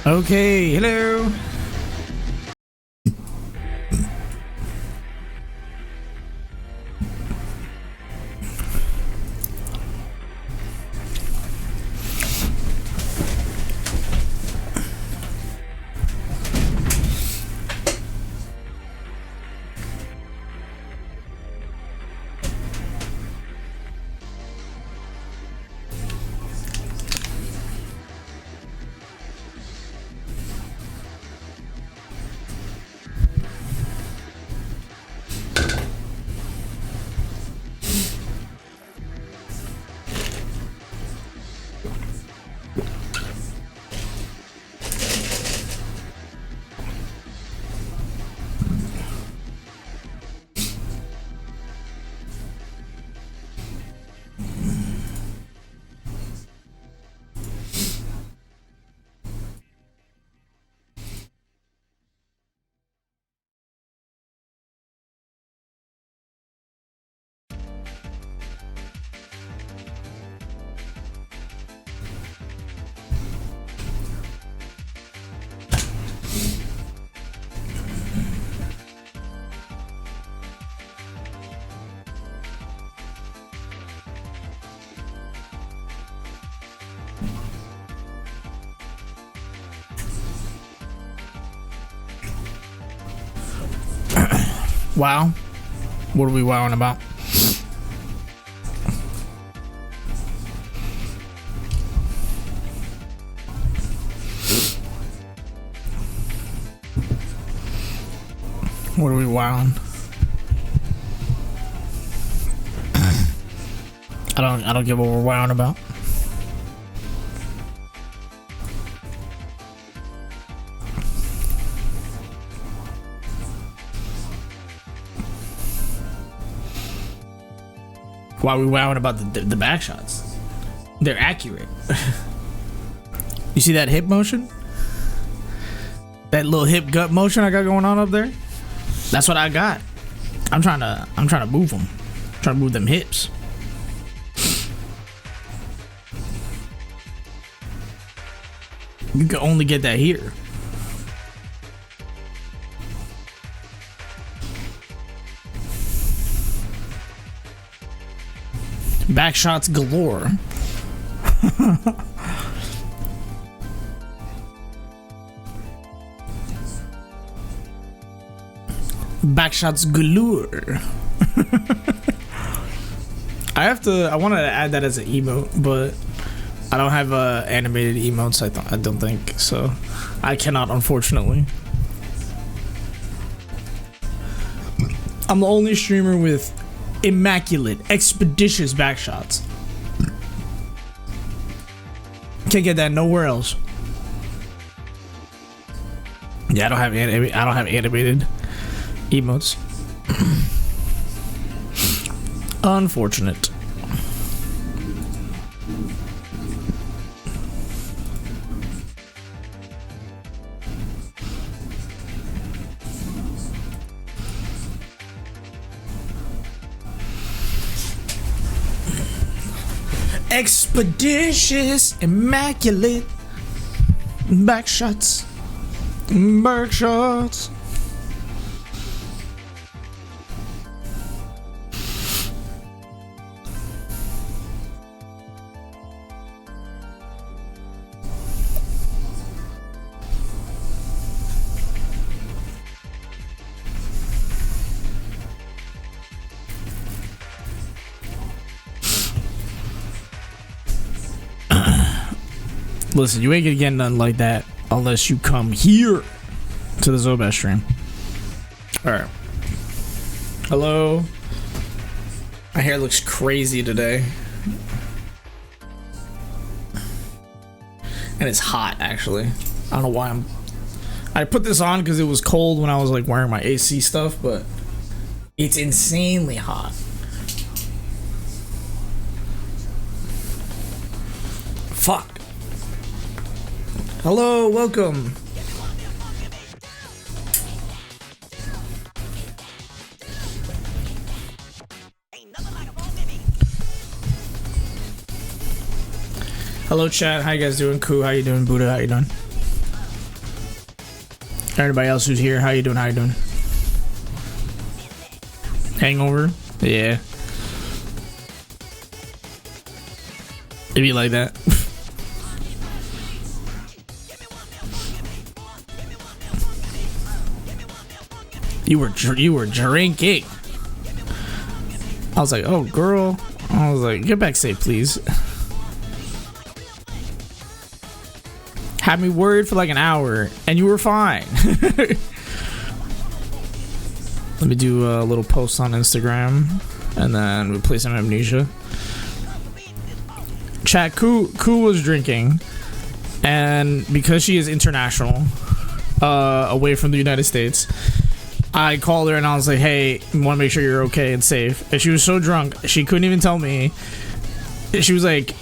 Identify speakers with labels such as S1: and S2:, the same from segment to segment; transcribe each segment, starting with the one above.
S1: Okay, hello. Wow. What are we wowing about? What are we wowing? I don't get what we're wowing about. Why are we wowing about the back shots? They're accurate. You see that hip motion? That little hip gut motion I got going on up there? That's what I got. I'm trying to move them. I'm trying to move them hips. You can only get that here. Back shots galore. Back shots galore. I wanted to add that as an emote, but I don't have animated emotes. I don't think so. I cannot, unfortunately. I'm the only streamer with immaculate, expeditious back shots. Can't get that nowhere else. Yeah, I don't have animated emotes. Unfortunate. Expeditious, immaculate back shots. Back shots. Listen, you ain't gonna get nothing like that unless you come here to the Zobest stream. Alright. Hello. My hair looks crazy today. And it's hot, actually. I don't know why I put this on because it was cold when I was like wearing my AC stuff, but it's insanely hot. Fuck. Hello, welcome. Hello, chat. How you guys doing? Cool. How you doing? Buddha, how you doing? Everybody else who's here, how you doing? How you doing? Hangover? Yeah. It'd be like that. You were drinking. I was like, oh girl. I was like, get back safe, please. Had me worried for like an hour, and you were fine. Let me do a little post on Instagram, and then we play some Amnesia. Chat, Ku was drinking, and because she is international, away from the United States, I called her and I was like, hey, I want to make sure you're okay and safe. And she was so drunk, she couldn't even tell me. She was like,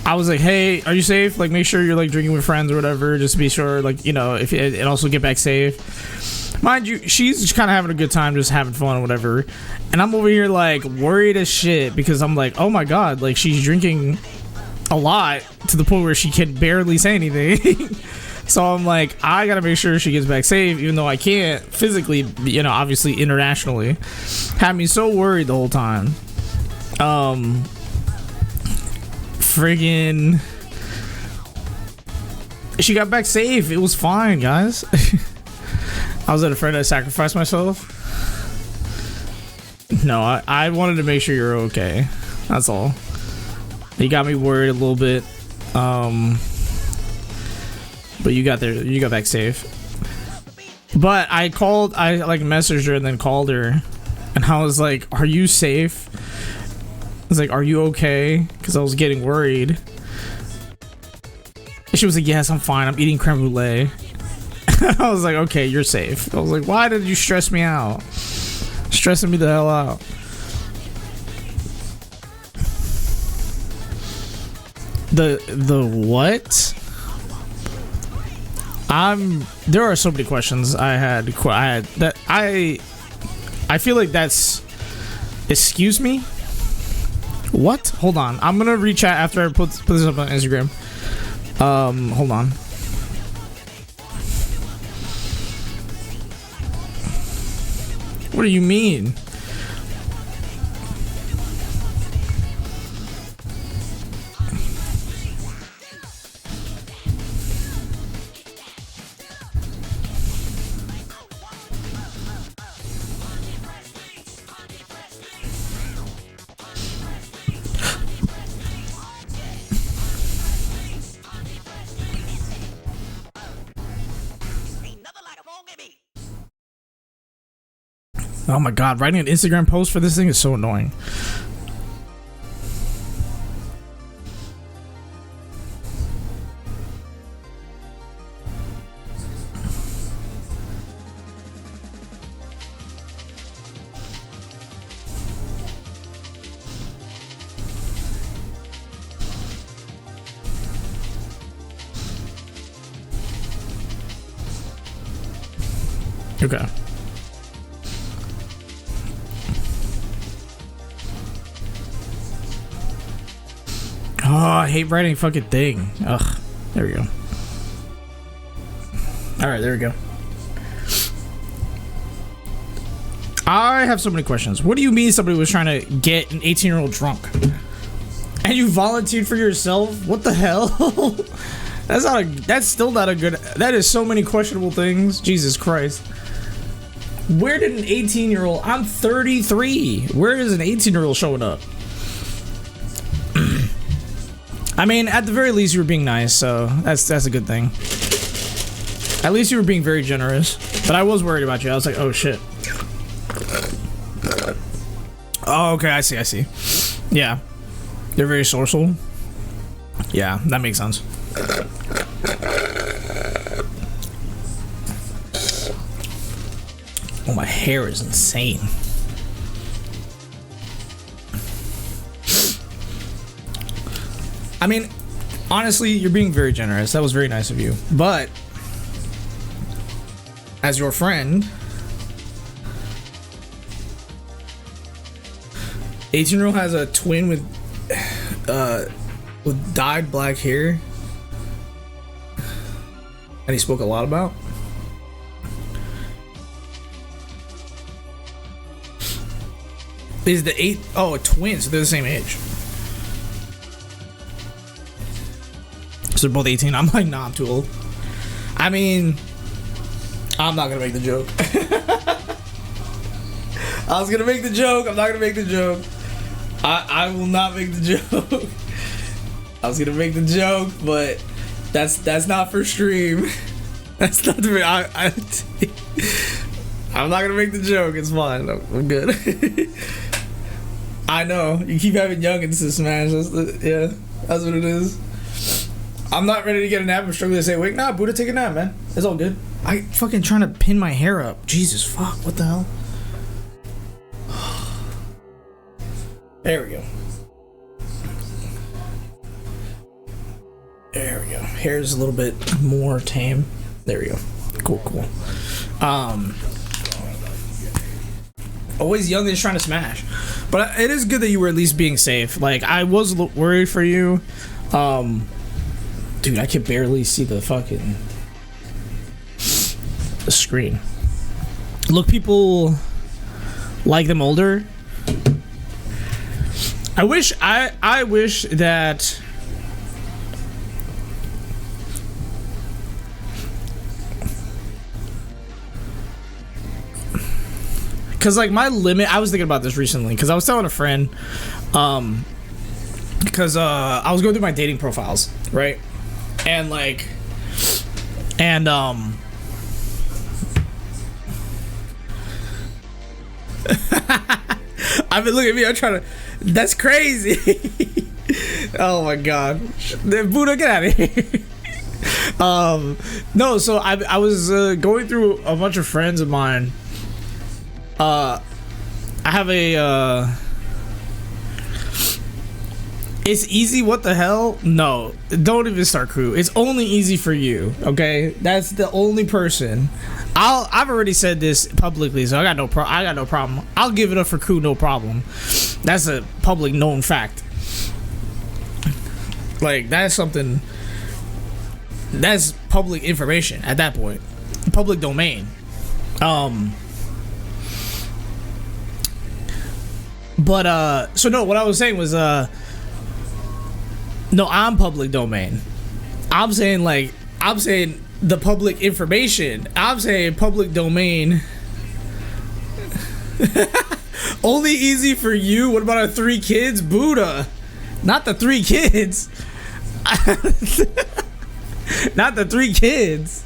S1: I was like, hey, are you safe? Like, make sure you're like drinking with friends or whatever, just to be sure, like, you know, if and also get back safe. Mind you, she's just kind of having a good time, just having fun or whatever. And I'm over here like worried as shit because I'm like, oh my god, like she's drinking a lot to the point where she can barely say anything. So I'm like, I gotta make sure she gets back safe, even though I can't physically, you know, obviously internationally. Had me so worried the whole time. Friggin', she got back safe. It was fine, guys. I was afraid I sacrificed myself. No, I wanted to make sure you're okay. That's all. You got me worried a little bit. But you got there, you got back safe. But I like messaged her and then called her, and I was like, are you safe? I was like, are you okay? Because I was getting worried. And she was like, yes, I'm fine, I'm eating creme brulee. I was like, okay, you're safe. I was like, why did you stress me out? Stressing me the hell out. The what? There are so many questions I had that I feel like that's, excuse me, what? Hold on, I'm gonna reach out after I put this up on Instagram. Hold on. What do you mean? Oh my god, writing an Instagram post for this thing is so annoying. Okay. Oh, I hate writing fucking thing. Ugh. There we go. Alright, there we go. I have so many questions. What do you mean somebody was trying to get an 18-year-old drunk? And you volunteered for yourself? What the hell? That's still not a good... That is so many questionable things. Jesus Christ. Where did an 18-year-old... I'm 33. Where is an 18-year-old showing up? I mean, at the very least, you were being nice, so that's a good thing. At least you were being very generous. But I was worried about you. I was like, oh shit. Oh, okay, I see. Yeah. They're very social. Yeah, that makes sense. Oh, my hair is insane. I mean, honestly, you're being very generous. That was very nice of you. But as your friend, 18-year-old has a twin with dyed black hair, and he spoke a lot about. is the 8. Oh, twins. So they're the same age. So they're both 18. I'm like, nah, I'm too old. I mean, I'm not gonna make the joke. I was gonna make the joke. I'm not gonna make the joke. I will not make the joke. I was gonna make the joke, but that's not for stream. That's not the. I'm not gonna make the joke. It's fine. I'm good. I know you keep having youngins to smash. That's what it is. I'm not ready to get a nap. I'm struggling to say, wake, nah, Buddha, take a nap, man. It's all good. I fucking trying to pin my hair up. Jesus, fuck. What the hell? There we go. There we go. Hair's a little bit more tame. There we go. Cool. Always young and trying to smash. But it is good that you were at least being safe. Like, I was worried for you. Dude, I could barely see the screen. Look, people like them older. I wish that because like my limit, I was thinking about this recently because I was telling a friend because I was going through my dating profiles, right? And I've been looking at me, I'm trying to, that's crazy. Oh my god. Buddha, get out of here. No, so I was going through a bunch of friends of mine. I have a it's easy, what the hell? No, don't even start, crew. It's only easy for you, okay? That's the only person. I've already said this publicly, so I got no problem. I'll give it up for crew, no problem. That's a public known fact. Like, that's something that's public information at that point. Public domain. But so no, what I was saying was no, I'm public domain. I'm saying the public information. I'm saying public domain. Only easy for you. What about our 3 kids? Buddha. Not the 3 kids. Not the 3 kids.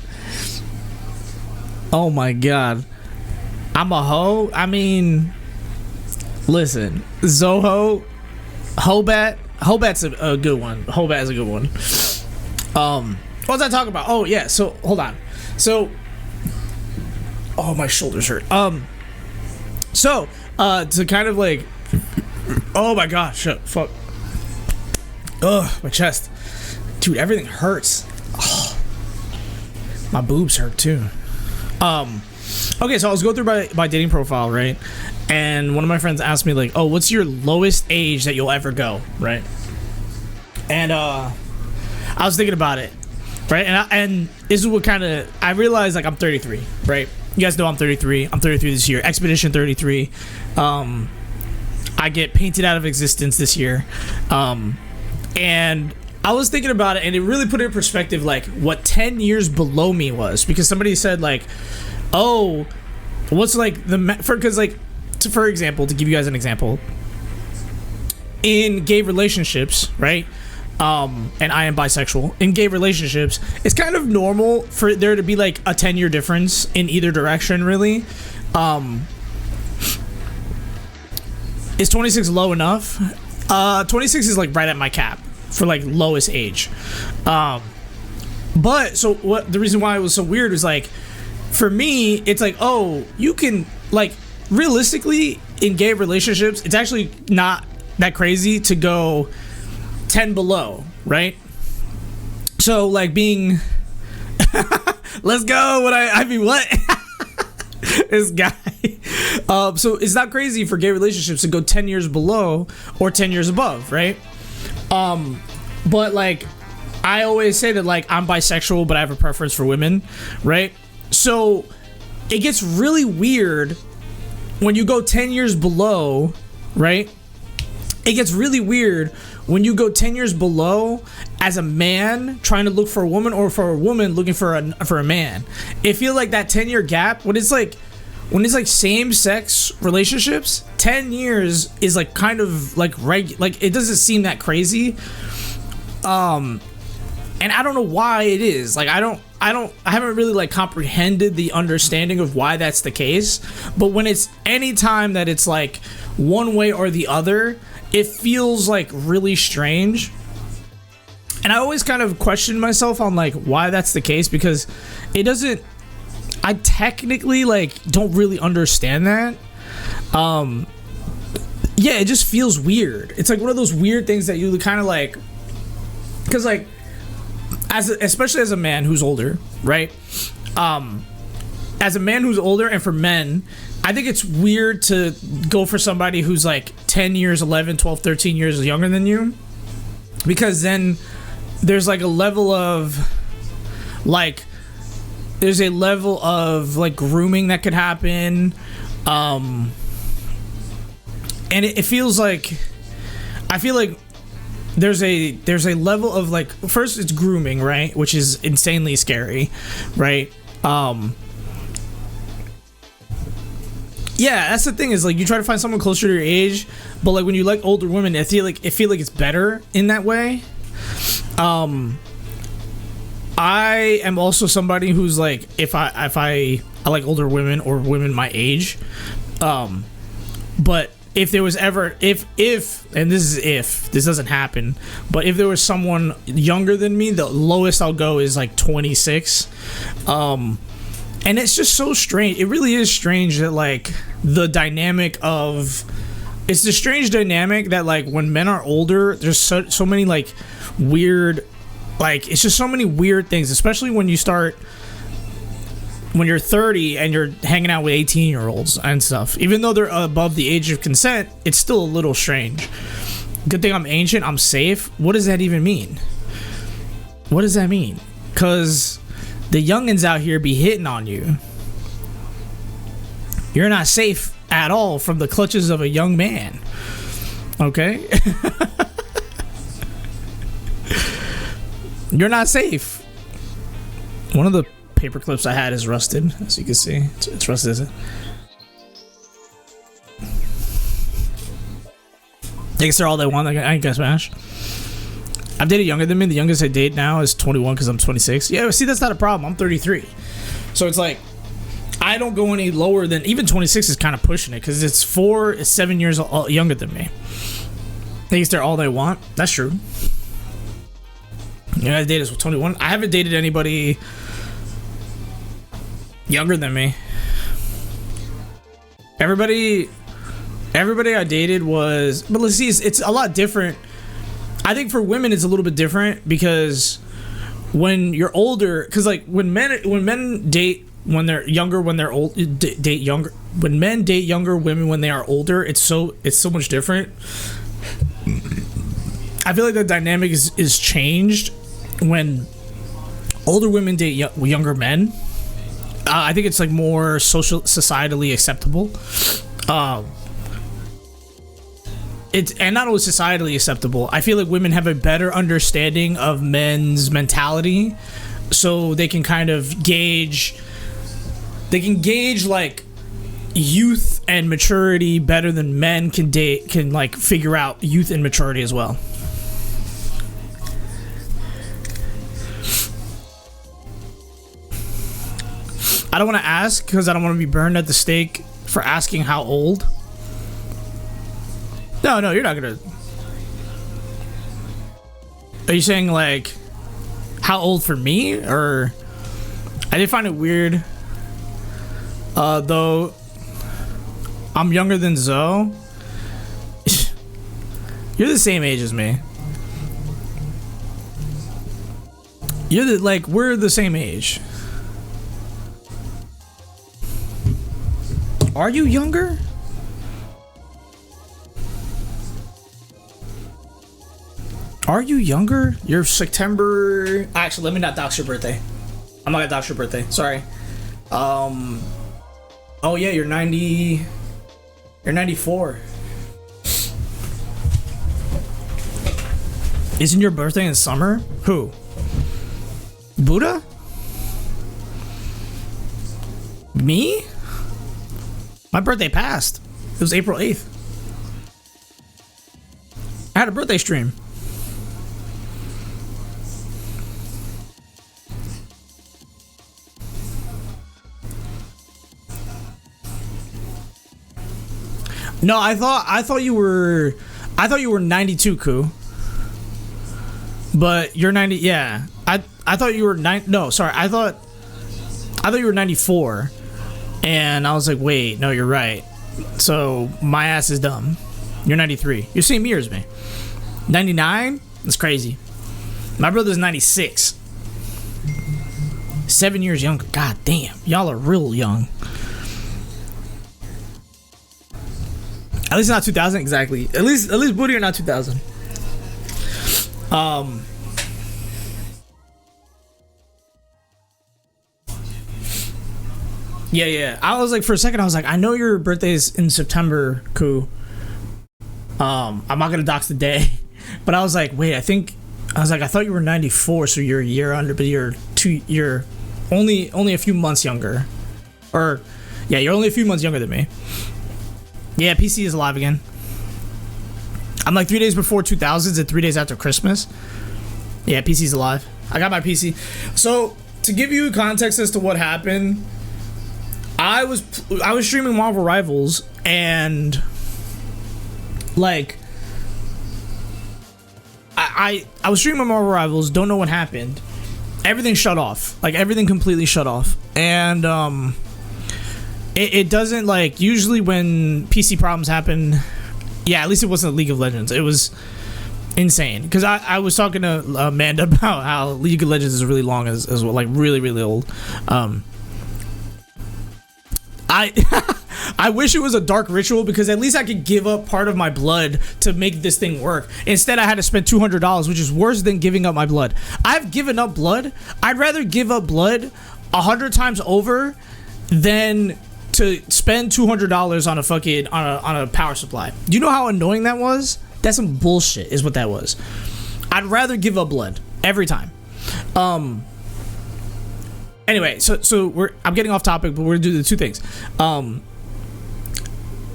S1: Oh my god. I'm a hoe? I mean, listen. Zoho. Hobat. Hobat's a good one. Hobat is a good one. What was I talking about? Oh yeah, so hold on. So oh, my shoulders hurt. So to kind of like, oh my gosh, shit, fuck. Ugh, my chest. Dude, everything hurts. Oh, my boobs hurt too. Okay, so I was going through my dating profile, right? And one of my friends asked me like, oh, what's your lowest age that you'll ever go, right? And I was thinking about it, right? And this is what kind of, I realized, like, I'm 33, right? You guys know I'm 33. I'm 33 this year. Expedition 33. I get painted out of existence this year. And I was thinking about it, and it really put it in perspective, like, what 10 years below me was. Because somebody said, like, oh, what's, like, because, like, for example, to give you guys an example, in gay relationships, right? And I am bisexual. In gay relationships, it's kind of normal for there to be like a 10-year difference in either direction, really. Is 26 low enough? 26 is like right at my cap for like lowest age. But so what the reason why it was so weird was like, for me, it's like, oh, you can like, realistically in gay relationships, it's actually not that crazy to go 10 below, right? So like being let's go. What this guy. So it's not crazy for gay relationships to go 10 years below or 10 years above, right? But like I always say that like I'm bisexual, but I have a preference for women, right? So it gets really weird when you go 10 years below right? It gets really weird when you go 10 years below as a man trying to look for a woman, or for a woman looking for a man. It feels like that 10-year gap, when it's like same-sex relationships, 10 years is like kind of like like it doesn't seem that crazy. And I don't know why it is. Like I haven't really like comprehended the understanding of why that's the case. But when it's any time that it's like one way or the other, it feels like really strange. And I always kind of question myself on like why that's the case, because it doesn't, I technically like don't really understand that. Yeah, it just feels weird. It's like one of those weird things that you kind of like, because like especially as a man who's older, right? As a man who's older, and for men, I think it's weird to go for somebody who's like 10 years, 11, 12, 13 years younger than you, because then there's like a level of like, there's a level of like grooming that could happen. And it feels like, I feel like there's a level of like, first it's grooming, right? Which is insanely scary, right? Yeah, that's the thing, is like you try to find someone closer to your age, but like when you like older women, I feel like it's better in that way. I am also somebody who's like, if I like older women or women my age, but if there was ever, if and this doesn't happen, but if there was someone younger than me, the lowest I'll go is like 26. And it's just so strange. It really is strange that like the dynamic of, it's the strange dynamic that like when men are older, there's so many like weird, like it's just so many weird things, especially when you're 30 and you're hanging out with 18-year-olds and stuff. Even though they're above the age of consent, it's still a little strange. Good thing I'm ancient, I'm safe. What does that even mean? What does that mean? Because the youngins out here be hitting on you. You're not safe at all from the clutches of a young man. Okay? You're not safe. One of the paper clips I had is rusted, as you can see. It's rusted, isn't it? I guess they're all they want. I ain't gonna smash. I've dated younger than me. The youngest I date now is 21 because I'm 26. Yeah, see, that's not a problem. I'm 33. So it's like, I don't go any lower than, even 26 is kind of pushing it, because it's 7 years younger than me. I guess they're all they want. That's true. Yeah, I dated with 21. I haven't dated anybody younger than me. Everybody I dated was, but let's see, it's a lot different. I think for women it's a little bit different, because when you're older, because like when men date when they're younger, when they're old, date younger, when men date younger women when they are older, it's so much different. I feel like the dynamic is changed when older women date younger men. I think it's like more societally acceptable. And not only societally acceptable, I feel like women have a better understanding of men's mentality, so they can kind of gauge like youth and maturity better than men can like figure out youth and maturity as well. I don't want to ask because I don't want to be burned at the stake for asking how old. No, you're not gonna. Are you saying like how old for me, or? I did find it weird. Though I'm younger than Zoe. You're the same age as me. We're the same age. Are you younger? Are you younger? You're September. Actually, let me not dox your birthday. I'm not gonna dox your birthday. Sorry. Oh yeah, you're 90. You're 94. Isn't your birthday in summer? Who? Buddha? Me? My birthday passed. It was April 8th. I had a birthday stream. No, I thought you were 92, Ku. But you're 90. Yeah, I thought you were 9. No, sorry, I thought you were 94, and I was like, wait, no, you're right. So my ass is dumb. You're 93. You're same year as me. 99? That's crazy. My brother's 96. 7 years younger. God damn, y'all are real young. At least not 2000 exactly. At least Booty are not 2000. Yeah. I was like, for a second, I was like, I know your birthday is in September, Ku. I'm not gonna dox the day, but I was like, wait, I thought you were 94, so you're a year under, but you're only a few months younger, or yeah, you're only a few months younger than me. Yeah, PC is alive again. I'm like 3 days before 2000s and 3 days after Christmas. Yeah, PC's alive. I got my PC. So to give you context as to what happened, I was streaming Marvel Rivals, and like I was streaming Marvel Rivals. Don't know what happened. Everything shut off. Like everything completely shut off, and it doesn't, like, usually when PC problems happen. Yeah, at least it wasn't League of Legends. It was insane. Because I was talking to Amanda about how League of Legends is really long as well, like really, really old. I wish it was a dark ritual, because at least I could give up part of my blood to make this thing work. Instead, I had to spend $200, which is worse than giving up my blood. I've given up blood. I'd rather give up blood 100 times over than to spend $200 on a fucking on a power supply. Do you know how annoying that was? That's some bullshit, is what that was. I'd rather give up blood every time. Anyway, so I'm getting off topic, but we're gonna do the two things.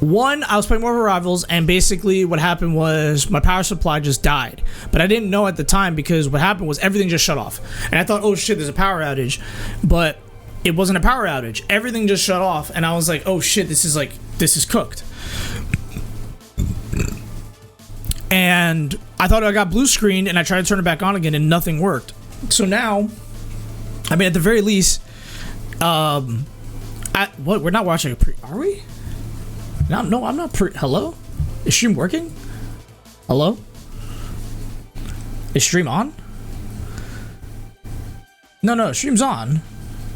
S1: One, I was playing Marvel Rivals, and basically what happened was my power supply just died. But I didn't know at the time, because what happened was everything just shut off. And I thought, oh shit, there's a power outage. But it wasn't a power outage. Everything just shut off, and I was like, oh shit, this is cooked. And I thought I got blue screened, and I tried to turn it back on again, and nothing worked. So now, I mean, at the very least, what? We're not watching a pre, are we? No, I'm not hello? Is stream working? Hello? Is stream on? No, stream's on.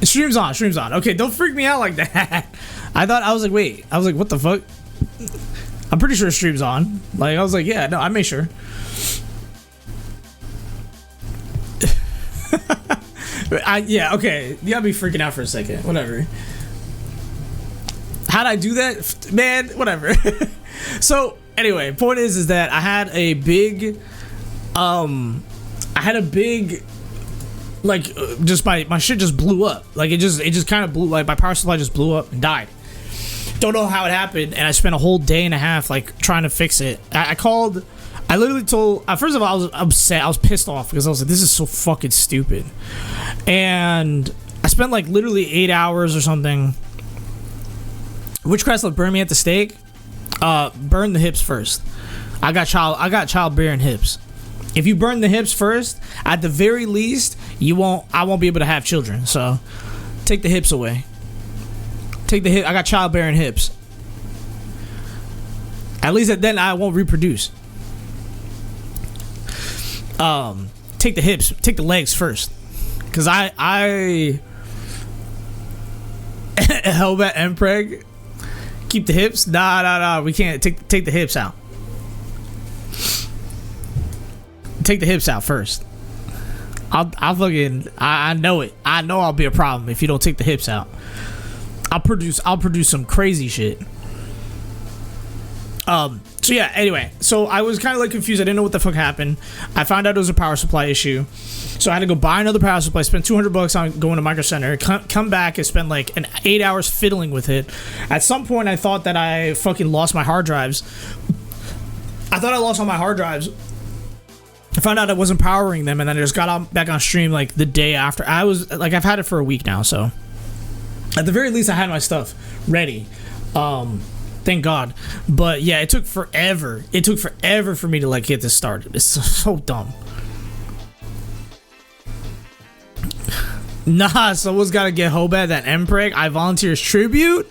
S1: Stream's on. Okay, don't freak me out like that. I was like, what the fuck? I'm pretty sure stream's on. Like, I was like, yeah, no, I made sure. Yeah, okay. You gotta be freaking out for a second. Whatever. How'd I do that? Man, whatever. So, anyway, point is that I had a big, like, just my shit just blew up. Like, it just kind of blew, like, my power supply just blew up and died. Don't know how it happened, and I spent a whole day and a half, like, trying to fix it. I literally told, first of all, I was upset. I was pissed off, because I was like, this is so fucking stupid. And I spent, like, literally 8 hours or something. Witchcraft burned me at the stake. Burn the hips first. I got childbearing hips. If you burn the hips first, at the very least, I won't be able to have children. So, take the hips away. I got childbearing hips. At least then I won't reproduce. Take the hips, take the legs first, because I ℙ𝕒𝕒𝕒𝕒𝕒. Keep the hips. Nah. We can't take the hips out. Take the hips out first. I'll fucking. I know it. I know I'll be a problem if you don't take the hips out. I'll produce some crazy shit. So yeah, anyway, so I was kind of like confused. I didn't know what the fuck happened. I found out it was a power supply issue, so I had to go buy another power supply, spend $200 on going to Micro Center, come back and spend like 8 hours fiddling with it. At some point I thought that I fucking lost my hard drives. I thought I lost all my hard drives. I found out I wasn't powering them, and then I just got back on stream like the day after. I was like, I've had it for a week now, so at the very least I had my stuff ready. Thank God. But yeah, it took forever. It took forever for me to like get this started. It's so dumb. Nah, someone's gotta get Hobad that ℙ𝕒𝕒𝕥. I volunteers tribute.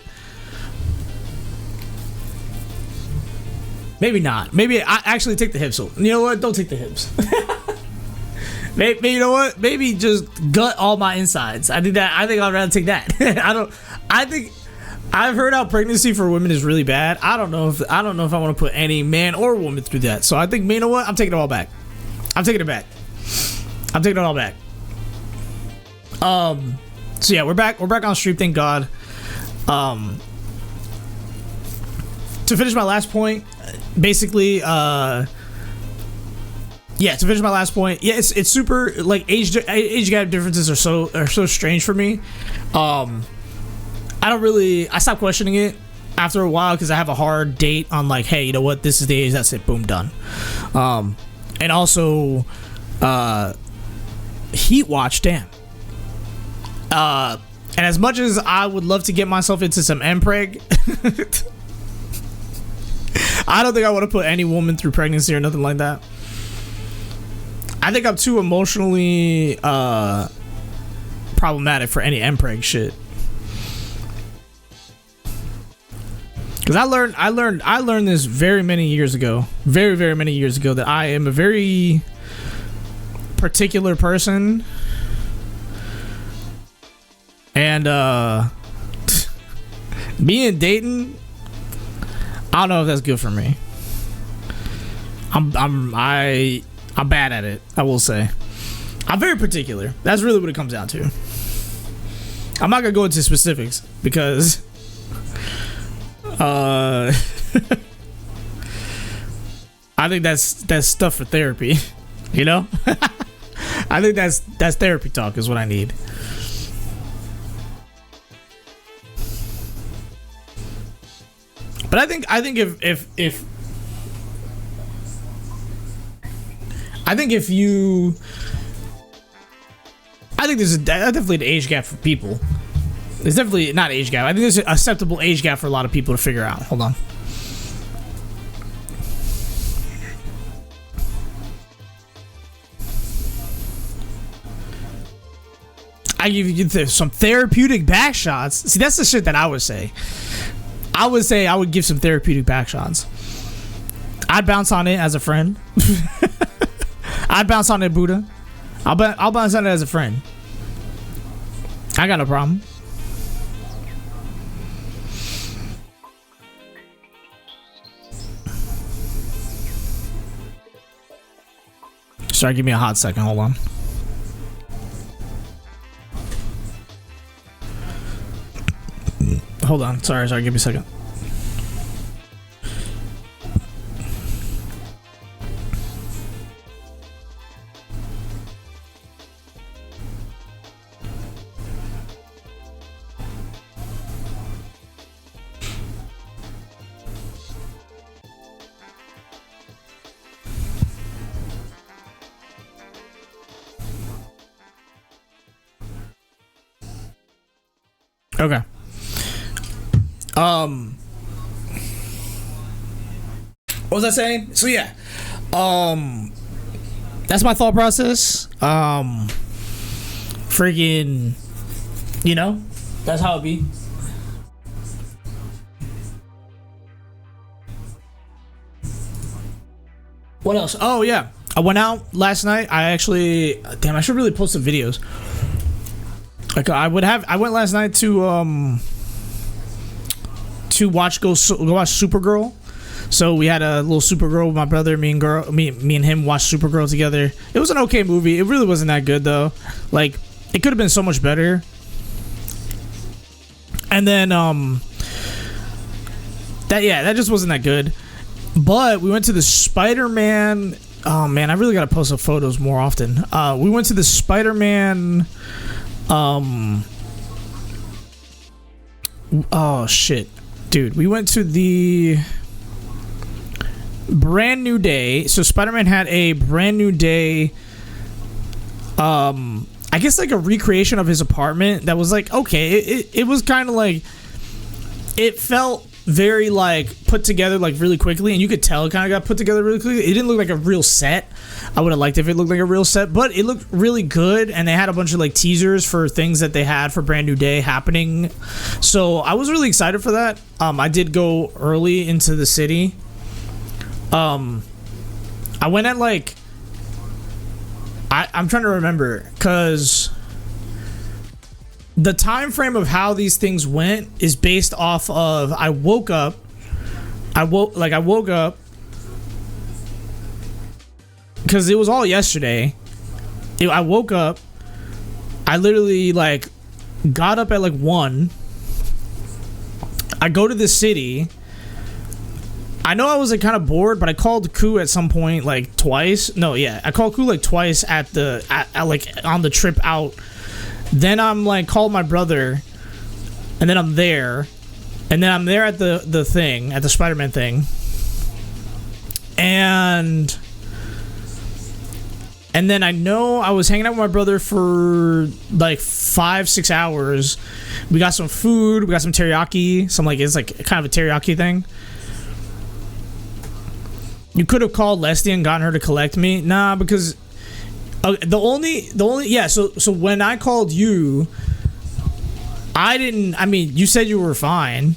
S1: Maybe not. Maybe I actually take the hips. You know what? Don't take the hips. Maybe you know what? Maybe just gut all my insides. I think I'd rather take that. I think I've heard how pregnancy for women is really bad. I don't know if I want to put any man or woman through that. So I think, you know what? I'm taking it all back. I'm taking it back. I'm taking it all back. So yeah, we're back on stream, thank God. To finish my last point, basically, to finish my last point, yeah, it's super, like, age gap differences are so strange for me. I stopped questioning it after a while because I have a hard date on like, hey, you know what, this is the age, that's it, boom, done. And also Heat Watch, damn. And as much as I would love to get myself into some ℙ𝕒𝕒𝕥, I don't think I want to put any woman through pregnancy or nothing like that. I think I'm too emotionally problematic for any ℙ𝕒𝕒𝕥 shit. Because I learned this very many years ago, very many years ago, that I am a very particular person, and being dating, I don't know if that's good for me. I'm bad at it, I will say. I'm very particular. That's really what it comes down to. I'm not gonna go into specifics because I think that's stuff for therapy, you know. I think that's therapy talk is what I need. But I think there's definitely an age gap for people. There's definitely not age gap. I think there's an acceptable age gap for a lot of people to figure out. Hold on. I give you some therapeutic back shots. See, that's the shit that I would say. I would give some therapeutic back shots. I'd bounce on it as a friend. I'd bounce on it, Buddha. I'll bounce on it as a friend. I got no problem. Sorry, give me a hot second. Hold on. Hold on. Sorry. Give me a second. Okay. What was I saying? So yeah, that's my thought process. Freaking, you know, that's how it be. What else? Oh yeah, I went out last night. I should really post some videos. Like I went last night to watch Supergirl. So we had a little Supergirl with my brother. Me and him watched Supergirl together. It was an okay movie. It really wasn't that good though. Like it could have been so much better. And then that just wasn't that good. But we went to the Spider-Man. Oh man, I really gotta post up photos more often. We went to the Spider-Man. Oh shit, dude. We went to the Brand New Day. So Spider-Man had a Brand New Day. I guess like a recreation of his apartment that was like, okay, it was kind of like, it felt very like put together like really quickly, and you could tell it kind of got put together really quickly. It didn't look like a real set. I would have liked if it looked like a real set, but it looked really good, and they had a bunch of like teasers for things that they had for Brand New Day happening. So I was really excited for that. I did go early into the city. I went at like, I'm trying to remember, because the time frame of how these things went is based off of I woke up because it was all yesterday. I woke up, I literally like got up at like 1. I go to the city. I know I was like kind of bored, but I called Koo at some point like twice. No, yeah, I called Koo like twice at like on the trip out. Then I'm like called my brother, and then I'm there, and then I'm there at the thing, at the Spider-Man thing, and then I know I was hanging out with my brother for like 5-6 hours. We got some food, we got some teriyaki, it's like kind of a teriyaki thing. You could have called Leslie and gotten her to collect me. Nah, because the only yeah. So when I called you, you said you were fine.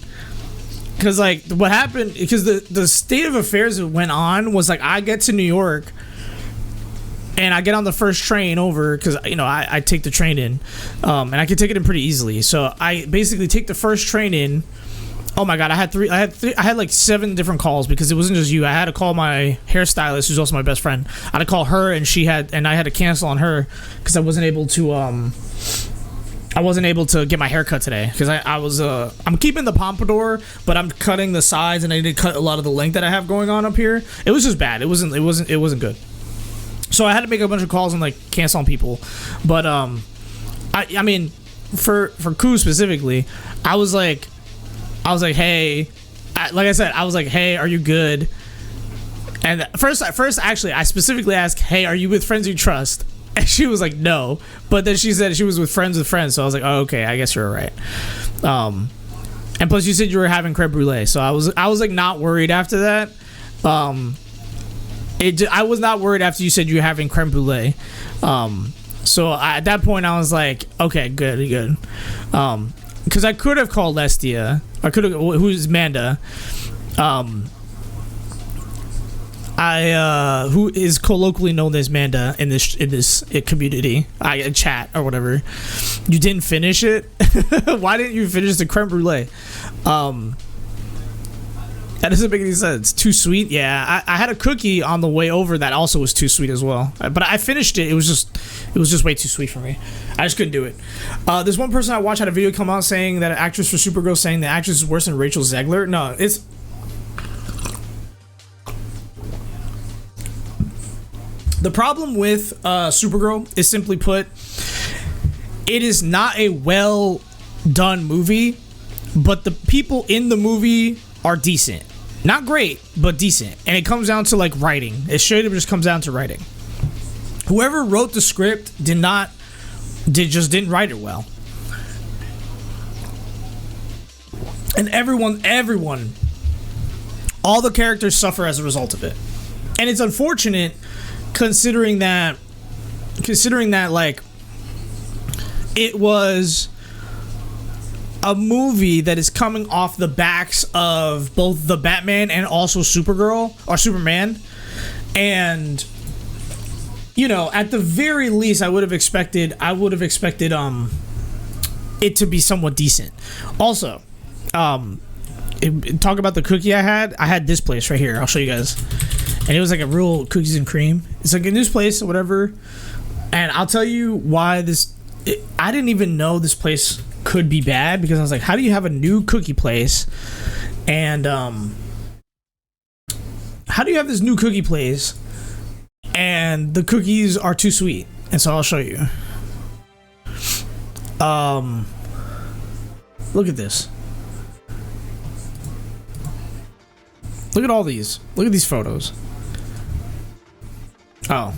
S1: Because like what happened? Because the state of affairs that went on was like I get to New York, and I get on the first train over because I take the train in, and I can take it in pretty easily. So I basically take the first train in. Oh my god, I had like 7 different calls because it wasn't just you. I had to call my hairstylist, who's also my best friend. I had to call her, and I had to cancel on her because I wasn't able to get my hair cut today because I'm keeping the pompadour, but I'm cutting the sides, and I need to cut a lot of the length that I have going on up here. It was just bad. It wasn't good. So I had to make a bunch of calls and like cancel on people. But I mean for Koo specifically, I was like, hey, like I said, I was like, hey, are you good? And first, actually, I specifically asked, hey, are you with friends you trust? And she was like, no. But then she said she was with friends. So I was like, oh, okay, I guess you're all right. And plus, you said you were having creme brulee, so I was like not worried after that. I was not worried after you said you were having creme brulee. So at that point, I was like, okay, good. Because I could have called Lestia. I could have. Who's Amanda? Who is colloquially known as Manda in this community, chat or whatever. You didn't finish it. Why didn't you finish the creme brulee? That doesn't make any sense. Too sweet. Yeah, I had a cookie on the way over that also was too sweet as well. But I finished it. It was just way too sweet for me. I just couldn't do it. There's one person I watched had a video come out saying that an actress for Supergirl saying the actress is worse than Rachel Zegler. No, it's. The problem with Supergirl is simply put, it is not a well done movie, but the people in the movie are decent. Not great, but decent. And it comes down to like writing. It straight up just comes down to writing. Whoever wrote the script didn't write it well. And everyone, all the characters suffer as a result of it. And it's unfortunate considering that like it was a movie that is coming off the backs of both the Batman and also Supergirl or Superman, and at the very least I would have expected it to be somewhat decent. Also, talk about the cookie I had this place right here. I'll show you guys. And it was like a real cookies and cream. It's like a new place or whatever. And I'll tell you why I didn't even know this place could be bad, because I was like, how do you have a new cookie place and how do you have this new cookie place and the cookies are too sweet? And so I'll show you. Look at this. Look at all these. Look at these photos. Oh.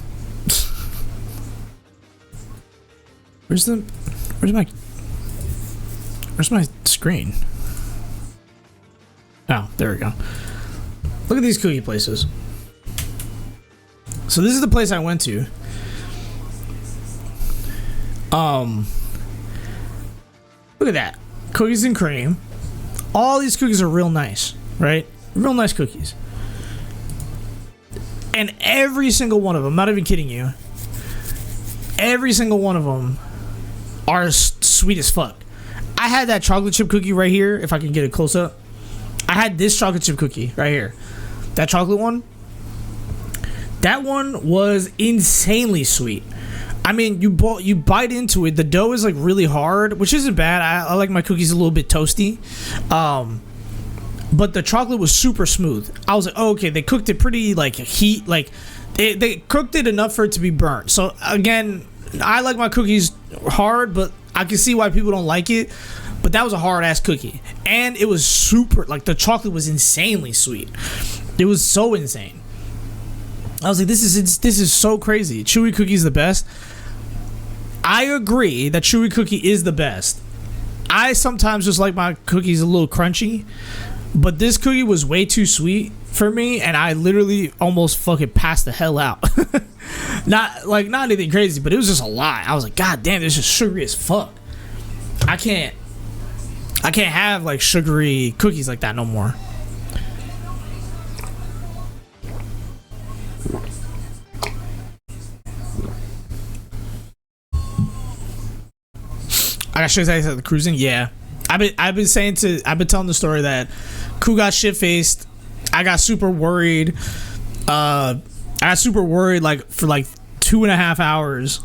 S1: Where's my screen? Oh, there we go. Look at these cookie places. So this is the place I went to. Look at that. Cookies and cream. All these cookies are real nice, right? Real nice cookies. And every single one of them, I'm not even kidding you, every single one of them are sweet as fuck. I had that chocolate chip cookie right here, if I can get it close up. I had this chocolate chip cookie right here. That chocolate one. That one was insanely sweet. I mean, you bite into it. The dough is like really hard, which isn't bad. I like my cookies a little bit toasty. But the chocolate was super smooth. I was like, oh, okay, they cooked it pretty like heat. Like they cooked it enough for it to be burnt. So again, I like my cookies hard, but I can see why people don't like it. But that was a hard ass cookie. And it was super, like the chocolate was insanely sweet. It was so insane. I was like, this is so crazy. Chewy cookie is the best. I agree that chewy cookie is the best. I sometimes just like my cookies a little crunchy, but this cookie was way too sweet for me, and I literally almost fucking passed the hell out. Not anything crazy, but it was just a lot. I was like, God damn, this is sugary as fuck. I can't have like sugary cookies like that no more. I got shit faced at the cruising. Yeah, I've been telling the story that Koo got shit faced. I got super worried. I got super worried like for like 2.5 hours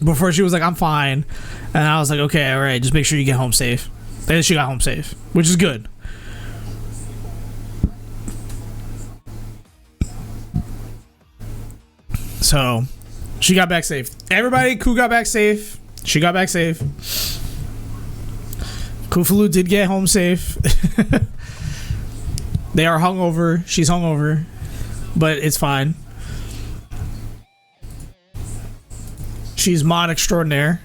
S1: before she was like, I'm fine, and I was like, okay, all right, just make sure you get home safe. And she got home safe, which is good. So she got back safe. Everybody, Koo got back safe. She got back safe. Kufalu did get home safe. They are hungover. She's hungover, but it's fine. She's mod extraordinaire.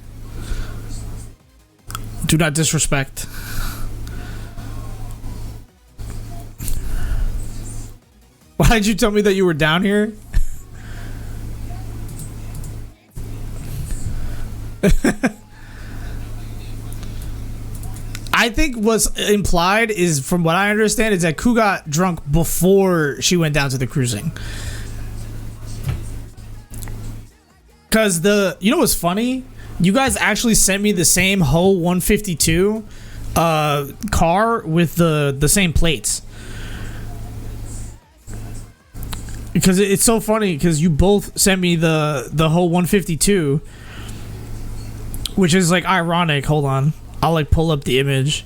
S1: Do not disrespect. Why did you tell me that you were down here? I think what's implied is, from what I understand, is that Koo got drunk before she went down to the cruising. Cause you know what's funny? You guys actually sent me the same Ho 152 car with the same plates. Because it's so funny because you both sent me the Ho 152, which is like ironic. Hold on, I'll like pull up the image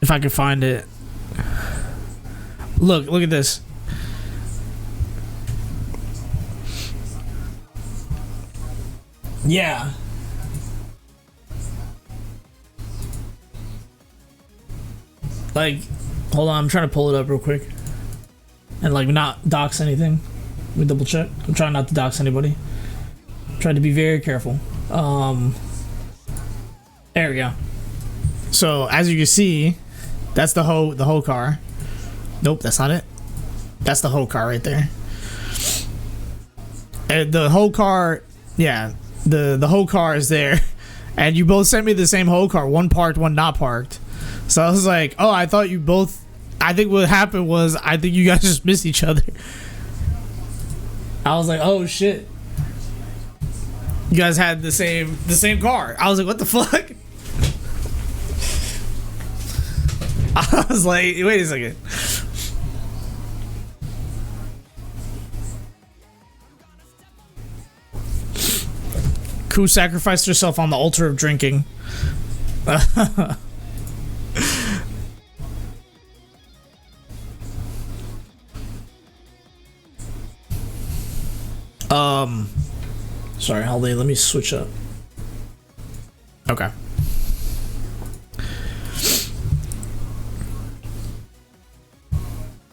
S1: if I can find it. Look at this. Yeah. Like, hold on, I'm trying to pull it up real quick. And like not dox anything. Let me double check. I'm trying not to dox anybody. I'm trying to be very careful. There we go. So as you can see, that's the Ho car. Nope, that's not it. That's the Ho car right there. And the Ho car, yeah, the Ho car is there. And you both sent me the same Ho car, one parked, one not parked. So I was like, oh, I thought you both. I think what happened was, I think you guys just missed each other. I was like, oh shit, you guys had the same car. I was like, what the fuck? I was like, wait a second. Koo sacrificed herself on the altar of drinking. Sorry, hold on, let me switch up. Okay.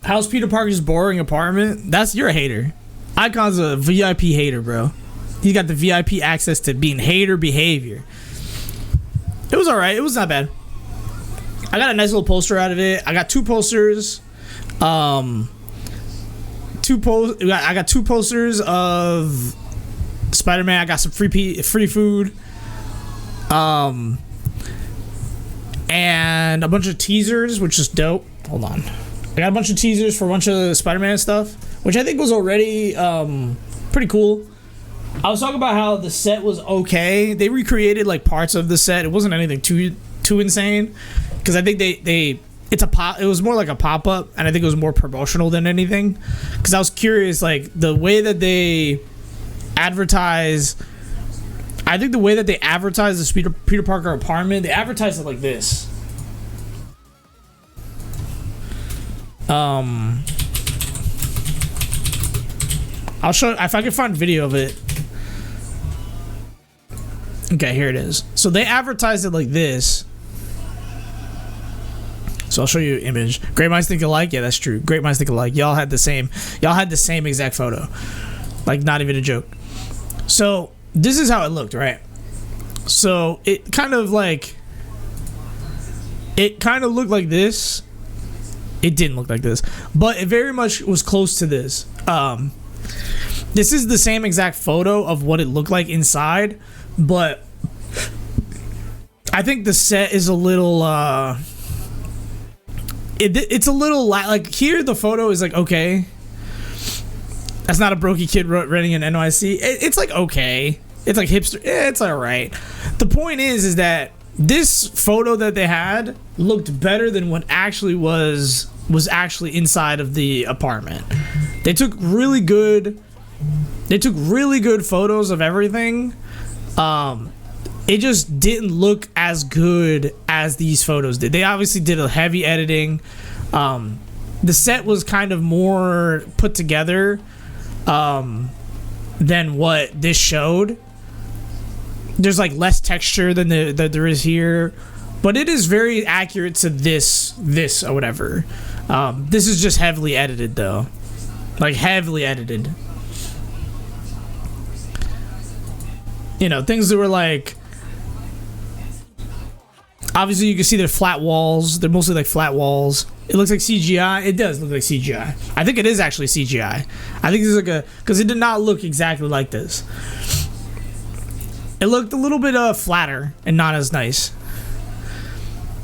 S1: How's Peter Parker's boring apartment? You're a hater. Icon's a VIP hater, bro. He's got the VIP access to being hater behavior. It was alright. It was not bad. I got a nice little poster out of it. I got 2 posters. I got 2 posters of Spider-Man. I got some free food. And a bunch of teasers, which is dope. Hold on. I got a bunch of teasers for a bunch of Spider-Man stuff, which I think was already pretty cool. I was talking about how the set was okay. They recreated like parts of the set. It wasn't anything too insane, because I think it was more like a pop-up, and I think it was more promotional than anything, because I was curious, like the way that they advertise. I think the way that they advertise this Peter Parker apartment, they advertise it like this. I'll show if I can find video of it. Okay, here it is. So they advertised it like this. So I'll show you an image. Great minds think alike. Yeah, that's true. Great minds think alike. Y'all had the same exact photo. Like, not even a joke. So this is how it looked, right? So it kind of looked like this. It didn't look like this, but it very much was close to this. This is the same exact photo of what it looked like inside, but I think the set is a little it's a little like, here the photo is like, okay, that's not a brokey kid renting an NYC. It's like, okay, it's like hipster, it's all right. The point is that this photo that they had looked better than what actually was actually inside of the apartment. They took really good photos of everything. It just didn't look as good as these photos did. They obviously did a heavy editing. The set was kind of more put together than what this showed. There's like less texture than there is here, but it is very accurate to this or whatever. This is just heavily edited though, like heavily edited. You know, things that were like, obviously you can see they're flat walls. They're mostly like flat walls. It looks like CGI. It does look like CGI. I think it is actually CGI. I think this is like because it did not look exactly like this. It looked a little bit flatter and not as nice.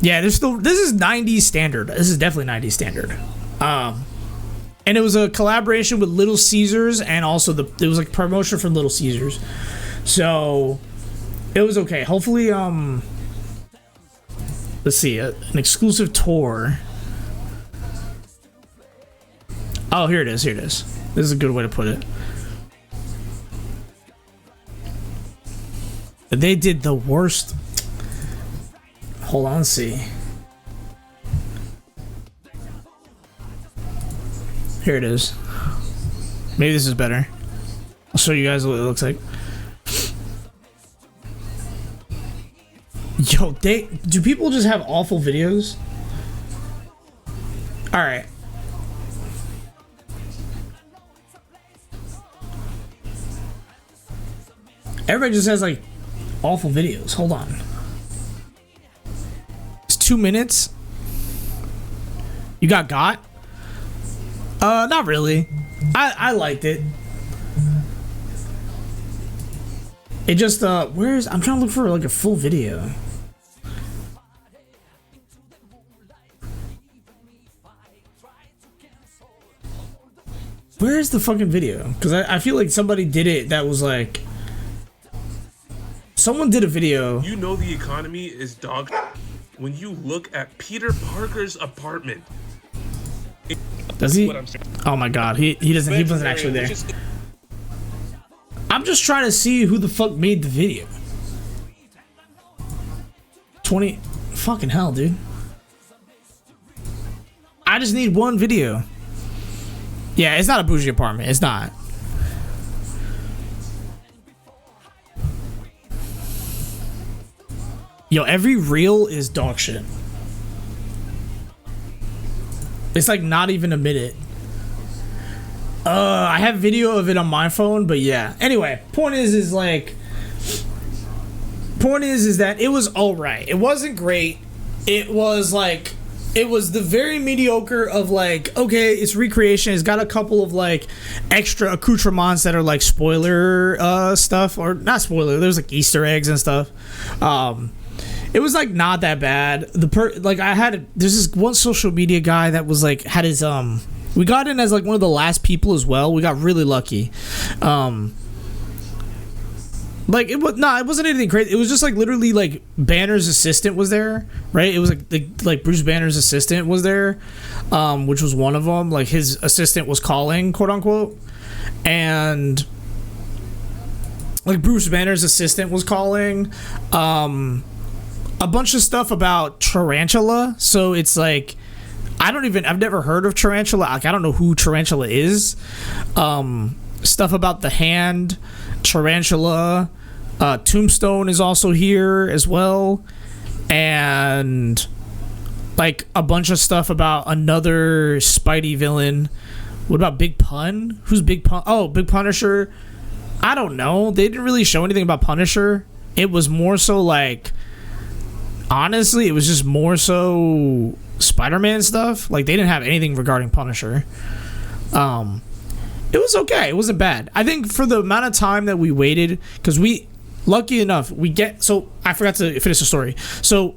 S1: Yeah, this is 90s standard. This is definitely 90s standard. And it was a collaboration with Little Caesars, and also it was like promotion from Little Caesars. So it was okay. Hopefully, let's see, an exclusive tour. Oh, here it is. This is a good way to put it. They did the worst. Hold on, let's see. Here it is. Maybe this is better. I'll show you guys what it looks like. Yo, do people just have awful videos? Alright. Everybody just has like awful videos. Hold on. It's 2 minutes. You got? Not really. I liked it. It just I'm trying to look for like a full video. Where's the fucking video? Because I feel like somebody did it that was like, someone did a video.
S2: You know the economy is dog when you look at Peter Parker's apartment.
S1: Does he? Oh my god, he wasn't actually there. I'm just trying to see who the fuck made the video. 20 fucking hell, dude. I just need one video. Yeah, it's not a bougie apartment. It's not. Yo, every reel is dog shit. It's like not even a minute. I have video of it on my phone, but yeah. Anyway, point is that it was alright. It wasn't great. It was the very mediocre of like, okay, it's recreation. It's got a couple of like extra accoutrements that are like spoiler stuff, or not spoiler. There's like Easter eggs and stuff. It was like not that bad. There's this one social media guy that was like had his we got in as like one of the last people as well. We got really lucky. Like it wasn't anything crazy. It was just like literally like Banner's assistant was there, right? It was like Bruce Banner's assistant was there, which was one of them. Like his assistant was calling, quote unquote, and like Bruce Banner's assistant was calling. A bunch of stuff about Tarantula. So it's like I've never heard of Tarantula. Like I don't know who Tarantula is. Stuff about the Hand, Tarantula, Tombstone is also here as well, and like a bunch of stuff about another Spidey villain. What about Big Pun? Who's Big Pun? Oh, Big Punisher. I don't know. They didn't really show anything about Punisher. It was more so like, honestly, it was just more so Spider-Man stuff. Like they didn't have anything regarding Punisher. It was okay. It wasn't bad. I think for the amount of time that we waited, because lucky enough, so I forgot to finish the story. So,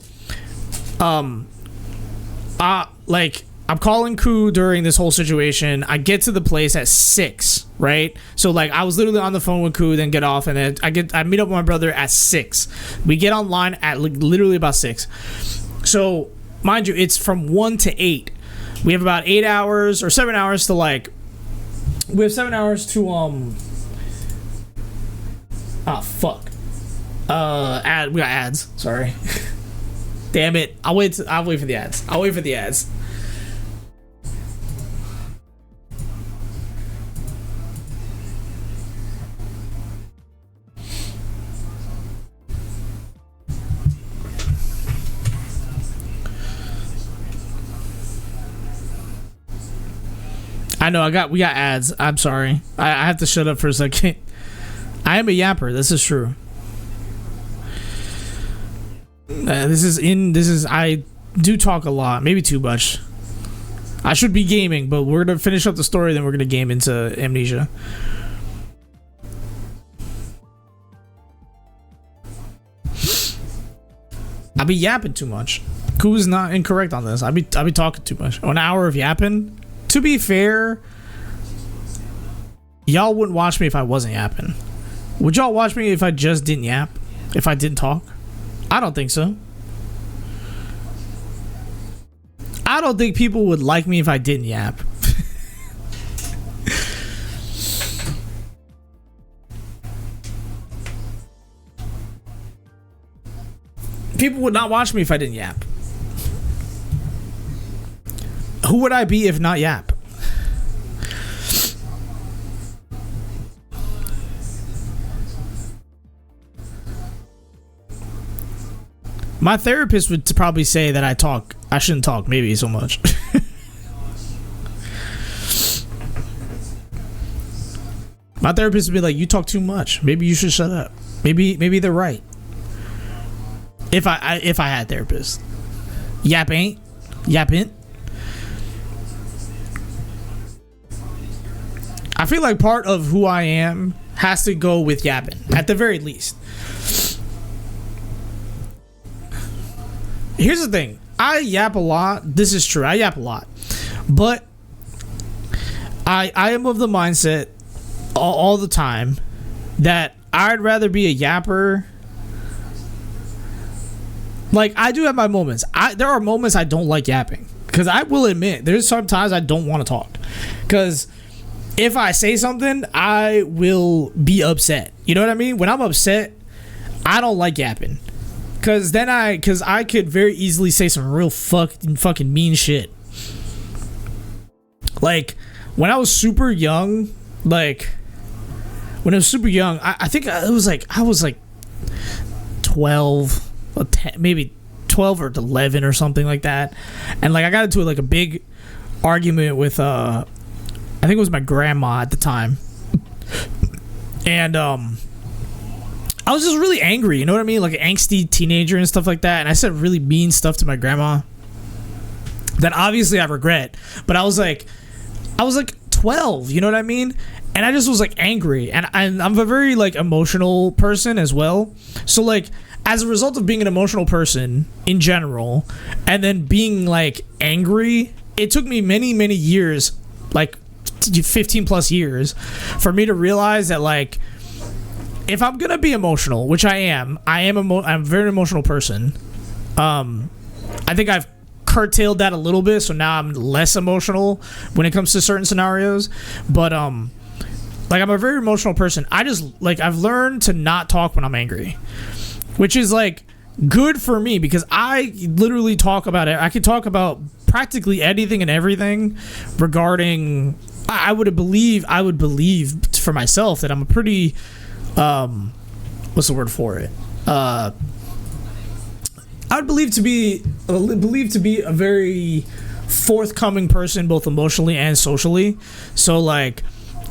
S1: like I'm calling Ku during this whole situation. I get to the place at 6, right? So like I was literally on the phone with Ku, then get off, and then I meet up with my brother at 6. We get online at like literally about 6. So mind you, it's from 1 to 8. We have about 8 hours or 7 hours to like. We have 7 hours to fuck. We got ads. Sorry. Damn it. I'll wait for the ads. I know we got ads. I'm sorry. I have to shut up for a second. I am a yapper. This is true. I do talk a lot, maybe too much. I should be gaming, but we're gonna finish up the story, then we're gonna game into Amnesia. I be yapping too much. Ku's not incorrect on this. I be talking too much. An hour of yapping. To be fair, y'all wouldn't watch me if I wasn't yapping. Would y'all watch me if I just didn't yap? If I didn't talk? I don't think so. I don't think people would like me if I didn't yap. People would not watch me if I didn't yap. Who would I be if not yap? My therapist would probably say that I shouldn't talk maybe so much. My therapist would be like, you talk too much. Maybe you should shut up. Maybe they're right. If I had therapists. Yapping. I feel like part of who I am has to go with yapping, at the very least. Here's the thing. I yap a lot. This is true. I yap a lot. But I am of the mindset all the time that I'd rather be a yapper. Like, I do have my moments. There are moments I don't like yapping. Because I will admit, there's sometimes I don't want to talk. Because if I say something, I will be upset. You know what I mean? When I'm upset, I don't like yapping. Because I could very easily say some real fucking mean shit. Like, when I was super young, I think it was like, I was like 12, maybe 12 or 11 or something like that. And like I got into like a big argument with I think it was my grandma at the time. And I was just really angry, you know what I mean? Like an angsty teenager and stuff like that. And I said really mean stuff to my grandma that obviously I regret. But I was like 12, you know what I mean? And I just was like angry. And I'm a very like emotional person as well. So like as a result of being an emotional person in general and then being like angry, it took me many, many years, like 15 plus years, for me to realize that like if I'm gonna be emotional, which I'm a very emotional person. I think I've curtailed that a little bit, so now I'm less emotional when it comes to certain scenarios. But like I'm a very emotional person. I just like I've learned to not talk when I'm angry, which is like good for me because I literally talk about it. I can talk about practically anything and everything regarding. I would believe for myself that I'm a pretty what's the word for it? I would believe to be a very forthcoming person, both emotionally and socially. So like,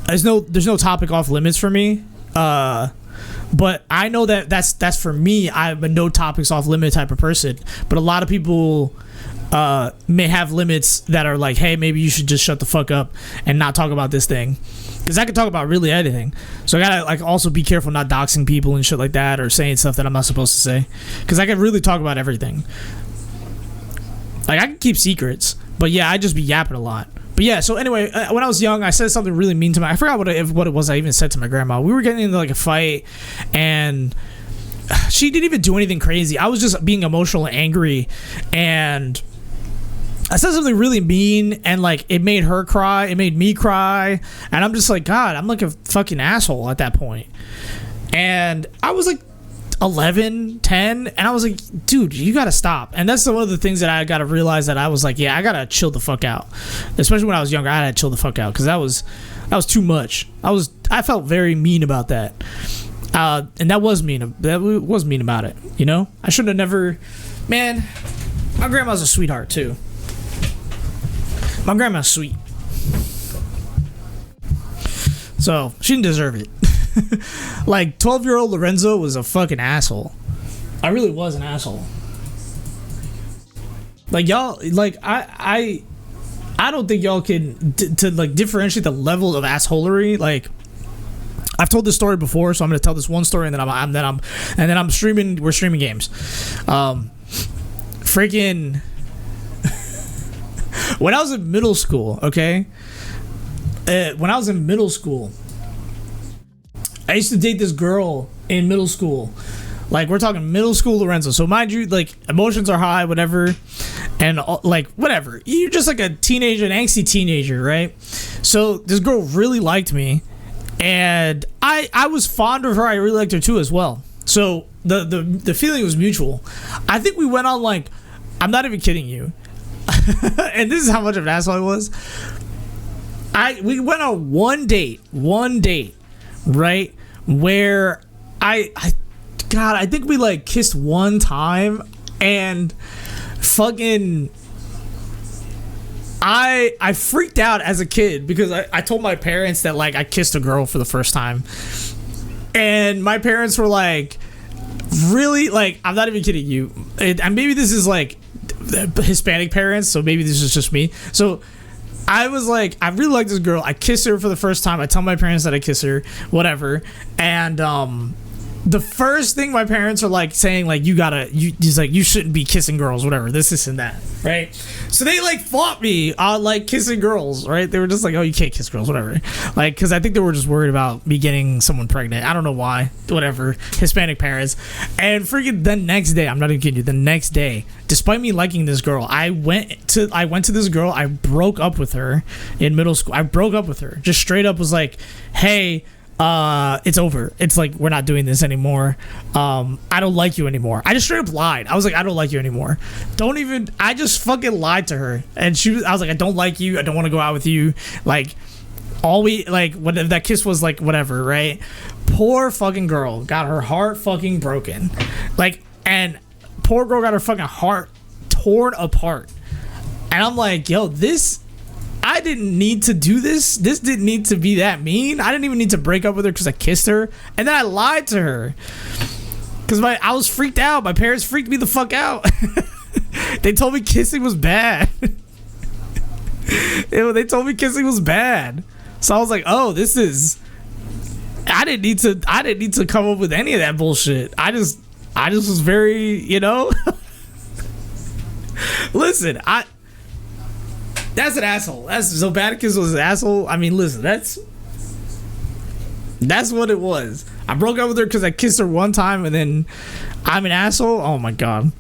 S1: there's no topic off limits for me. But I know that that's for me. I'm a no topics off limit type of person. But a lot of people may have limits that are like, hey, maybe you should just shut the fuck up and not talk about this thing. Because I can talk about really anything. So I gotta like also be careful not doxing people and shit like that or saying stuff that I'm not supposed to say. Because I can really talk about everything. Like I can keep secrets, but yeah, I just be yapping a lot. But yeah, so anyway, when I was young, I said something really mean to I forgot what it was I even said to my grandma. We were getting into like a fight, and she didn't even do anything crazy. I was just being emotional and angry, and I said something really mean, and like it made her cry, it made me cry, and I'm just like, God, I'm like a fucking asshole at that point. And I was like 11, 10, and I was like, dude, you gotta stop. And that's one of the things that I gotta realize, that I was like, yeah, I gotta chill the fuck out. Especially when I was younger, I had to chill the fuck out because that was too much. I felt very mean about that, and that was mean about it, you know. I should have never. Man, my grandma's a sweetheart too. My grandma's sweet, so she didn't deserve it. Like 12-year-old Lorenzo was a fucking asshole. I really was an asshole. Like y'all, like I don't think y'all can to like differentiate the level of assholery. Like I've told this story before, so I'm gonna tell this one story, and then I'm streaming. We're streaming games. Freaking. When I was in middle school, okay. When I was in middle school, I used to date this girl in middle school. Like, we're talking middle school Lorenzo. So, mind you, like, emotions are high, whatever. And, like, whatever. You're just like a teenager, an angsty teenager, right? So, this girl really liked me. And I was fond of her. I really liked her, too, as well. So, the feeling was mutual. I think we went on, like, I'm not even kidding you. And this is how much of an asshole I was. We went on one date, right? Where I think we like kissed one time, and fucking I freaked out as a kid because I told my parents that like I kissed a girl for the first time, and my parents were like, really? Like, I'm not even kidding you. And maybe this is like Hispanic parents, so maybe this is just me. So I was like, I really like this girl. I kissed her for the first time. I tell my parents that I kiss her, whatever. And the first thing my parents are like saying, like, you shouldn't be kissing girls, whatever, this and that, right? So they like fought me on like kissing girls, right? They were just like, oh, you can't kiss girls, whatever. Like, because I think they were just worried about me getting someone pregnant. I don't know why, whatever. Hispanic parents. And freaking the next day, I'm not even kidding you, the next day, despite me liking this girl, I went to this girl. I broke up with her in middle school. I broke up with her. Just straight up was like, hey, it's over. It's like, we're not doing this anymore. I don't like you anymore. I just straight up lied. I was like, I don't like you anymore. I just fucking lied to her. And I was like, I don't like you. I don't want to go out with you. Like, whatever that kiss was, like, whatever, right? Poor fucking girl got her heart fucking broken. Like, and poor girl got her fucking heart torn apart. And I'm like, yo, I didn't need to do this. This didn't need to be that mean. I didn't even need to break up with her because I kissed her. And then I lied to her. Because I was freaked out. My parents freaked me the fuck out. They told me kissing was bad. They told me kissing was bad. So I was like, oh, I didn't need to come up with any of that bullshit. I just was very, listen, that's an asshole. Zobadicus was an asshole. I mean, listen, that's what it was. I broke up with her because I kissed her one time, and then I'm an asshole. Oh my god,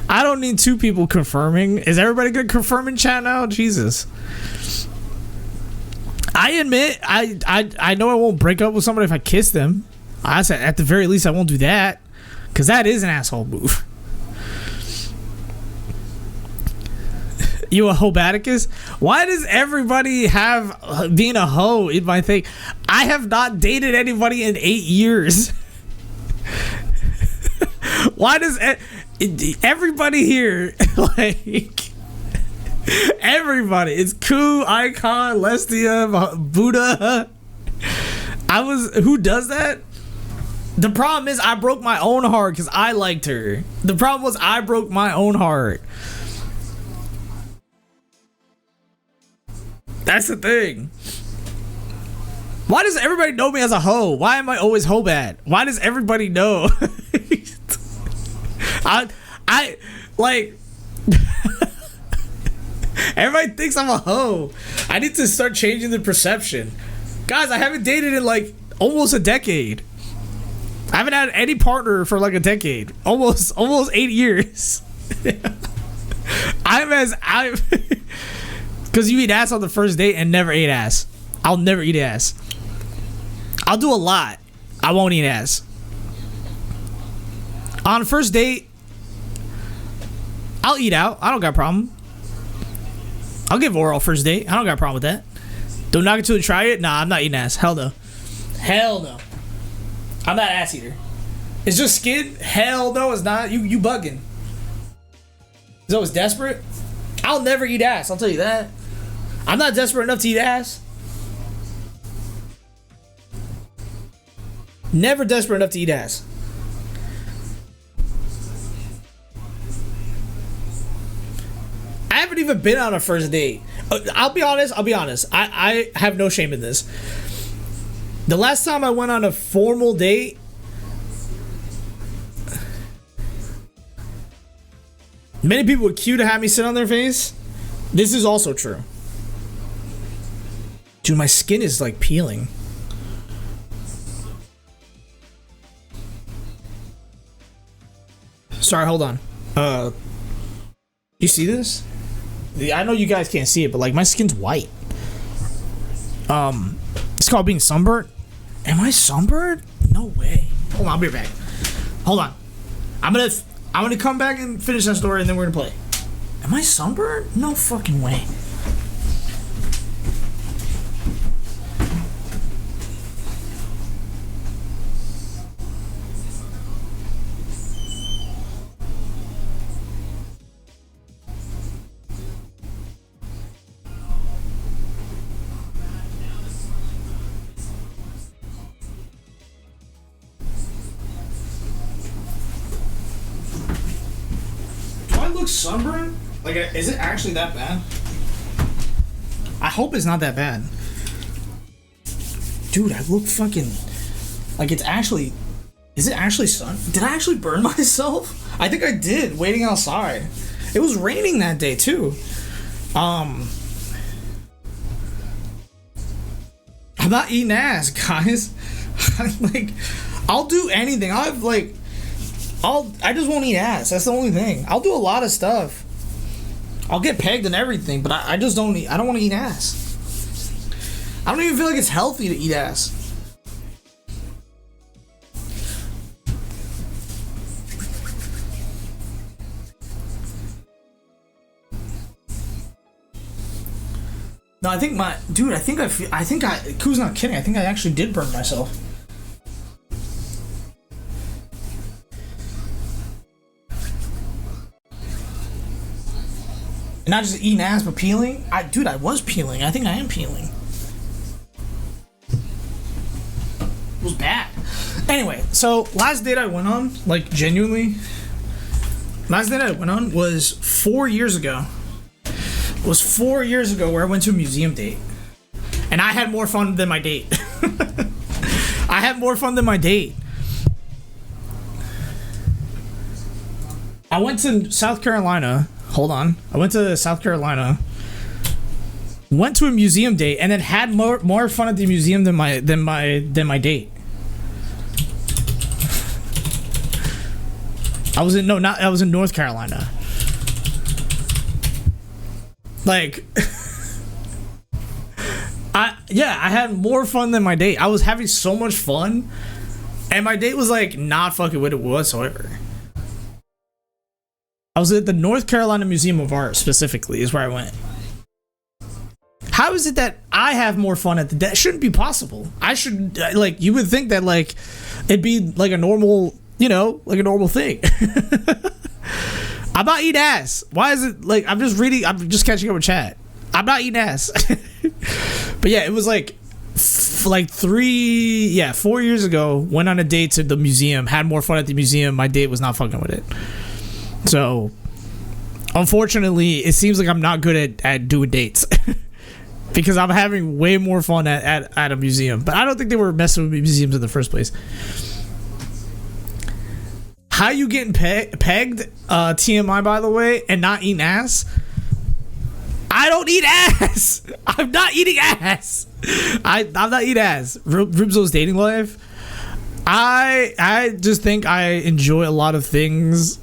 S1: I don't need two people confirming. Is everybody gonna confirm in chat now? Jesus. I admit, I know I won't break up with somebody if I kiss them. I said at the very least I won't do that, because that is an asshole move. You a hobaticus? Why does everybody have being a hoe in my thing? I have not dated anybody in 8 years. Why does everybody here, like, everybody, it's Ku, Icon, Lestia, Buddha. Who does that? The problem is I broke my own heart because I liked her. The problem was I broke my own heart. That's the thing. Why does everybody know me as a hoe? Why am I always hoe bad? Why does everybody know? I like everybody thinks I'm a hoe. I need to start changing the perception. Guys, I haven't dated in like almost a decade. I haven't had any partner for like a decade. Almost 8 years. Because you eat ass on the first date and never ate ass. I'll never eat ass. I'll do a lot. I won't eat ass. On first date, I'll eat out. I don't got a problem. I'll give oral first date. I don't got a problem with that. Don't knock it till you try it. Nah, I'm not eating ass. Hell no. Hell no. I'm not an ass eater. It's just skin? Hell no, it's not. You bugging. Is always desperate? I'll never eat ass. I'll tell you that. I'm not desperate enough to eat ass. Never desperate enough to eat ass. I haven't even been on a first date. I'll be honest. I have no shame in this. The last time I went on a formal date, many people would queue to have me sit on their face. This is also true. Dude, my skin is like peeling. Sorry, hold on. You see this? I know you guys can't see it, but like my skin's white. It's called being sunburnt. Am I sunburned? No way. Hold on, I'll be right back. Hold on. I'm gonna come back and finish that story, and then we're gonna play. Am I sunburned? No fucking way. Sunburn? Like, is it actually that bad? I hope it's not that bad. Dude, I look fucking like it's actually. Is it actually sun? Did I actually burn myself? I think I did, waiting outside. It was raining that day too. I'm not eating ass, guys. Like, I'll do anything. I just won't eat ass. That's the only thing. I'll do a lot of stuff. I'll get pegged and everything, but I just don't eat. I don't want to eat ass. I don't even feel like it's healthy to eat ass. No, I think Ku's not kidding. I think I actually did burn myself. not just eating ass, but peeling. Dude, I was peeling. I think I am peeling. It was bad. Anyway, so last date I went on, like genuinely, last date I went on was 4 years ago. It was 4 years ago where I went to a museum date. And I had more fun than my date. I had more fun than my date. I went to South Carolina. Hold on. I went to South Carolina. Went to a museum date and then had more fun at the museum than my date. I was in North Carolina. Like I had more fun than my date. I was having so much fun and my date was like not fucking with it whatsoever. I was at the North Carolina Museum of Art specifically is where I went. How is it that I have more fun at that shouldn't be possible. I should, like, you would think that, like, it'd be like a normal, you know, like a normal thing. I'm not eating ass. Why is it, like, I'm just catching up with chat. I'm not eating ass. But yeah, it was like 4 years ago, went on a date to the museum, had more fun at the museum. My date was not fucking with it. So, unfortunately, it seems like I'm not good at doing dates. Because I'm having way more fun at a museum. But I don't think they were messing with museums in the first place. How you getting pegged, TMI by the way, and not eating ass? I don't eat ass. I'm not eating ass. I'm not eating ass. Ribzo's dating life. I just think I enjoy a lot of things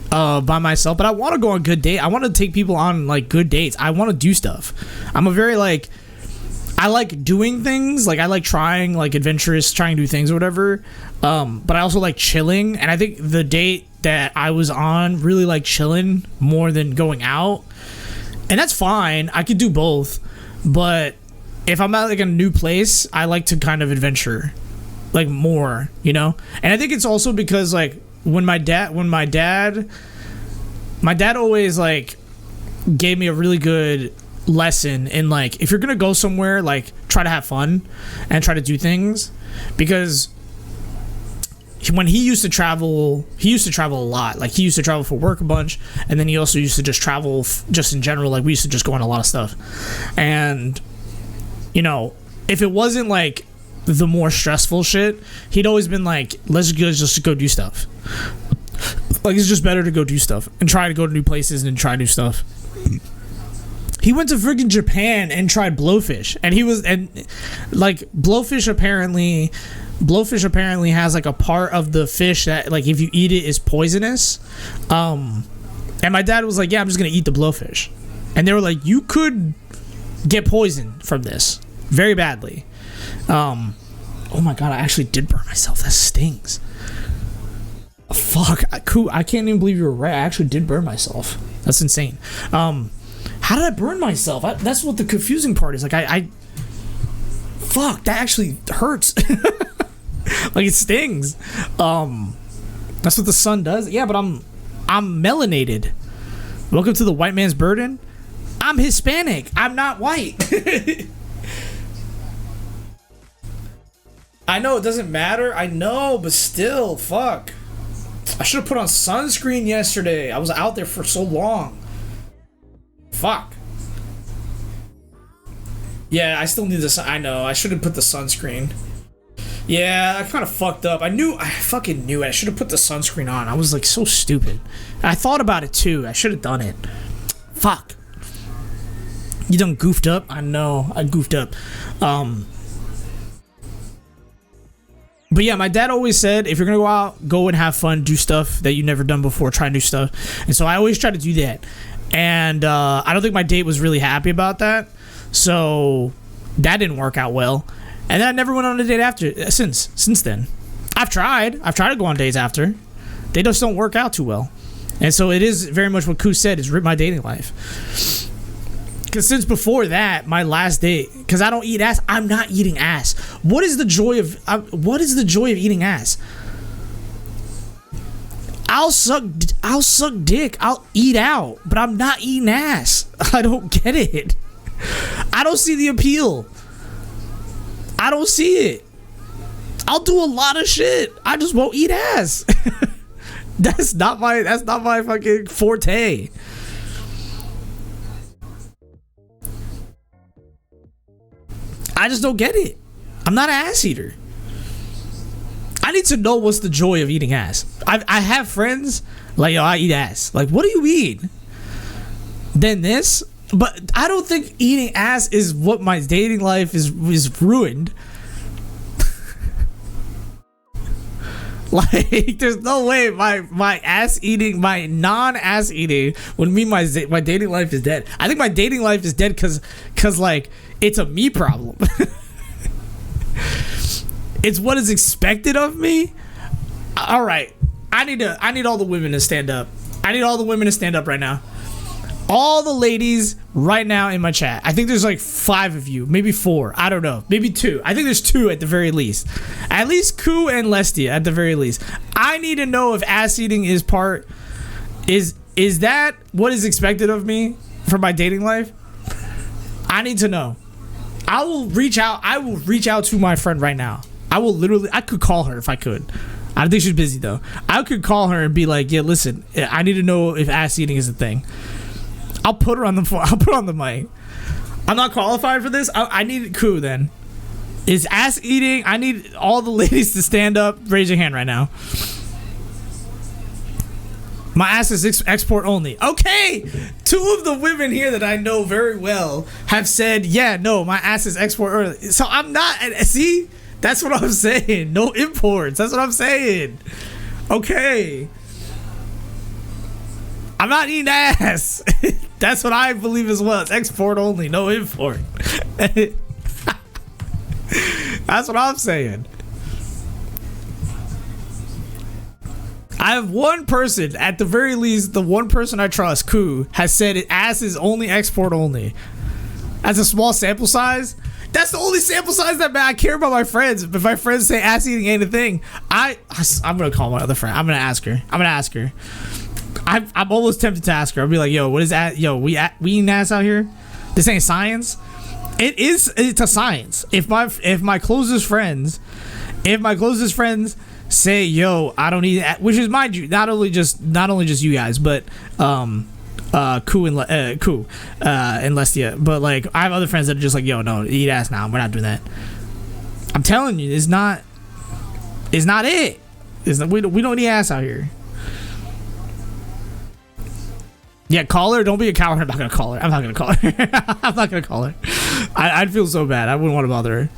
S1: by myself, but I want to go on good date. I want to take people on like good dates. I want to do stuff. I'm a very I like doing things. Like I like trying like adventurous, trying to do things or whatever. But I also like chilling, and I think the date that I was on really like chilling more than going out, and that's fine. I could do both, but if I'm at like a new place, I like to kind of adventure like more, you know. And I think it's also because like when my dad always like gave me a really good lesson in like, if you're gonna go somewhere, like try to have fun and try to do things, because when he used to travel a lot. Like he used to travel for work a bunch, and then he also used to just travel just in general. Like we used to just go on a lot of stuff, and you know, if it wasn't like the more stressful shit, he'd always been like, let's just go do stuff. Like it's just better to go do stuff and try to go to new places and try new stuff. He went to freaking Japan and tried blowfish, and like blowfish apparently has like a part of the fish that like if you eat it is poisonous. And my dad was like, yeah, I'm just gonna eat the blowfish, and they were like, you could get poisoned from this very badly. Oh my god, I actually did burn myself. That stings. Fuck, I can't even believe you were right. I actually did burn myself. That's insane. How did I burn myself? That's what the confusing part is. Like I fuck, that actually hurts. Like it stings. That's what the sun does. Yeah, but I'm melanated. Welcome to the white man's burden. I'm Hispanic. I'm not white. I know it doesn't matter. I know, but still, fuck. I should have put on sunscreen yesterday. I was out there for so long. Fuck. Yeah, I still need the sun. I know. I should have put the sunscreen. Yeah, I kind of fucked up. I fucking knew it. I should have put the sunscreen on. I was like so stupid. I thought about it too. I should have done it. Fuck. You done goofed up? I know. I goofed up. But yeah, my dad always said, if you're gonna go out, go and have fun, do stuff that you've never done before, try new stuff. And so I always try to do that. And I don't think my date was really happy about that. So that didn't work out well. And then I never went on a date after since then. I've tried to go on dates after. They just don't work out too well. And so it is very much what Koo said, is rip my dating life. Because since before that, my last date, because I don't eat ass, I'm not eating ass. What is the joy of eating ass? I'll suck dick. I'll eat out, but I'm not eating ass. I don't get it. I don't see the appeal. I don't see it. I'll do a lot of shit. I just won't eat ass. That's not my fucking forte. I just don't get it. I'm not an ass eater. I need to know what's the joy of eating ass. I have friends like, yo, I eat ass. Like, what do you mean? Then this, but I don't think eating ass is what my dating life is ruined. Like, there's no way my ass eating, my non-ass eating would mean my dating life is dead. I think my dating life is dead because like, it's a me problem. It's what is expected of me. All right, I need all the women to stand up. I need all the women to stand up right now. All the ladies right now in my chat. I think there's like 5 of you, maybe 4. I don't know, maybe 2. I think there's 2 at the very least. At least Ku and Lestia at the very least. I need to know if ass eating is that what is expected of me for my dating life? I need to know. I will reach out to my friend right now. I could call her if I could. I don't think she's busy though. I could call her and be like, yeah, listen, I need to know if ass eating is a thing. I'll put her on the phone. I'll put her on the mic. I'm not qualified for this. I need Ku then. Is ass eating? I need all the ladies to stand up. Raise your hand right now. My ass is export only. Okay, 2 of the women here that I know very well have said, yeah, no, my ass is export only. So I'm not, see, that's what I'm saying. No imports. That's what I'm saying. Okay. I'm not eating ass. That's what I believe as well. It's export only, no import. That's what I'm saying. I have one person, at the very least, the one person I trust, Ku, has said it ass is only export only. As a small sample size, that's the only sample size that I care about my friends. If my friends say ass eating ain't a thing, I'm gonna call my other friend. I'm gonna ask her. I'm almost tempted to ask her. I'll be like, yo, what is that? Yo, we eating ass out here? This ain't science. It is. It's a science. If my closest friends say, yo, I don't eat, which is, mind you, not only just you guys, but Ku and Lestia, but like I have other friends that are just like, yo, no, eat ass now. We're not doing that. I'm telling you, it's not it. We don't eat ass out here. Yeah, call her. Don't be a coward. I'm not gonna call her. I'm not gonna call her. I'd feel so bad. I wouldn't want to bother her.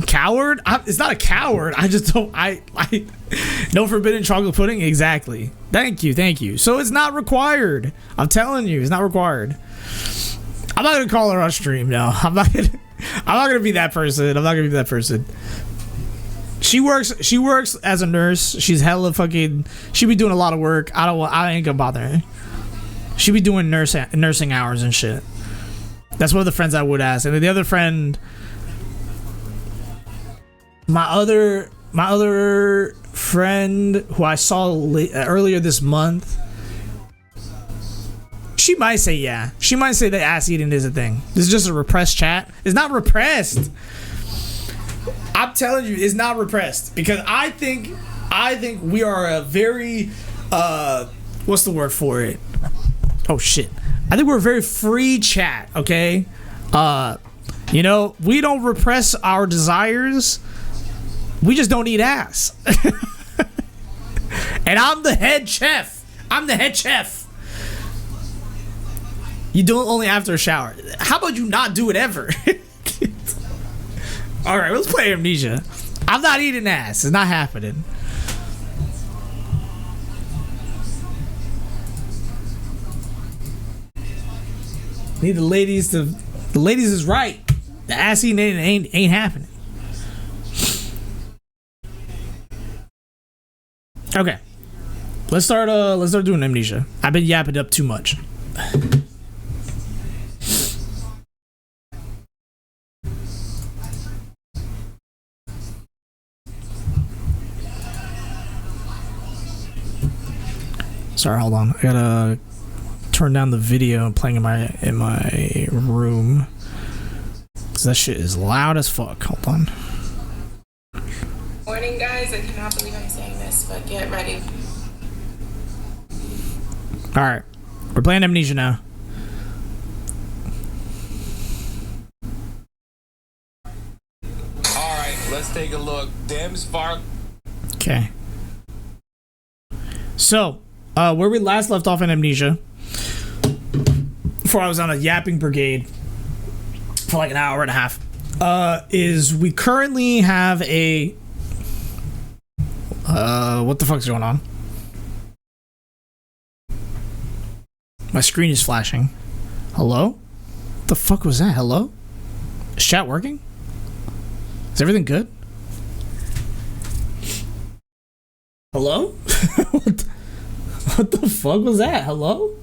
S1: Coward? It's not a coward. I just don't. I no forbidden chocolate pudding. Exactly. Thank you. So it's not required. I'm telling you, it's not required. I'm not gonna call her on stream. No, I'm not gonna be that person. She works as a nurse. She's hella fucking. She be doing a lot of work. I ain't gonna bother her. She be doing nursing hours and shit. That's one of the friends I would ask. And then the other friend, my other friend who I saw earlier this month, she might say yeah. She might say that ass eating is a thing. This is just a repressed chat. It's not repressed. I'm telling you, it's not repressed, because I think we are a very what's the word for it? Oh shit. I think we're a very free chat, okay? You know, we don't repress our desires. We just don't eat ass. And I'm the head chef. You do it only after a shower. How about you not do it ever? All right, let's play Amnesia. I'm not eating ass. It's not happening. Need the ladies to. The ladies is right. The ass eating ain't happening. Okay, let's start doing Amnesia. I've been yapping up too much. Sorry, hold on. I gotta turn down the video playing in my room. Cause that shit is loud as fuck. Hold on.
S3: Morning, guys. I cannot believe I'm saying this, but get ready.
S1: All right, we're playing Amnesia now.
S4: All right, let's take a look. Dems far.
S1: Okay. So, where we last left off in Amnesia, before I was on a yapping brigade for like an hour and a half, is we currently have a what the fuck's going on? My screen is flashing. Hello? What the fuck was that? Hello? Is chat working? Is everything good? Hello? What the fuck was that? Hello?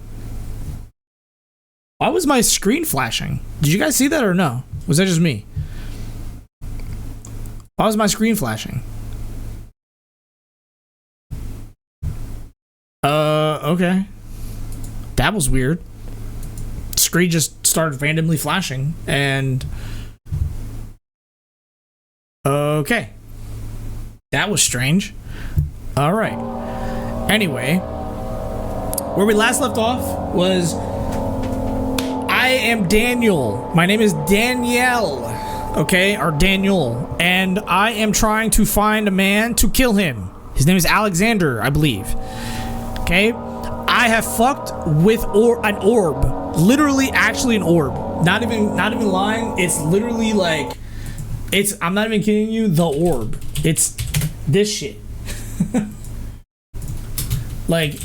S1: Why was my screen flashing? Did you guys see that or no? Was that just me? Why was my screen flashing? Okay. That was weird. Screen just started randomly flashing and... Okay. That was strange. Alright. Anyway. Where we last left off was... I am Daniel. My name is Danielle. Okay? Or Daniel. And I am trying to find a man to kill him. His name is Alexander, I believe. Okay? I have fucked with an orb. Literally, actually an orb. Not even lying. It's literally like... I'm not even kidding you, the orb. It's this shit. Like,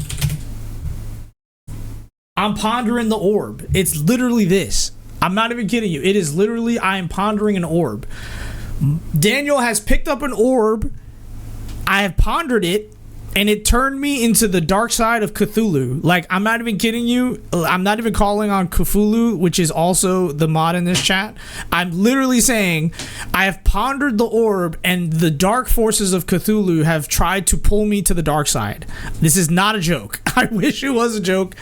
S1: I'm pondering the orb. It's literally this. I'm not even kidding you. It is literally, I am pondering an orb. Daniel has picked up an orb. I have pondered it, and it turned me into the dark side of Cthulhu. Like, I'm not even kidding you. I'm not even calling on Cthulhu, which is also the mod in this chat. I'm literally saying I have pondered the orb, and the dark forces of Cthulhu have tried to pull me to the dark side. This is not a joke. I wish it was a joke.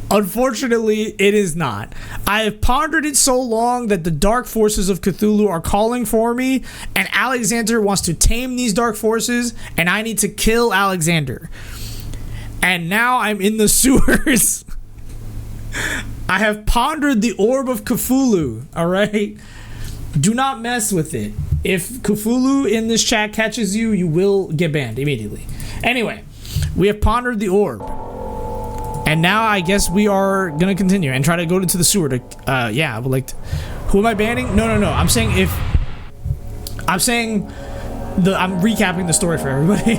S1: Unfortunately, it is not. I have pondered it so long that the dark forces of Cthulhu are calling for me, and Alexander wants to tame these dark forces, and I need to kill Alexander. And now I'm in the sewers. I have pondered the orb of Cthulhu. Alright? Do not mess with it. If Cthulhu in this chat catches you, you will get banned immediately. Anyway, we have pondered the orb. And now I guess we are gonna continue and try to go to the sewer to yeah, but like, who am I banning? No. I'm saying I'm recapping the story for everybody.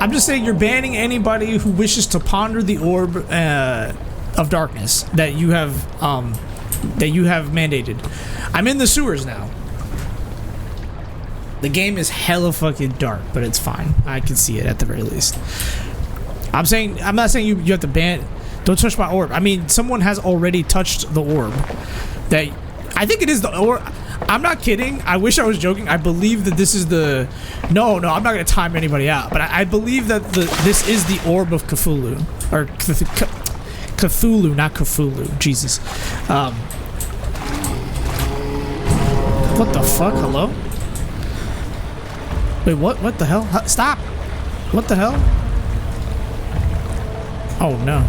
S1: I'm just saying you're banning anybody who wishes to ponder the orb of darkness that you have mandated. I'm in the sewers now. The game is hella fucking dark, but it's fine. I can see it at the very least. I'm not saying you have to ban. Don't touch my orb. I mean, someone has already touched the orb. I think it is the orb. I'm not kidding. I wish I was joking. I believe that this is the... No, I'm not going to time anybody out. But I believe that this is the orb of Cthulhu. Or Cthulhu, not Cthulhu. Jesus. What the fuck? Hello? Wait, what? What the hell? Stop! What the hell? Oh, no.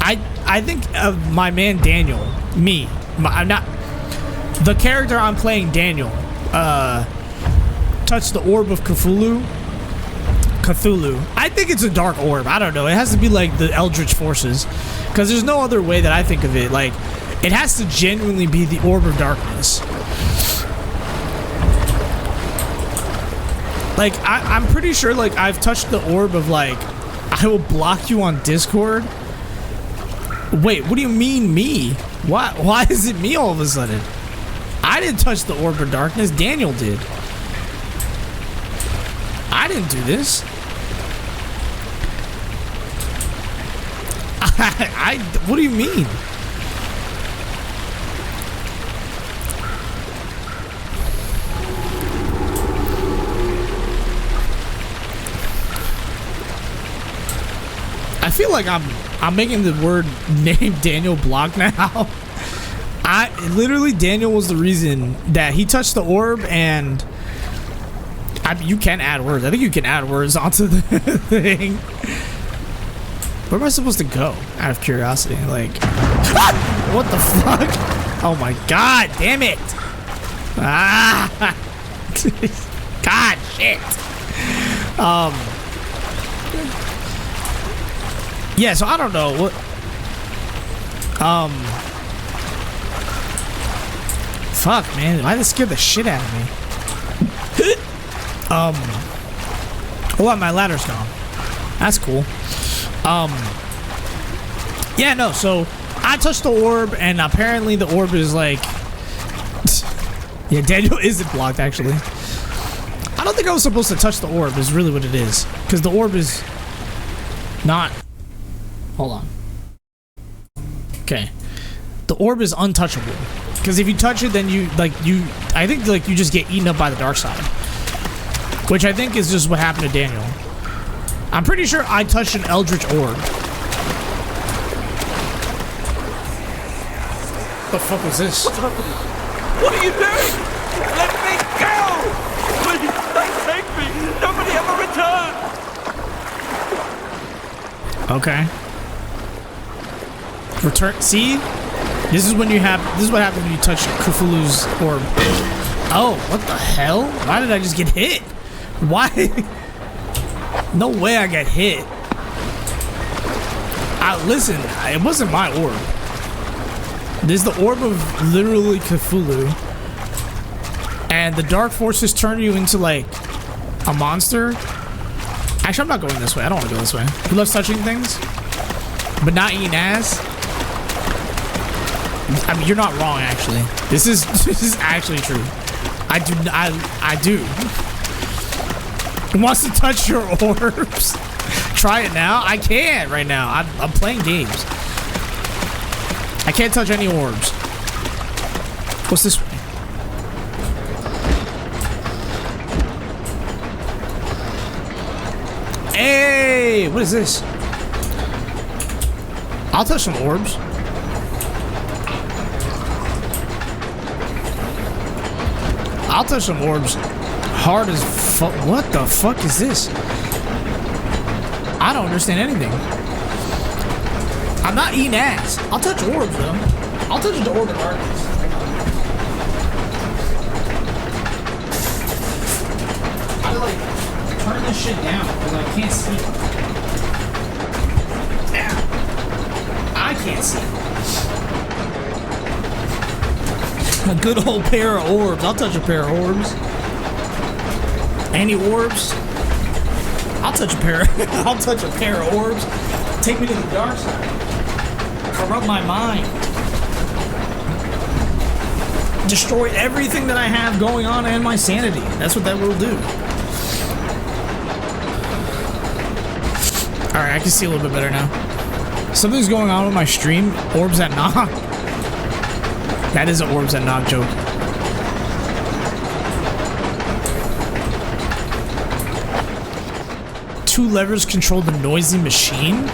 S1: I think of my man Daniel. I'm not... The character I'm playing, Daniel, touched the orb of Cthulhu. I think it's a dark orb. I don't know. It has to be like the Eldritch forces, because there's no other way that I think of it. Like, it has to genuinely be the orb of darkness. Like, I'm pretty sure, like, I've touched the orb of, like, I will block you on Discord. Wait, what do you mean me? Why is it me all of a sudden? I didn't touch the orb of darkness. Daniel did. I didn't do this. What do you mean? I feel like I'm making the word name Daniel block now. Daniel was the reason that he touched the orb, and you can add words. I think you can add words onto the thing. Where am I supposed to go? Out of curiosity, like, what the fuck? Oh my god, damn it! Ah, god, shit. Yeah, so I don't know what. Fuck, man, why did that scare the shit out of me? Oh, my ladder's gone. That's cool. Yeah, no, so I touched the orb, and apparently the orb is like... Yeah, Daniel isn't blocked, actually. I don't think I was supposed to touch the orb, is really what it is. Because the orb is not... Hold on. Okay. The orb is untouchable. Because if you touch it, then I think, like, you just get eaten up by the dark side. Which I think is just what happened to Daniel. I'm pretty sure I touched an eldritch orb. What the fuck was this?
S5: What's happening? What are you doing? Let me go! Please, don't take me! Nobody ever return!
S1: Okay. Return. See? This is when you have. This is what happens when you touch Cthulhu's orb. Oh, what the hell? Why did I just get hit? Why? No way I got hit. Listen, it wasn't my orb. This is the orb of literally Cthulhu. And the dark forces turn you into like a monster. Actually, I'm not going this way. I don't want to go this way. He loves touching things, but not eating ass. I mean, you're not wrong, actually. This is actually true. I do. He wants to touch your orbs. Try it now. I can't right now. I'm playing games. I can't touch any orbs. What's this way? Hey, what is this? I'll touch some orbs. I'll touch some orbs hard as fuck. What the fuck is this? I don't understand anything. I'm not eating ass. I'll touch orbs though. I'll touch the orb of darkness. I like turn this shit down because I can't see. Ow. I can't see. A good old pair of orbs. I'll touch a pair of orbs. Any orbs? I'll touch a pair. I'll touch a pair of orbs. Take me to the dark side. Corrupt my mind. Destroy everything that I have going on and my sanity. That's what that will do. Alright, I can see a little bit better now. Something's going on with my stream. Orbs that knock. That is an orbs that knock joke. Two levers control the noisy machine?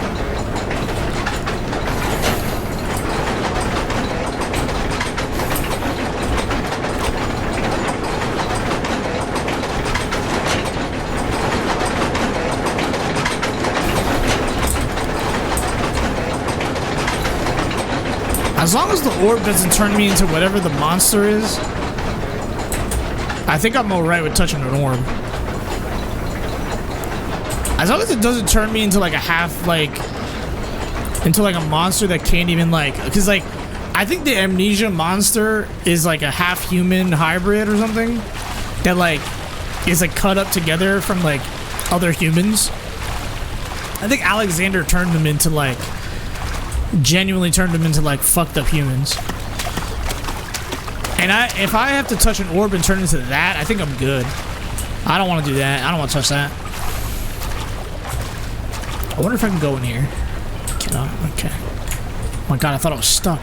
S1: As long as the orb doesn't turn me into whatever the monster is, I think I'm alright with touching an orb. As long as it doesn't turn me into like a half, like, into like a monster that can't even like, because like, I think the Amnesia monster is like a half human hybrid or something that like is like cut up together from like other humans. I think Alexander turned them into like, genuinely turned them into like fucked up humans. And if I have to touch an orb and turn into that, I think I'm good. I don't want to do that. I don't want to touch that. I wonder if I can go in here. Cannot. Okay. Oh my god, I thought I was stuck.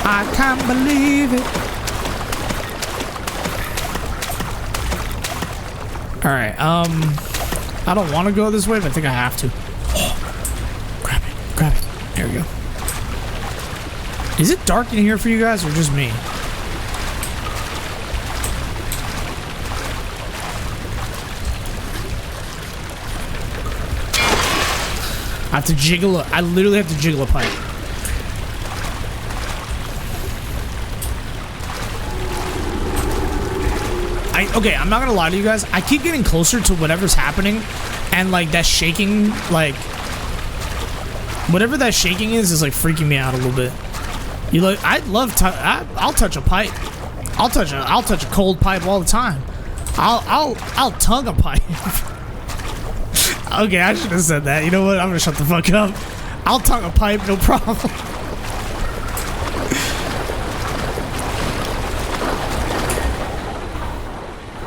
S1: I can't believe it. Alright, I don't want to go this way, but I think I have to. Oh, grab it. Grab it. There we go. Is it dark in here for you guys or just me? I have to jiggle a, I literally have to jiggle a pipe. Okay, I'm not gonna lie to you guys. I keep getting closer to whatever's happening, and like that shaking, like whatever that shaking is like freaking me out a little bit. You like, I'll touch a pipe. I'll touch a cold pipe all the time. I'll tongue a pipe. Okay, I should have said that. You know what? I'm gonna shut the fuck up. I'll tongue a pipe, no problem.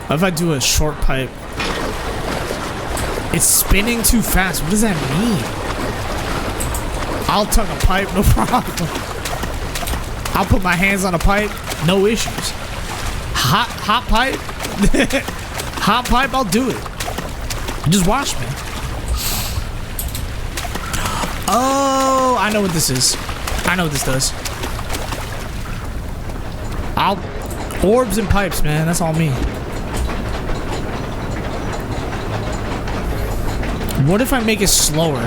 S1: What if I do a short pipe? It's spinning too fast. What does that mean? I'll tongue a pipe, no problem. I'll put my hands on a pipe, no issues. Hot pipe? Hot pipe, I'll do it. Just watch me. Oh, I know what this is. I know what this does. Orbs and pipes, man. That's all me. What if I make it slower?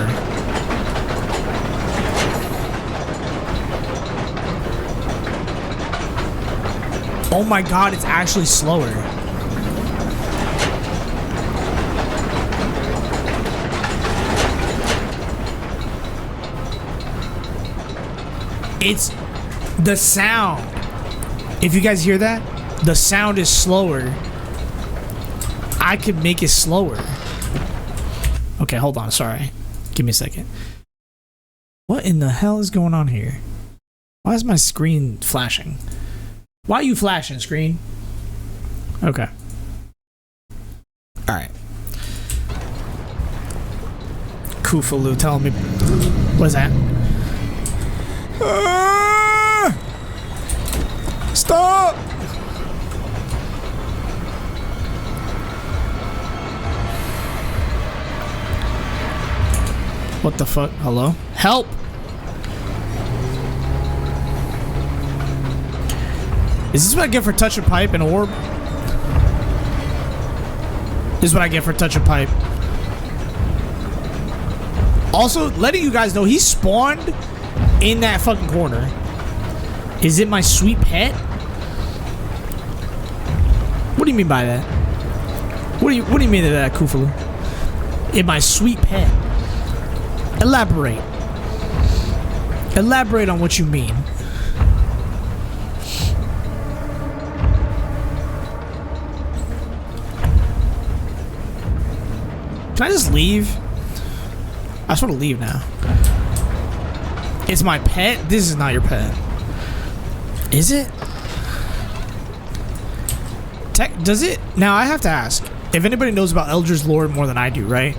S1: Oh my god, it's actually slower. It's the sound. If you guys hear that, the sound is slower. I could make it slower. Okay, hold on. Sorry. Give me a second. What in the hell is going on here? Why is my screen flashing? Why are you flashing, screen? Okay. Alright. Kufalu telling me... What is that? Stop! What the fuck? Hello? Help! Is this what I get for touch a pipe and orb? This is what I get for touch a pipe. Also, letting you guys know, he spawned in that fucking corner. Is it my sweet pet? What do you mean by that? What do you mean by that, Kufalu? In my sweet pet. Elaborate. Elaborate on what you mean. Can I just leave? I just want to leave now. It's my pet? This is not your pet. Is it? Does it? Now I have to ask. If anybody knows about ℙ𝕒𝕥 lore more than I do, right?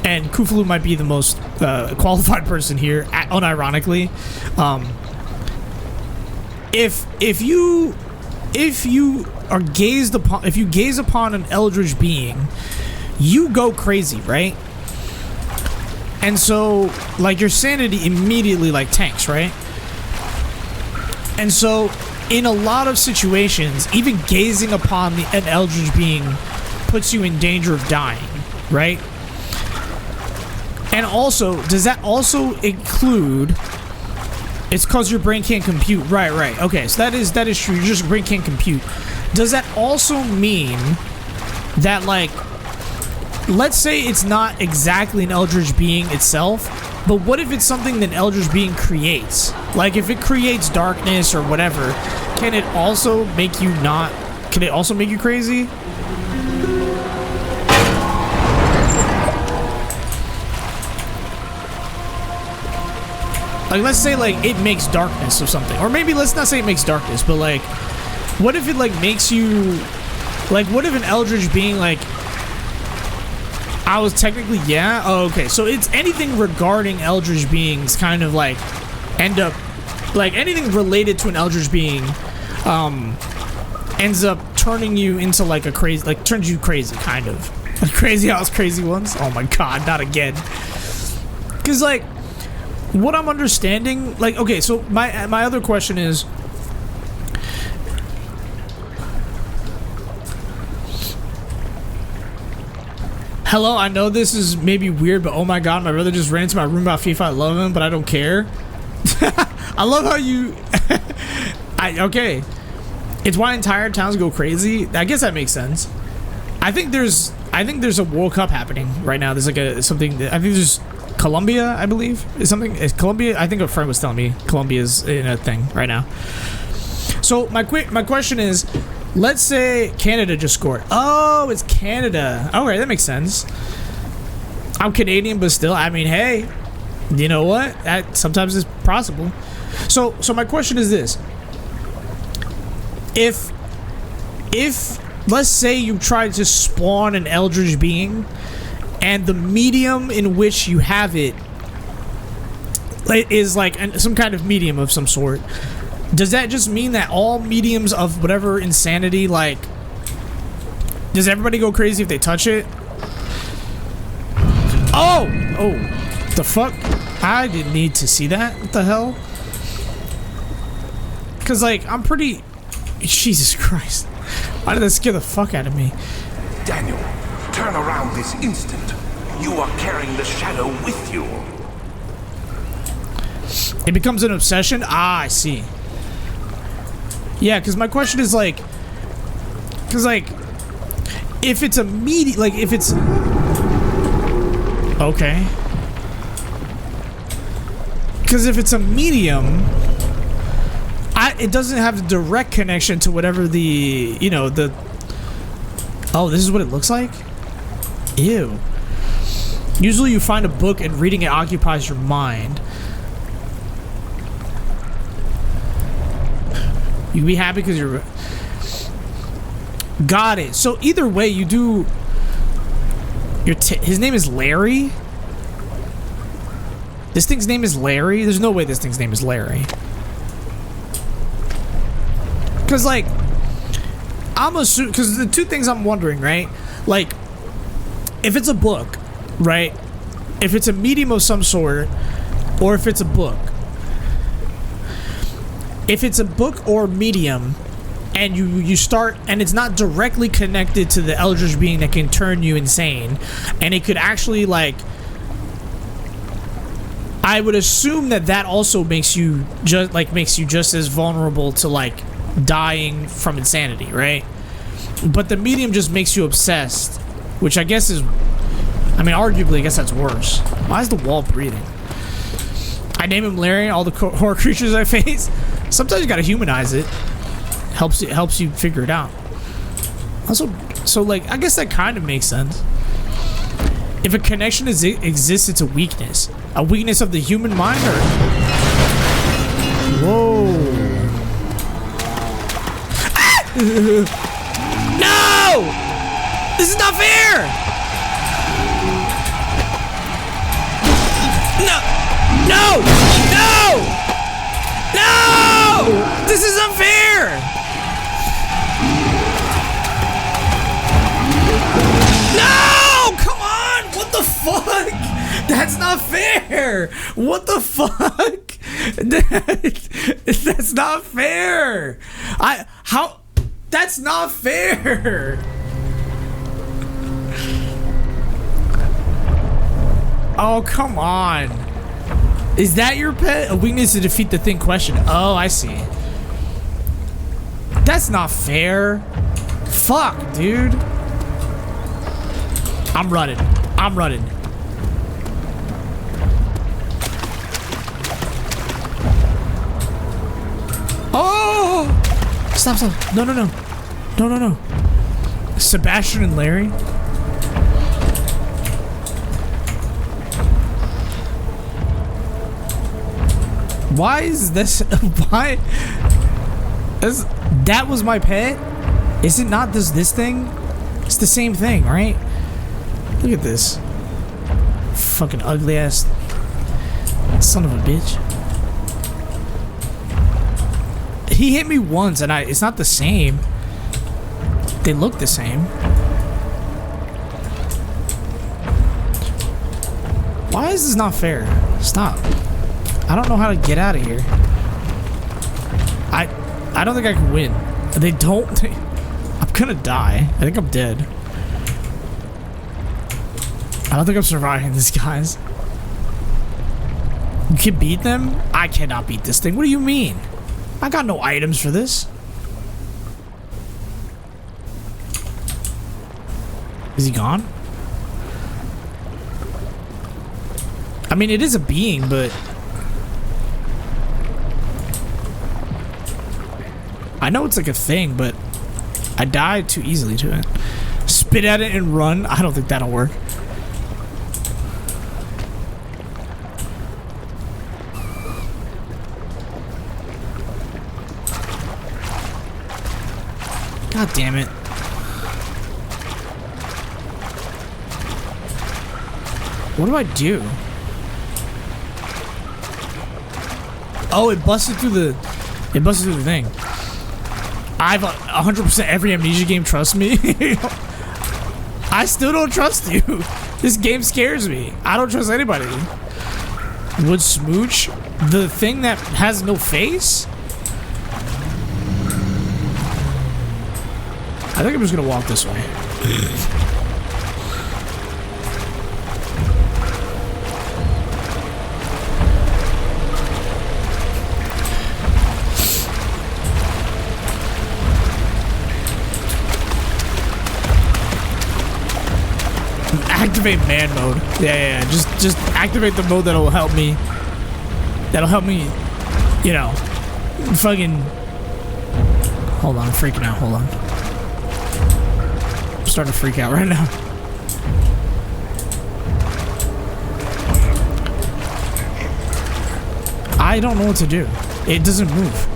S1: And Kufalu might be the most qualified person here, unironically. If you gaze upon an ℙ𝕒𝕥 being, you go crazy, right? And so, like, your sanity immediately like tanks, right? And so, in a lot of situations, even gazing upon an ℙ𝕒𝕥 being puts you in danger of dying, right? And also, does that also include... It's because your brain can't compute. Right. Okay, so that is true. Your brain can't compute. Does that also mean that, like, let's say it's not exactly an ℙ𝕒𝕥 being itself, but what if it's something that an ℙ𝕒𝕥 being creates? Like, if it creates darkness or whatever, can it also make you not... Can it also make you crazy? Like, let's say, like, it makes darkness or something. Or maybe let's not say it makes darkness, but, like, what if it, like, makes you... Like, what if an ℙ𝕒𝕥 being, like... I was technically... Yeah? Oh, okay. So it's anything regarding ℙ𝕒𝕥 beings kind of, like, end up... Like, anything related to an ℙ𝕒𝕥 being, ends up turning you into like a crazy, like turns you crazy, kind of. Like Crazy House Crazy Ones. Oh my god, not again. Because like, what I'm understanding, like, okay, so my other question is, hello, I know this is maybe weird, but oh my god, my brother just ran into my room about FIFA. I love him, but I don't care. I love how you... okay. It's why entire towns go crazy. I guess that makes sense. I think there's a World Cup happening right now. There's like I think there's Colombia, I believe. Is Colombia? I think a friend was telling me Colombia's in a thing right now. So my question is, let's say Canada just scored. Oh, it's Canada. Okay, that makes sense. I'm Canadian, but still, I mean, hey, you know what? That sometimes it's possible. So my question is this: if let's say you tried to spawn an eldritch being, and the medium in which you have it is like some kind of medium of some sort, does that just mean that all mediums of whatever insanity, like, does everybody go crazy if they touch it? Oh, the fuck? I didn't need to see that. What the hell? Because, like, I'm pretty... Jesus Christ. Why did that scare the fuck out of me?
S6: Daniel, turn around this instant. You are carrying the shadow with you.
S1: It becomes an obsession? Ah, I see. Yeah, because my question is, like... Because, like... If it's a medium... Like, if it's... Okay. Because if it's a medium... it doesn't have a direct connection to whatever the... You know, the... Oh, this is what it looks like? Ew. Usually you find a book and reading it occupies your mind. You'd be happy because you're... Got it. So either way, you do... his name is Larry? This thing's name is Larry? There's no way this thing's name is Larry. Because, like... I'm assuming... Because the two things I'm wondering, right? Like... If it's a book, right? If it's a medium of some sort, or if it's a book. If it's a book or medium, and you start, and it's not directly connected to the eldritch being that can turn you insane, and it could actually, like, I would assume that also makes you just as vulnerable to, like, dying from insanity, right? But the medium just makes you obsessed, which I guess is, I mean, arguably, I guess that's worse. Why is the wall breathing? I name him Larry. All the horror creatures I face. Sometimes you gotta humanize it. Helps you figure it out. Also, so like, I guess that kind of makes sense. If a connection exists, it's a weakness. A weakness of the human mind, or... Whoa. Ah! No! This is not fair! No! No! No! No! This is unfair! No! Come on! What the fuck? That's not fair! What the fuck? That's not fair! That's not fair! Oh, come on. Is that your pet? A weakness to defeat the thing question. Oh, I see. That's not fair. Fuck, dude. I'm running. I'm running. Oh! Stop, stop. No, no, no. No, no, no. Sebastian and Larry? Why is this? Why? That was my pet? Is it not this thing? It's the same thing, right? Look at this. Fucking ugly ass son of a bitch. He hit me once and it's not the same. They look the same. Why is this not fair? Stop. I don't know how to get out of here. I don't think I can win. They don't. I'm gonna die. I think I'm dead. I don't think I'm surviving this, guys. You can beat them? I cannot beat this thing. What do you mean? I got no items for this. Is he gone? I mean, it is a being, but... I know it's like a thing, but... I died too easily to it. Spit at it and run? I don't think that'll work. God damn it. What do I do? Oh, it busted through the thing. I've 100% every Amnesia game, trust me. I still don't trust you. This game scares me. I don't trust anybody. Would smooch? The thing that has no face? I think I'm just gonna walk this way. Activate man mode. Yeah. Just activate the mode that'll help me. You know, fucking. Hold on, I'm freaking out. Hold on. I'm starting to freak out right now. I don't know what to do. It doesn't move.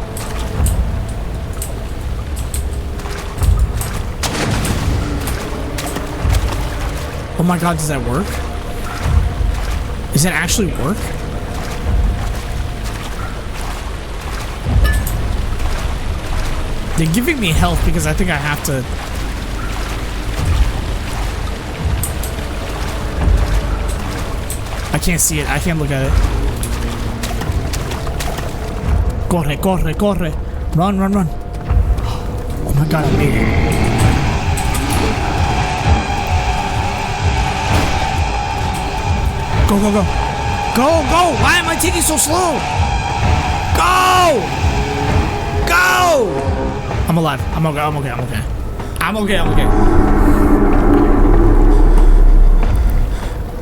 S1: Oh my god, does that work? Does that actually work? They're giving me health because I think I have to... I can't see it. I can't look at it. Corre, corre, corre. Run, run, run. Oh my god, I made it. Go, go, go. Go, go! Why am I taking so slow? Go! Go! I'm alive. I'm okay, I'm okay, I'm okay. I'm okay, I'm okay.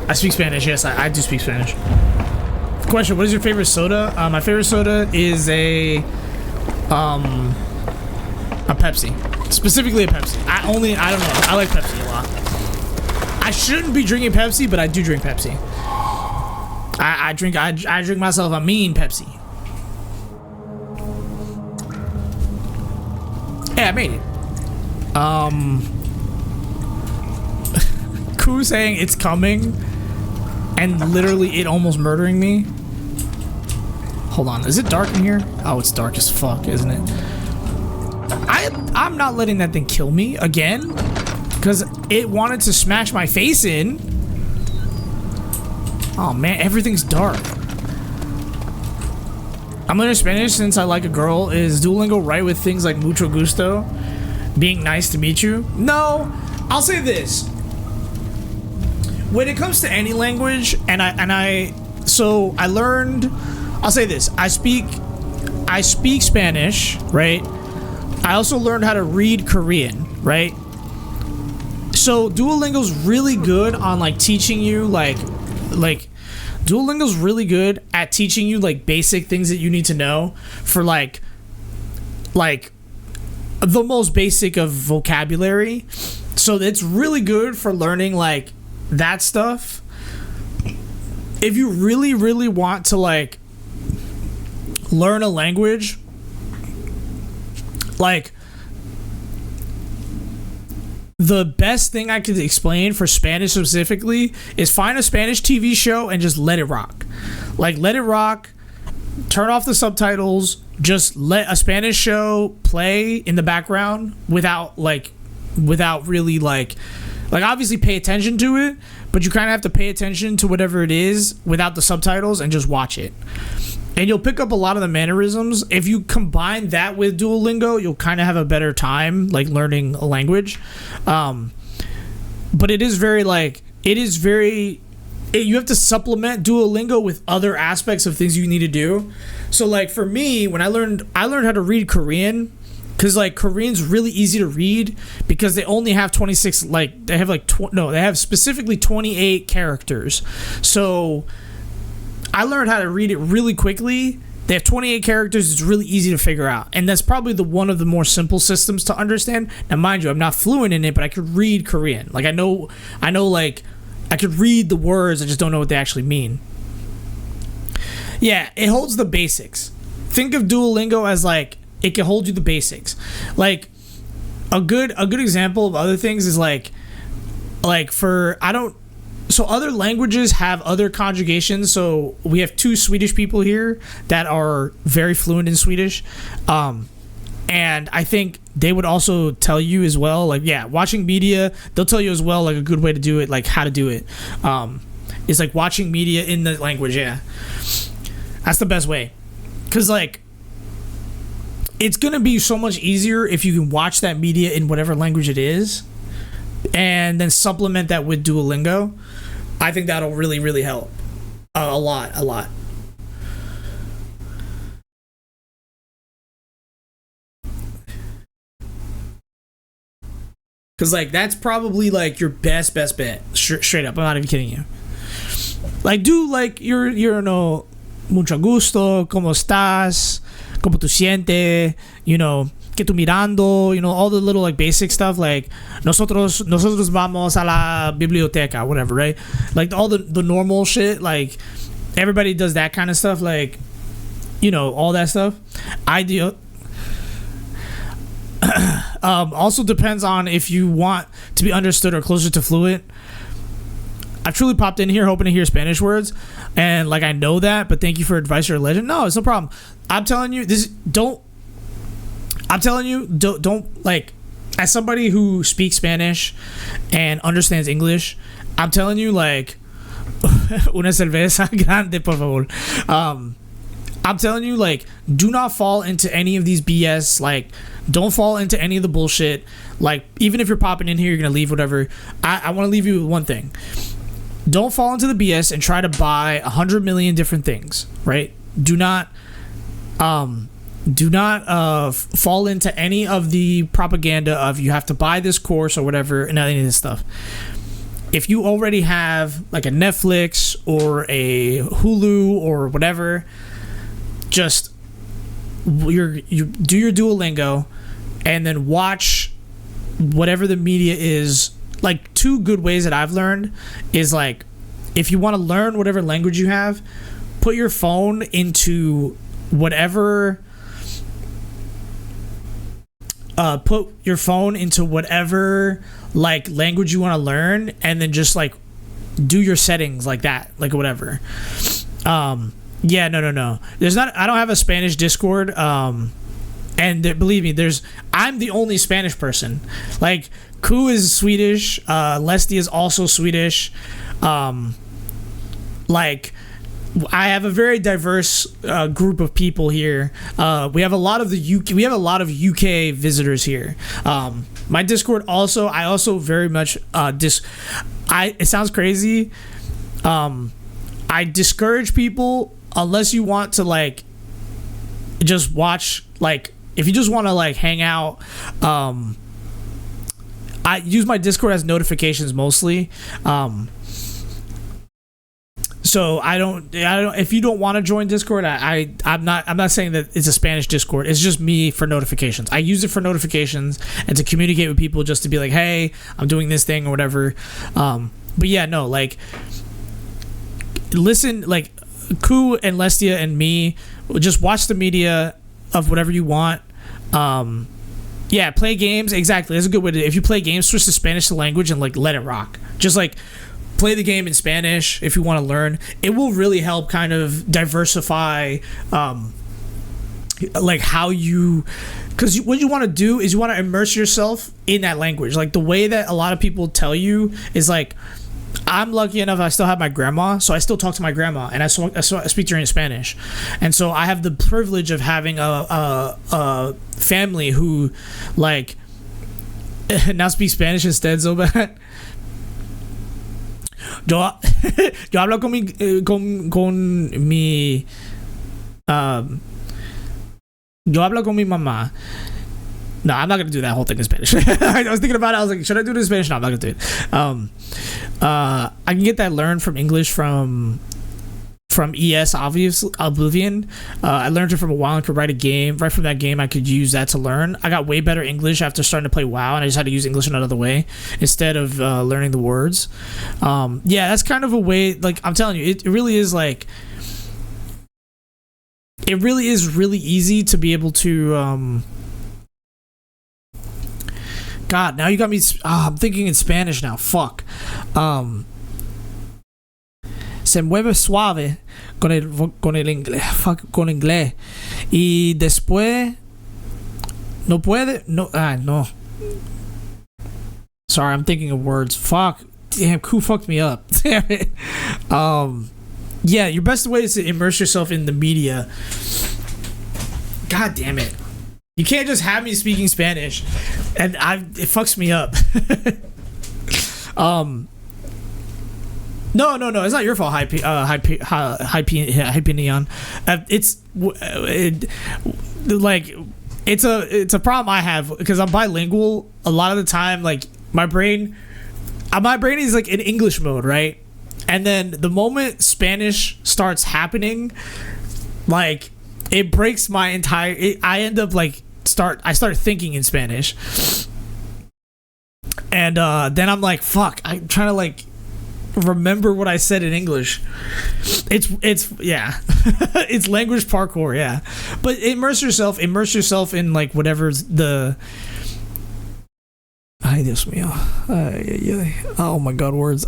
S1: I speak Spanish, yes, I do speak Spanish. Question, what is your favorite soda? My favorite soda is a Pepsi. Specifically a Pepsi. I don't know. I like Pepsi a lot. I shouldn't be drinking Pepsi, but I do drink Pepsi. I drink myself a mean Pepsi. Yeah, I made it. Koo saying it's coming and literally it almost murdering me. Hold on, is it dark in here? Oh, it's dark as fuck, isn't it? I'm not letting that thing kill me again because it wanted to smash my face in. Oh man, everything's dark. I'm learning Spanish since I like a girl. Is Duolingo right with things like mucho gusto? Being nice to meet you? No, I'll say this. When it comes to any language, so I learned, I'll say this. I speak Spanish, right? I also learned how to read Korean, right? So Duolingo's really good on like teaching you like Duolingo's really good at teaching you like basic things that you need to know for like the most basic of vocabulary. So it's really good for learning like that stuff. If you really, really want to like learn a language, like the best thing I could explain for Spanish specifically is find a Spanish TV show and just let it rock. Like, let it rock, turn off the subtitles, just let a Spanish show play in the background without, like, without really like obviously pay attention to it, but you kind of have to pay attention to whatever it is without the subtitles and just watch it. And you'll pick up a lot of the mannerisms. If you combine that with Duolingo, you'll kind of have a better time like learning a language. But it is very you have to supplement Duolingo with other aspects of things you need to do. So like for me, when I learned how to read Korean, because like Korean's really easy to read because they only have 26, like they have like they have specifically 28 characters. So I learned how to read it really quickly. They have 28 characters. It's really easy to figure out, and that's probably one of the more simple systems to understand. Now, mind you, I'm not fluent in it, but I could read Korean. Like I know, like I could read the words. I just don't know what they actually mean. Yeah, it holds the basics. Think of Duolingo as like it can hold you the basics. Like a good example of other things is like so other languages have other conjugations. So we have 2 Swedish people here that are very fluent in Swedish. And I think they would also tell you as well, like, yeah, watching media, they'll tell you as well, like a good way to do it, like how to do it. Is like watching media in the language. Yeah. That's the best way. 'Cause like, it's going to be so much easier if you can watch that media in whatever language it is and then supplement that with Duolingo. I think that'll really, really help. A lot. Because, like, that's probably, like, your best bet. Straight up. I'm not even kidding you. Like, do, like, you're no, mucho gusto, ¿cómo estás? ¿Cómo tú sientes? You know, ¿qué tú mirando? You know, all the little, like, basic stuff. Like, nosotros vamos a la biblioteca, whatever, right? Like, all the normal shit. Like, everybody does that kind of stuff. Like, you know, all that stuff. I do. Also depends on if you want to be understood or closer to fluent. I truly popped in here hoping to hear Spanish words, and like I know that, but thank you for advice. You're a legend. No, it's no problem. I'm telling you don't like, as somebody who speaks Spanish and understands English, I'm telling you, like, una cerveza grande por favor. I'm telling you, like, do not fall into any of these BS. Like, don't fall into any of the bullshit. Like, even if you're popping in here, you're gonna leave, whatever. I want to leave you with one thing. Don't fall into the BS and try to buy 100 million different things, right? Do not fall into any of the propaganda of you have to buy this course or whatever and any of this stuff. If you already have like a Netflix or a Hulu or whatever, just you do your Duolingo and then watch whatever the media is. Like, 2 good ways that I've learned is, like, if you want to learn whatever language you have, put your phone into whatever like language you want to learn, and then just like do your settings like that, like whatever. Yeah, no. I don't have a Spanish Discord. And believe me, I'm the only Spanish person. Like, Ku is Swedish. ℙ𝕒𝕣𝕥 is also Swedish. Like, I have a very diverse group of people here. We have a lot of UK visitors here. My Discord also, I also very much it sounds crazy. I discourage people, unless you want to like just watch, like, if you just want to like hang out, I use my Discord as notifications mostly. So I don't. If you don't want to join Discord, I'm not saying that it's a Spanish Discord. It's just me for notifications. I use it for notifications and to communicate with people, just to be like, hey, I'm doing this thing or whatever. But yeah, no, like, listen, like, Ku and ℙ𝕒𝕒𝕥 and me, just watch the media of whatever you want. Yeah, play games. Exactly, that's a good way to. If you play games, switch to Spanish to language and like let it rock. Just like play the game in Spanish if you want to learn. It will really help kind of diversify like how you, because what you want to do is you want to immerse yourself in that language. Like the way that a lot of people tell you is like, I'm lucky enough I still have my grandma, so I still talk to my grandma, and I speak to her in Spanish, and so I have the privilege of having a family who like now speak Spanish instead so bad. Yo hablo con mi yo hablo con mi mamá. No, I'm not gonna do that whole thing in Spanish. I was thinking about it. I was like, should I do it in Spanish? No, I'm not gonna do it. I can get that learned from English from ES, obviously Oblivion. I learned it from a while and could write a game. Right from that game, I could use that to learn. I got way better English after starting to play WoW, and I just had to use English another way instead of learning the words. Yeah, that's kind of a way. Like I'm telling you, it really is like. It really is really easy to be able to. God, now you got me. I'm thinking in Spanish now. Fuck. Se mueve suave con el inglés. Fuck, con inglés. Y después. No puede. No. No. Sorry, I'm thinking of words. Fuck. Damn, Ku fucked me up. Damn it. Yeah, your best way is to immerse yourself in the media. God damn it. You can't just have me speaking Spanish, and it fucks me up. No, it's not your fault, Hypenion. It's a problem I have because I'm bilingual. A lot of the time, like my brain is like in English mode, right? And then the moment Spanish starts happening, like it breaks my entire. I end up like I start thinking in Spanish, and then I'm like, fuck. I'm trying to like remember what I said in English. It's yeah, it's language parkour, yeah. But immerse yourself in like whatever's the. Ay Dios mío. Oh my God, words.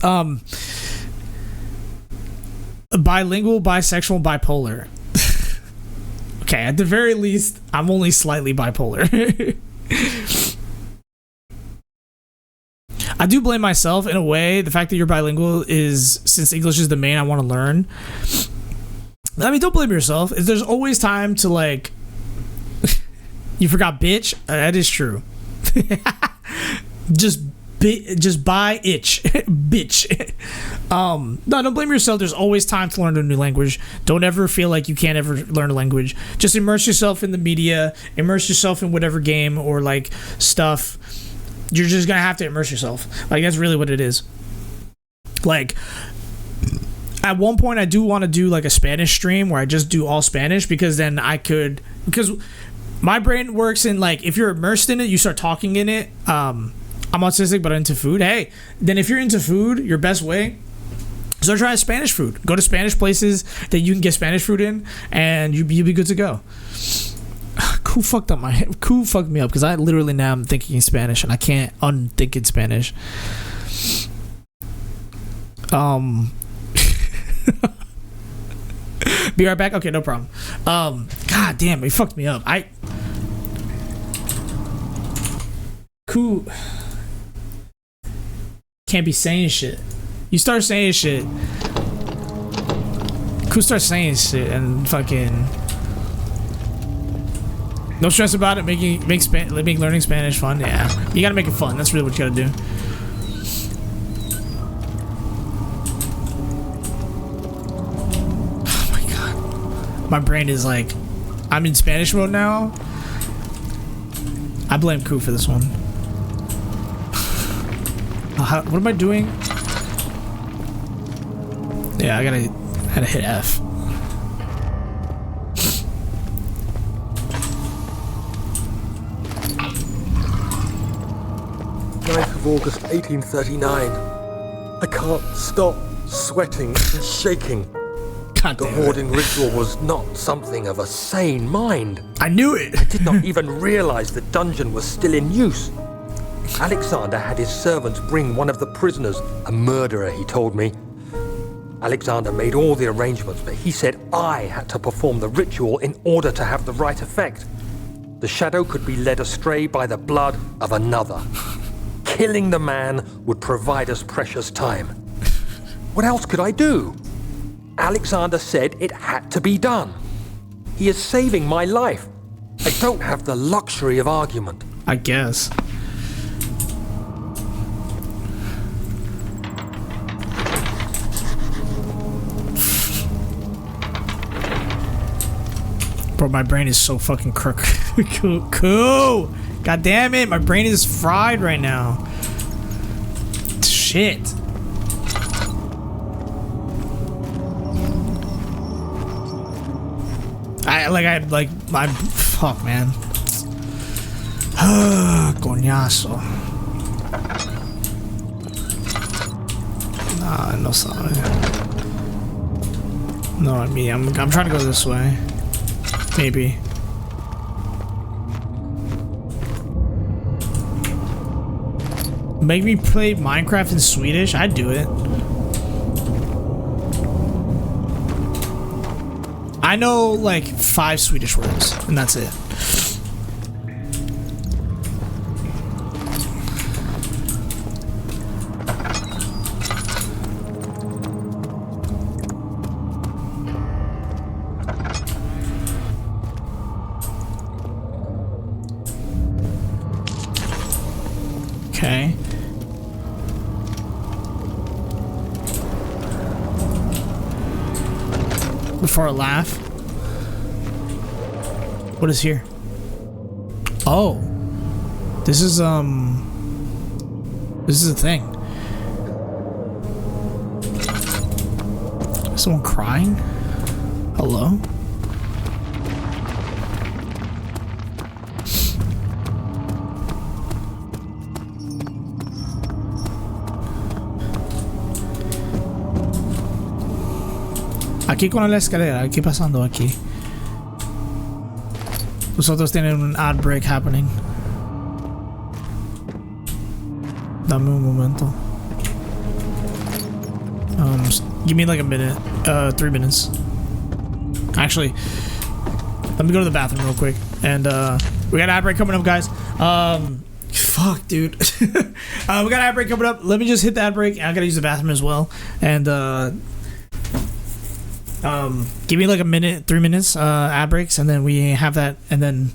S1: Bilingual, bisexual, bipolar. Okay, at the very least, I'm only slightly bipolar. I do blame myself in a way. The fact that you're bilingual is, since English is the main I want to learn. I mean, don't blame yourself. There's always time to like. You forgot bitch? That is true. Just buy itch. Bitch. No, don't blame yourself. There's always time to learn a new language. Don't ever feel like you can't ever learn a language. Just immerse yourself in the media. Immerse yourself in whatever game or like stuff. You're just gonna have to immerse yourself. Like that's really what it is. Like at one point I do want to do like a Spanish stream where I just do all Spanish, because then because my brain works in like, if you're immersed in it, you start talking in it. I'm autistic but into food. Hey, then if you're into food, your best way, start trying Spanish food. Go to Spanish places that you can get Spanish food in, and you'll be good to go. Ku fucked me up because I literally now I'm thinking in Spanish and I can't unthink in Spanish. Be right back. Okay, no problem. God damn, it fucked me up. Ku can't be saying shit. You start saying shit. Ku starts saying shit and fucking. No stress about it. Make learning Spanish fun. Yeah, you gotta make it fun. That's really what you gotta do. Oh my God, my brain is like, I'm in Spanish mode now. I blame Ku for this one. What am I doing? Yeah, I had to hit F.
S7: 9th of August 1839. I can't stop sweating and shaking.
S1: God
S7: The
S1: damn it.
S7: hoarding ritual was not something of a sane mind.
S1: I knew it.
S7: I did not even realize the dungeon was still in use. Alexander had his servants bring one of the prisoners, a murderer, he told me. Alexander made all the arrangements, but he said I had to perform the ritual in order to have the right effect. The shadow could be led astray by the blood of another. Killing the man would provide us precious time. What else could I do? Alexander said it had to be done. He is saving my life. I don't have the luxury of argument.
S1: I guess. Bro, my brain is so fucking crooked. Cool. God damn it, my brain is fried right now. Shit. Fuck, man. Coñazo. Nah, no sabe. No, I mean, I'm trying to go this way. Maybe. Make me play Minecraft in Swedish? I'd do it. I know like 5 Swedish words, and that's it. Okay. Before I laugh. What is here? Oh. This is a thing. Someone crying? Hello? Aquí con la escalera, ¿qué pasando aquí? Nosotros tienen un ad break happening. Dame un momento. Give me like a minute. 3 minutes. Actually, let me go to the bathroom real quick. And we got an ad break coming up, guys. Fuck, dude. We got an ad break coming up. Let me just hit the ad break. I gotta use the bathroom as well. And give me like a minute, 3 minutes, ad breaks, and then we have that, and then,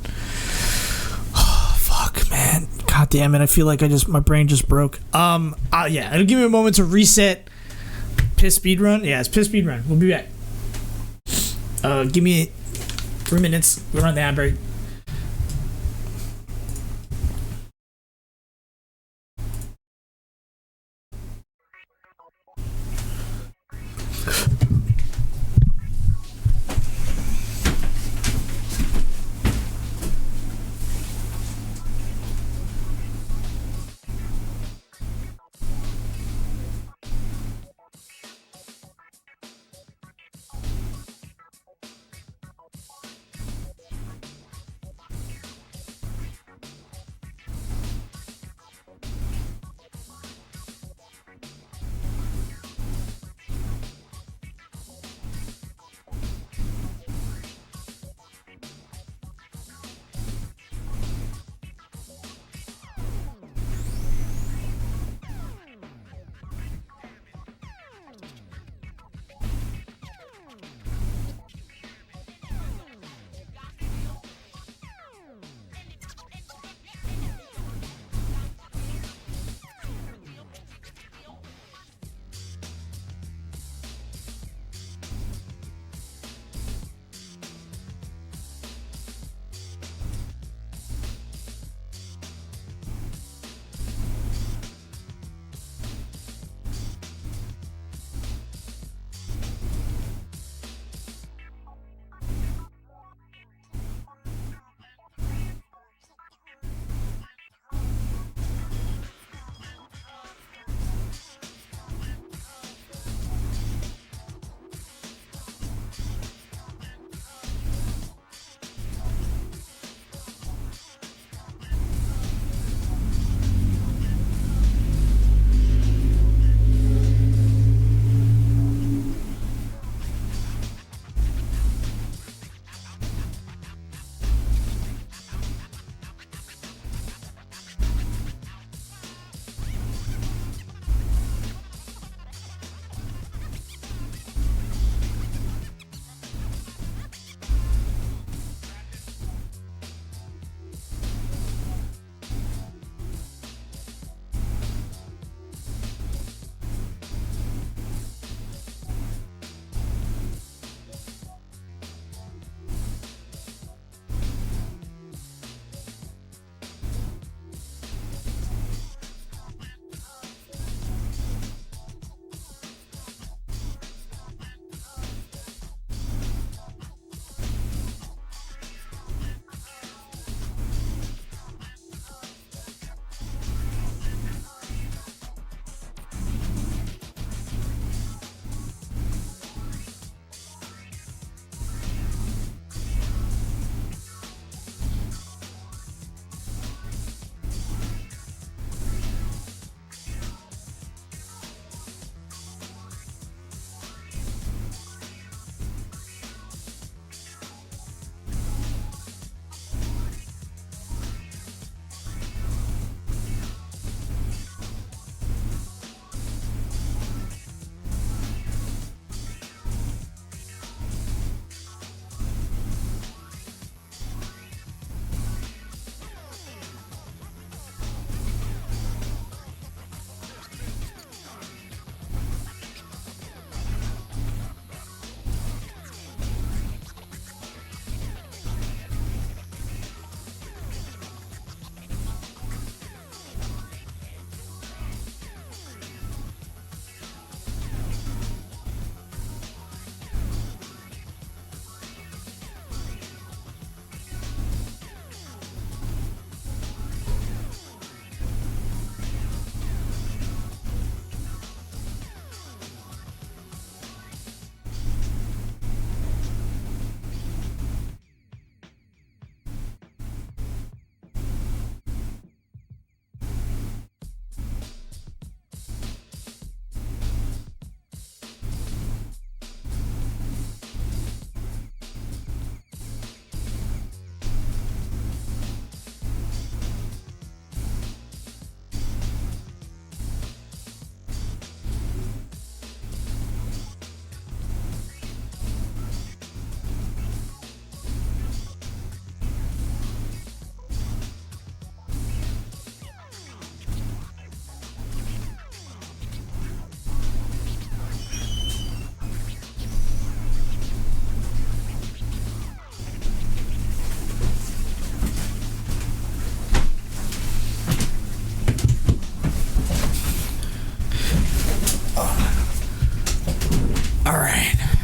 S1: oh, fuck, man, god damn it, I feel like my brain just broke. Yeah, it'll give me a moment to reset. Piss speedrun? Yeah, it's piss speedrun. We'll be back. Give me 3 minutes, we're on the ad break.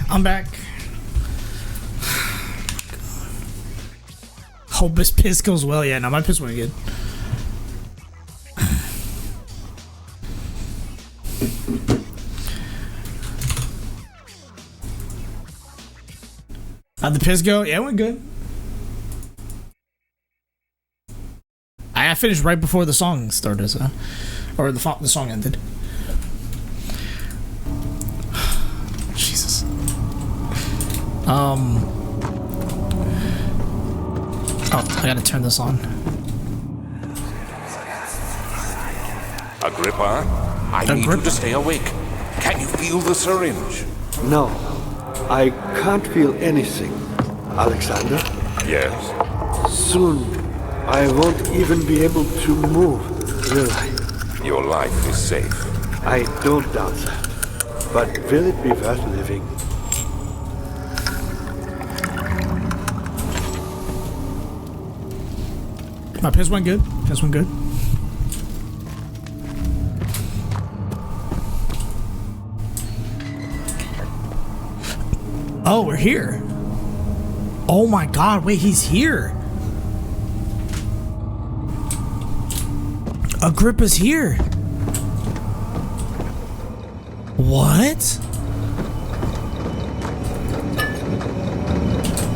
S1: I'm back. Hope this piss goes well. Yeah, no, my piss went good. How'd the piss go? Yeah, it went good. I finished right before the song started, so, or the song ended. Jesus. Oh, I gotta turn this on.
S6: Agrippa, I need you to stay awake. Can you feel the syringe?
S8: No, I can't feel anything. Alexander?
S6: Yes.
S8: Soon, I won't even be able to move, will I?
S6: Your life is safe.
S8: I don't doubt that. But will it be worth living?
S1: My piss went good. Piss went good. Oh, we're here. Oh my god, wait, he's here. Agrippa's here. What?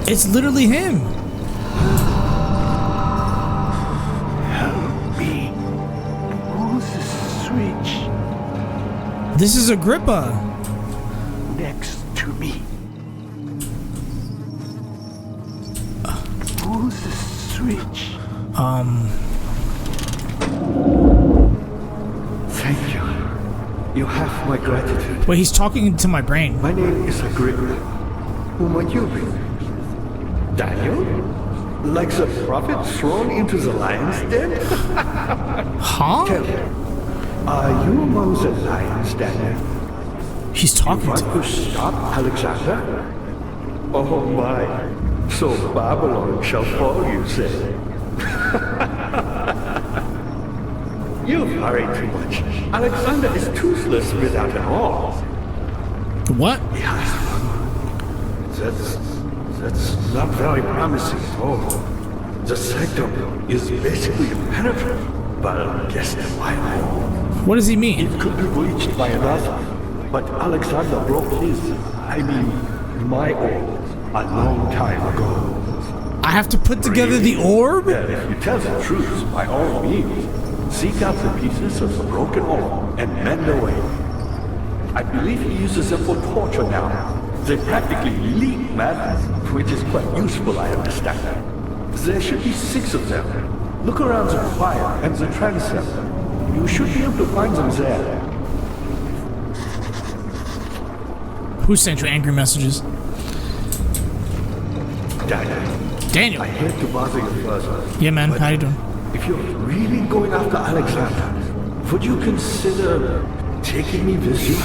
S1: It's literally him.
S8: Help me. Who's the switch?
S1: This is Agrippa.
S8: Next to me. Who's the switch? Thank you. You have my gratitude.
S1: Wait, he's talking to my brain.
S8: My name is Agrippa. Who might you be? Daniel? Like the prophet thrown into the lion's den?
S1: Huh?
S8: Tell me, are you among the lions, Daniel?
S1: He's talking
S8: Want
S1: to
S8: to stop Alexander? Oh my. So Babylon shall fall, you say? You worry too much. Alexander is toothless without an arm.
S1: What?
S8: Yes. That's not very promising at all. The sectum is basically impenetrable, but guess why?
S1: What does he mean?
S8: It could be breached by another, but Alexander broke his, my orb, a long time ago.
S1: I have to put together the orb?
S8: Well, if you tell the truth, by all means, seek out the pieces of the broken orb and mend away. I believe he uses them for torture now. They practically leak madness, which is quite useful, I understand. There should be 6 of them. Look around the choir and the transept. You should be able to find them there.
S1: Who sent you angry messages? Daniel.
S8: I hate to bother you further.
S1: Yeah, man. How you doing?
S8: If you're really going after Alexander, would you consider taking me with you?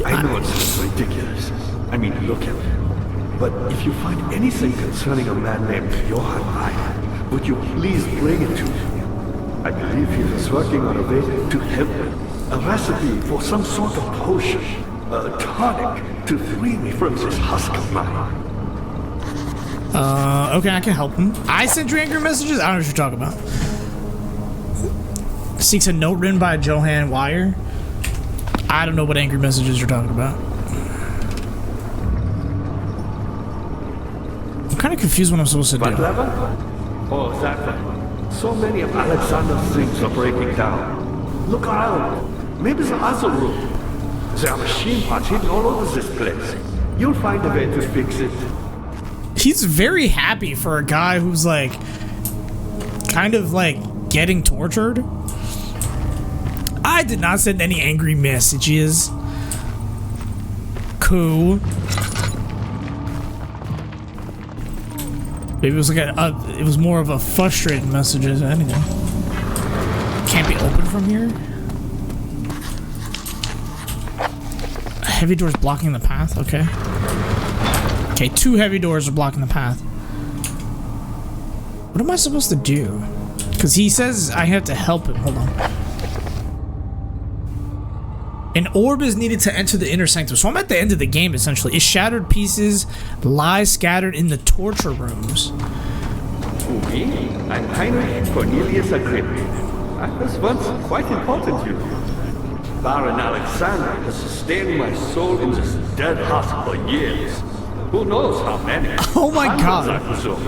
S8: I know it's ridiculous. I mean, look at it. But if you find anything concerning a man named Johann Ryan, would you please bring it to me? I believe he was working on a way to heaven. A recipe for some sort of potion. A tonic to free me from this husk of mine.
S1: Okay, I can help him. I sent you angry messages? I don't know what you're talking about. Seeks a note written by Johann Wire. I don't know what angry messages you're talking about. I'm kind of confused what I'm supposed to do.
S8: What level? Oh, that one. So many of Alexander's things are breaking down. Look around. Maybe the other room. There are machine parts hidden all over this place. You'll find a way to fix it.
S1: He's very happy for a guy who's like kind of like getting tortured. I did not send any angry messages. Cool. Maybe it was like it was more of a frustrated messages than anything. Can't be open from here. Heavy doors blocking the path. Okay. Okay, 2 heavy doors are blocking the path. What am I supposed to do? Because he says I have to help him. Hold on. An orb is needed to enter the inner sanctum. So I'm at the end of the game, essentially. Its shattered pieces lie scattered in the torture rooms.
S8: Me? I'm Heinrich Cornelius Agrippa. I was once quite important to you. Baron Alexander has sustained my soul in this dead husk for years. Who knows how many?
S1: Oh my God.
S8: I presume.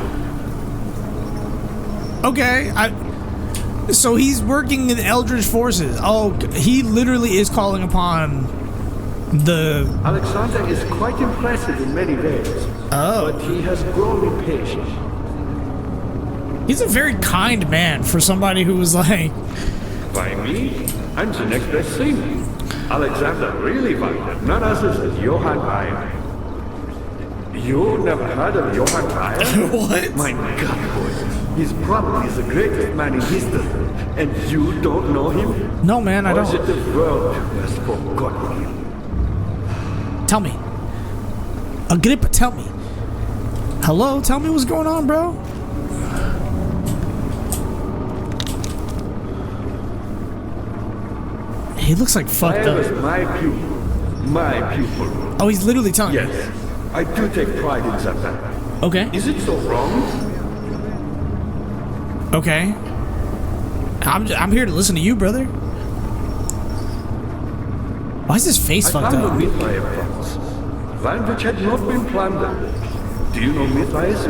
S1: Okay, so he's working in Eldritch forces. Oh, he literally is calling upon the...
S8: Alexander is quite impressive in many ways.
S1: Oh.
S8: But he has grown impatient.
S1: He's a very kind man for somebody who was like...
S8: By me? I'm the next best thing. Alexander really wanted none other than Johann Ryan. You never heard of Johann Ryan?
S1: What?
S8: My God, boy. He's probably the greatest man in history. And you don't know him?
S1: No, man, I
S8: Or is it
S1: don't.
S8: the world who has forgotten him?
S1: Tell me. Agrippa, tell me. Hello? Tell me what's going on, bro? He looks like fucked
S8: I was
S1: up.
S8: my pupil. My pupil.
S1: Oh, he's literally telling me.
S8: Yes, I do take pride in that.
S1: Okay.
S8: Is it so wrong?
S1: Okay. I'm here to listen to you, brother. Why is his face
S8: I
S1: fucked
S8: found a
S1: up?
S8: Mithraeus box. One which had not been plundered. Do you know Mithraeus?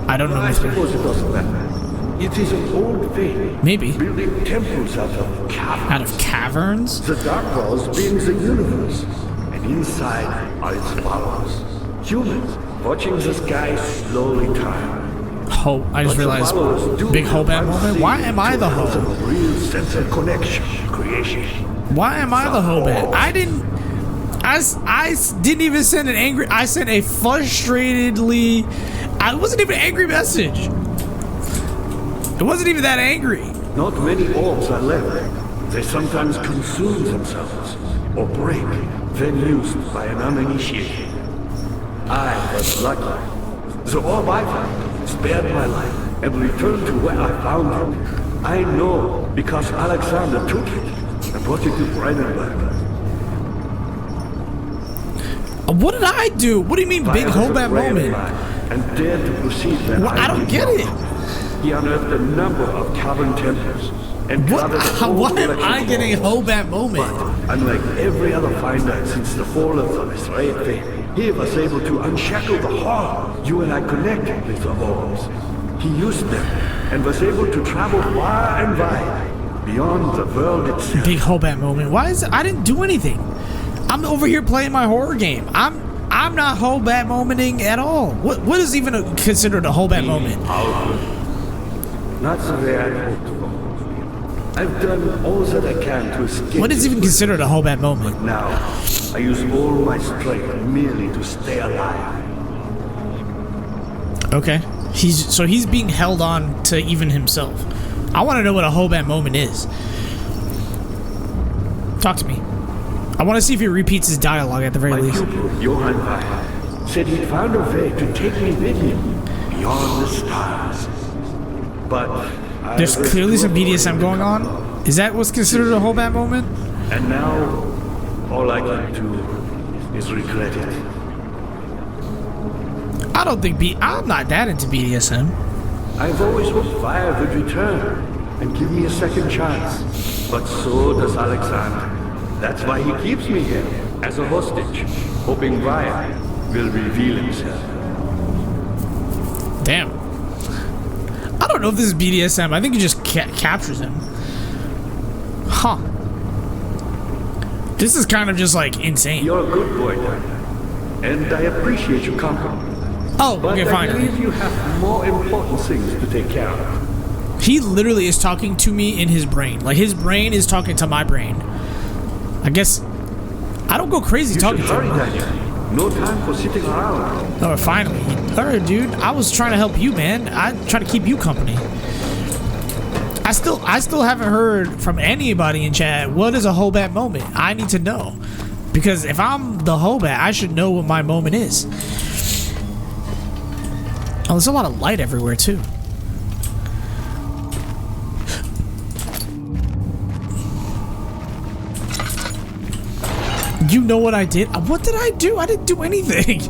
S1: I don't know.
S8: I
S1: Mithraeus.
S8: suppose it doesn't matter. It is an old faith.
S1: Maybe.
S8: Building temples out of caverns.
S1: Out of caverns?
S8: The dark walls being the universe. And inside are its followers. Humans watching the sky slowly turn.
S1: Hope. I just realized. Big Hobat moment. Why am I the Hope?
S8: Real sense of connection, creation.
S1: Why am I the Hobat? I didn't. I didn't even send an angry. I sent a frustratedly. I wasn't even an angry message. It wasn't even that angry.
S8: Not many orbs are left. They sometimes consume themselves or break, then used by an uninitiated. I was lucky. The orb I found spared my life and returned to where I found it. I know because Alexander took it and brought it to Brandenburg.
S1: What did I do? What do you mean, big Hobat moment?
S8: And dared to proceed there.
S1: I don't get it.
S8: He unearthed a number of cavern temples and
S1: What?
S8: gathered a whole
S1: Why am
S8: collection
S1: I
S8: of
S1: getting a
S8: orbs.
S1: Hobat moment?
S8: Unlike every other finder since the fall of the Mithraeus faith, he was able to unshackle the horror. You and I connected with the orbs. He used them and was able to travel far and wide, beyond the world itself.
S1: Big Hobat moment. Why is it? I didn't do anything. I'm over here playing my horror game. I'm not Hobat momenting at all. What is even considered a Hobat moment?
S8: Not the way I hoped for. I've done all that I can to escape.
S1: What is even considered a Hobat moment?
S8: Now, I use all my strength merely to stay alive.
S1: Okay. He's being held on to even himself. I want to know what a Hobat moment is. Talk to me. I want to see if he repeats his dialogue at the very
S8: My
S1: least.
S8: pupil, Johann Weyer, said he'd found a way to take me with him beyond the stars. But
S1: There's clearly some BDSM going on. Is that what's considered a Hobat moment?
S8: And now, all I can do is regret it.
S1: I don't think I'm not that into BDSM.
S8: I've always hoped Weyer would return and give me a second chance. But so does Alexander. That's why he keeps me here, as a hostage, hoping Weyer will reveal himself.
S1: Damn. I don't know if this is BDSM. I think it just captures him. Huh. This is kind of just like insane.
S8: You're a good boy, Daniel, and I appreciate your company.
S1: Oh,
S8: But
S1: okay,
S8: I
S1: fine.
S8: believe you have more important things to take care of.
S1: He literally is talking to me in his brain. Like, his brain is talking to my brain. I guess I don't go crazy
S8: You
S1: talking
S8: should
S1: to
S8: hurry,
S1: him.
S8: Daniel. No time for sitting around.
S1: Oh, finally. Alright, dude. I was trying to help you, man. I try to keep you company. I still haven't heard from anybody in chat what is a Hobat moment. I need to know. Because if I'm the Hobat, I should know what my moment is. Oh, there's a lot of light everywhere, too. You know what I did? What did I do? I didn't do anything.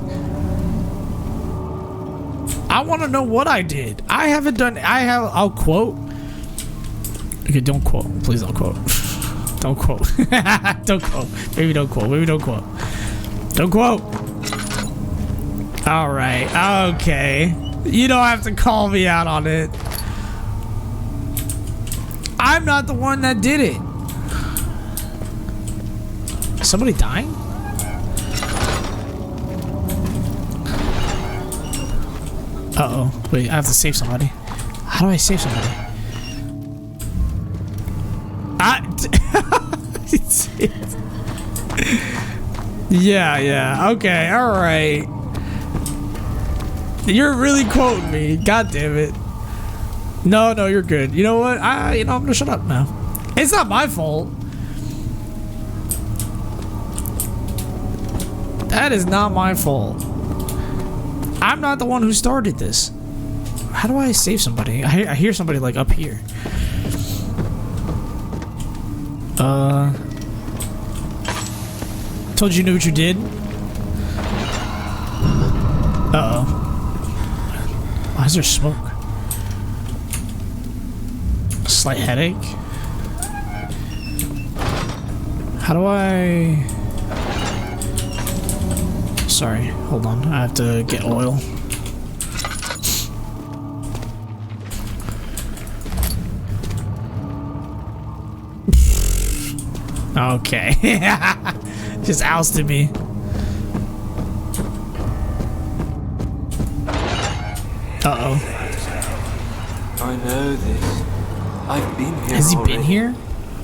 S1: I want to know what I did. I haven't done. I'll quote. Okay, don't quote. Please don't quote. Don't quote. Don't quote. Maybe don't quote. Maybe don't quote. Don't quote. All right. Okay. You don't have to call me out on it. I'm not the one that did it. Somebody dying? Uh-oh. Wait, I have to save somebody. How do I save somebody? Yeah. Okay, alright. You're really quoting me. God damn it. No, you're good. You know what? I'm gonna shut up now. It's not my fault. That is not my fault. I'm not the one who started this. How do I save somebody? I hear somebody like up here. Told you knew what you did. Uh-oh. Why is there smoke? Slight headache. How do I... Sorry, hold on. I have to get oil. Okay. Just ousted me. Uh-oh.
S5: I know this. I've been here.
S1: Has he
S5: already.
S1: been here?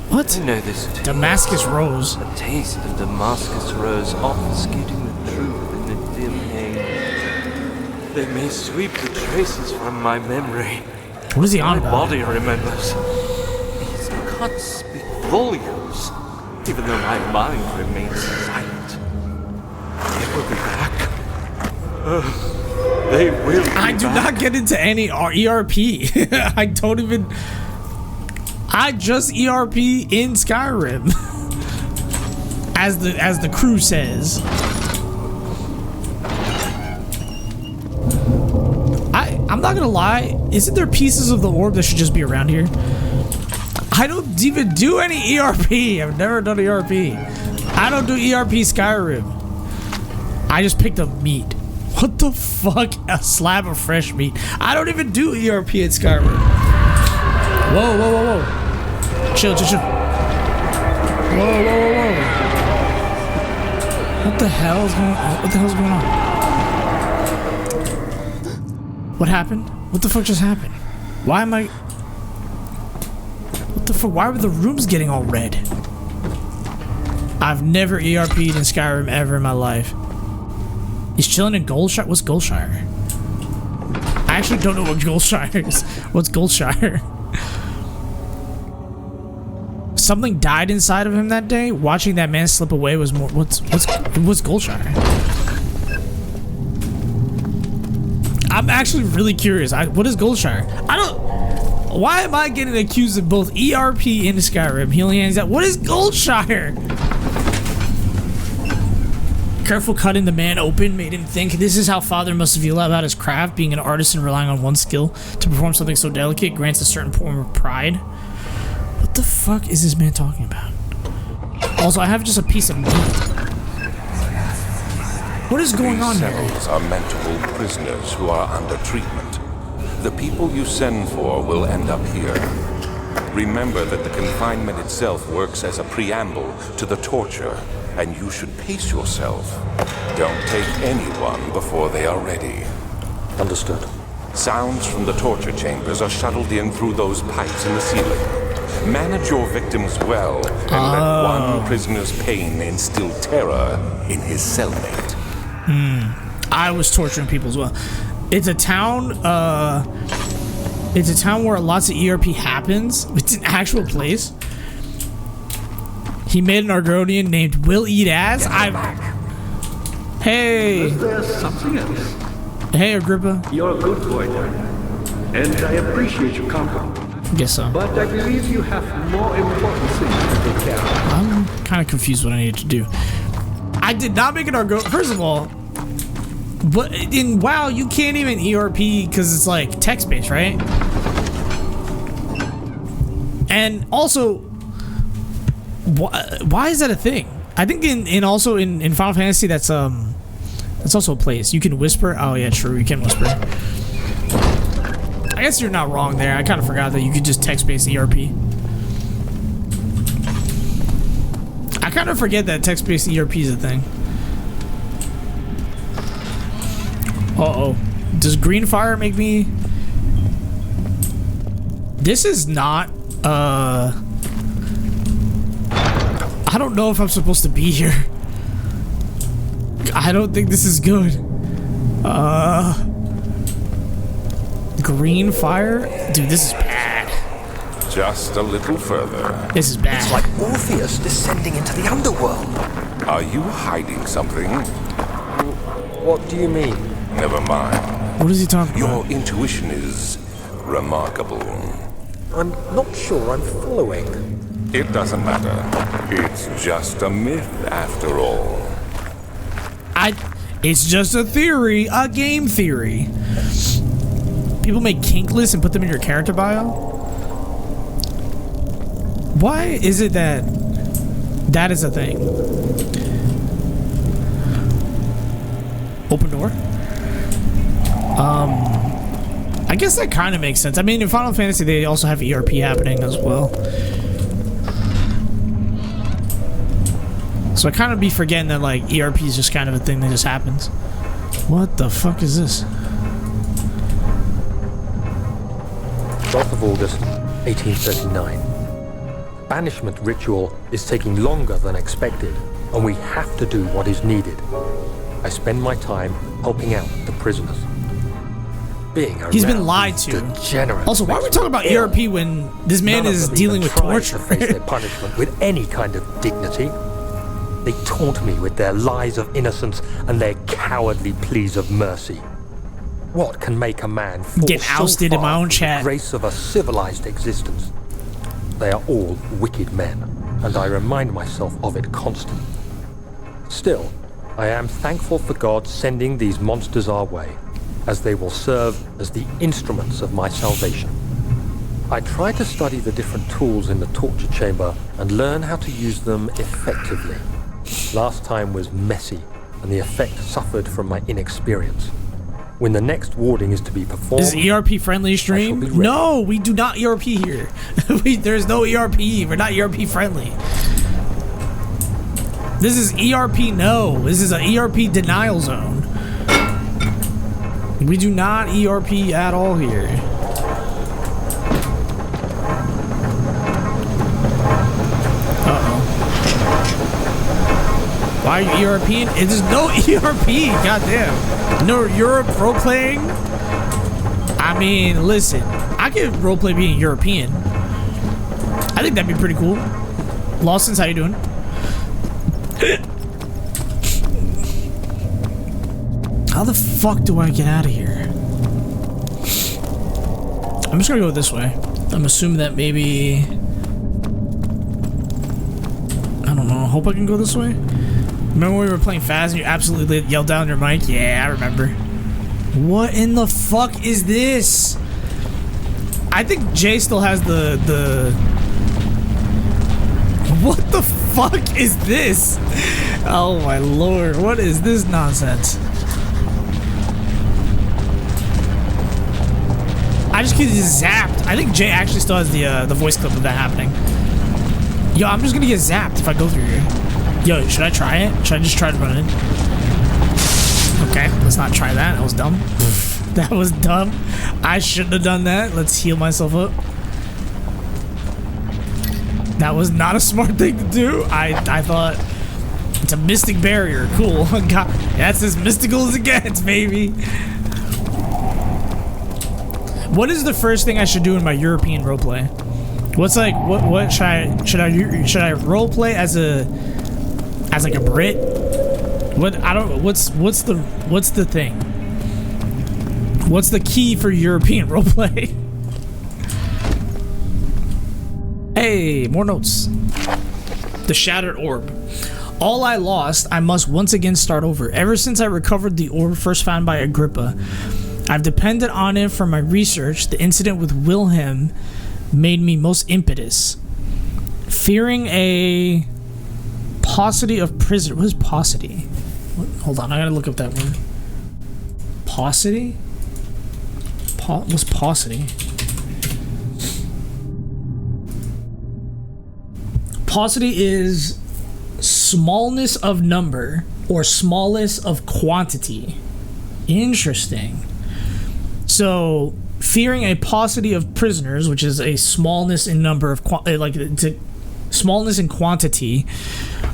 S1: What?
S5: I know this too.
S1: Damascus Rose.
S5: A taste of Damascus Rose, obfuscating the truth in the dim haze. They may sweep the traces from my memory.
S1: What is he on
S5: My
S1: about?
S5: body remembers. These cuts speak volumes, even though my mind remains silent. They will be back. They will be
S1: I do
S5: back.
S1: not get into any ERP. I don't even... I just ERP in Skyrim. As the crew says. I'm not gonna lie, isn't there pieces of the orb that should just be around here? I don't even do any ERP. I've never done ERP. I don't do ERP Skyrim. I just picked up meat. What the fuck? A slab of fresh meat. I don't even do ERP in Skyrim. Whoa. Chill. Whoa. What the hell is going on? What the hell's going on? What happened? What the fuck just happened? Why am I... What the fuck? Why were the rooms getting all red? I've never ERP'd in Skyrim ever in my life. He's chilling in Goldshire? What's Goldshire? I actually don't know what Goldshire is. What's Goldshire? Something died inside of him that day. Watching that man slip away was more... What's Goldshire? I'm actually really curious. What is Goldshire? Why am I getting accused of both ERP and Skyrim? Healing hands out. What is Goldshire? Careful cutting the man open made him think this is how Father must feel about his craft. Being an artist and relying on one skill to perform something so delicate grants a certain form of pride. What the fuck is this man talking about? Also, I have just a piece of meat. What is going on here?
S6: These cells are meant to hold prisoners who are under treatment. The people you send for will end up here. Remember that the confinement itself works as a preamble to the torture, and you should pace yourself. Don't take anyone before they are ready.
S7: Understood.
S6: Sounds from the torture chambers are shuttled in through those pipes in the ceiling. Manage your victims well, and let one prisoner's pain instill terror in his cellmate.
S1: I was torturing people as well. It's a town, where lots of ERP happens. It's an actual place. He made an Argonian named Will Eat Ass. Hey.
S8: There's something else.
S1: Hey, Agrippa.
S8: You're a good boy, Dad. And I appreciate your compliment.
S1: Guess so.
S8: But I believe you have more important things to take care of.
S1: I'm kind of confused what I need to do. I did not make an go. First of all, but in WoW you can't even ERP because it's like text-based, right? And also, why is that a thing? I think in also in Final Fantasy that's also a place you can whisper. Oh yeah, true, you can whisper. I guess you're not wrong there. I kind of forgot that you could just text-based ERP. I kind of forget that text-based ERP is a thing. Uh-oh. Does green fire make me... This is not, I don't know if I'm supposed to be here. I don't think this is good. Green fire? Dude, this is bad.
S6: Just a little further.
S1: This is bad.
S7: It's like Orpheus descending into the underworld.
S6: Are you hiding something?
S7: What do you mean?
S6: Never mind.
S1: What is he talking about?
S6: Your intuition is remarkable.
S7: I'm not sure I'm following.
S6: It doesn't matter. It's just a myth after all.
S1: It's just a theory, a game theory. People make kink lists and put them in your character bio. Why is it that that is a thing? Open door? I guess that kind of makes sense. I mean, in Final Fantasy, they also have ERP happening as well. So I kind of be forgetting that, like, ERP is just kind of a thing that just happens. What the fuck is this?
S7: 12th of August, 1839. Banishment ritual is taking longer than expected, and we have to do what is needed. I spend my time helping out the prisoners.
S1: He's been lied to. Also, why are we talking about ERP when this man is dealing with torture?
S7: To face their punishment with any kind of dignity. They taunt me with their lies of innocence and their cowardly pleas of mercy. What can make a man fall
S1: get ousted
S7: so
S1: in my own
S7: from
S1: chat?
S7: The grace of a civilized existence? They are all wicked men, and I remind myself of it constantly. Still, I am thankful for God sending these monsters our way, as they will serve as the instruments of my salvation. I try to study the different tools in the torture chamber and learn how to use them effectively. Last time was messy, and the effect suffered from my inexperience. When the next warding is to be performed...
S1: Is ERP friendly stream? No, we do not ERP here. There's no ERP. We're not ERP friendly. This is ERP no. This is an ERP denial zone. We do not ERP at all here. Uh-oh. Why are you ERPing? There's no ERP, goddamn. No Europe role-playing? I mean, listen. I could roleplay being European. I think that'd be pretty cool. Lawson's, how you doing? How the fuck do I get out of here? I'm just gonna go this way. I'm assuming that maybe... I don't know. I hope I can go this way. Remember when we were playing Fast and you absolutely yelled down your mic? Yeah, I remember. What in the fuck is this? I think Jay still has the... What the fuck is this? Oh my lord, what is this nonsense? I just get zapped. I think Jay actually still has the voice clip of that happening. Yo, I'm just gonna get zapped if I go through here. Yo, should I try it? Should I just try to run in? Okay, let's not try that. That was dumb. That was dumb. I shouldn't have done that. Let's heal myself up. That was not a smart thing to do. I thought it's a mystic barrier. Cool. God, that's as mystical as it gets, baby. What is the first thing I should do in my European roleplay? What's like what should I roleplay as like a Brit? What I don't what's the thing? What's the key for European roleplay? Hey, more notes. The Shattered Orb. All I lost, I must once again start over. Ever since I recovered the orb first found by Agrippa, I've depended on it for my research. The incident with Wilhelm made me most impetus. Fearing a paucity of prisoners. What is paucity? Hold on, I gotta look up that word. Paucity? What's paucity? Paucity is smallness of number or smallness of quantity. Interesting. So, fearing a paucity of prisoners, which is a smallness in number of smallness in quantity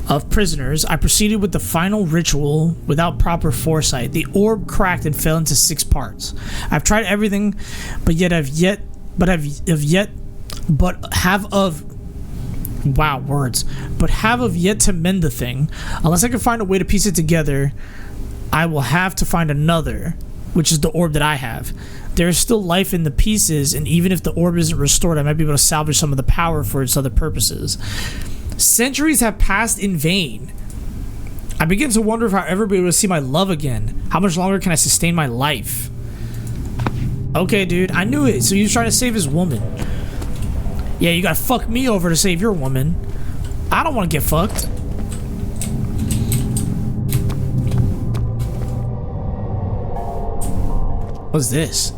S1: of prisoners, I proceeded with the final ritual without proper foresight. The orb cracked and fell into 6 parts. I've tried everything, but have yet to mend the thing. Unless I can find a way to piece it together, I will have to find another, which is the orb that I have. There is still life in the pieces, and even if the orb isn't restored, I might be able to salvage some of the power for its other purposes. Centuries have passed in vain. I begin to wonder if I'll ever be able to see my love again. How much longer can I sustain my life? Okay, dude, I knew it. So you're trying to save his woman. Yeah, you gotta fuck me over to save your woman. I don't want to get fucked. What's this?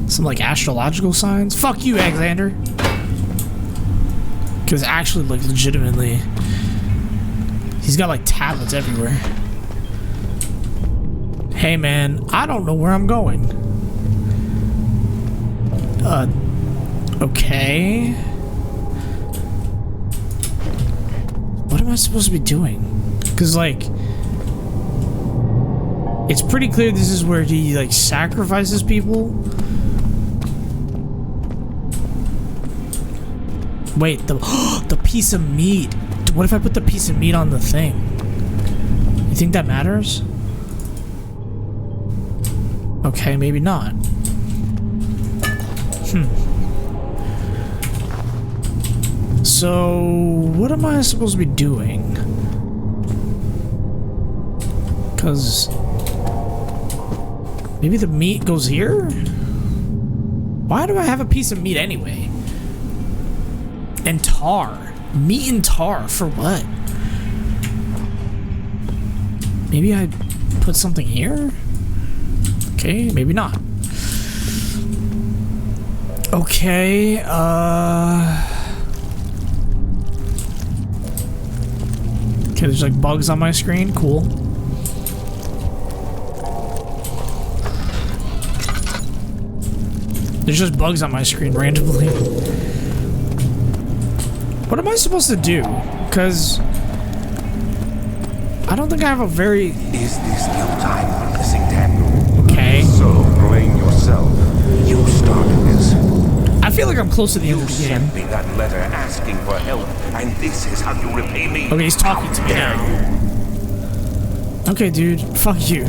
S1: Some like astrological signs? Fuck you, Alexander. Because actually, like, legitimately, he's got like tablets everywhere. Hey man, I don't know where I'm going. Okay. What am I supposed to be doing? Because, like, it's pretty clear this is where he, like, sacrifices people. Wait, the piece of meat. What if I put the piece of meat on the thing? You think that matters? Okay, maybe not. So, what am I supposed to be doing? Because maybe the meat goes here? Why do I have a piece of meat anyway? And tar. Meat and tar for what? Maybe I put something here? Okay, maybe not. Okay, okay, there's like bugs on my screen. Cool. There's just bugs on my screen randomly. What am I supposed to do? Because I don't think I have a very...
S6: Is this your time, missing Daniel?
S1: Okay.
S6: So blame yourself. You started this.
S1: I feel like I'm close to the end
S6: You
S1: of the game.
S6: sent me that letter asking for help, and this is how you repay me.
S1: Okay, he's talking to me now. Okay, dude. Fuck you.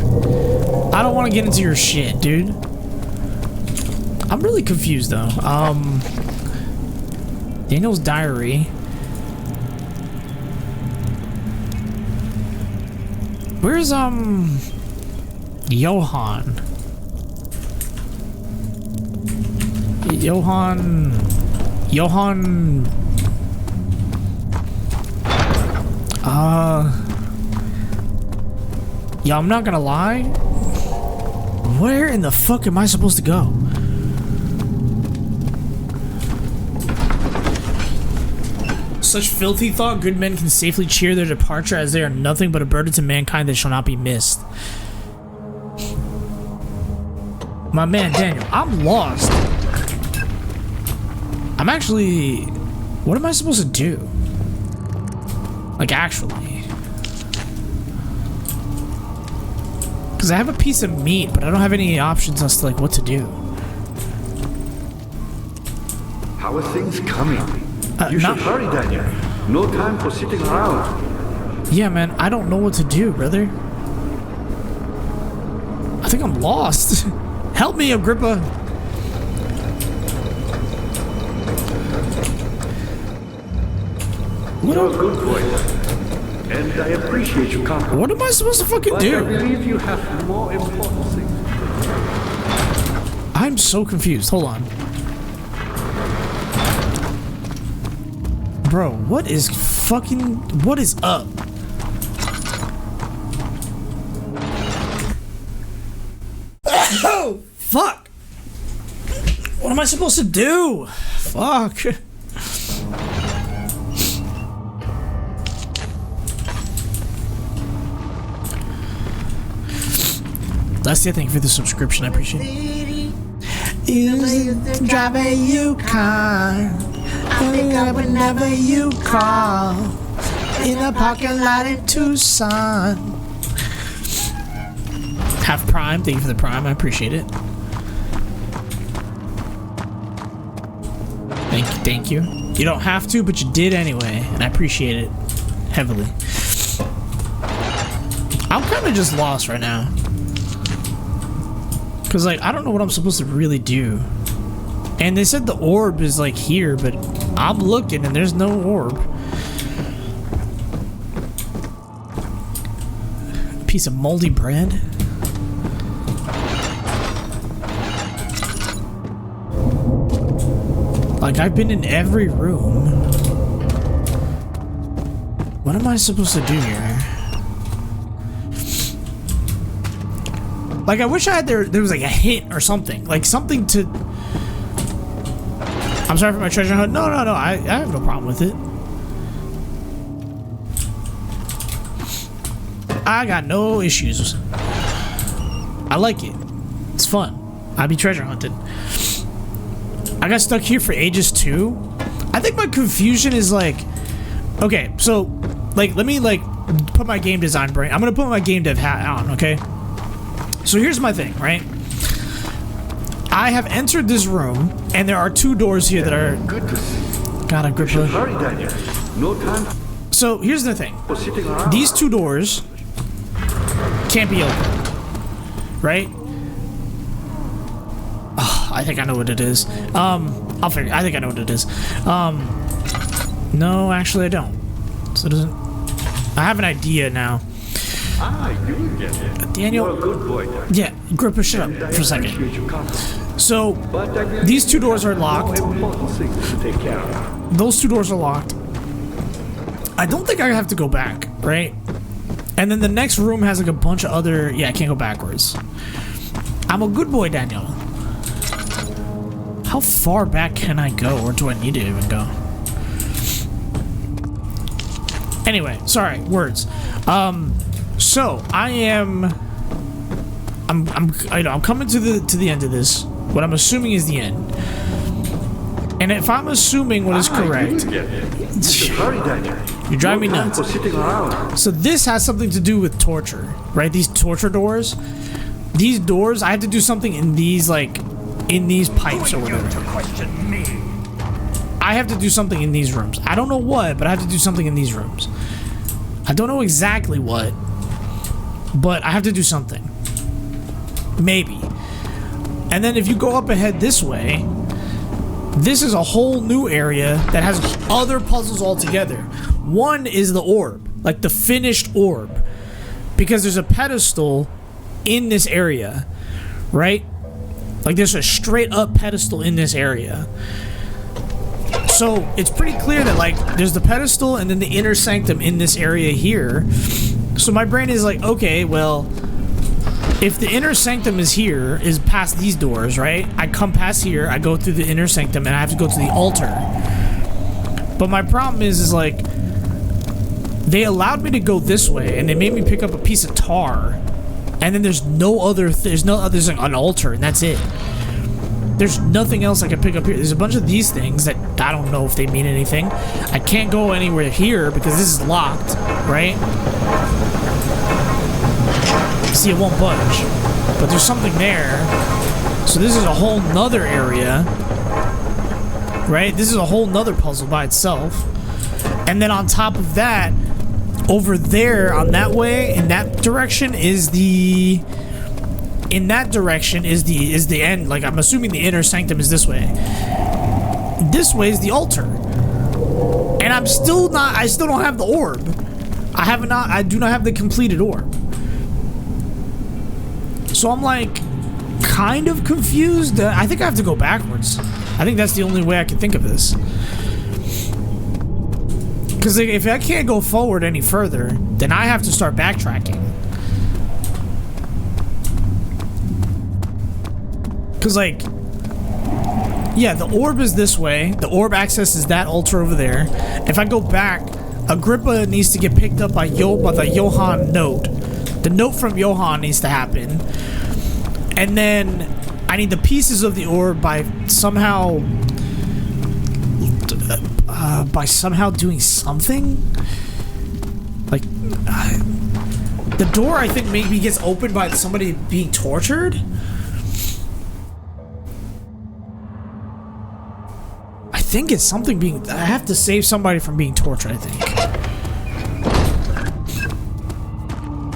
S1: I don't want to get into your shit, dude. I'm really confused, though. Daniel's diary. Where's, Johann? Johann... Yeah, I'm not gonna lie. Where in the fuck am I supposed to go? Such filthy thought, good men can safely cheer their departure, as they are nothing but a burden to mankind that shall not be missed. My man, Daniel, I'm lost. I'm actually... What am I supposed to do? Like, actually. Because I have a piece of meat, but I don't have any options as to, like, what to do.
S8: How are things coming? You should hurry, Daniel. No time for sitting around.
S1: Yeah, man, I don't know what to do, brother. I think I'm lost. Help me, Agrippa.
S8: You're a good boy, and I appreciate your confidence.
S1: What am I supposed to fucking
S8: But I
S1: do?
S8: believe you have more important things.
S1: I'm so confused. Hold on. Bro, what is up? Oh, fuck. What am I supposed to do? Fuck. That's the thing for the subscription. I appreciate it. Drive a Yukon. I pick up whenever you call. In the parking lot in Tucson. Half Prime. Thank you for the Prime. I appreciate it. Thank you. You don't have to, but you did anyway, and I appreciate it heavily. I'm kind of just lost right now. Cause like I don't know what I'm supposed to really do, and they said the orb is like here, but I'm looking and there's no orb. A piece of moldy bread. Like I've been in every room. What am I supposed to do here? Like, I wish I had there was like a hint or something. Like something to... I'm sorry for my treasure hunt. No. I have no problem with it. I got no issues. I like it. It's fun. I be treasure hunting. I got stuck here for ages too. I think my confusion is like... Okay, so... Like, let me like put my game design brain... I'm gonna put my game dev hat on, okay? So here's my thing, right? I have entered this room, and there are two doors here that are...
S8: Good to see.
S1: God, I grip it.
S8: Hurry, Daniel. No time
S1: So here's the thing.
S8: for sitting around.
S1: These two doors can't be opened, right? Oh, I think I know what it is. I'll figure. I think I know what it is. No, actually I don't. So it doesn't... I have an idea now.
S8: You get it.
S1: Daniel...
S8: You're a good boy, Daniel.
S1: Yeah, grip shut up for a second.
S8: Appreciate your confidence.
S1: So,
S8: But I believe
S1: these two doors are locked.
S8: more important things to take care of.
S1: Those two doors are locked. I don't think I have to go back, right? And then the next room has like a bunch of other... Yeah, I can't go backwards. I'm a good boy, Daniel. How far back can I go, or do I need to even go? Anyway, sorry, words. So I am... I'm coming to the end of this. What I'm assuming is the end. And if I'm assuming what is correct...
S8: Hurry, Daniel.
S1: You drive me
S8: No time
S1: nuts.
S8: for sitting around.
S1: So this has something to do with torture, right? These torture doors. These doors, I have to do something in these, like, in these pipes or whatever. I have to do something in these rooms. I don't know what, but I have to do something in these rooms. I don't know exactly what, but I have to do something. Maybe. And then if you go up ahead this way, this is a whole new area that has other puzzles altogether. One is the orb, like the finished orb, because there's a pedestal in this area, right? Like there's a straight up pedestal in this area. So it's pretty clear that like there's the pedestal and then the inner sanctum in this area here. So my brain is like, okay, well, if the inner sanctum is here, is past these doors, right? I come past here, I go through the inner sanctum, and I have to go to the altar. But my problem is like, they allowed me to go this way, and they made me pick up a piece of tar, and then there's no other, there's like an altar, and that's it. There's nothing else I can pick up here. There's a bunch of these things that I don't know if they mean anything. I can't go anywhere here because this is locked, right? See, it won't budge, but there's something there. So this is a whole nother area, right? This is a whole nother puzzle by itself. And then on top of that, over there on that way, in that direction is the... In that direction is the end. Like, I'm assuming the inner sanctum is this way. This way is the altar. And I still don't have the orb. I do not have the completed orb. So I'm like kind of confused. I think I have to go backwards. I think that's the only way I can think of this. Because if I can't go forward any further, then I have to start backtracking. Because, like, yeah, the orb is this way. The orb accesses that altar over there. If I go back, Agrippa needs to get picked up by the Johann note. The note from Johann needs to happen. And then I need the pieces of the orb by somehow doing something. Like, the door, I think, maybe gets opened by somebody being tortured. I think it's something being... I have to save somebody from being tortured, I think.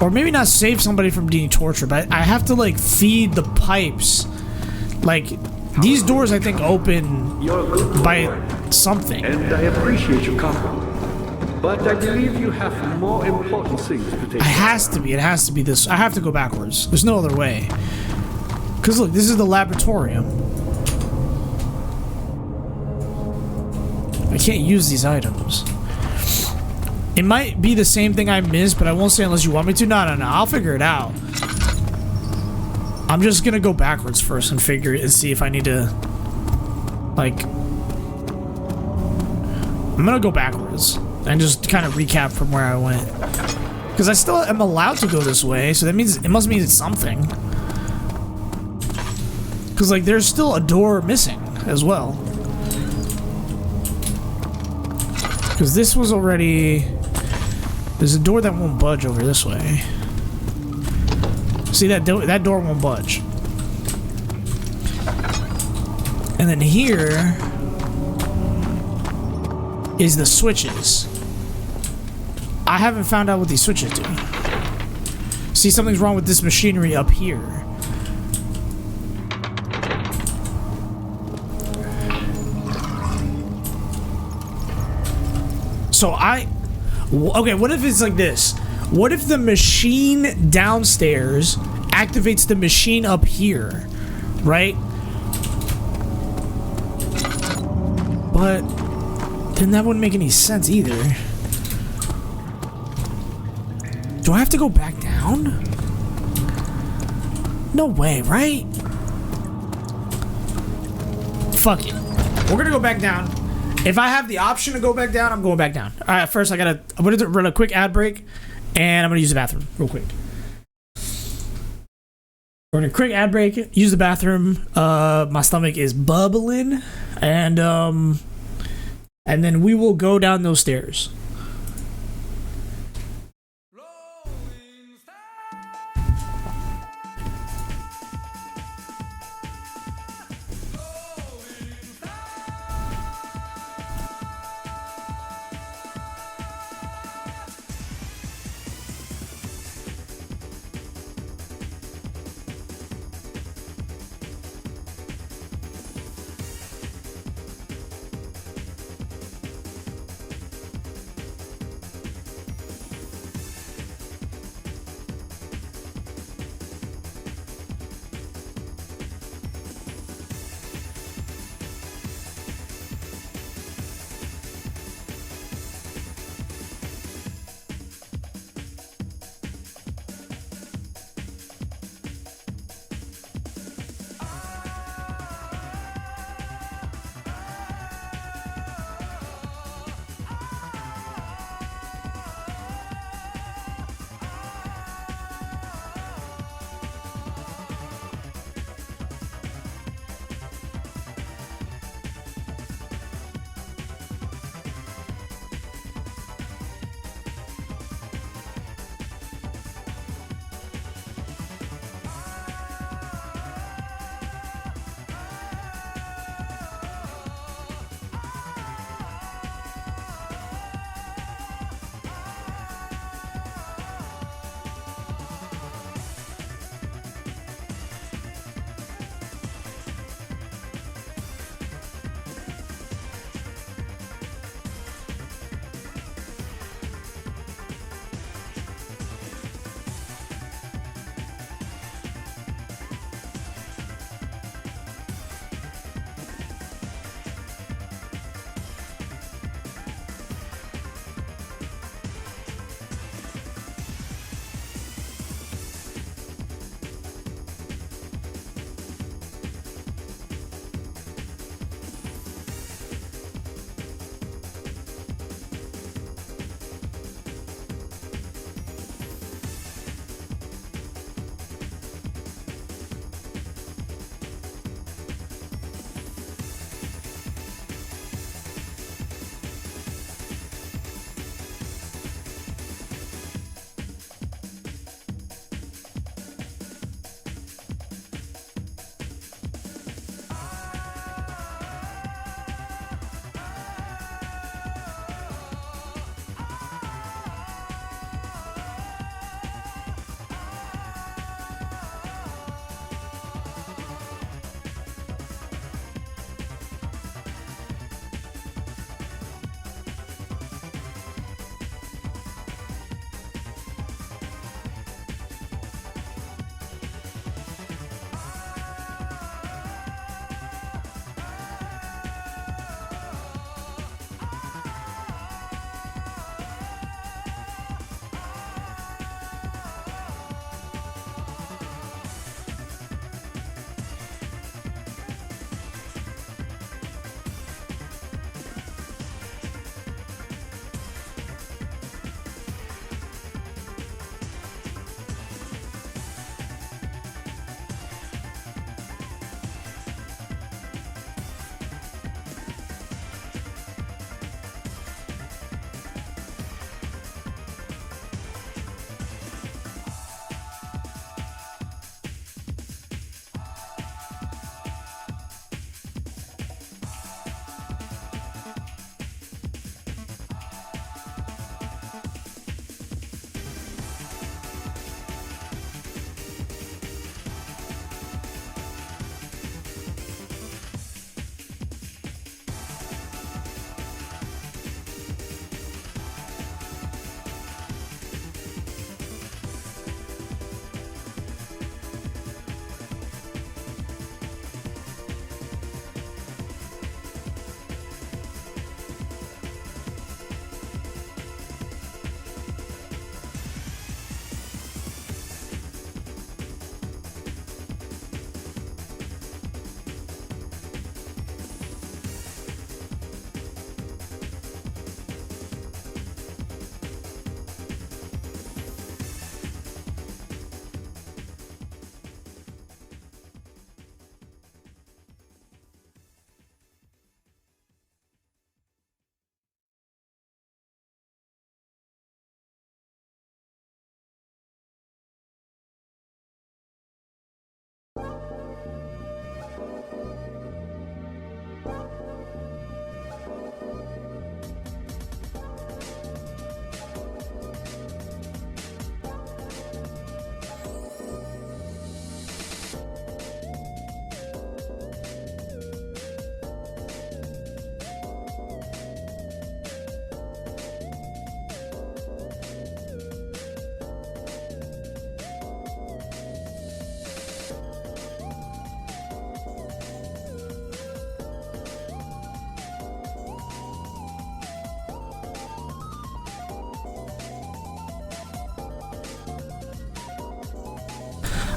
S1: Or maybe not save somebody from being tortured, but I have to, like, feed the pipes. Like, these doors, I think, open by something.
S8: And I appreciate your comment. But I believe you have more important things to take.
S1: It has to be. It has to be this. I have to go backwards. There's no other way. Because, look, this is the laboratorium. I can't use these items. It might be the same thing I missed, but I won't say unless you want me to. No. I'll figure it out. I'm just gonna go backwards first and figure it and see if I need to, like... I'm gonna go backwards and just kind of recap from where I went. Because I still am allowed to go this way, so that means... It must mean it's something. Because, like, there's still a door missing as well. Because this was already... There's a door that won't budge over this way. See, that door won't budge. And then here... is the switches. I haven't found out what these switches do. See, something's wrong with this machinery up here. So okay, what if it's like this? What if the machine downstairs activates the machine up here, right? But then that wouldn't make any sense either. Do I have to go back down? No way, right? Fuck it. We're gonna go back down. If I have the option to go back down, I'm going back down. All right, first I'm gonna run a quick ad break, and I'm gonna use the bathroom real quick. We're gonna quick ad break, use the bathroom. My stomach is bubbling, and then we will go down those stairs.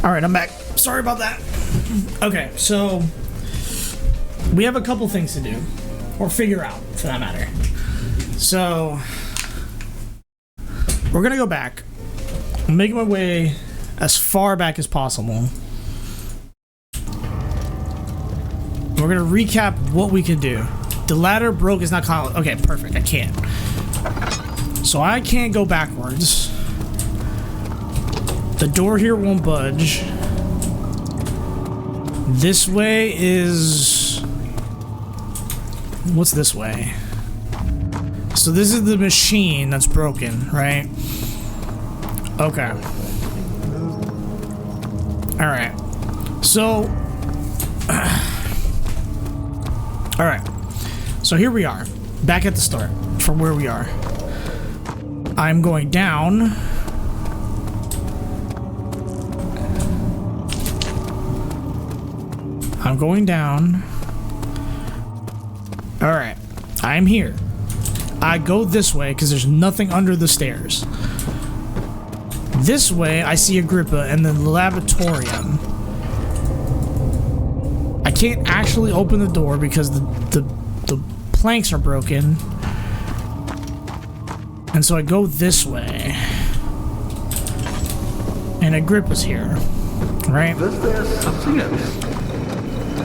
S1: All right, I'm back. Sorry about that. Okay, so we have a couple things to do, or figure out, for that matter. So we're gonna go back. I'm making my way as far back as possible. We're gonna recap what we can do. The ladder broke is not called. Okay, perfect. I can't. So I can't go backwards. The door here won't budge. This way is... What's this way? So this is the machine that's broken, right? Okay. Alright. So... Alright. So here we are. Back at the start. From where we are. I'm going down... I'm going down. Alright. I'm here. I go this way because there's nothing under the stairs. This way, I see Agrippa and the laboratorium. I can't actually open the door because the planks are broken. And so I go this way. And Agrippa's here. Right?
S8: There's something else.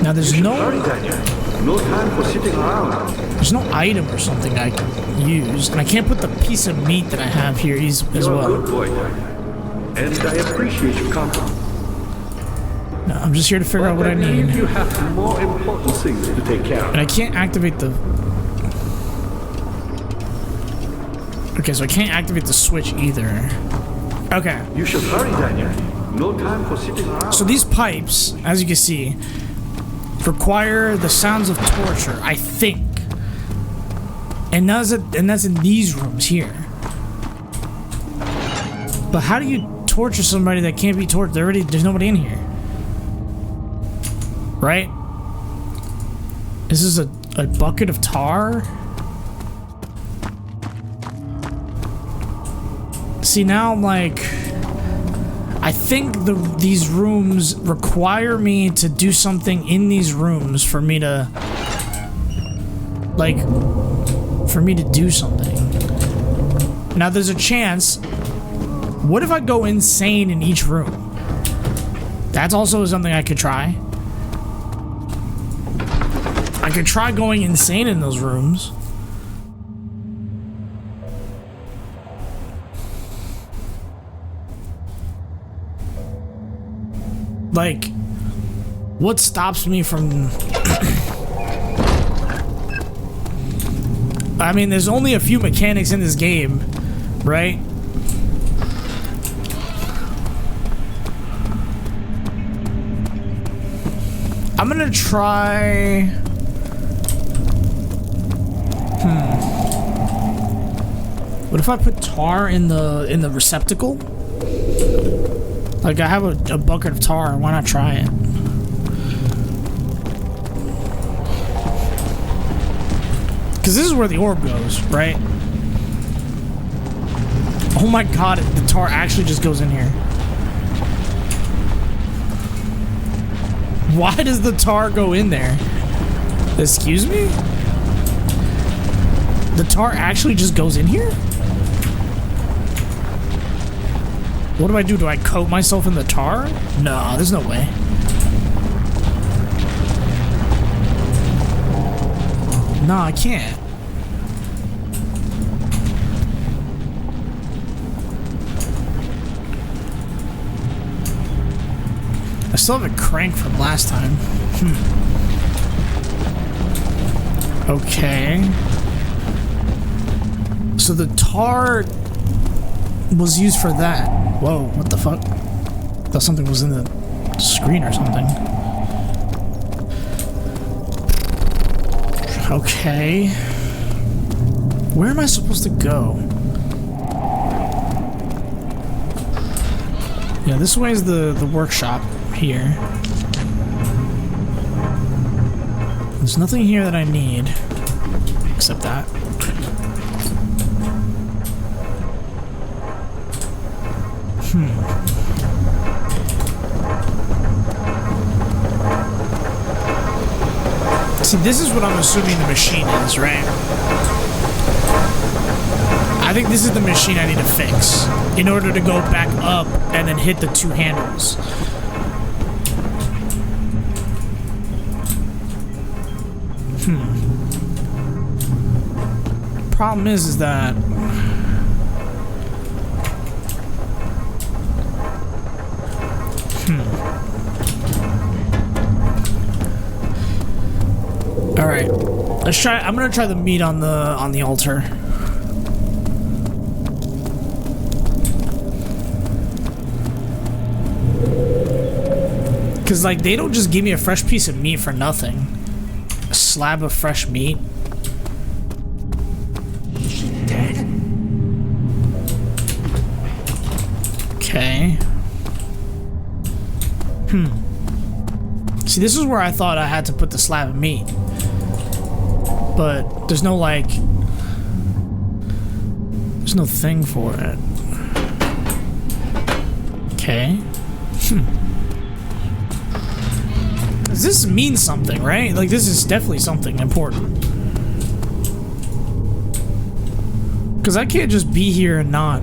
S1: Now there's no
S8: time for sitting around.
S1: There's no item or something I can use, and I can't put the piece of meat that I have here as
S8: You're
S1: well.
S8: a good boy, Daniel. And I appreciate your compliment.
S1: No, I'm just here to figure out what I need.
S8: You have more important things to take care of.
S1: And I can't activate the... Okay, so I can't activate the switch either. Okay.
S8: You should hurry, Daniel. No time for sitting around.
S1: So these pipes, as you can see, require the sounds of torture, I think. And that's in these rooms here. But how do you torture somebody that can't be tortured? There's nobody in here. Right? This is a bucket of tar? See, now I'm like... I think these rooms require me to do something in these rooms for me to... Like... For me to do something. Now there's a chance... What if I go insane in each room? That's also something I could try. I could try going insane in those rooms. Like, what stops me from... I mean, there's only a few mechanics in this game, right? I'm gonna try... What if I put tar in the receptacle? Like, I have a bucket of tar, why not try it? Because this is where the orb goes, right? Oh my god, the tar actually just goes in here. Why does the tar go in there? Excuse me? The tar actually just goes in here? What do I do? Do I coat myself in the tar? No, there's no way. No, I can't. I still have a crank from last time. Okay. So the tar was used for that. Whoa, what the fuck? I thought something was in the screen or something. Okay. Where am I supposed to go? Yeah, this way is the workshop here. There's nothing here that I need. Except that. See, this is what I'm assuming the machine is, right? I think this is the machine I need to fix in order to go back up and then hit the two handles. Problem is that all right, let's try. I'm gonna try the meat on the altar. Cause like they don't just give me a fresh piece of meat for nothing. A slab of fresh meat.
S7: She's dead.
S1: Okay. See, this is where I thought I had to put the slab of meat. But there's no like... There's no thing for it. Okay. This means something, right? Like, this is definitely something important. Because I can't just be here and not...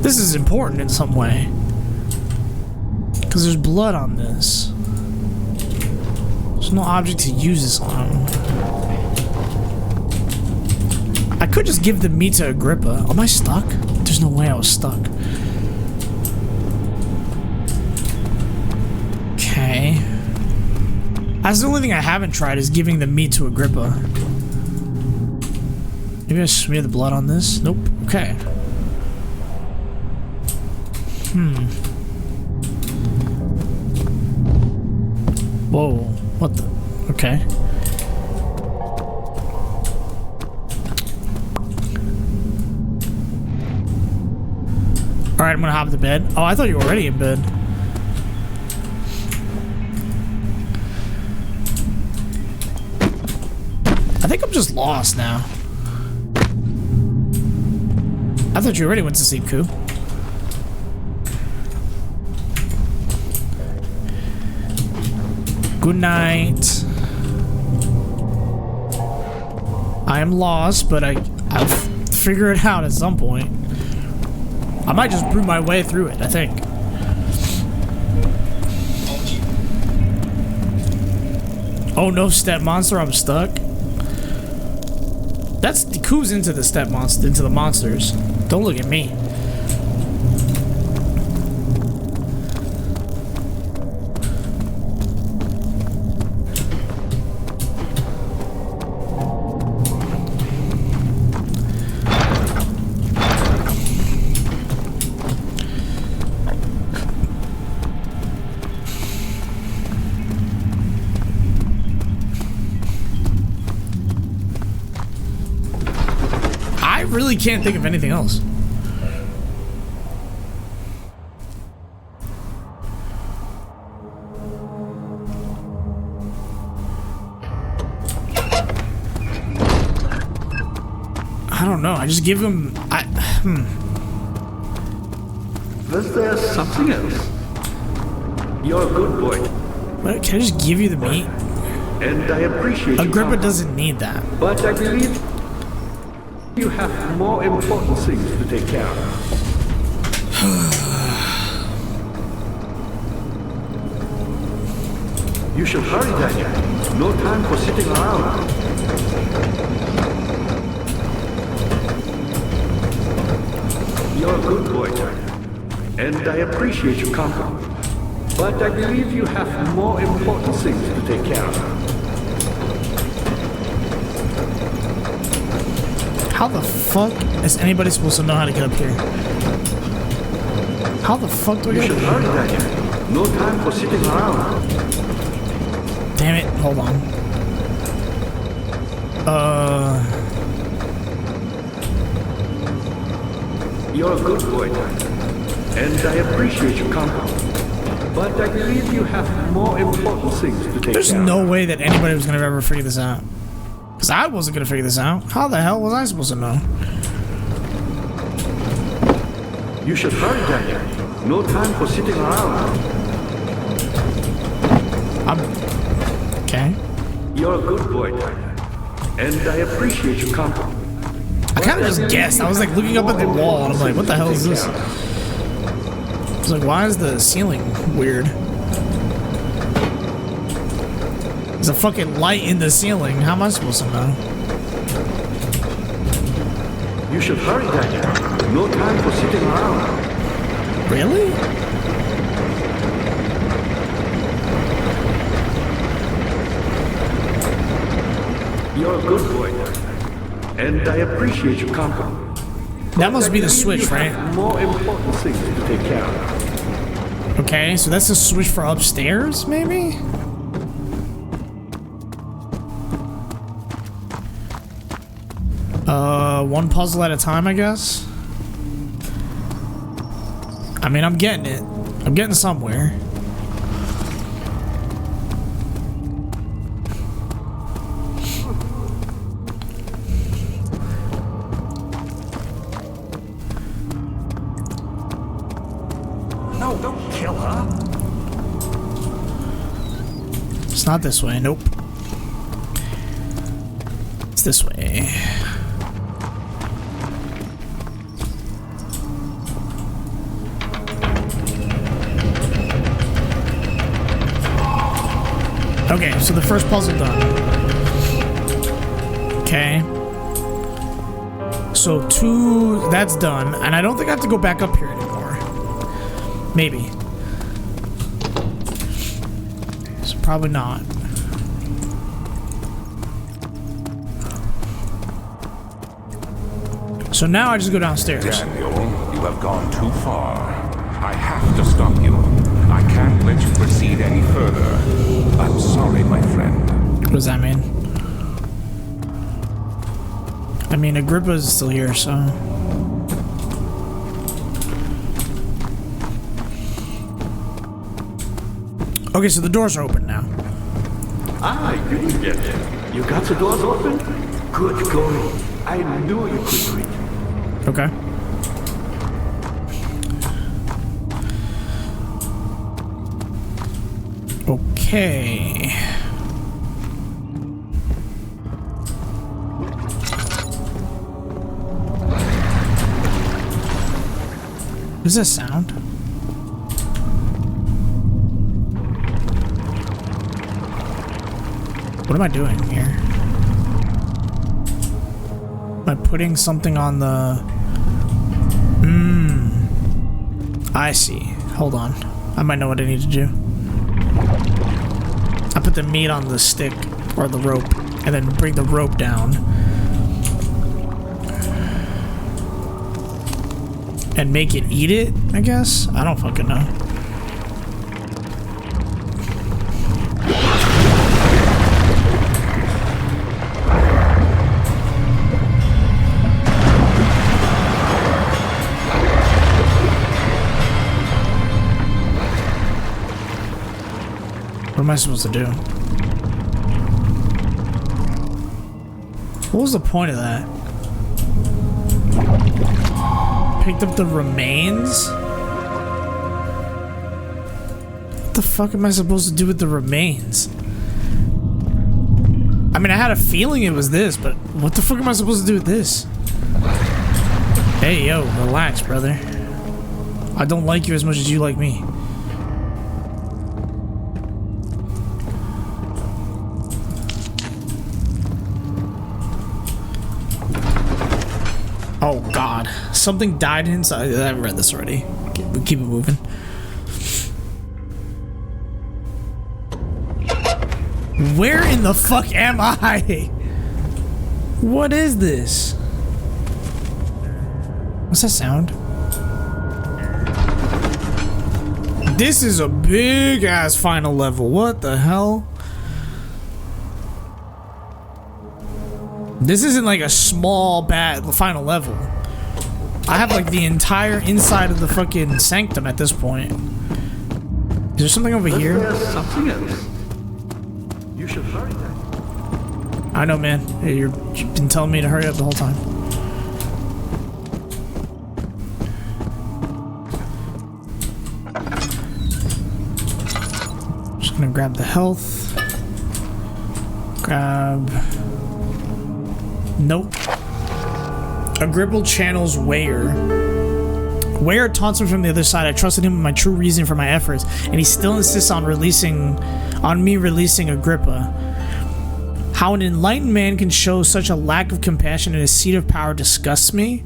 S1: This is important in some way. Because there's blood on this. There's no object to use this on. I could just give the meat to Agrippa. Am I stuck? There's no way I was stuck. Okay. That's the only thing I haven't tried is giving the meat to Agrippa. Maybe I smear the blood on this? Nope. Okay. Whoa. What the? Okay. Alright, I'm gonna hop to bed. Oh, I thought you were already in bed. I think I'm just lost now. I thought you already went to sleep, Koo. Good night. I am lost, but I'll figure it out at some point. I might just brew my way through it, I think. Oh no, step monster, I'm stuck. That's Koo's into the step monster, into the monsters. Don't look at me. I really can't think of anything else. I don't know. I just give him.
S8: Was there something else? You're a good boy,
S1: What, can I just give you the meat?
S8: and I appreciate you.
S1: Agrippa doesn't need that.
S8: But I believe you have more important things to take care of. You should hurry, Daniel. No time for sitting around. You're a good boy, Daniel, and I appreciate your company. But I believe you have more important things to take care of.
S1: How the fuck is anybody supposed to know how to get up here? How the fuck do I
S8: You
S1: get
S8: should
S1: up here?
S8: hurry, Daniel. No time for sitting around.
S1: Damn it, hold on.
S8: You're a good boy, Daniel, and I appreciate your company. But I believe you have more important things to take
S1: There's
S8: care of.
S1: no way that anybody was gonna ever figure this out. Because I wasn't gonna figure this out. How the hell was I supposed to know?
S8: You should hurry, Daniel. No time for sitting around.
S1: Okay.
S8: You're a good boy, Daniel. And I appreciate your compliment.
S1: I kind of just guessed. I was like looking up at the wall and I'm like, what the hell is this? I was like, why is the ceiling weird? There's a fucking light in the ceiling. How am I supposed to know?
S8: You should hurry, Daniel. No time for sitting around.
S1: Really?
S8: You're a good boy, Daniel. And I appreciate your compliment.
S1: That must be the switch, right?
S8: More important things to take care of.
S1: Okay, so that's the switch for upstairs, maybe? One puzzle at a time, I guess? I mean, I'm getting it. I'm getting somewhere.
S7: No, don't kill her.
S1: It's not this way, nope. It's this way. Okay, so the first puzzle done. Okay. So 2, that's done. And I don't think I have to go back up here anymore. Maybe. So probably not. So now I just go downstairs.
S6: Daniel, you have gone too far. I have to stop you. I can't let you proceed any further. I'm sorry, my friend.
S1: What does that mean? I mean, Agrippa's still here, so... Okay, so the doors are open now.
S8: Ah, you did get it. You got the doors open? Good going. I knew you could do it.
S1: Okay. Okay. What does that sound? What am I doing here? Am I putting something on the... I see. Hold on. I might know what I need to do. I put the meat on the stick, or the rope, and then bring the rope down. And make it eat it, I guess? I don't fucking know. What am I supposed to do? What was the point of that? Picked up the remains? What the fuck am I supposed to do with the remains? I mean, I had a feeling it was this, but what the fuck am I supposed to do with this? Hey, yo, relax, brother. I don't like you as much as you like me. Oh god, something died inside. I've read this already. We keep it moving. Where in the fuck am I? What is this? What's that sound? This is a big ass final level. What the hell? This isn't like a small bad final level. I have like the entire inside of the fucking sanctum at this point. Is there something over here?
S8: There's something else. You should hurry then.
S1: I know, man. Hey, you've been telling me to hurry up the whole time. Just gonna grab the health. Grab. Nope. Agrippa channels Weir. Weir taunts me from the other side. I trusted him with my true reason for my efforts, and he still insists on me releasing Agrippa. How an enlightened man can show such a lack of compassion in his seat of power disgusts me.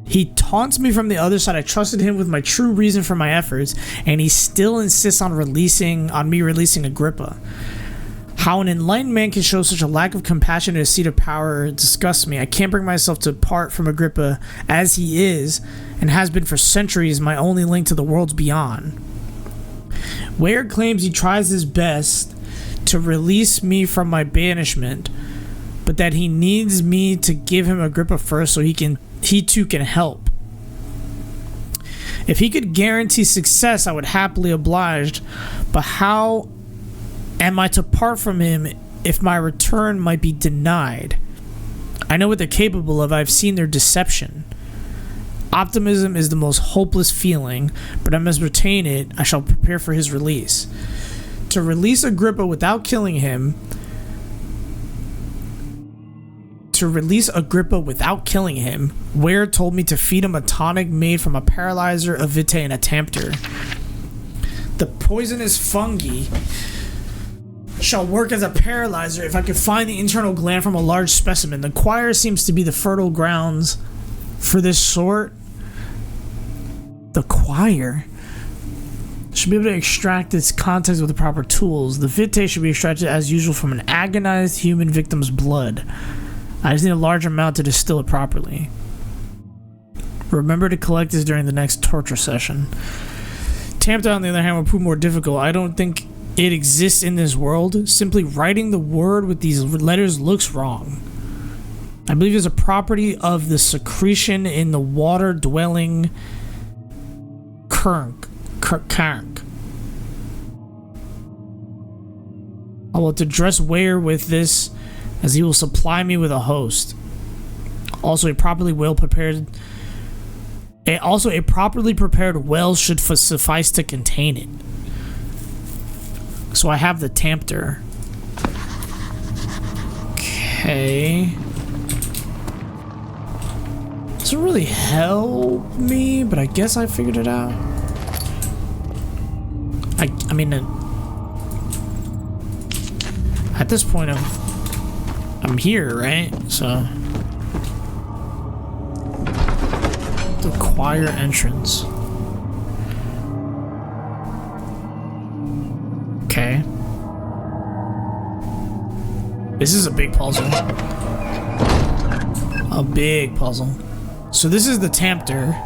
S1: He taunts me from the other side. I trusted him with my true reason for my efforts, and he still insists on me releasing Agrippa. How an enlightened man can show such a lack of compassion in his seat of power disgusts me. I can't bring myself to part from Agrippa as he is, and has been for centuries, my only link to the worlds beyond. Weir claims he tries his best to release me from my banishment, but that he needs me to give him Agrippa first so he too can help. If he could guarantee success, I would happily oblige, but how am I to part from him if my return might be denied? I know what they're capable of. I've seen their deception. Optimism is the most hopeless feeling, but I must retain it. I shall prepare for his release. To release Agrippa without killing him. Weir told me to feed him a tonic made from a paralyzer, a vitae, and a tempter. The poisonous fungi shall work as a paralyzer if I can find the internal gland from a large specimen. The choir seems to be the fertile grounds for this sort. The choir should be able to extract its contents with the proper tools. The vitae should be extracted as usual from an agonized human victim's blood. I just need a large amount to distill it properly. Remember to collect this during the next torture session. Tempter, on the other hand, will prove more difficult. I don't think it exists in this world. Simply writing the word with these letters looks wrong. I believe it's a property of the secretion in the water-dwelling Kark. I will to dress Weir with this, as he will supply me with a host. Also, a properly prepared well should suffice to contain it. So I have the tempter. Okay. Doesn't really help me, but I guess I figured it out. I mean, at this point, I'm here, right? So the choir entrance. Okay. This is a big puzzle. A big puzzle. So this is the tempter.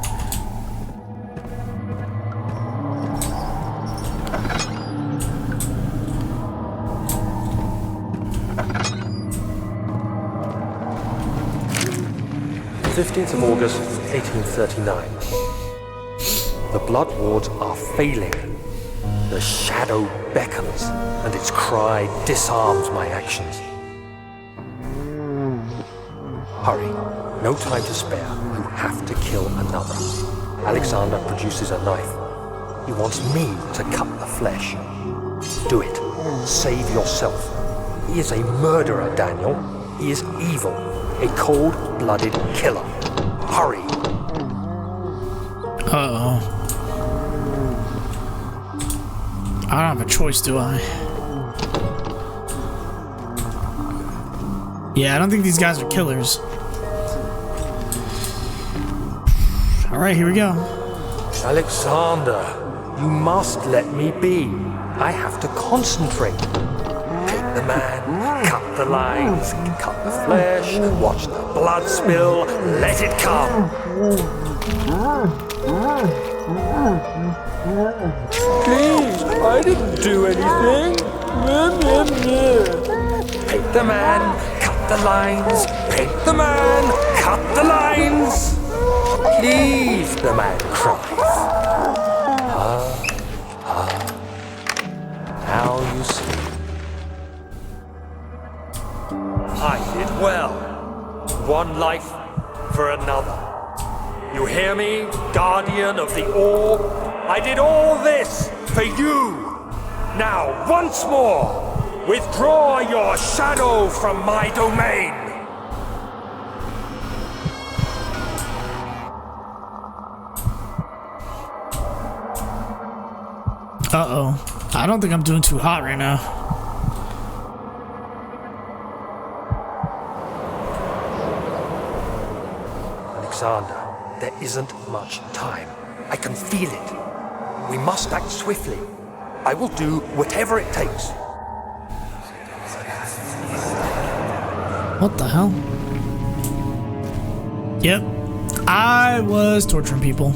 S7: Of August 1839. The blood wards are failing. The shadow beckons, and its cry disarms my actions. Hurry, no time to spare. You have to kill another. Alexander produces a knife. He wants me to cut the flesh. Do it. Save yourself. He is a murderer, Daniel. He is evil. A cold-blooded killer. Hurry.
S1: Uh-oh. I don't have a choice, do I? Yeah, I don't think these guys are killers. Alright, here we go.
S7: Alexander, you must let me be. I have to concentrate. Pick the man, cut the lines, cut the flesh, watch the blood spill, let it come. Please, I didn't do anything. Pick the man, cut the lines, pick the man, cut the lines. Please, the man cries. Now you see. I did well. One life for another. You hear me, guardian of the all? I did all this for you. Now, once more, Withdraw your shadow from my domain!
S1: Uh-oh. I don't think I'm doing too hot right now.
S7: Alexander, there isn't much time. I can feel it. We must act swiftly. I will do whatever it takes.
S1: What the hell? Yep. I was torturing people.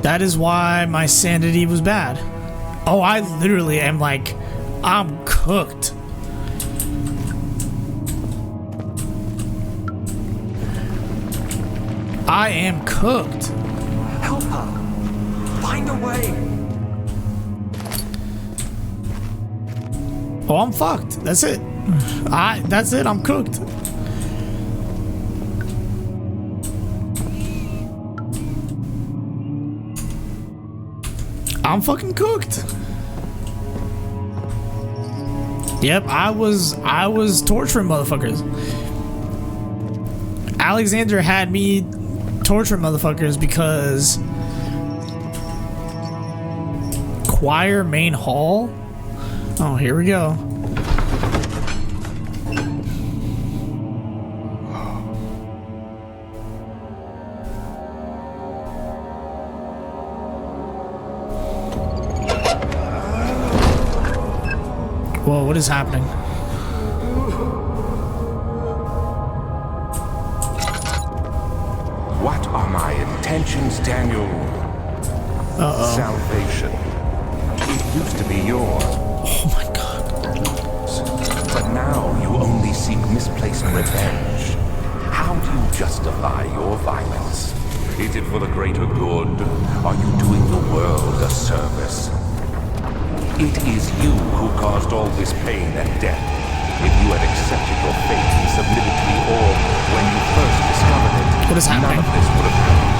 S1: That is why my sanity was bad. Oh, I literally am like, I'm cooked. I am cooked.
S7: Help her. Find a way.
S1: Oh, I'm fucked. That's it. That's it. I'm cooked. I'm fucking cooked. Yep, I was torturing motherfuckers. Alexander had me torturing motherfuckers because choir main hall. Oh, here we go. Whoa, what is happening?
S6: What are my intentions, Daniel?
S1: Uh-oh.
S6: Salvation. It used to be yours.
S1: Oh my god.
S6: But now you only seek misplaced revenge. How do you justify your violence? Is it for the greater good? Are you doing the world a service? It is you who caused all this pain and death. If you had accepted your fate and submitted to the orb when you first discovered it,
S1: what is happening?
S6: None of this would have happened.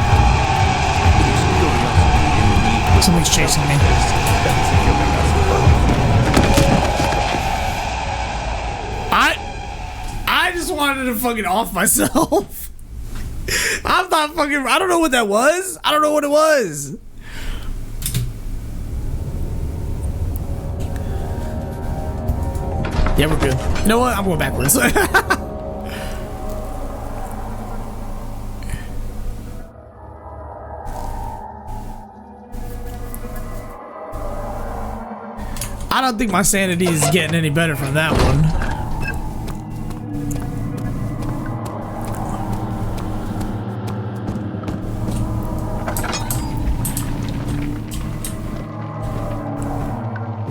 S6: It is curiosity in league with
S1: Somebody's chasing me.
S6: that is killing us both.
S1: I just wanted to fucking off myself. I'm not fucking. I don't know what that was. I don't know what it was. Yeah, we're good. You know what? I'm going backwards. I don't think my sanity is getting any better from that one.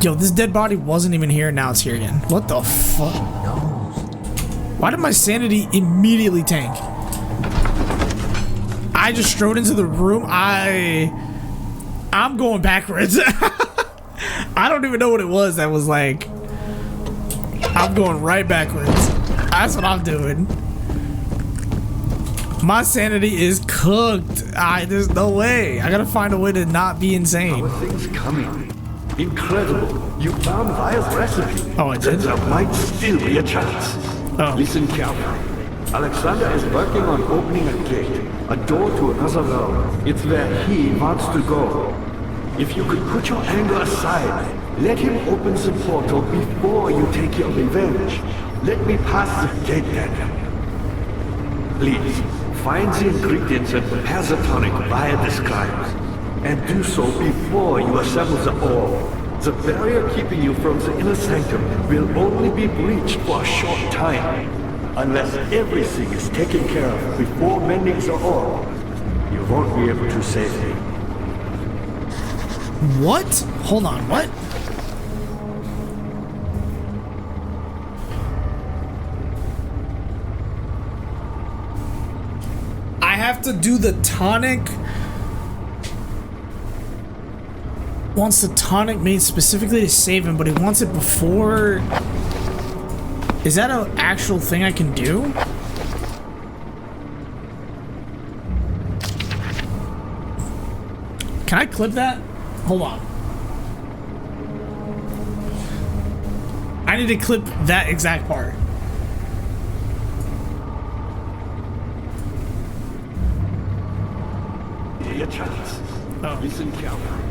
S1: Yo, this dead body wasn't even here, now it's here again. What the fuck? Why did my sanity immediately tank? I just strode into the room. I'm going backwards. I don't even know what it was that was like. I'm going right backwards. That's what I'm doing. My sanity is cooked. There's no way. I gotta find a way to not be insane.
S8: Our things coming. Incredible. You found Vile's recipe.
S1: Oh, I did?
S8: There might still be a chance.
S1: Oh.
S8: Listen carefully. Alexander is working on opening a gate, a door to another realm. It's where he wants to go. If you could put your anger aside, let him open the portal before you take your revenge. Let me pass the gate, Daniel. Please, find the ingredients and prepare the tonic Vile describes. And do so before you assemble the orb. The barrier keeping you from the inner sanctum will only be breached for a short time. Unless everything is taken care of before mending the orb, you won't be able to save me.
S1: What? Hold on, what? I have to do the tonic. Wants the tonic made specifically to save him, but he wants it before. Is that an actual thing I can do? Can I clip that? Hold on. I need to clip that exact part.
S8: Dear Charles,
S1: Oh.
S8: listen carefully.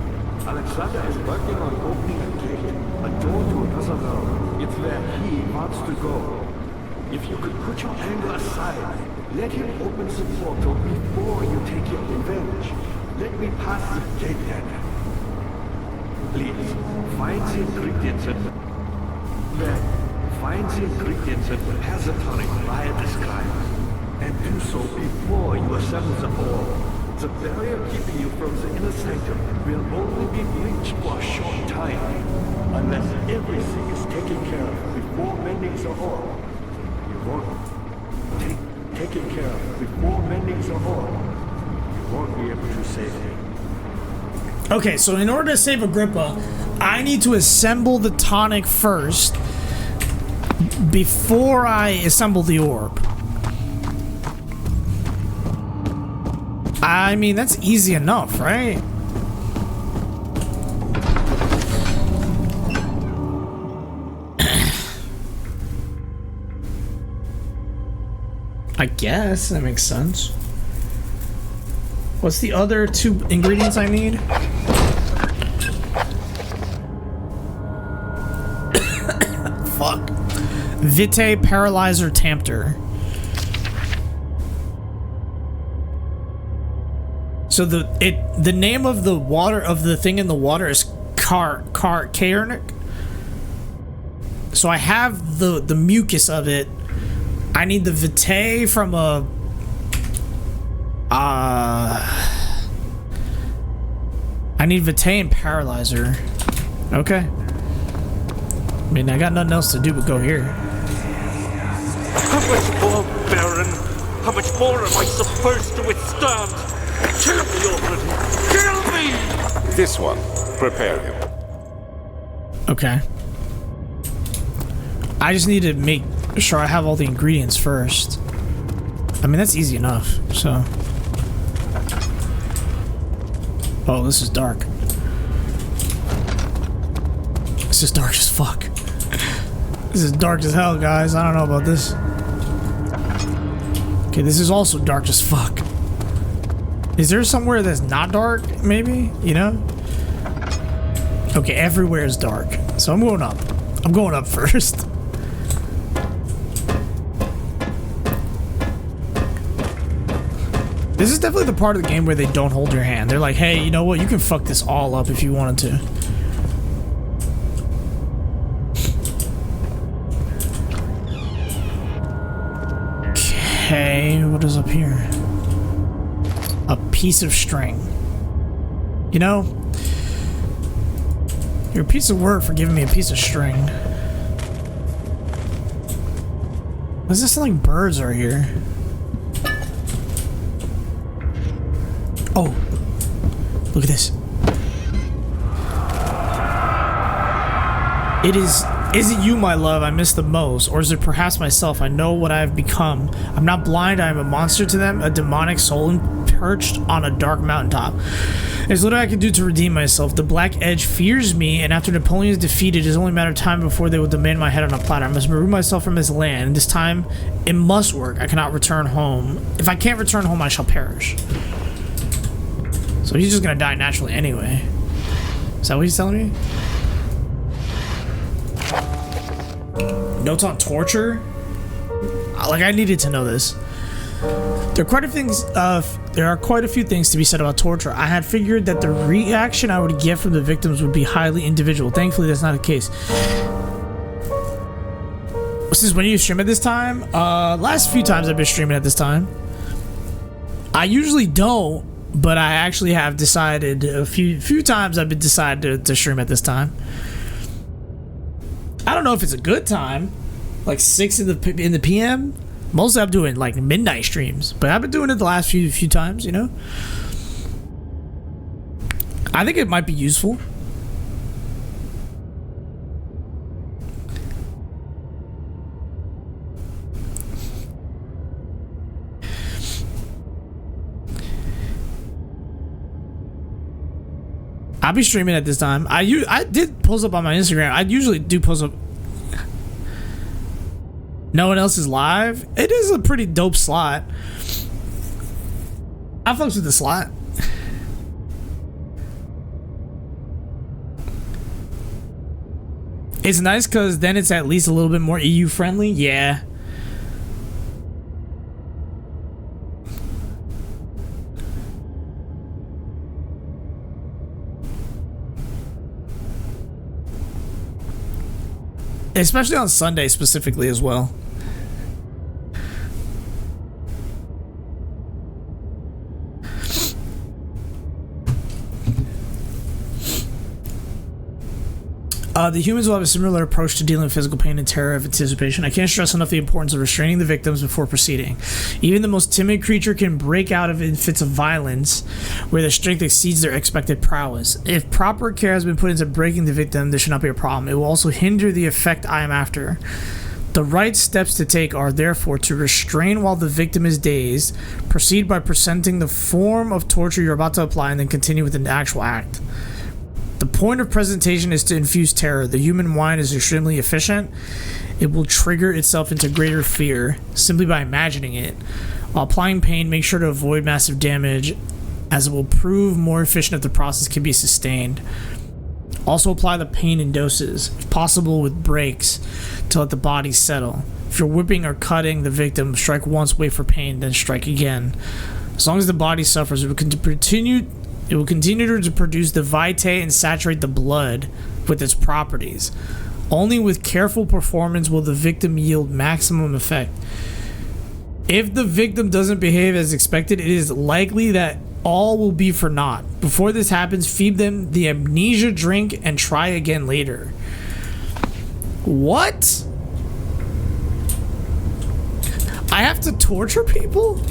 S8: Alexander is working on opening a gate, a door to another realm. It's where he wants to go. If you could put your anger aside, let him open the portal before you take your revenge. Let me pass the gate then. Please, find the ingredients that prepare the tonic via this crime. And do so before you assemble the orb. The barrier keeping you from the inner sanctum will only be breached for a short time. Unless everything is taken care of before mending the orb. You won't taken care of before mending the orb. You won't be able to save him.
S1: Okay, so in order to save Agrippa, I need to assemble the tonic first before I assemble the orb. I mean, that's easy enough, right? I guess that makes sense. What's the other 2 ingredients I need? Fuck. Vitae, Paralyzer, Tempter. So the name of the water of the thing in the water is Cairnic. So I have the mucus of it. I need the Vitae from a I need Vitae and Paralyzer. Okay. I mean, I got nothing else to do but go here.
S5: How much more, Baron? How much more am I supposed to withstand? Kill me already! Kill me!
S6: This one. Prepare him.
S1: Okay. I just need to make sure I have all the ingredients first. I mean, that's easy enough, so. Oh, this is dark. This is dark as fuck. This is dark as hell, guys. I don't know about this. Okay, this is also dark as fuck. Is there somewhere that's not dark, maybe? You know? Okay, everywhere is dark. So I'm going up. I'm going up first. This is definitely the part of the game where they don't hold your hand. They're like, hey, you know what? You can fuck this all up if you wanted to. Okay, what is up here? A piece of string. You know, you're a piece of work for giving me a piece of string. Does this sound like birds are here? Oh, look at this. Is it you, my love, I miss the most? Or is it perhaps myself? I know what I have become. I'm not blind, I am a monster to them, a demonic soul perched on a dark mountaintop. There's little I can do to redeem myself. The Black Edge fears me, and after Napoleon is defeated, it is only a matter of time before they will demand my head on a platter. I must remove myself from his land, and this time it must work. I cannot return home. If I can't return home, I shall perish. So he's just gonna die naturally anyway. Is that what he's telling me? Notes on torture? Like, I needed to know this. There are quite a few things to be said about torture. I had figured that the reaction I would get from the victims would be highly individual. Thankfully, that's not the case. Since when do you stream at this time? Last few times I've been streaming at this time. I usually don't, but I actually have decided a few times I've been decided to stream at this time. I don't know if it's a good time, like 6 in the PM. Mostly I'm doing like midnight streams, but I've been doing it the last few times, you know. I think it might be useful. I'll be streaming at this time. I did post up on my Instagram. I usually do post up. No one else is live? It is a pretty dope slot. I fucks with the slot. It's nice because then it's at least a little bit more EU friendly. Yeah. Especially on Sunday specifically as well. The humans will have a similar approach to dealing with physical pain and terror of anticipation. I can't stress enough the importance of restraining the victims before proceeding. Even the most timid creature can break out of in fits of violence where their strength exceeds their expected prowess. If proper care has been put into breaking the victim, this should not be a problem. It will also hinder the effect I am after. The right steps to take are therefore to restrain while the victim is dazed, proceed by presenting the form of torture you're about to apply, and then continue with the actual act. The point of presentation is to infuse terror. The human mind is extremely efficient. It will trigger itself into greater fear simply by imagining it. While applying pain, make sure to avoid massive damage, as it will prove more efficient if the process can be sustained. Also apply the pain in doses, if possible with breaks, to let the body settle. If you're whipping or cutting the victim, strike once, wait for pain, then strike again. As long as the body suffers, it will continue to produce the vitae and saturate the blood with its properties. Only with careful performance will the victim yield maximum effect. If the victim doesn't behave as expected, it is likely that all will be for naught. Before this happens, feed them the amnesia drink and try again later. What? I have to torture people?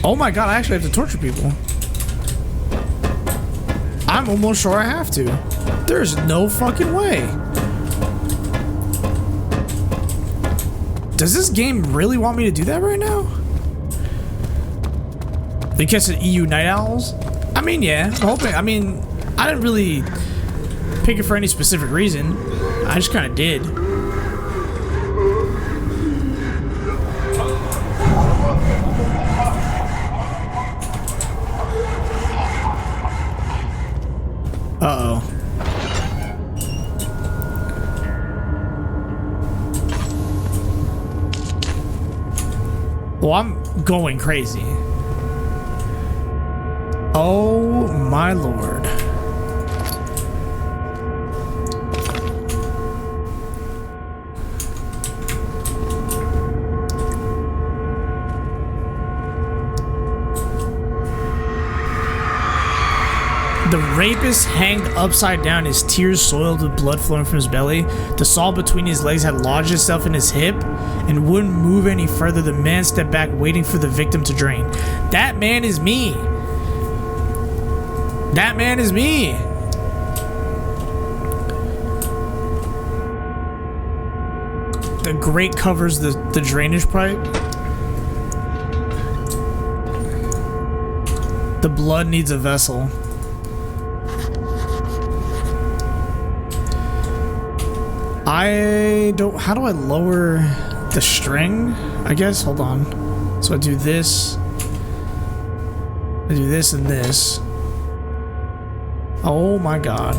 S1: Oh my god, I actually have to torture people. I'm almost sure I have to. There's no fucking way. Does this game really want me to do that right now? They catch the EU night owls? I mean, yeah, I'm hoping. I mean, I didn't really pick it for any specific reason. I just kind of did. Uh-oh. Well, I'm going crazy. Oh my lord. The rapist hanged upside down, his tears soiled with blood flowing from his belly. The saw between his legs had lodged itself in his hip and wouldn't move any further. The man stepped back, waiting for the victim to drain. That man is me. That man is me. The grate covers the drainage pipe. The blood needs a vessel. How do I lower the string? I guess, hold on. So I do this. I do this and this. Oh my god.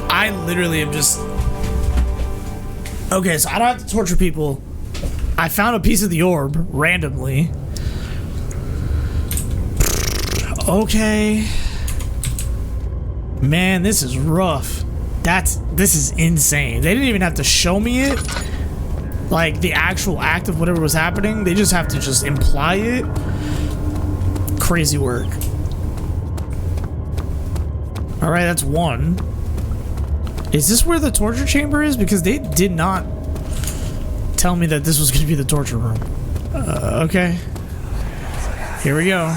S1: I literally am just... Okay, so I don't have to torture people. I found a piece of the orb randomly. Okay. Man, this is rough. This is insane. They didn't even have to show me it. Like, the actual act of whatever was happening. They just have to just imply it. Crazy work. Alright, that's one. Is this where the torture chamber is? Because they did not tell me that this was going to be the torture room. Okay. Here we go.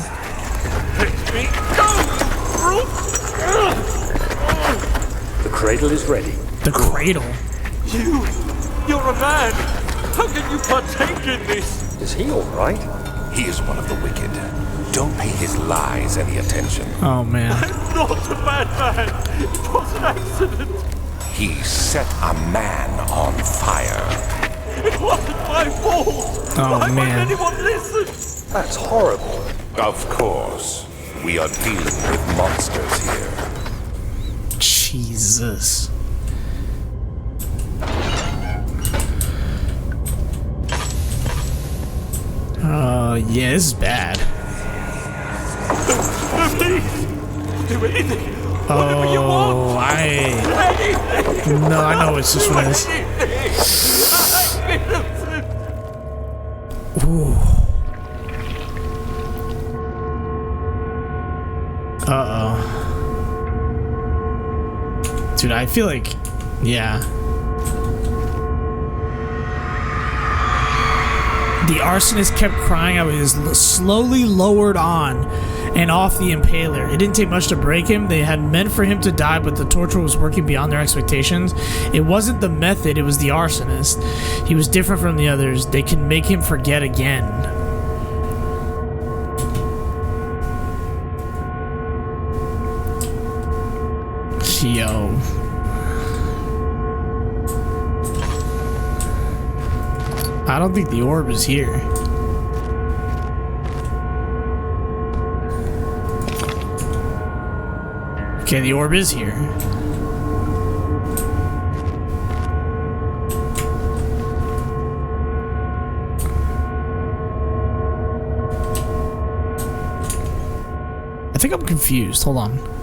S7: The cradle is ready.
S1: The cradle?
S5: You You're a man! How can you partake in this?
S7: Is he alright?
S6: He is one of the wicked. Don't pay his lies any attention.
S1: Oh man.
S5: I'm not a bad man! It was an accident!
S6: He set a man on fire.
S5: It wasn't my fault!
S1: Oh,
S5: Why
S1: man.
S5: won't anyone listen?
S7: That's horrible.
S6: Of course. We are dealing with monsters here.
S1: Jesus. Yeah, this is bad.
S5: Please! Do anything! Whatever you want!
S1: No, I know it's just what it is. Ooh. Uh-oh. Dude, I feel like... Yeah. The arsonist kept crying out. He was slowly lowered on and off the impaler. It didn't take much to break him. They had meant for him to die, but the torture was working beyond their expectations. It wasn't the method, it was the arsonist. He was different from the others. They could make him forget again. Yo. I don't think the orb is here. Okay, the orb is here. I think I'm confused. Hold on.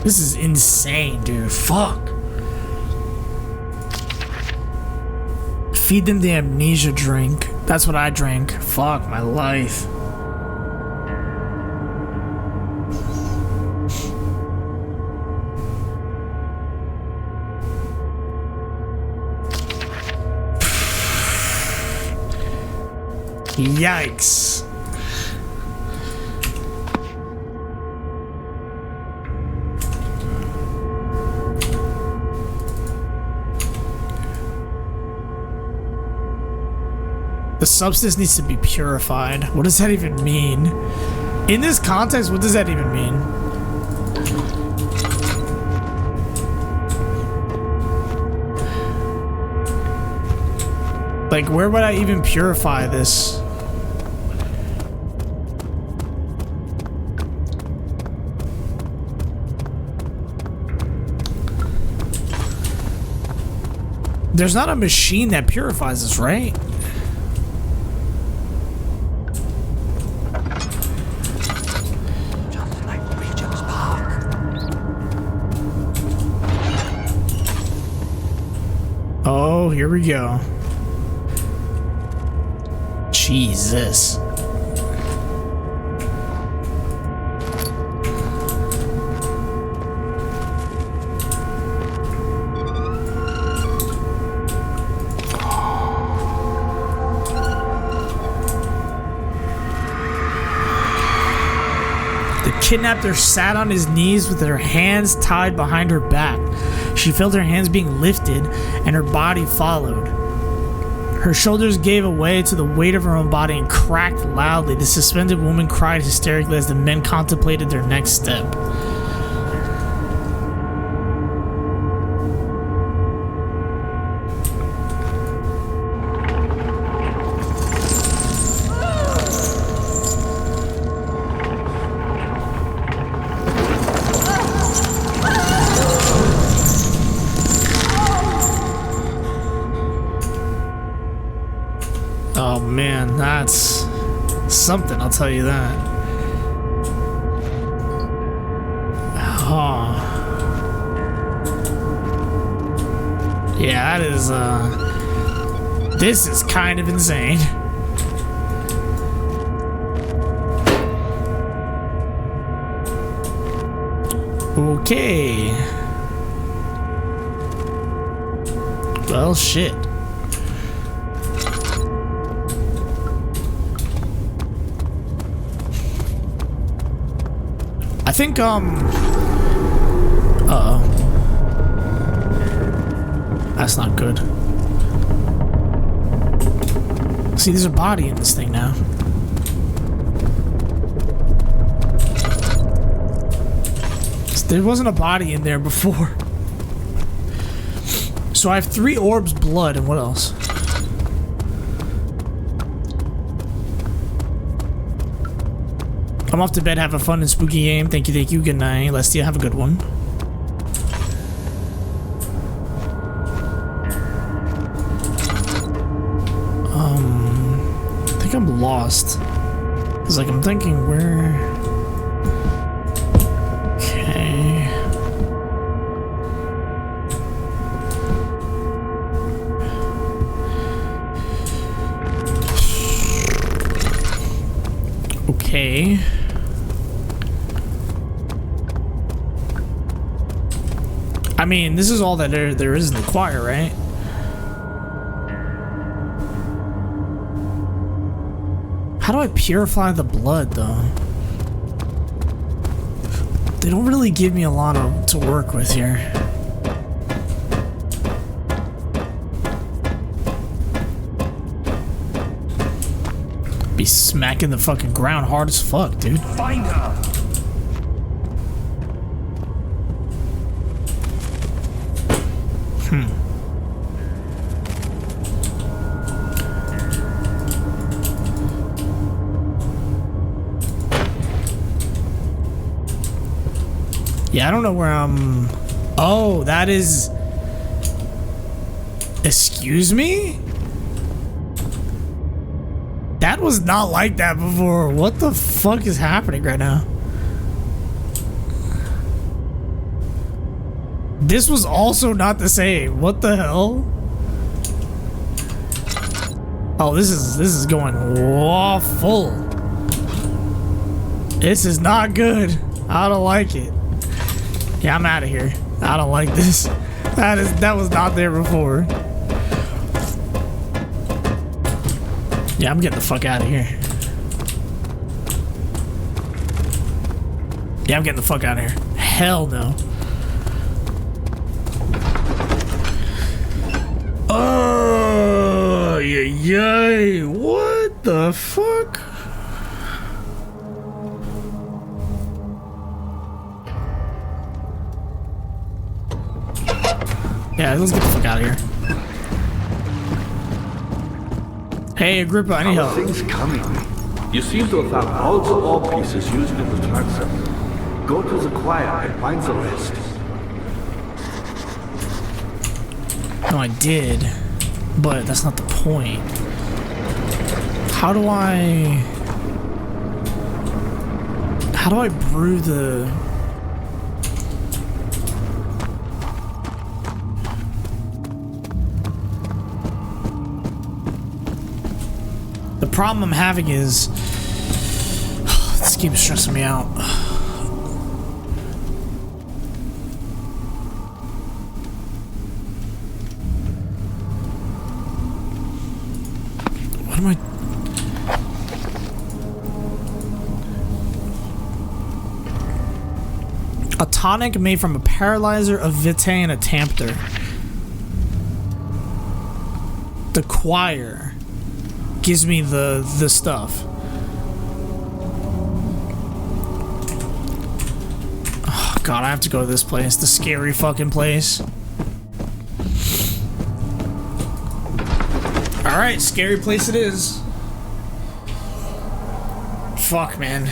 S1: This is insane, dude. Fuck. Feed them the amnesia drink. That's what I drank. Fuck my life. Yikes. The substance needs to be purified. What does that even mean? In this context, what does that even mean? Like, where would I even purify this? There's not a machine that purifies this, right? Oh, here we go. Jesus. The kidnapper sat on his knees with her hands tied behind her back. She felt her hands being lifted, and her body followed. Her shoulders gave way to the weight of her own body and cracked loudly. The suspended woman cried hysterically as the men contemplated their next step. Oh man, that's something, I'll tell you that. Oh. Yeah, that is, this is kind of insane. Okay. Well, shit. I think, Uh-oh. That's not good. See, there's a body in this thing now. There wasn't a body in there before. So I have 3 orbs, blood, and what else? I'm off to bed. Have a fun and spooky game. Thank you, thank you. Good night. Lestia, have a good one. I think I'm lost. Cause like I'm thinking where. Okay. Okay. I mean, this is all that there is in the choir, right? How do I purify the blood, though? They don't really give me a lot to work with here. Be smacking the fucking ground hard as fuck, dude.
S8: Find her!
S1: Yeah, I don't know where I'm... Oh, that is... Excuse me? That was not like that before. What the fuck is happening right now? This was also not the same. What the hell? Oh, this is going awful. This is not good. I don't like it. Yeah, I'm out of here. I don't like this. That was not there before. Yeah, I'm getting the fuck out of here. Yeah, I'm getting the fuck out of here. Hell no. Oh, yay. What the fuck? Yeah, let's get the fuck out of here. Hey, Agrippa, I need help.
S8: Things coming. You seem to have found all the orb pieces used in the transfer. Go to the choir and find the rest.
S1: No, I did, but that's not the point. How do I brew the... The problem I'm having is this game is stressing me out. What am I? A tonic made from a paralyzer, a vitae, and a tempter. The choir gives me the stuff. Oh god, I have to go to this place. The scary fucking place. Alright, scary place it is. Fuck, man.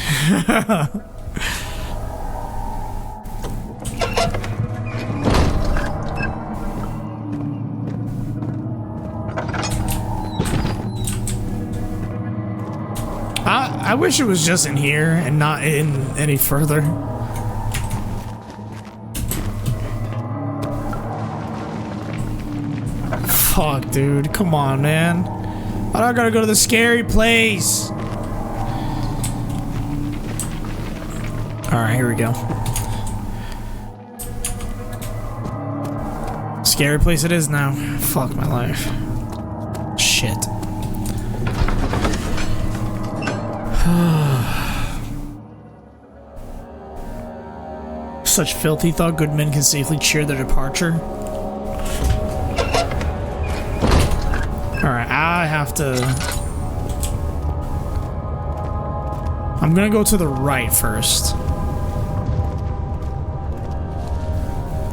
S1: I wish it was just in here and not in any further. Fuck, dude. Come on, man. I don't gotta go to the scary place. Alright, here we go. Scary place it is now. Fuck my life. Shit. such filth, he thought good men can safely cheer their departure. Alright, I have to... I'm gonna go to the right first.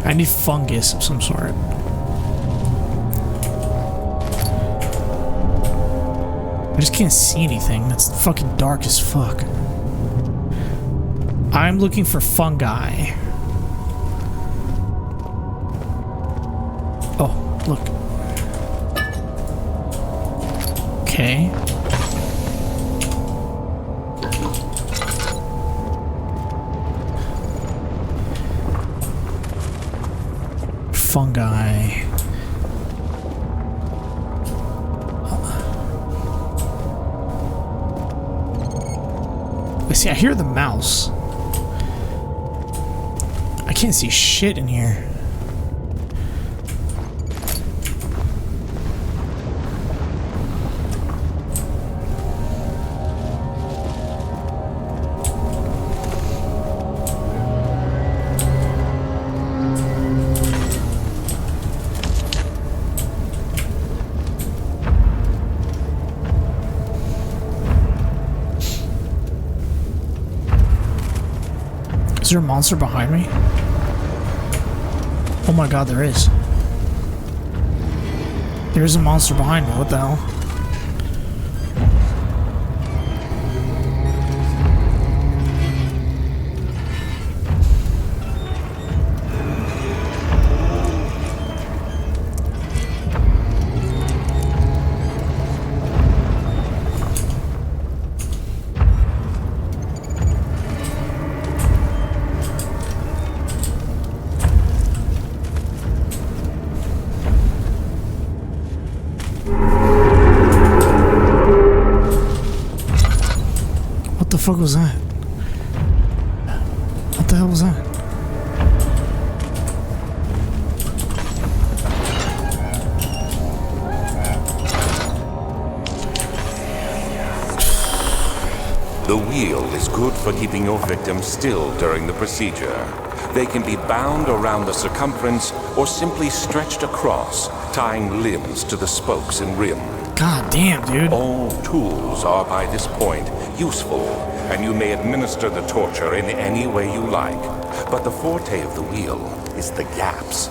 S1: I need fungus of some sort. I just can't see anything. That's fucking dark as fuck. I'm looking for fungi. Oh, look. Okay. Fungi. See, I hear the mouse. I can't see shit in here. Is there a monster behind me? Oh my god, there is. There is a monster behind me. What the hell? What the fuck was that? What the hell was that?
S6: The wheel is good for keeping your victims still during the procedure. They can be bound around the circumference or simply stretched across, tying limbs to the spokes and rim.
S1: God damn, dude.
S6: All tools are by this point useful, and you may administer the torture in any way you like. But the forte of the wheel is the gaps.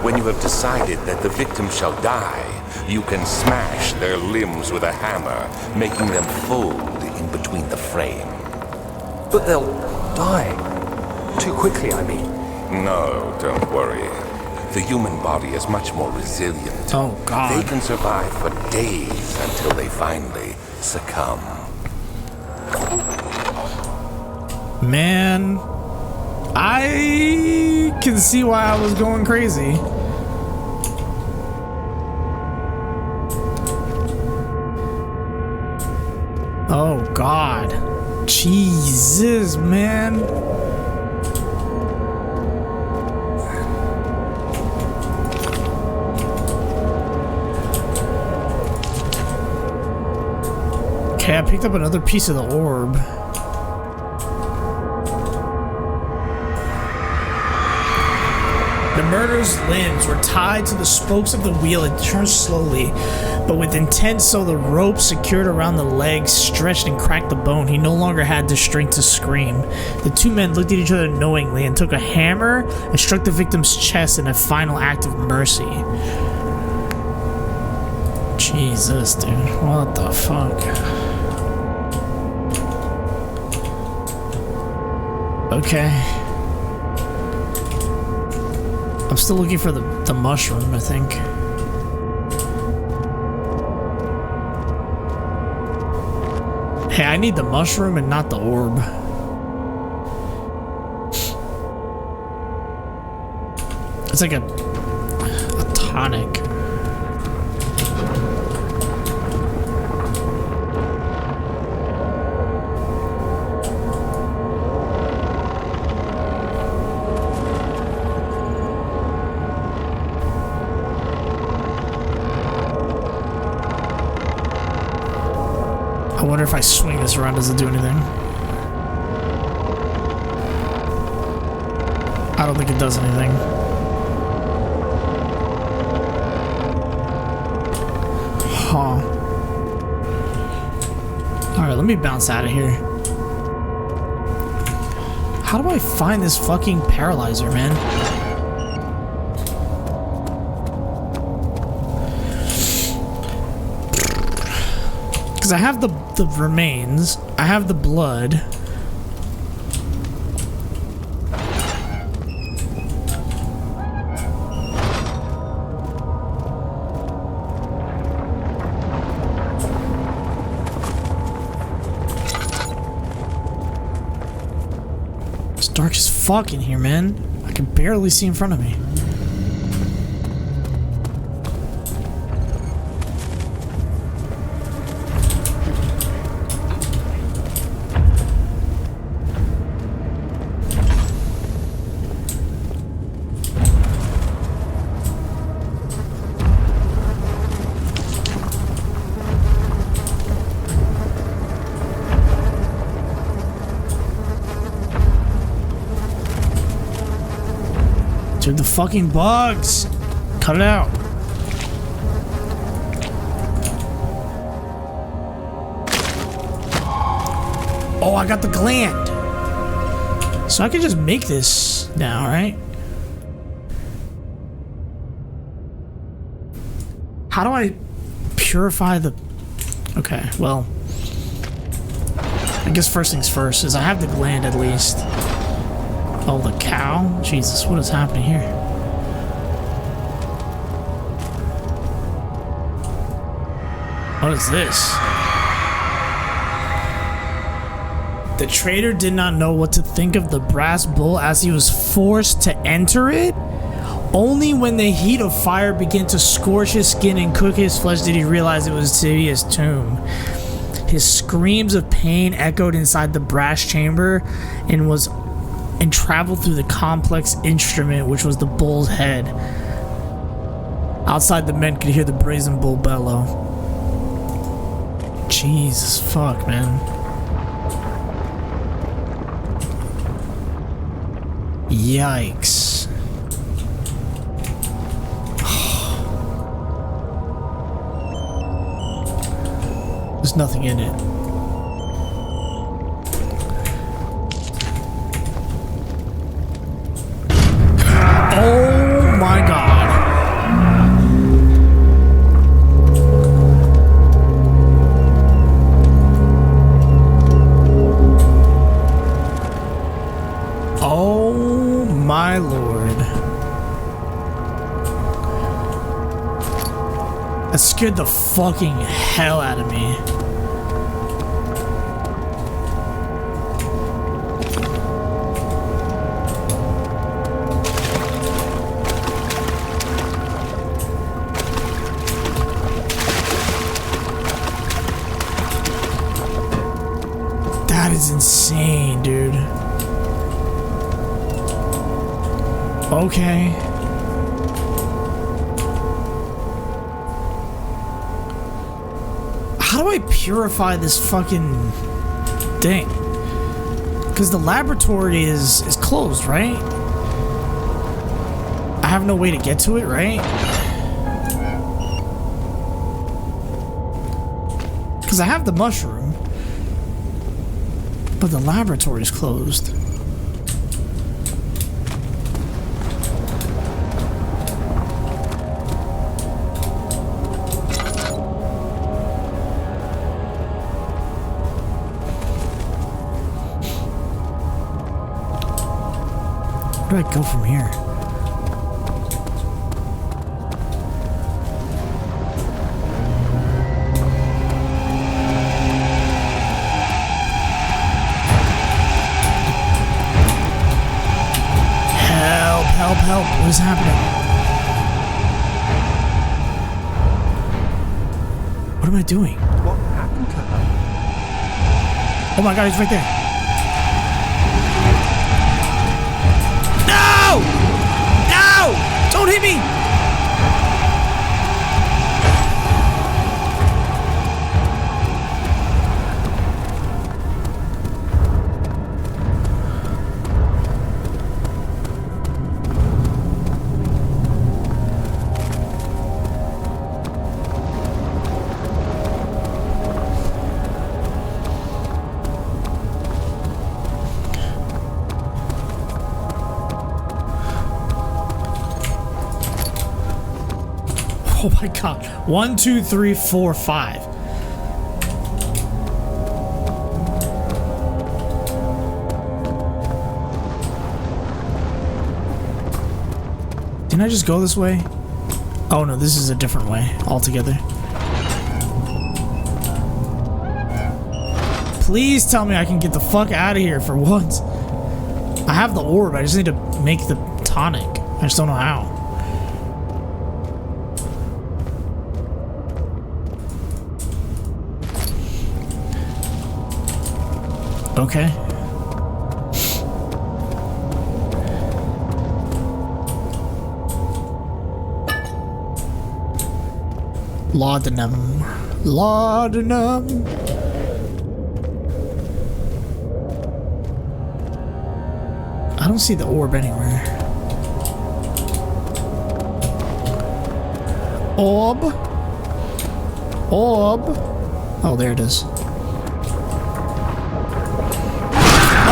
S6: When you have decided that the victim shall die, you can smash their limbs with a hammer, making them fold in between the frame.
S7: But they'll die. Too quickly, I mean.
S6: No, don't worry. The human body is much more resilient.
S1: Oh, God.
S6: They can survive for days until they finally succumb.
S1: Man, I can see why I was going crazy. Oh, God. Jesus, man. Okay, I picked up another piece of the orb. The murderer's limbs were tied to the spokes of the wheel and turned slowly, but with intent, so the rope secured around the legs stretched and cracked the bone. He no longer had the strength to scream. The two men looked at each other knowingly and took a hammer and struck the victim's chest in a final act of mercy. Jesus, dude. What the fuck? Okay. I'm still looking for the mushroom, I think. Hey, I need the mushroom and not the orb. It's like a tonic. I wonder if I swing this around, does it do anything? I don't think it does anything. Huh. Alright, let me bounce out of here. How do I find this fucking paralyzer, man? Because I have the remains. I have the blood. It's dark as fuck in here, man. I can barely see in front of me. Dude, the fucking bugs! Cut it out. Oh, I got the gland. So I can just make this now, right? How do I purify the... Okay, well... I guess first things first is I have the gland at least. Oh, the cow? Jesus, what is happening here? What is this? The trader did not know what to think of the brass bull as he was forced to enter it. Only when the heat of fire began to scorch his skin and cook his flesh did he realize it was Tibia's tomb. His screams of pain echoed inside the brass chamber and traveled through the complex instrument which was the bull's head. Outside, the men could hear the brazen bull bellow. Jesus fuck, man. Yikes. There's nothing in it. Oh my god. Oh my lord. That scared the fucking hell out of me. That is insane, dude. Okay. How do I purify this fucking thing? Because the laboratory is closed, right? I have no way to get to it, right? Because I have the mushroom, but the laboratory is closed. Where do I go from here? Help, help, help. What is happening? What am I doing?
S7: What happened to her?
S1: Oh my god, he's right there. Don't hit me! my god. 1, 2, 3, 4, 5. Didn't I just go this way? Oh no, this is a different way altogether. Please tell me I can get the fuck out of here for once. I have the orb, I just need to make the tonic. I just don't know how. Okay. Laudanum. Laudanum. I don't see the orb anywhere. Orb. Orb. Oh, there it is.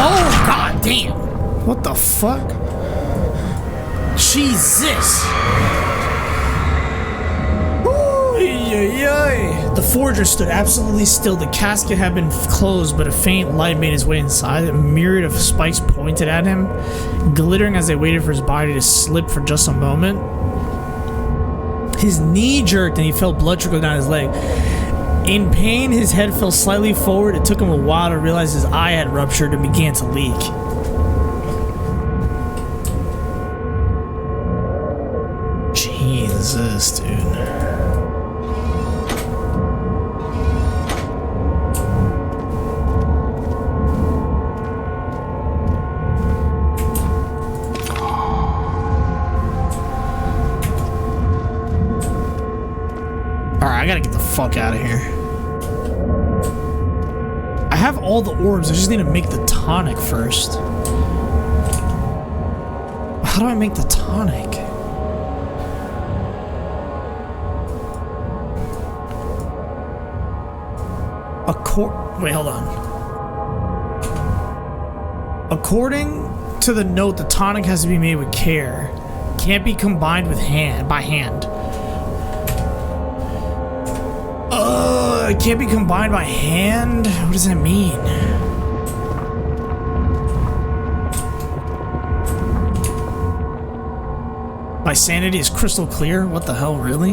S1: Oh, god damn. What the fuck? Jesus. The forger stood absolutely still. The casket had been closed, but a faint light made its way inside. A myriad of spikes pointed at him, glittering as they waited for his body to slip for just a moment. His knee jerked and he felt blood trickle down his leg. In pain, his head fell slightly forward. It took him a while to realize his eye had ruptured and began to leak. Jesus, dude. I gotta get the fuck out of here. I have all the orbs, I just need to make the tonic first. How do I make the tonic? Wait, hold on. According to the note, the tonic has to be made with care. Can't be combined with by hand. It can't be combined by hand? What does that mean? My sanity is crystal clear? What the hell, really?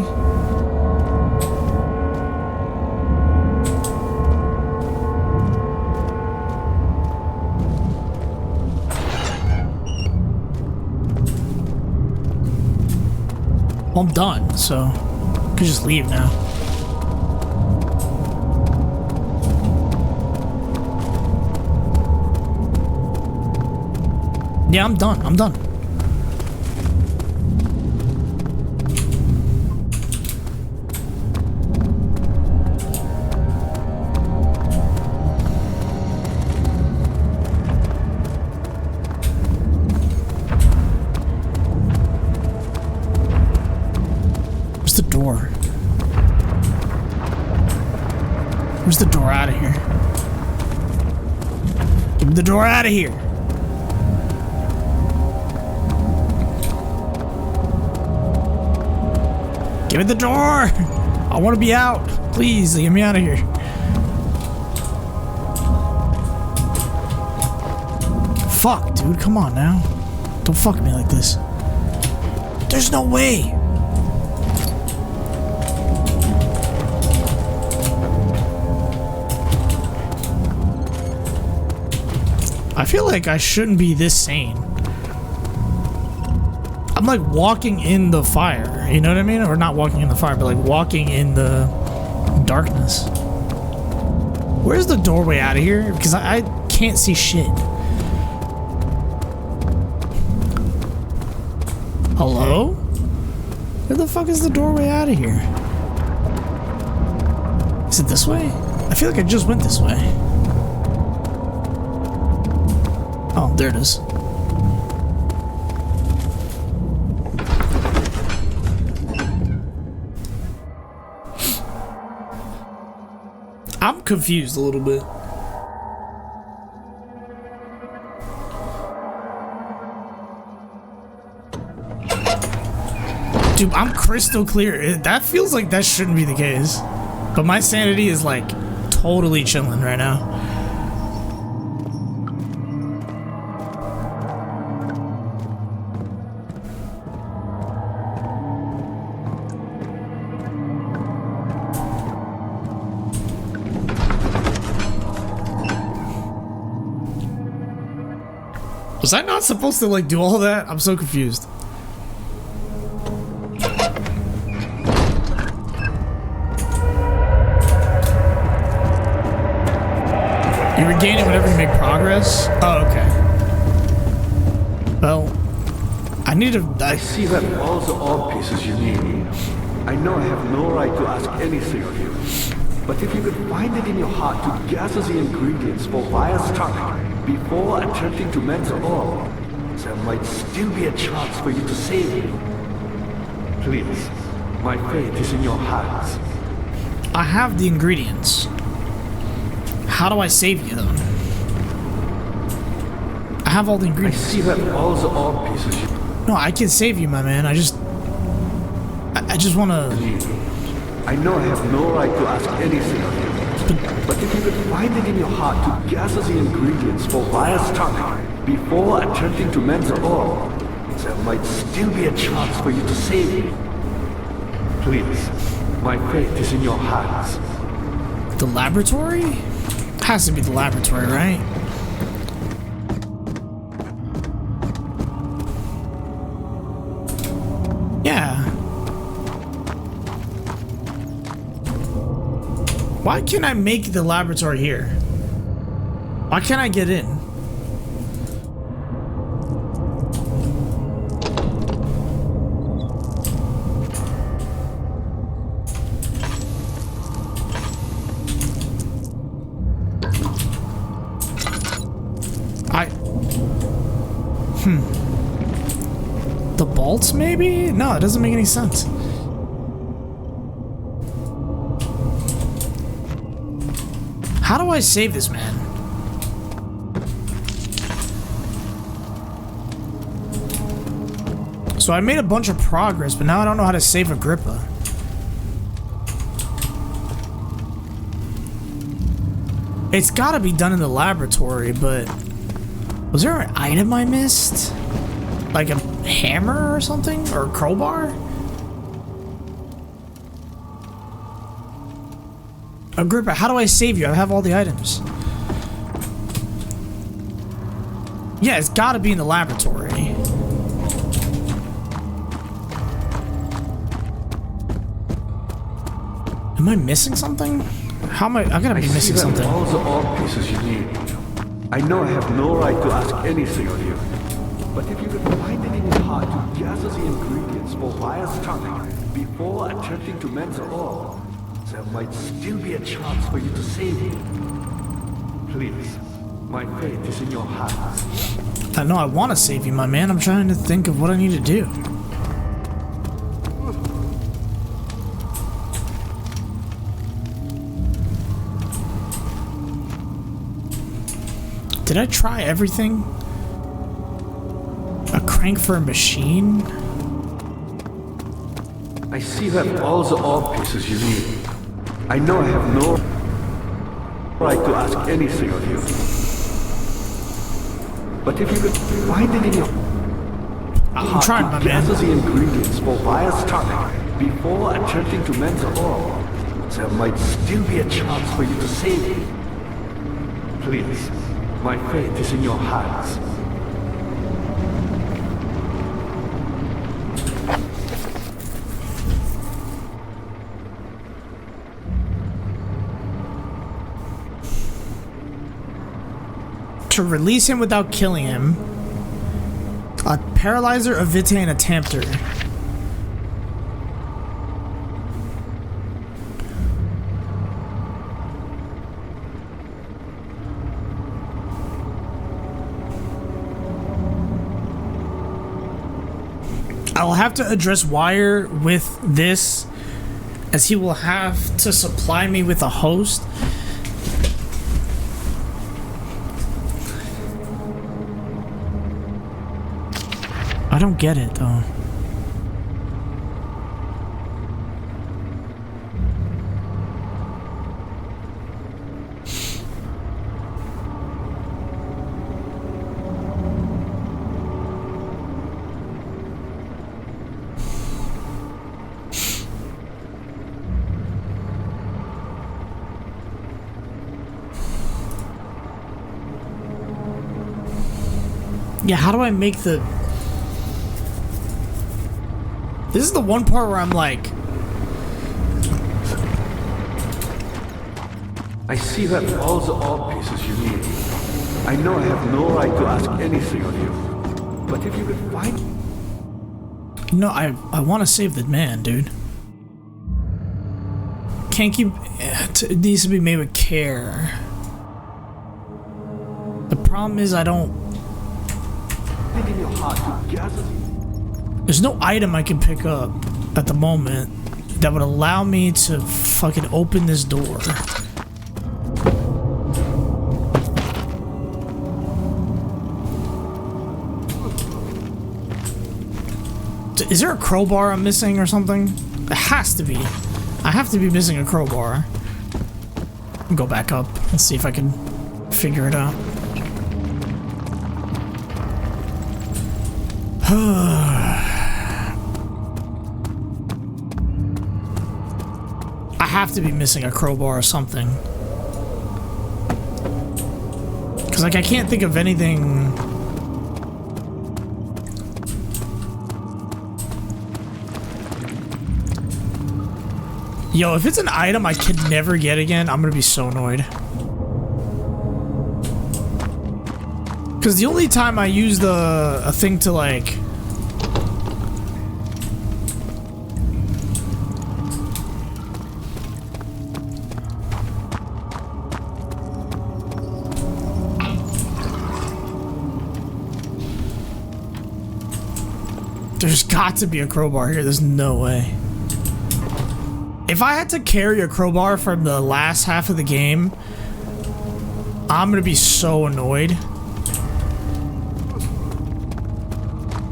S1: Well, I'm done, so I could just leave now. Yeah, I'm done. I'm done. Where's the door? Where's the door out of here? Get the door out of here. Give me the door! I want to be out. Please, get me out of here. Fuck, dude. Come on now. Don't fuck me like this. There's no way. I feel like I shouldn't be this sane. I'm like walking in the fire, you know what I mean? Or not walking in the fire, but like walking in the darkness. Where's the doorway out of here? Because I can't see shit. Hello? Where the fuck is the doorway out of here? Is it this way? I feel like I just went this way. Oh, there it is. I'm confused a little bit. Dude, I'm crystal clear. That feels like that shouldn't be the case. But my sanity is like totally chilling right now. Was I not supposed to like do all that? I'm so confused. You regain it whenever you make progress? Oh, okay. Well, I need to...
S8: I see that all the orb pieces you need. I know I have no right to ask anything of you. But if you could find it in your heart to gather the ingredients for Vaya's tonic before attempting to mend the orb, there might still be a chance for you to save me. Please, my fate is in your hands.
S1: I have the ingredients. How do I save you, though? I have all the
S8: I
S1: ingredients.
S8: see that all the orb pieces you
S1: No, I can save you, my man. I just want to...
S8: need. I know I have no right to ask anything of you. But if you could find it in your heart to gather the ingredients for Vaya's tonic before attempting to mend the orb, there might still be a chance for you to save me. Please, my fate is in your hands.
S1: The laboratory? Has to be the laboratory, right? Yeah. Why can't I make the laboratory here? Why can't I get in? The bolts, maybe? No, it doesn't make any sense. How do I save this man? So I made a bunch of progress, but now I don't know how to save Agrippa. It's gotta be done in the laboratory, but... Was there an item I missed? Like a hammer or something? Or a crowbar? Agrippa, how do I save you? I have all the items. Yeah, it's gotta be in the laboratory. Am I missing something? How am I gotta be missing something.
S8: All the orb pieces you need. I know I have no right to ask anything of you. But if you could find it in your heart to gather the ingredients for Vaya's tonic before attempting to mend the orb, there might still be a chance for you to save me. Please, my fate is in your hands.
S1: I know I want to save you, my man. I'm trying to think of what I need to do. Did I try everything? A crank for a machine?
S8: I see that all the orb pieces you need. I know I have no right to ask anything of you. But if you could find it in your
S1: I'm trying, my man.
S8: gather the ingredients for Vaya's tonic before attempting to mend the orb, there might still be a chance for you to save me. Please, my fate is in your hands.
S1: To release him without killing him, a paralyzer, a vitae, and a tempter. I will have to address Wire with this, as he will have to supply me with a host. I don't get it, though. Yeah, how do I make the... This is the one part where I'm like...
S8: I see that all the art pieces you need. I know I have no right to ask anything of you. But if you could find...
S1: No, I want to save the man, dude. Can't keep... It needs to be made with care. The problem is I don't...
S8: in your heart to gather.
S1: There's no item I can pick up at the moment that would allow me to fucking open this door. Is there a crowbar I'm missing or something? It has to be. I have to be missing a crowbar. Go back up and see if I can figure it out. I have to be missing a crowbar or something. Because, like, I can't think of anything... Yo, if it's an item I can never get again, I'm gonna be so annoyed. Because the only time I used a thing to, like... There's got to be a crowbar here. There's no way. If I had to carry a crowbar from the last half of the game, I'm gonna be so annoyed.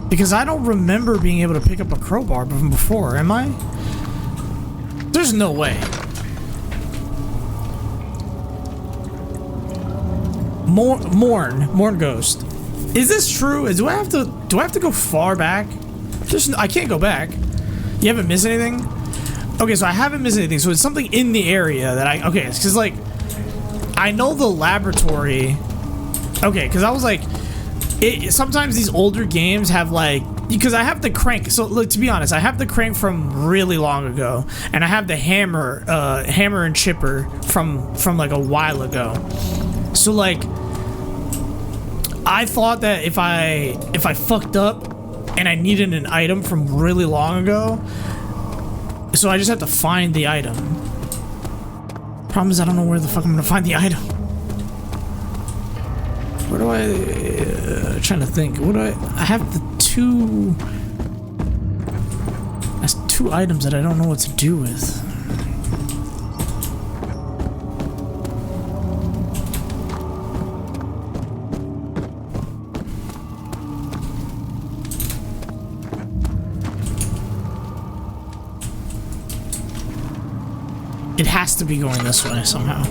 S1: Because I don't remember being able to pick up a crowbar from before, am I? There's no way. Mourn Ghost. Is this true? Do I have to go far back? I can't go back. You haven't missed anything? Okay, so I haven't missed anything. So it's something in the area that okay, it's because, like, I know the laboratory. Okay, because I was like, sometimes these older games have, like, because I have the crank. So, look, to be honest, I have the crank from really long ago, and I have the hammer and chipper from like a while ago. So, like, I thought that if I fucked up and I needed an item from really long ago, so I just have to find the item. Problem is I don't know where the fuck I'm gonna find the item. Where do I... trying to think. What do I have the two... That's two items that I don't know what to do with. It has to be going this way somehow.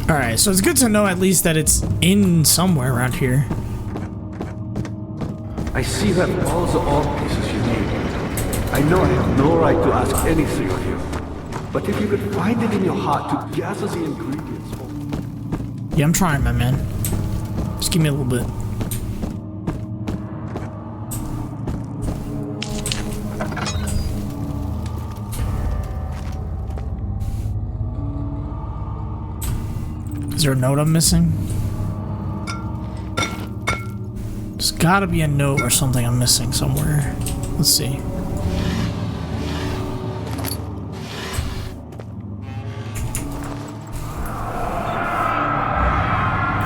S1: Alright, so it's good to know at least that it's in somewhere around here.
S8: I see that all the art pieces you need. I know I have no right to ask anything of you. But if you could find it in your heart to gather the ingredients for...
S1: Yeah, I'm trying, my man. Just give me a little bit. Is there a note I'm missing? There's gotta be a note or something I'm missing somewhere. Let's see.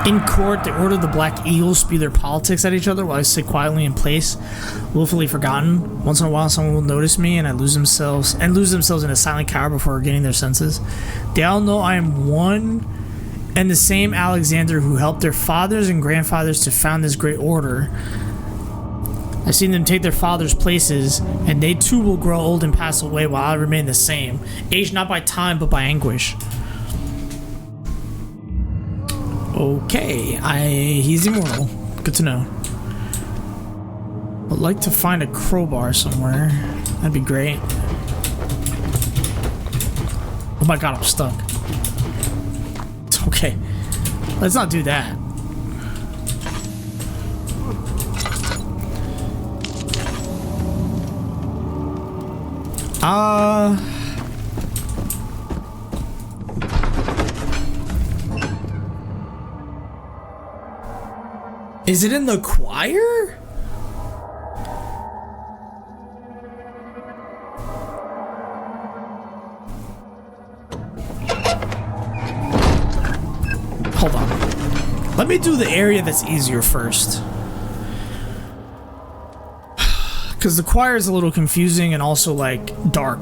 S1: In court, they ordered the Black Eagles spew their politics at each other while I sit quietly in place, willfully forgotten. Once in a while, someone will notice me, and lose themselves in a silent cower before regaining their senses. They all know I am one and the same Alexander who helped their fathers and grandfathers to found this great order. I've seen them take their fathers' places, and they too will grow old and pass away while I remain the same, aged not by time but by anguish. Okay, he's immortal. Good to know. I'd like to find a crowbar somewhere. That'd be great. Oh my god, I'm stuck. Okay. Let's not do that. Is it in the choir? Hold on. Let me do the area that's easier first. Because the choir is a little confusing and also, like, dark.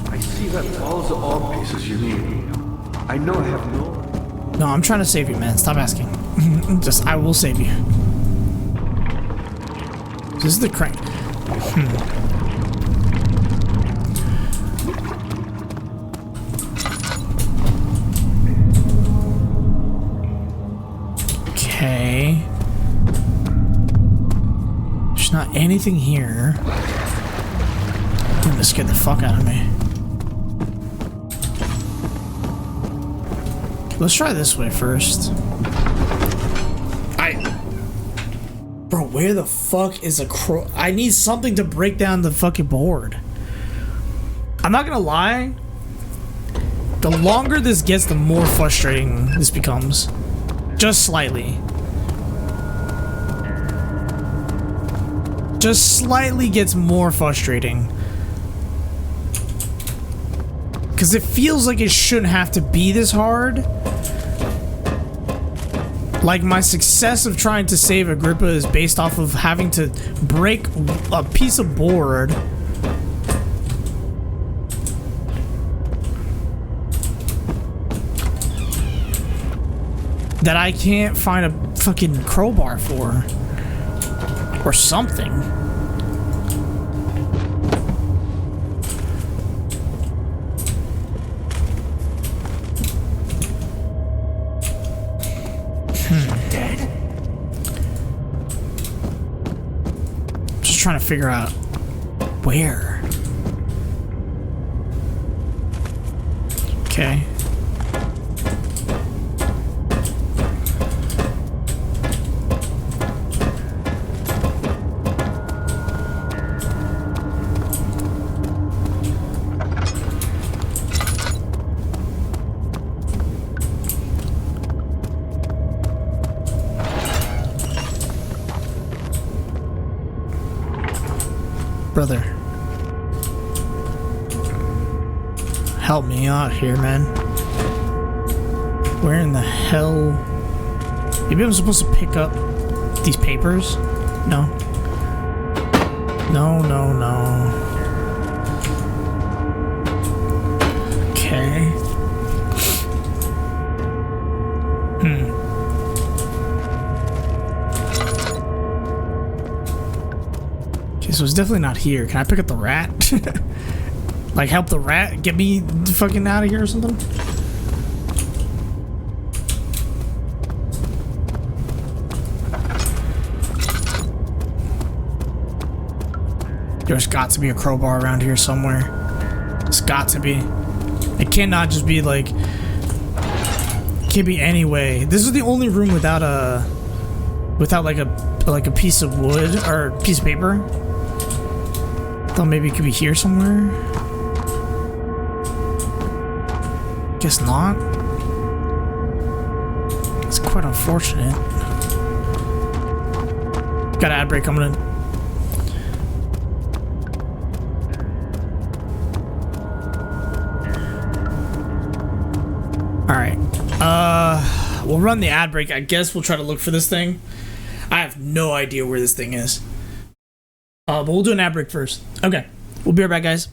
S8: I see that all the orb pieces you need. I know I have no...
S1: No, I'm trying to save you, man. Stop asking. Just, I will save you. This is the crank. Okay. There's not anything here. That scared the fuck out of me. Let's try this way first. Bro, where the fuck is a crow? I need something to break down the fucking board. I'm not gonna lie. The longer this gets, the more frustrating this becomes. Just slightly. Just slightly gets more frustrating. Because it feels like it shouldn't have to be this hard. Like, my success of trying to save Agrippa is based off of having to break a piece of board that I can't find a fucking crowbar for. Or something. Trying to figure out where. Okay. Brother, help me out here, man. Where in the hell? Maybe I'm supposed to pick up these papers? No. No, no, no. Okay. So it's definitely not here. Can I pick up the rat? Like, help the rat get me fucking out of here or something? There's got to be a crowbar around here somewhere. It's got to be. It cannot just be like... Can't be any way. This is the only room without a... Without like a piece of wood or piece of paper. Thought maybe it could be here somewhere. Guess not. It's quite unfortunate. Got an ad break coming in. Alright. We'll run the ad break. I guess we'll try to look for this thing. I have no idea where this thing is. But we'll do an ad break first. Okay. We'll be right back, guys.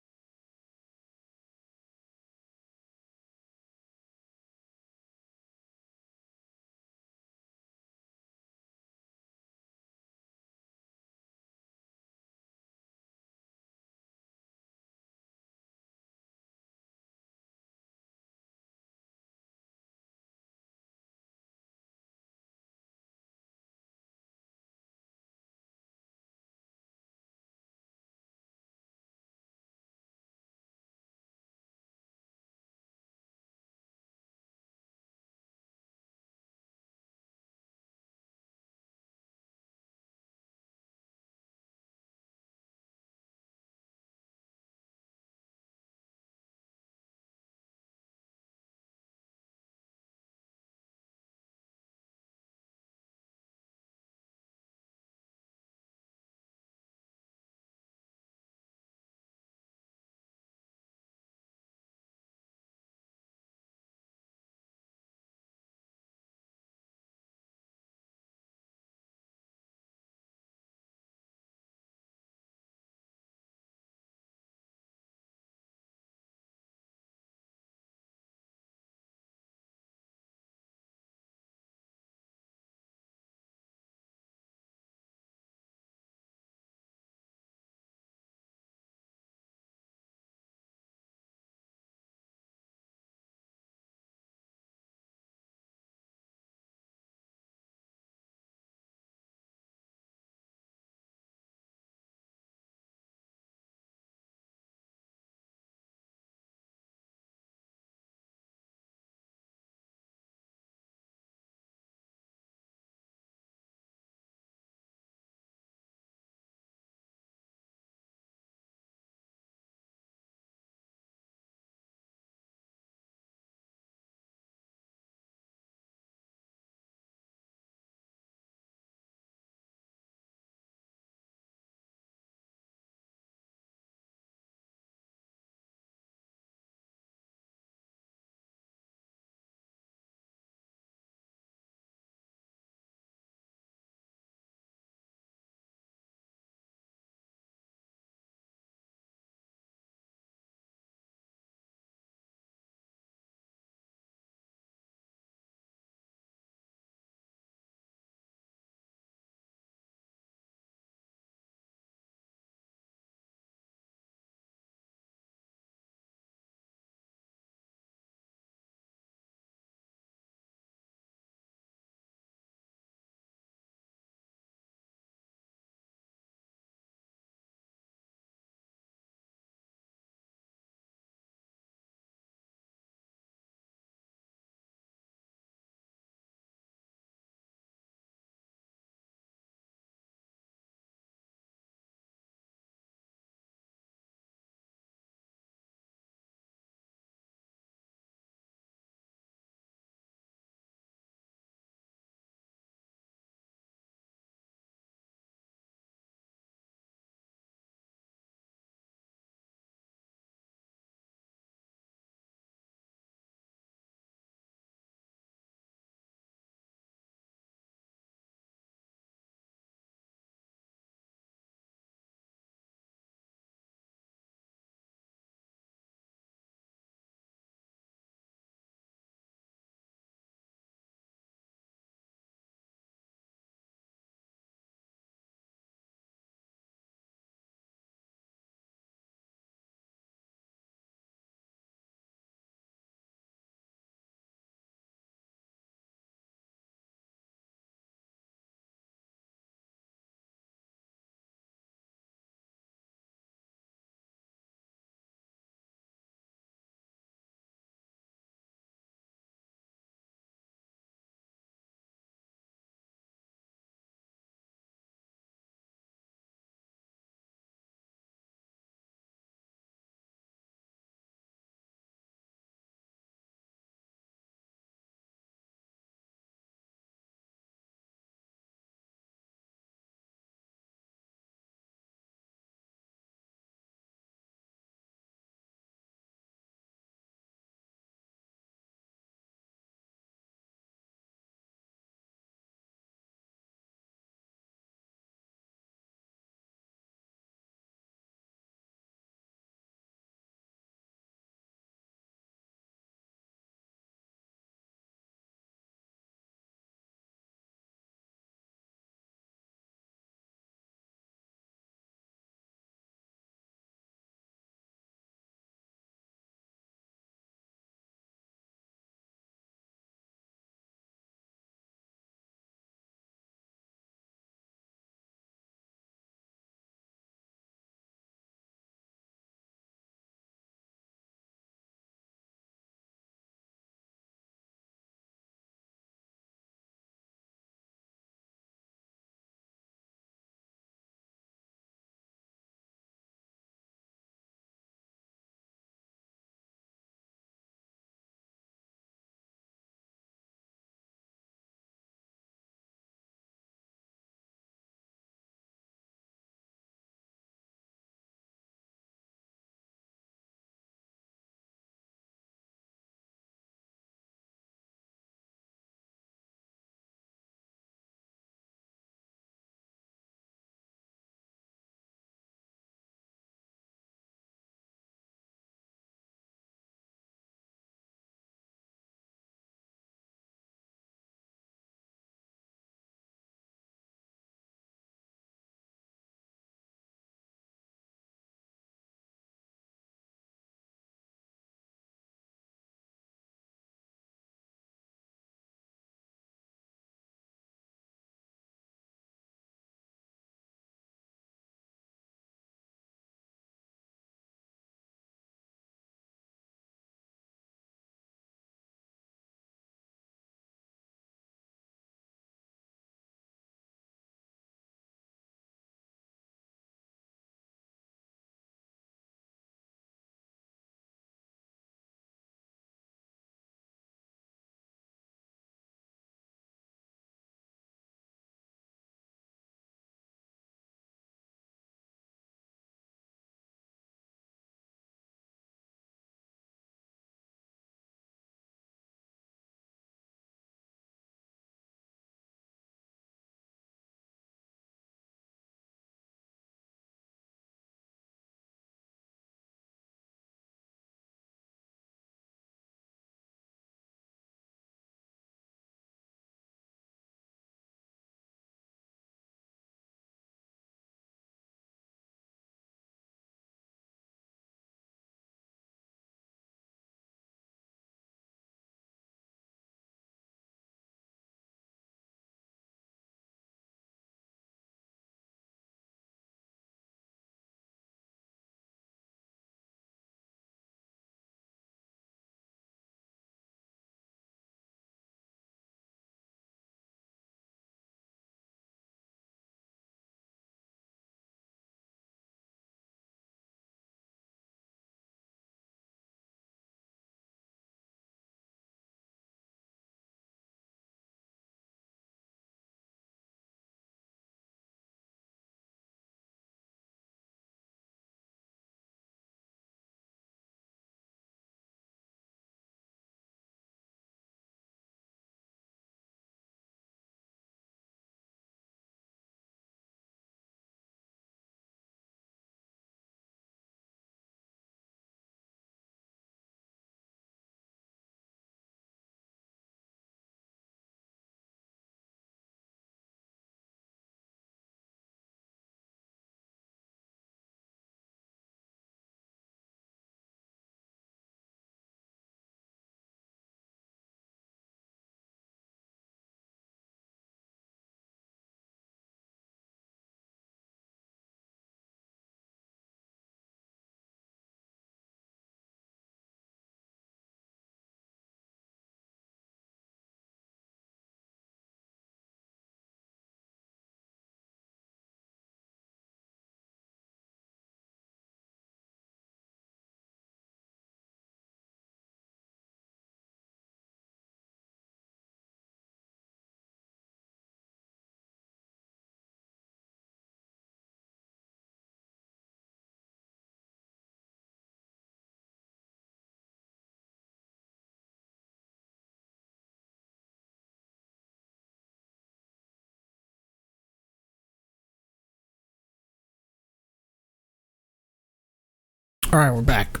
S1: All right, we're back.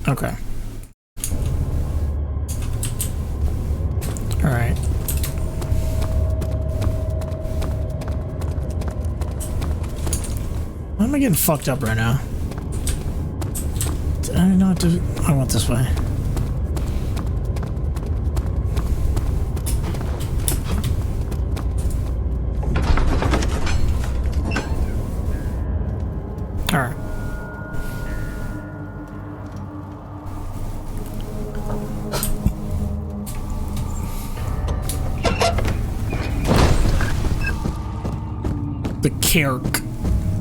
S1: Okay. All right. Why am I getting fucked up right now? I don't know what to... I want this way. Alright. The Kirk.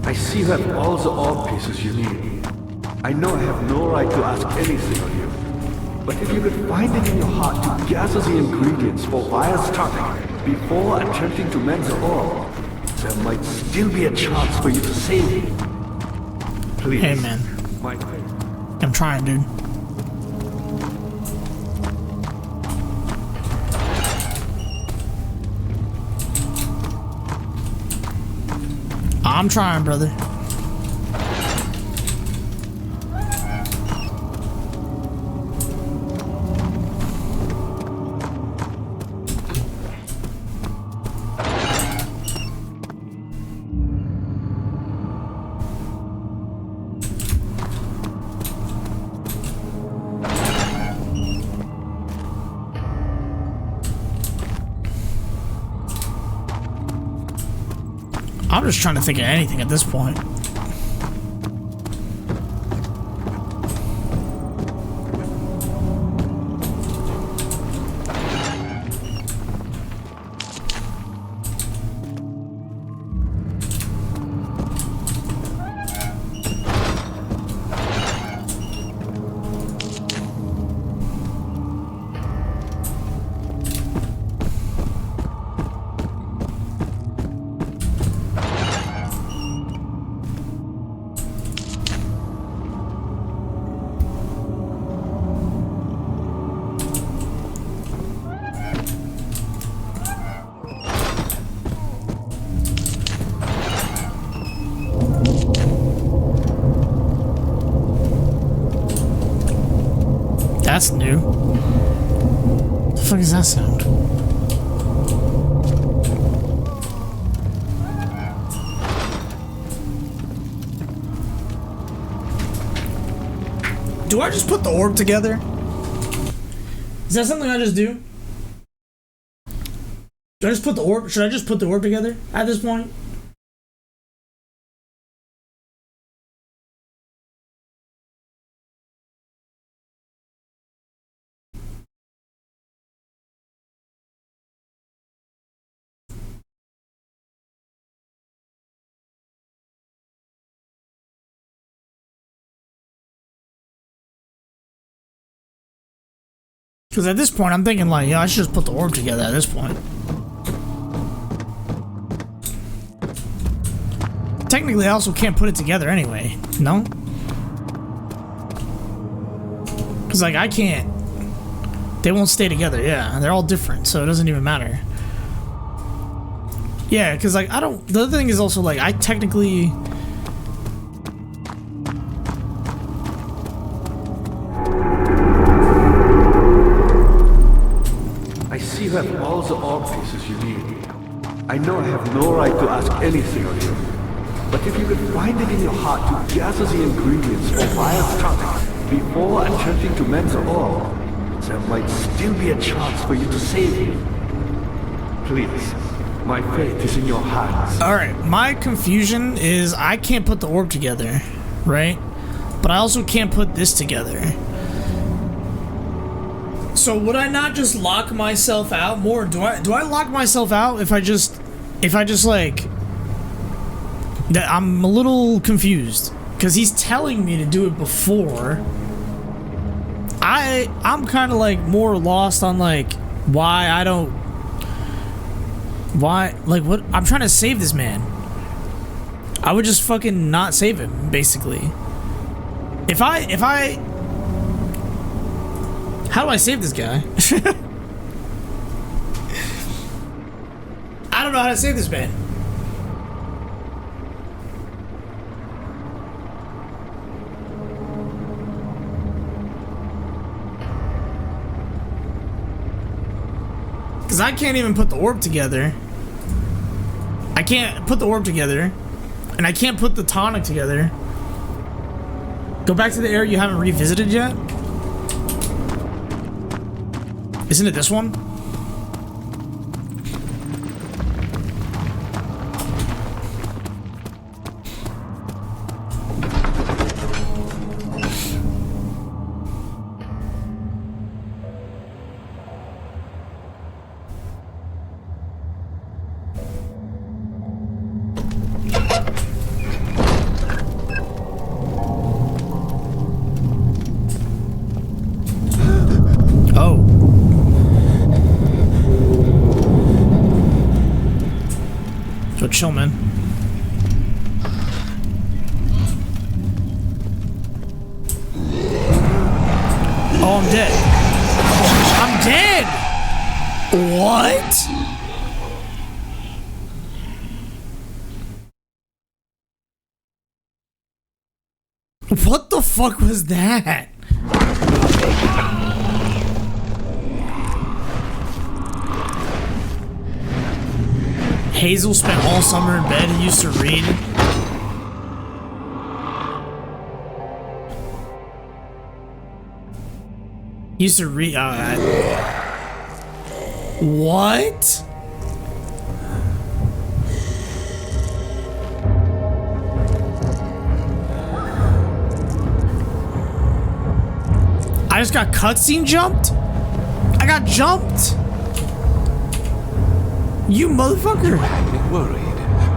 S8: I see you have all the orb pieces you need. I know I have no right to ask anything of you. But if you could find it in your heart to gather the ingredients for Wire's tonic before attempting to mend the orb, there might still be a chance for you to save me. Please.
S1: Hey, man.
S8: My
S1: I'm trying, dude. I'm trying, brother. I'm just trying to think of anything at this point. That's new. What the fuck is that sound? Do I just put the orb together? Is that something I just do? Do I just put the orb? Should I just put the orb together at this point? Because at this point, I'm thinking like, yeah, I should just put the orb together at this point. Technically, I also can't put it together anyway, no? Because like, I can't. They won't stay together, yeah. They're all different, so it doesn't even matter. Yeah, because like, I don't... The other thing is also like, I technically...
S8: You have all the orb pieces you need. I know I have no right to ask anything of you. But if you could find it in your heart to gather the ingredients for Wire's tonic before attempting to mend the orb, there might still be a chance for you to save me. Please, my fate is in your hands.
S1: Alright, my confusion is I can't put the orb together, right? But I also can't put this together. So would I not just lock myself out more? Do I lock myself out if I just like... I'm a little confused. Because he's telling me to do it before. I'm kind of like more lost on like why I don't... Why... Like what... I'm trying to save this man. I would just fucking not save him, basically. If I How do I save this guy? I don't know how to save this man. Because I can't even put the orb together. I can't put the orb together. And I can't put the tonic together. Go back to the area you haven't revisited yet. Isn't it this one? Chill, man. Oh, I'm dead. I'm dead! What? What the fuck was that? Hazel spent all summer in bed. He used to read. He used to read. What? I just got cutscene jumped? I got jumped? You motherfucker!
S6: You had me worried.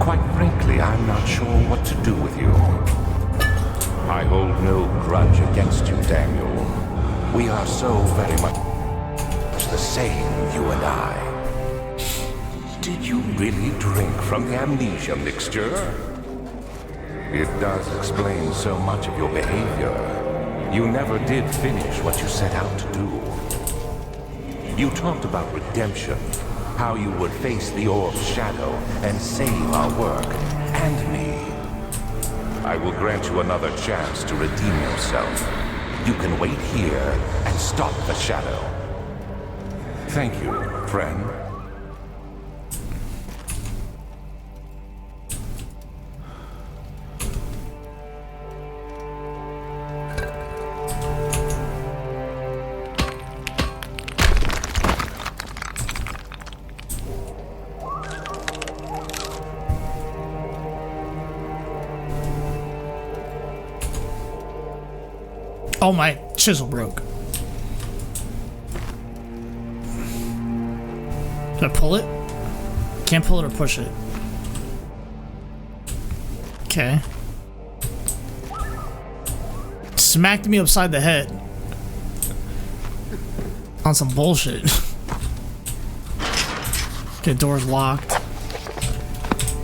S6: Quite frankly, I'm not sure what to do with you. I hold no grudge against you, Daniel. We are so very much the same, you and I. Did you really drink from the amnesia mixture? It does explain so much of your behavior. You never did finish what you set out to do. You talked about redemption. How you would face the orb's shadow and save our work, and me. I will grant you another chance to redeem yourself. You can wait here and stop the shadow. Thank you, friend.
S1: Oh, my chisel broke. Can I pull it? Can't pull it or push it. Okay. Smacked me upside the head. On some bullshit. Okay, door's locked.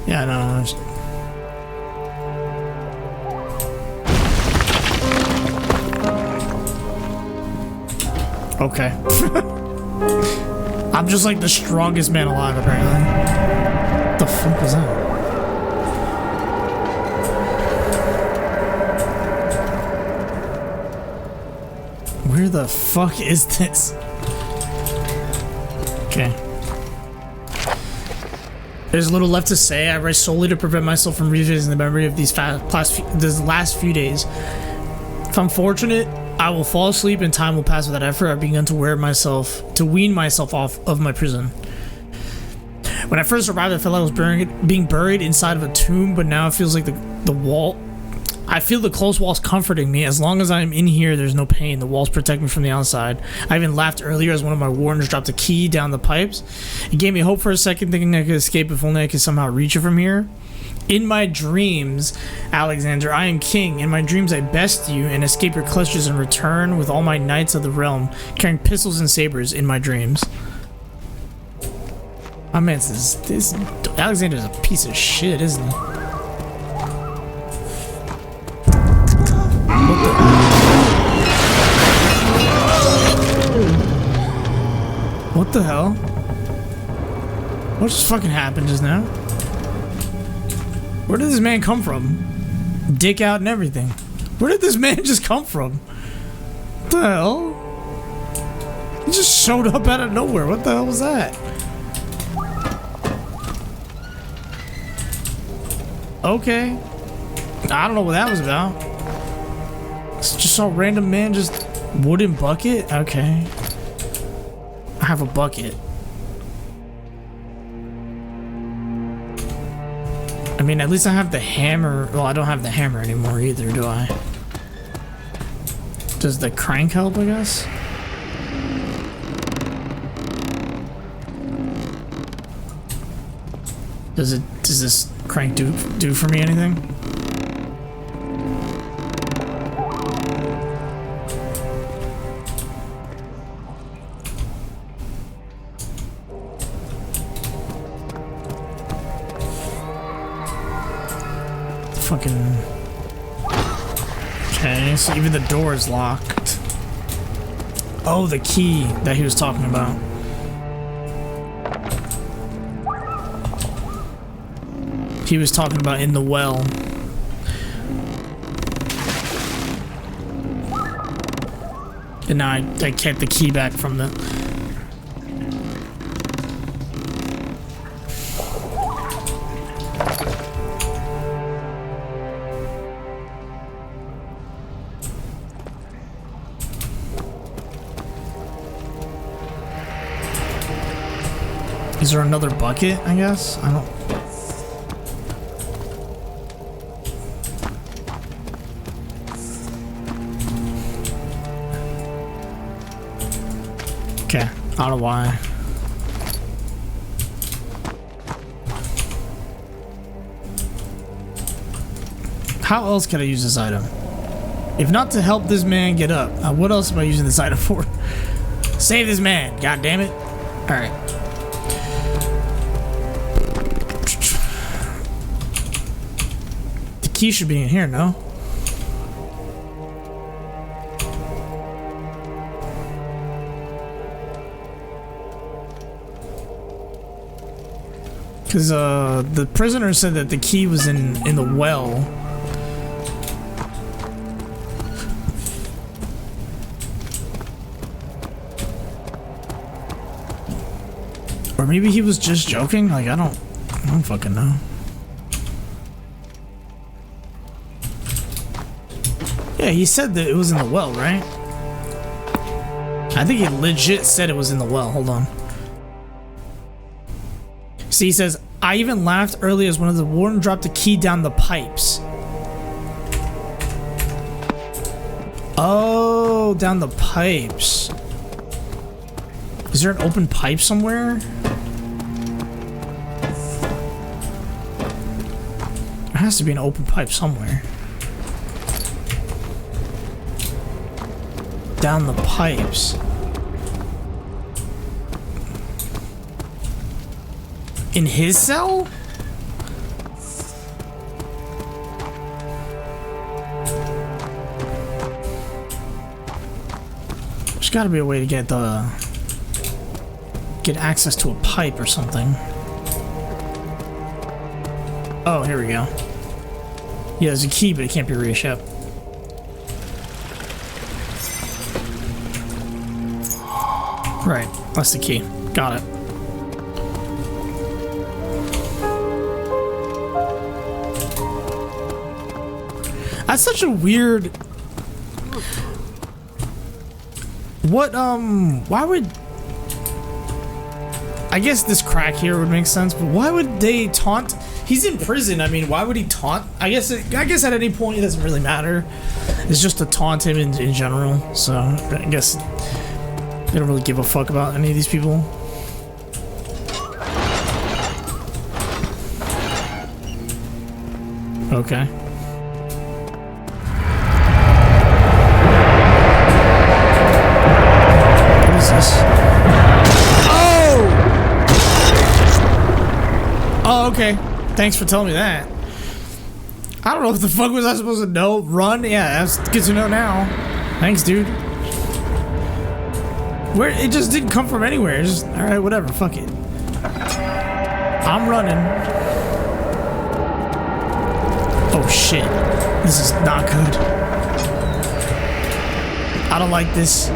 S1: Yeah, no. Okay. I'm just like the strongest man alive, apparently. What the fuck was that? Where the fuck is this? Okay. There's little left to say. I write solely to prevent myself from revisiting the memory of these last few days. If I'm fortunate, I will fall asleep and time will pass without effort. I've begun to wean myself off of my prison. When I first arrived, I felt like I was being buried inside of a tomb, but now it feels like the wall. I feel the close walls comforting me. As long as I'm in here, there's no pain. The walls protect me from the outside. I even laughed earlier as one of my wardens dropped a key down the pipes. It gave me hope for a second, thinking I could escape if only I could somehow reach it from here. In my dreams, Alexander, I am king. In my dreams, I best you and escape your clutches and return with all my knights of the realm, carrying pistols and sabers in my dreams. My man, this Alexander's a piece of shit, isn't he? What the? What the hell? What just fucking happened just now? Where did this man come from? Dick out and everything. Where did this man just come from? What the hell? He just showed up out of nowhere. What the hell was that? Okay. I don't know what that was about. It's just a random man just wooden bucket? Okay. I have a bucket. I mean, at least I have the hammer. Well, I don't have the hammer anymore either, do I? Does the crank help, I guess? Does this crank do for me anything? Fucking... Okay, so even the door is locked. Oh, the key that he was talking about. He was talking about in the well. And now I kept the key back from the... Is there another bucket, I guess? I don't... Okay, I don't know why. How else can I use this item? If not to help this man get up, what else am I using this item for? Save this man, god damn it. Alright. The key should be in here, no? Because the prisoner said that the key was in the well. Or maybe he was just joking? Like, I don't fucking know. Yeah, he said that it was in the well, right? I think he legit said it was in the well. Hold on. See, he says, I even laughed earlier as one of the warden dropped the key down the pipes. Oh, down the pipes. Is there an open pipe somewhere? There has to be an open pipe somewhere. Down the pipes. In his cell? There's gotta be a way to get access to a pipe or something. Oh, here we go. Yeah, there's a key, but it can't be reached up. Right, that's the key. Got it. That's such a weird... What, why would... I guess this crack here would make sense, but why would they taunt... He's in prison, I mean, why would he taunt? I guess at any point it doesn't really matter. It's just to taunt him in general, so I guess they don't really give a fuck about any of these people. Okay. Oh, okay. Thanks for telling me that. I don't know what the fuck was I supposed to know. Run? Yeah, that's good to know now. Thanks, dude. Where it just didn't come from anywhere. It's just all right, whatever. Fuck it. I'm running. Oh shit! This is not good. I don't like this.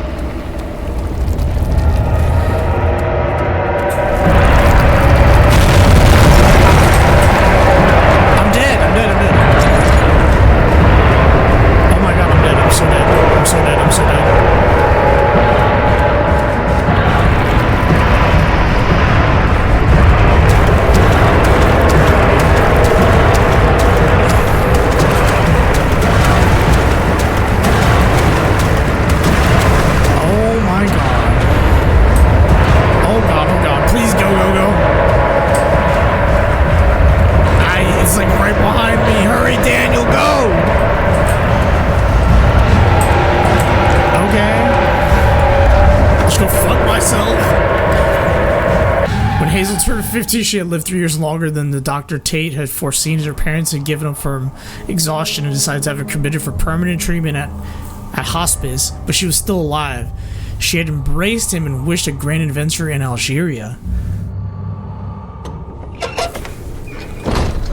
S1: Hazel turned 50, she had lived 3 years longer than the Dr. Tate had foreseen. Her parents had given up from exhaustion and decided to have her committed for permanent treatment at hospice, but she was still alive. She had embraced him and wished a grand adventure in Algeria.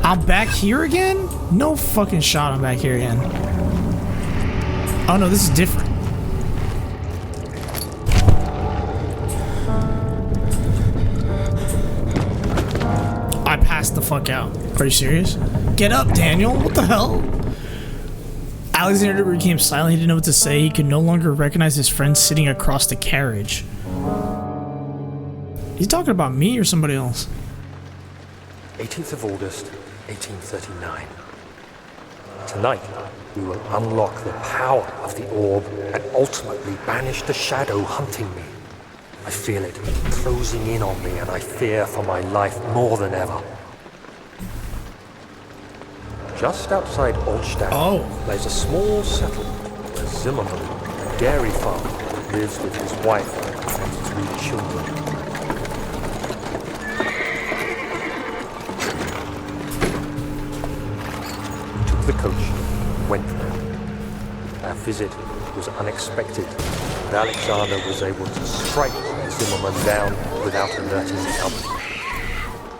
S1: I'm back here again? No fucking shot I'm back here again. Oh no, this is different. I passed the fuck out. Are you serious? Get up, Daniel. What the hell? Alexander became silent. He didn't know what to say. He could no longer recognize his friend sitting across the carriage. He's talking about me or somebody else?
S7: 18th of August, 1839. Tonight, we will unlock the power of the orb and ultimately banish the shadow hunting me. I feel it closing in on me and I fear for my life more than ever. Just outside ℙ𝕒𝕥 lies a small settlement where Zimmerman, a dairy farmer, lives with his wife and 3 children. We took the coach and went there. Our visit was unexpected, and Alexander was able to strike Zimmerman down without alerting the others.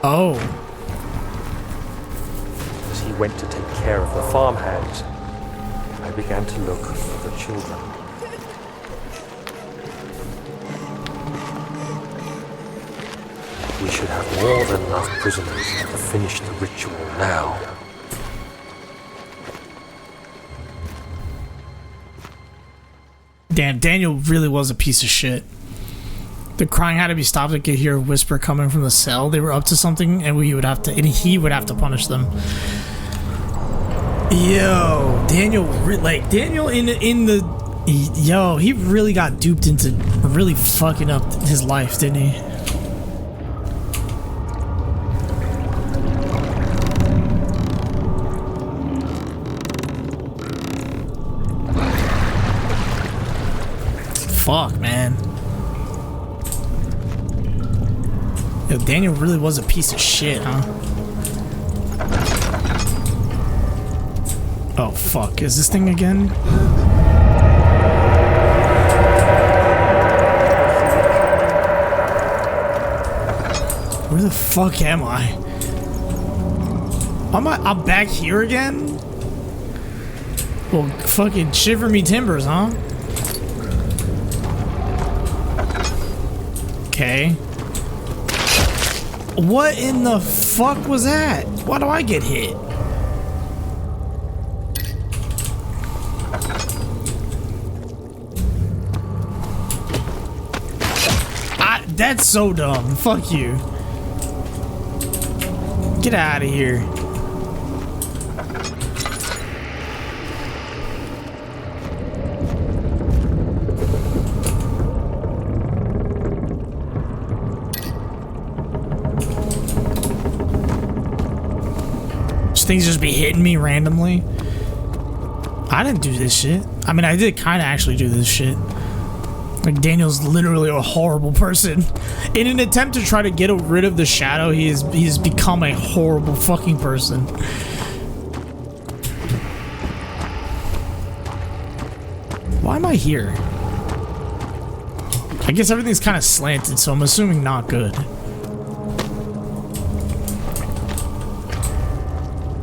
S1: Oh.
S7: As he went to take care of the farmhands, I began to look for the children. We should have more than enough prisoners to finish the ritual now.
S1: Damn, Daniel really was a piece of shit. The crying had to be stopped. I could hear a whisper coming from the cell. They were up to something, and he would have to punish them. Yo, Daniel, like Daniel he really got duped into really fucking up his life, didn't he? Fuck, man. Yo, Daniel really was a piece of shit, huh? Oh, fuck. Is this thing again? Where the fuck am I? I'm back here again? Well, fucking shiver me timbers, huh? Okay. What in the fuck was that? Why do I get hit? That's so dumb. Fuck you. Get out of here. Things just be hitting me randomly. I didn't do this shit. I mean, I did kind of actually do this shit. Like, Daniel's literally a horrible person. In an attempt to try to get rid of the shadow, he's become a horrible fucking person. Why am I here? I guess everything's kind of slanted, so I'm assuming not good.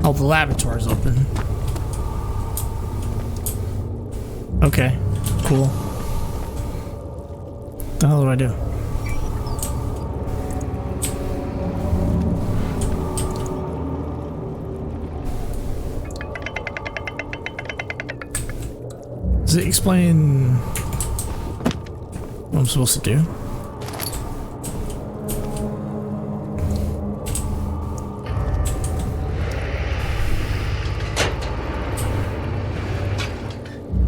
S1: Oh, the laboratory's open. Okay, cool. What the hell do I do? Does it explain what I'm supposed to do?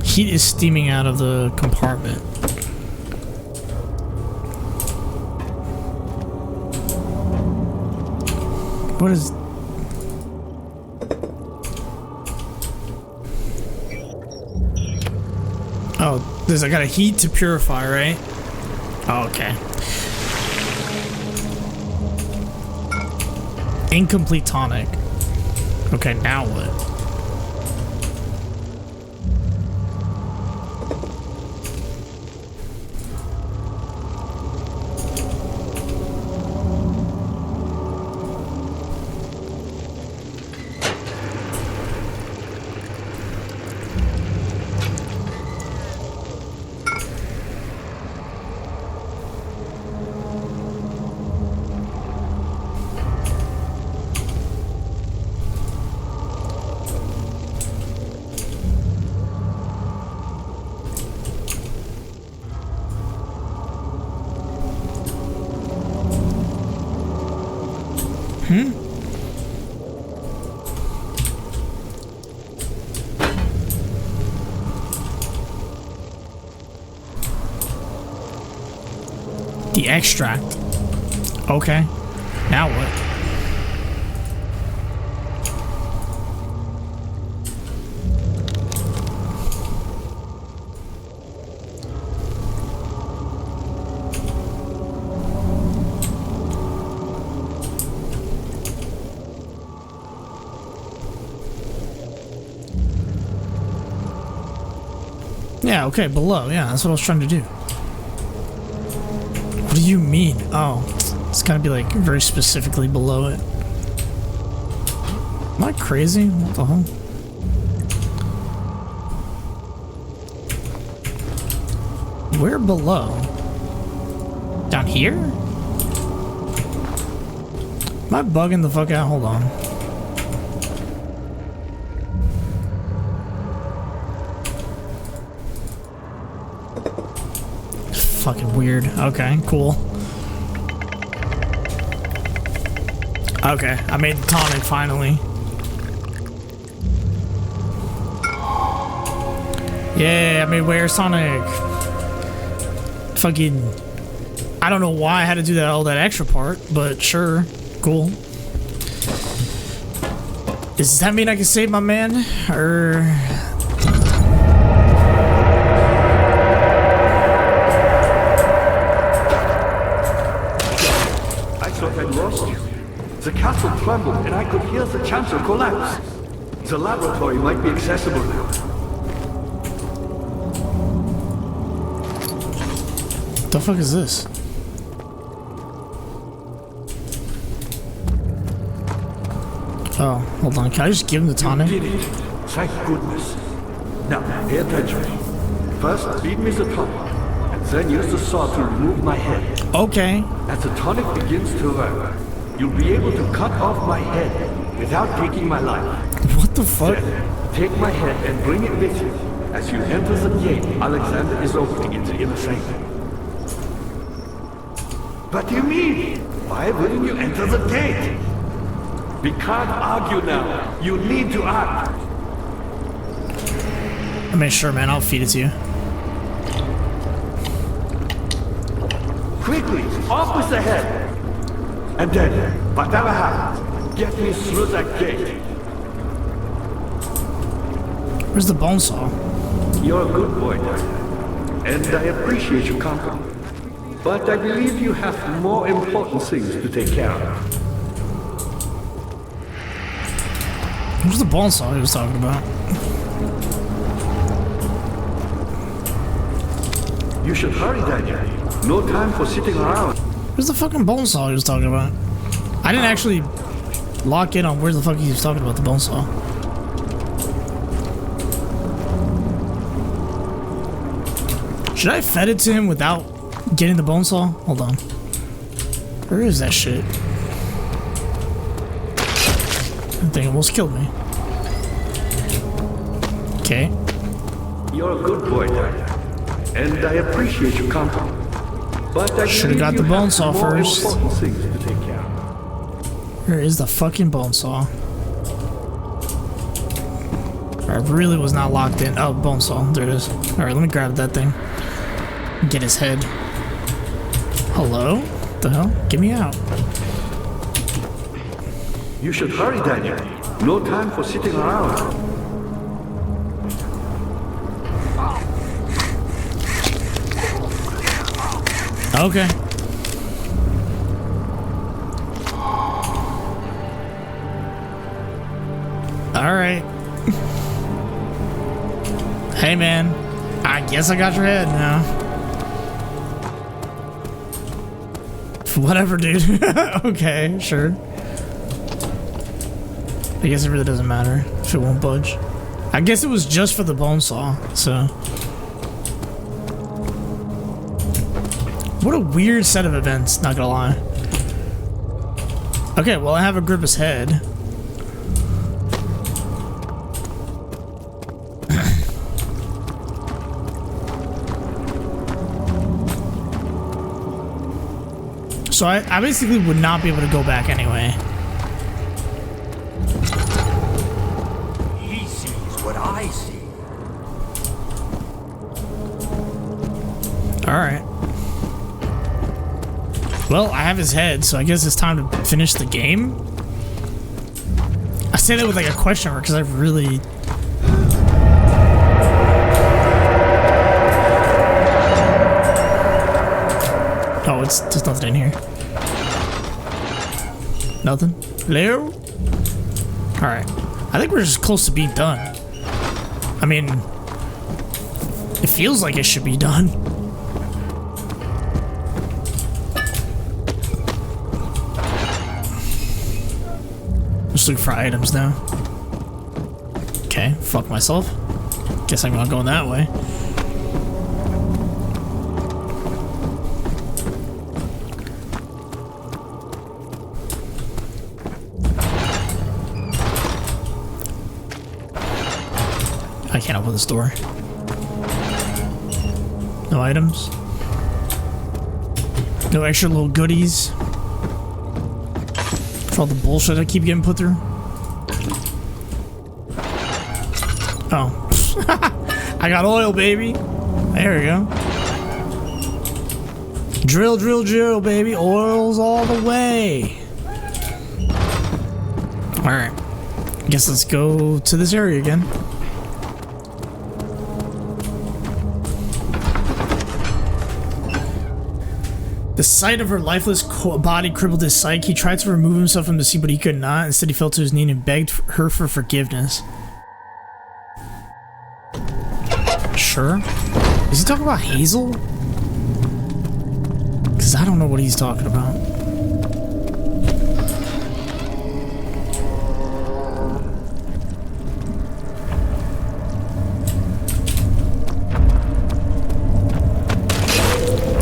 S1: Heat is steaming out of the compartment. What is... Oh, I got a heat to purify, right? Oh, okay. Incomplete tonic. Okay, now what? The extract. Okay. Now what? Yeah, okay, below. Yeah, that's what I was trying to do. What do you mean? Oh, it's gotta be like very specifically below it. Am I crazy? What the hell? Where below? Down here? Am I bugging the fuck out? Hold on. Fucking weird. Okay, cool. Okay, I made the tonic finally. Yeah, I made Where's Sonic? Fucking... I don't know why I had to do all that extra part, but sure. Cool. Does that mean I can save my man? Or...
S8: I'd lost you. The castle trembled and I could hear the chancel collapse. The laboratory might be accessible now.
S1: What the fuck is this? Oh, hold on. Can I just give him the tonic?
S8: You did it. Thank goodness. Now, pay attention. First, feed me the tonic, and then use the saw to remove my head.
S1: Okay.
S8: As the tonic begins to work, you'll be able to cut off my head without taking my life.
S1: What the fuck?
S8: Then, take my head and bring it with you as you enter the gate Alexander is opening in the inner sanctum. What do you mean? Why wouldn't you enter the gate? We can't argue now. You need to act.
S1: I mean, sure, man. I'll feed it to you.
S8: Quickly, off with the head. And then, whatever happens, get me through that gate.
S1: Where's the bone saw?
S8: You're a good boy, Daniel. And I appreciate your company. But I believe you have more important things to take care of.
S1: Where's the bone saw he was talking about?
S8: You should hurry, Daniel. No time for sitting around.
S1: Where's the fucking bone saw he was talking about? I didn't actually lock in on where the fuck he was talking about the bone saw. Should I have fed it to him without getting the bone saw? Hold on. Where is that shit? That thing almost killed me. Okay.
S8: You're a good boy, Daniel. And I appreciate your company. But I
S1: should have got the bone saw first.
S8: Things to take care of.
S1: Where is the fucking bone saw? I really was not locked in. Oh, bone saw. There it is. Alright, let me grab that thing. Get his head. Hello? What the hell? Get me out.
S8: You should hurry, Daniel. No time for sitting around.
S1: Okay. Alright. Hey man, I guess I got your head now. Whatever, dude. Okay, sure. I guess it really doesn't matter if it won't budge. I guess it was just for the bone saw, so. What a weird set of events, not gonna lie. Okay, well I have a Agrippa's head. So I basically would not be able to go back anyway.
S7: He sees what I see.
S1: Alright. Well, I have his head, so I guess it's time to finish the game. I say that with like a question mark because I really... Oh, it's just nothing in here. Nothing? Hello? Alright. I think we're just close to being done. I mean... It feels like it should be done. Just look for items now. Okay, fuck myself. Guess I'm not going that way. I can't open this door. No items. No extra little goodies. For all the bullshit I keep getting put through. Oh. I got oil, baby. There we go. Drill, drill, drill, baby. Oils all the way. Alright. Guess let's go to this area again. The sight of her lifeless body crippled his psyche. He tried to remove himself from the scene, but he could not. Instead, he fell to his knee and begged her for forgiveness. Sure. Is he talking about Hazel? Because I don't know what he's talking about.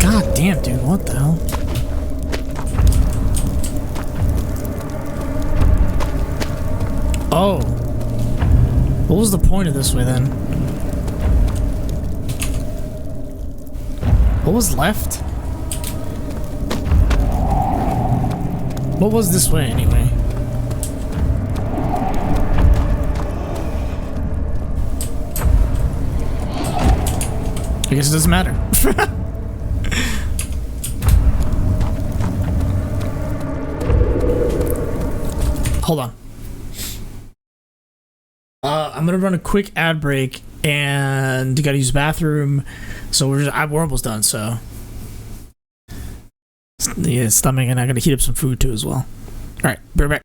S1: God damn, dude. What the hell? Oh. What was the point of this way then? What was left? What was this way anyway? I guess it doesn't matter. Hold on. I'm gonna run a quick ad break and gotta use the bathroom. So we're almost done. So yeah, stomach, and I gotta heat up some food too as well. All right, be right back.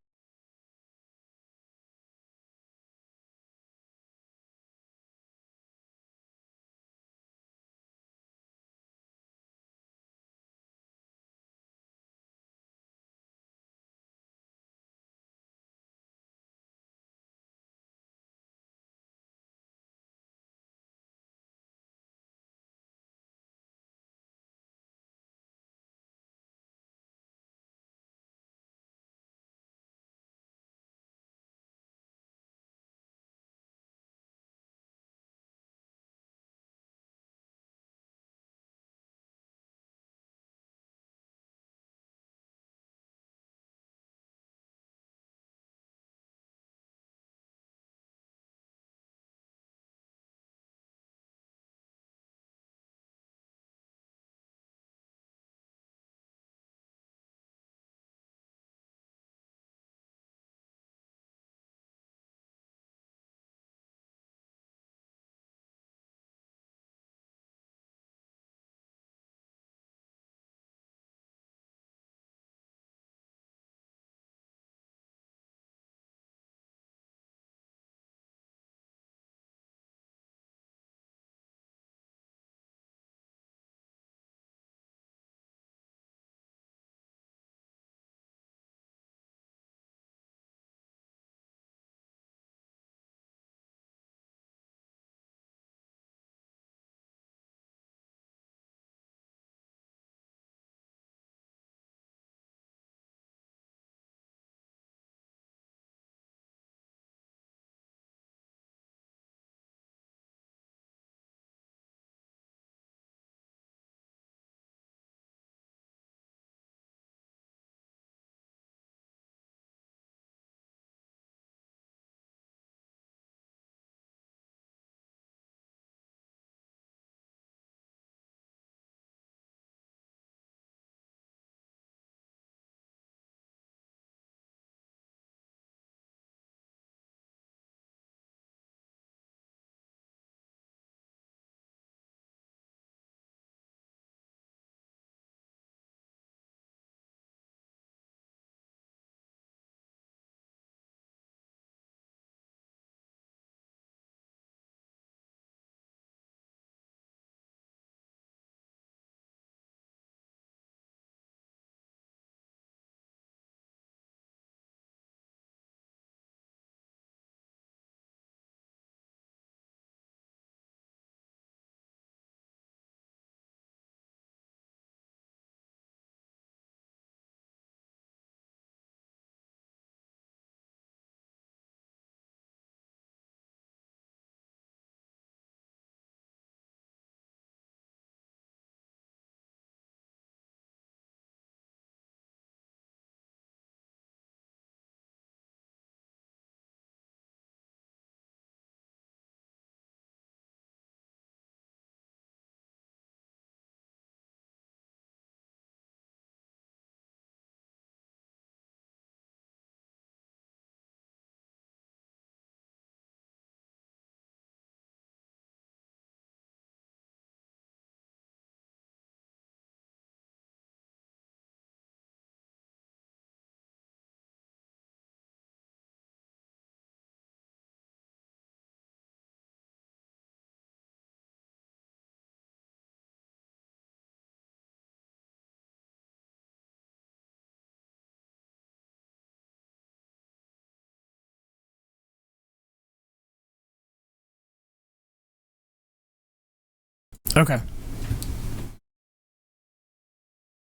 S1: Okay.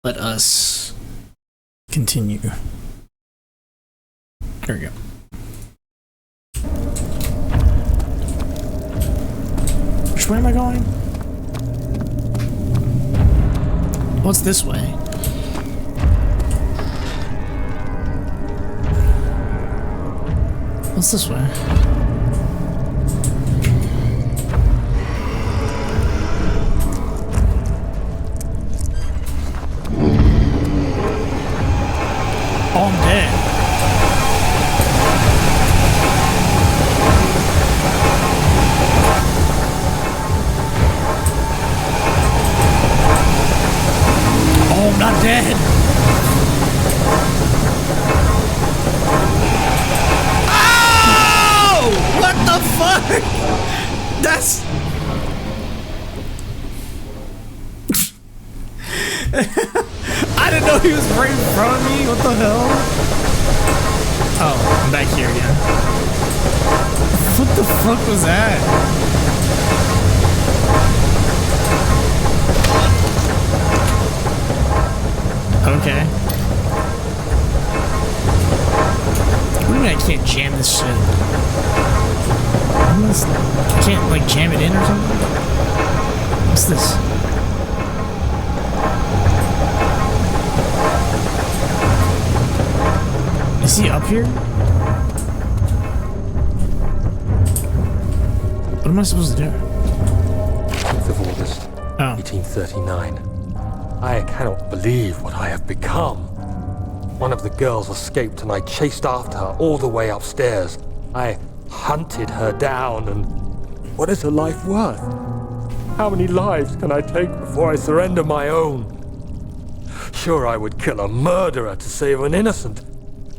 S1: Let us continue. There we go. Which way am I going? What's this way? What's this way? Oh, I'm dead. Oh, I'm not dead. Oh! What the fuck? That's... I didn't know he was right in front of me. What the hell? Oh, I'm back here again. What the fuck was that? Okay. What do you mean I can't jam this shit? I can't, like, jam it in or something? What's this? Is he up here? What am I supposed to do?
S7: 10th of August, 1839. I cannot believe what I have become. One of the girls escaped and I chased after her all the way upstairs. I hunted her down and... What is her life worth? How many lives can I take before I surrender my own? Sure, I would kill a murderer to save an innocent.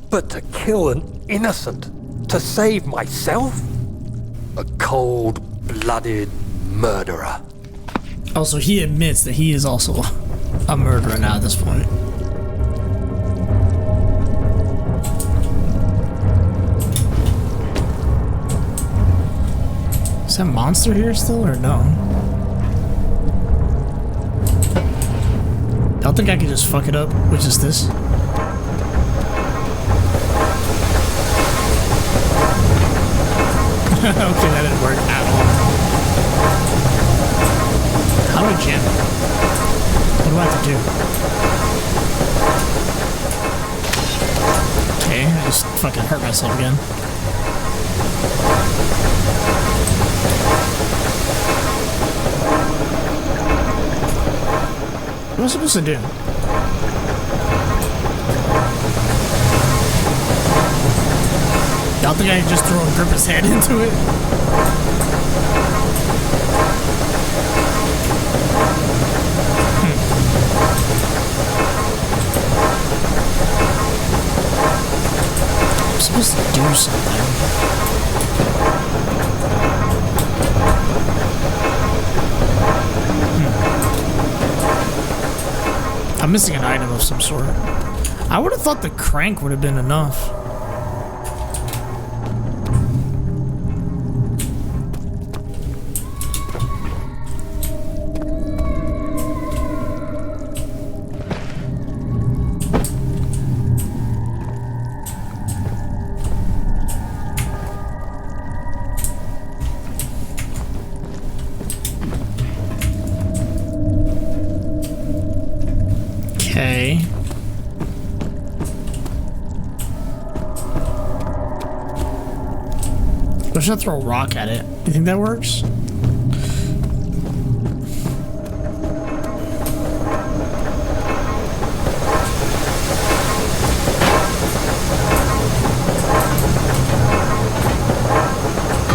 S7: But to kill an innocent, to save myself? A cold-blooded murderer.
S1: Also, he admits that he is also a murderer now at this point. Is that monster here still or no? I don't think I can just fuck it up with just this. Okay, that didn't work at all. How do I jam it? What do I have to do? Okay, I just fucking hurt myself again. What am I supposed to do? Y'all think I can just throw a grip his head into it? I'm supposed to do something. I'm missing an item of some sort. I would have thought the crank would have been enough. Okay. I should throw a rock at it. You think that works?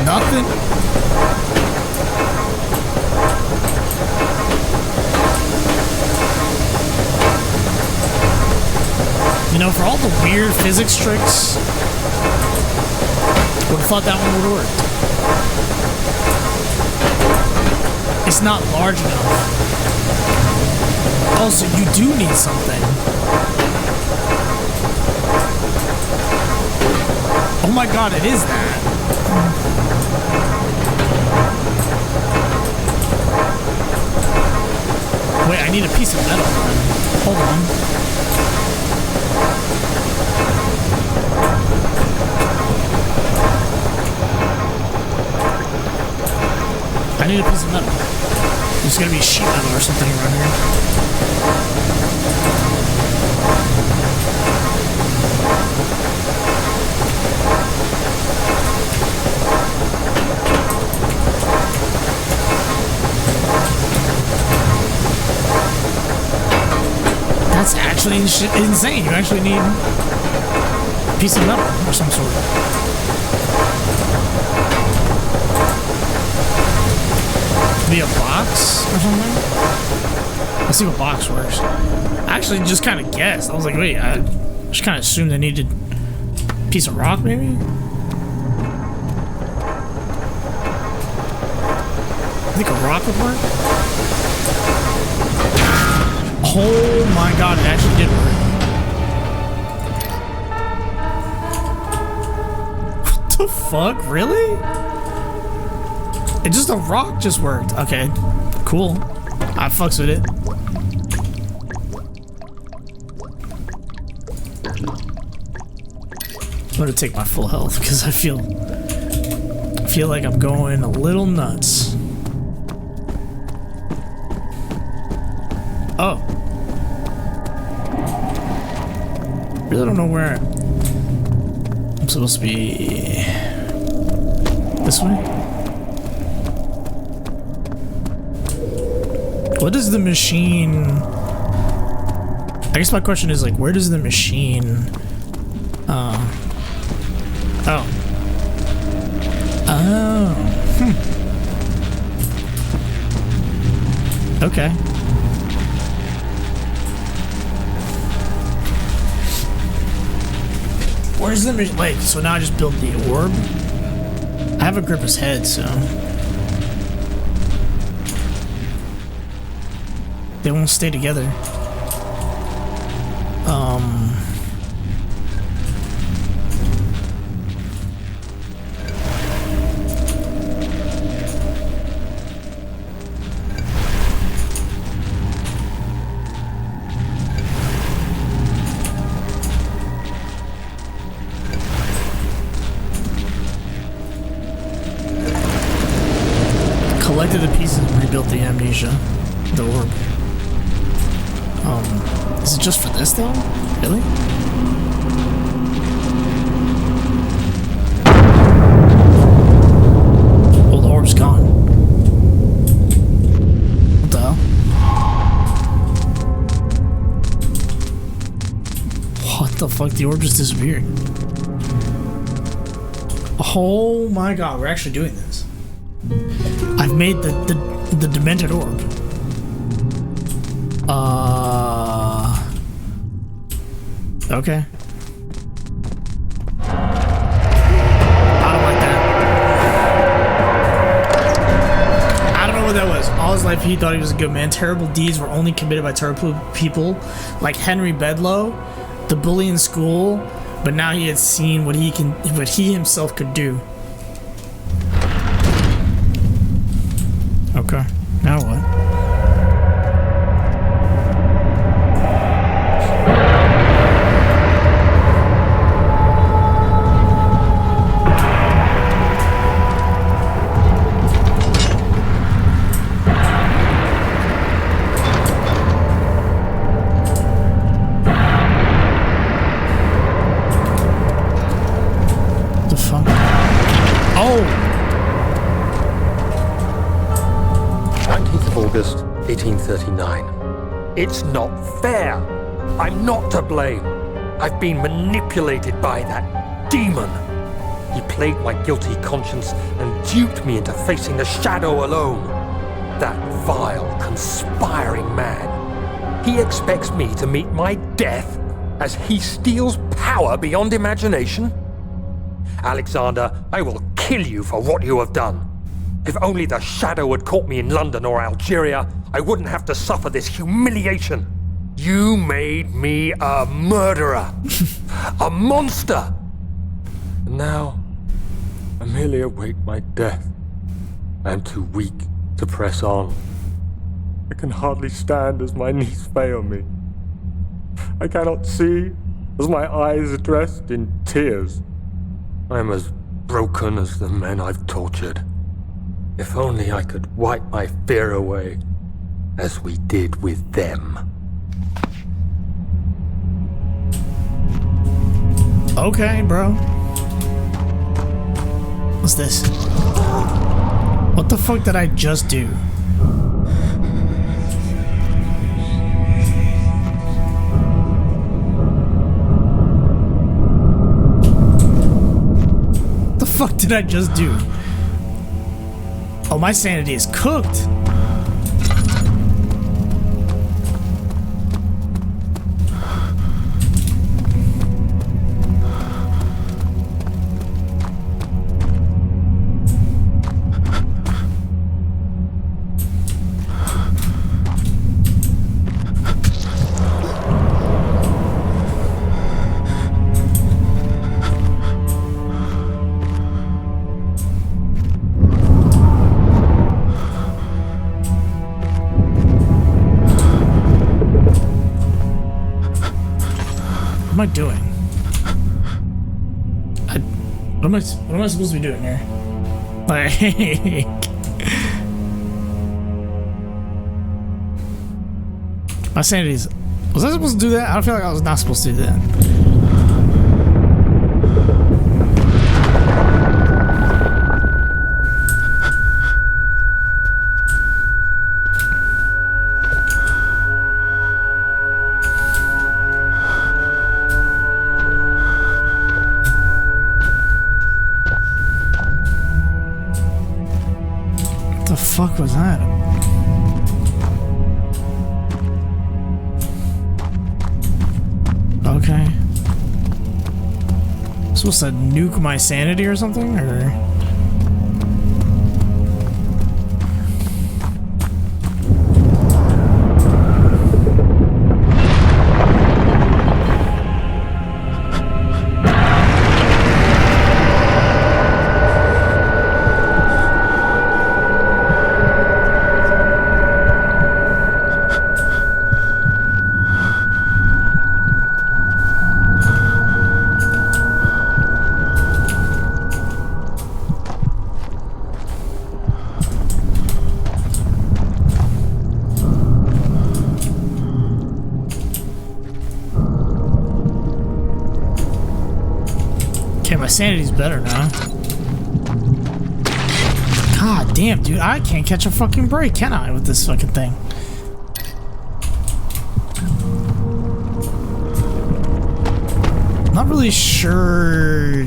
S1: Nothing. You know, for all the weird physics tricks, would have thought that one would work. It's not large enough. Also, you do need something. Oh my god, it is that. Wait, I need a piece of metal. Hold on. I need a piece of metal. There's gonna be sheet metal or something around here. That's actually insane. You actually need a piece of metal or some sort. Be a box or something? Let's see what box works. I actually just kind of guessed. I was like, wait, I just kind of assumed I needed a piece of rock, maybe? I think a rock would work. Oh my god, it actually did work. What the fuck? Really? It just a rock just worked. Okay, cool. I fucks with it. I'm gonna take my full health because I feel like I'm going a little nuts. Oh. Really don't know where I'm supposed to be. This way? What does the machine... I guess my question is, like, where does the machine... Oh. Oh. Okay. Where's the machine? Wait, so now I just build the orb? I have a Gripper's head, so... They won't stay together. Collected the pieces and rebuilt the amnesia. The orb. Is it just for this though? Really? Oh, the orb's gone. What the hell? What the fuck? The orb just disappeared. Oh my god, we're actually doing this. I've made the demented orb. Okay. I don't like that. I don't know what that was. All his life he thought he was a good man. Terrible deeds were only committed by terrible people like Henry Bedloe, the bully in school, but now he had seen what he himself could do. Okay. Now what?
S7: August 1839. It's not fair. I'm not to blame. I've been manipulated by that demon. He played my guilty conscience and duped me into facing the shadow alone. That vile, conspiring man. He expects me to meet my death as he steals power beyond imagination. Alexander, I will kill you for what you have done. If only the shadow had caught me in London or Algeria, I wouldn't have to suffer this humiliation. You made me a murderer, a monster. And now, I merely await my death. I am too weak to press on.
S5: I can hardly stand as my knees fail me. I cannot see as my eyes are dressed in tears.
S7: I am as broken as the men I've tortured. If only I could wipe my fear away, as we did with them.
S1: Okay, bro. What's this? What the fuck did I just do? What the fuck did I just do? Oh, my sanity is cooked. What am I doing? What am I supposed to be doing here? Like, my sanity's. Was I supposed to do that? I don't feel like I was not supposed to do that. What the fuck was that? Okay. Supposed to nuke my sanity or something, or? My sanity's better now. God damn, dude, I can't catch a fucking break, can I, with this fucking thing? Not really sure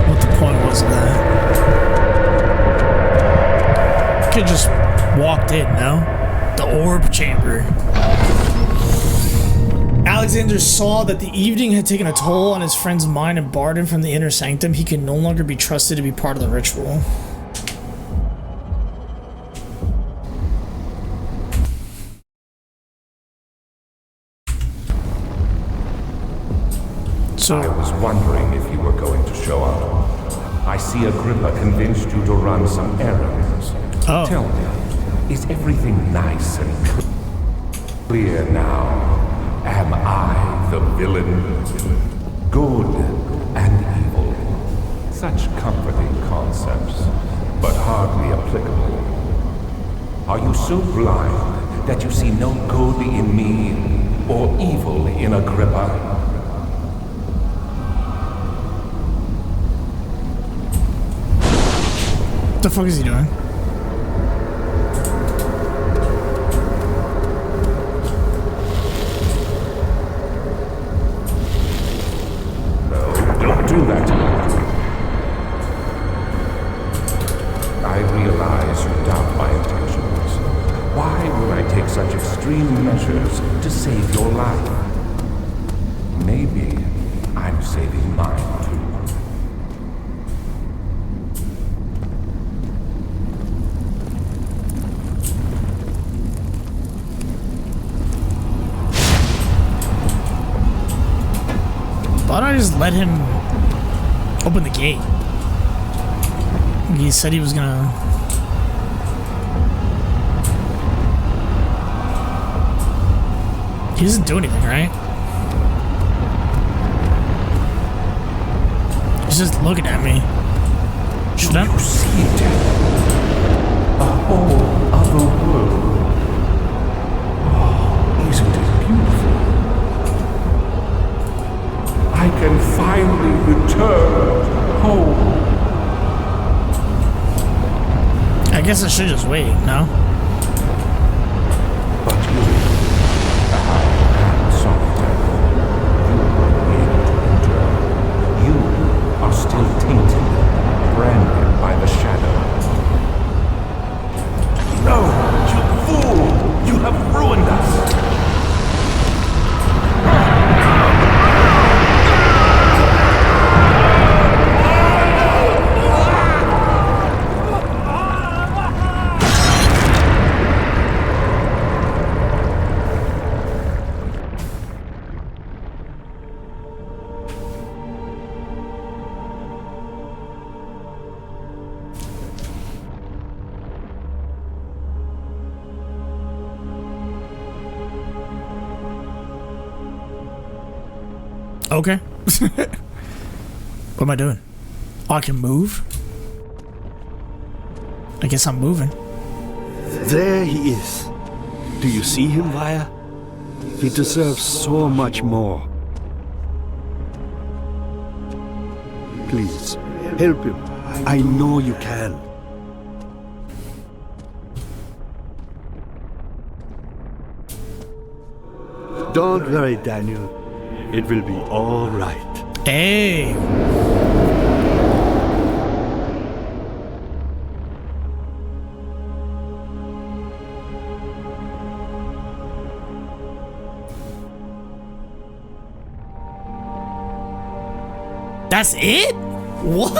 S1: what the point was of that. Could just walked in, no? The orb chamber. Alexander saw that the evening had taken a toll on his friend's mind and barred him from the inner sanctum. He could no longer be trusted to be part of the ritual. So
S6: I was wondering if you were going to show up. I see Agrippa convinced you to run some errands.
S1: Oh.
S6: Tell me, is everything nice and clear now? Am I the villain? Good and evil. Such comforting concepts, but hardly applicable. Are you so blind that you see no good in me or evil in Agrippa?
S1: What the fuck is he doing?
S6: Do that. I realize you doubt my intentions. Why would I take such extreme measures to save your life? Maybe I'm saving mine too.
S1: Why don't I just let him open the gate? He said he was gonna... He doesn't do anything, right? He's just looking at me. Should I?
S6: You see it? A whole other world. Oh, isn't it beautiful? I can finally return home.
S1: I guess I should just wait, no?
S6: But you, I am solitary. You won't be able to enter. You are still tainted, branded by the shadow. No, you fool! You have ruined us!
S1: Okay. What am I doing? Oh, I can move? I guess I'm moving.
S8: There he is. Do you see him, Vaya? He deserves so much more. Please, help him. I know you can. Don't worry, Daniel. It will be all right.
S1: Hey! That's it? What?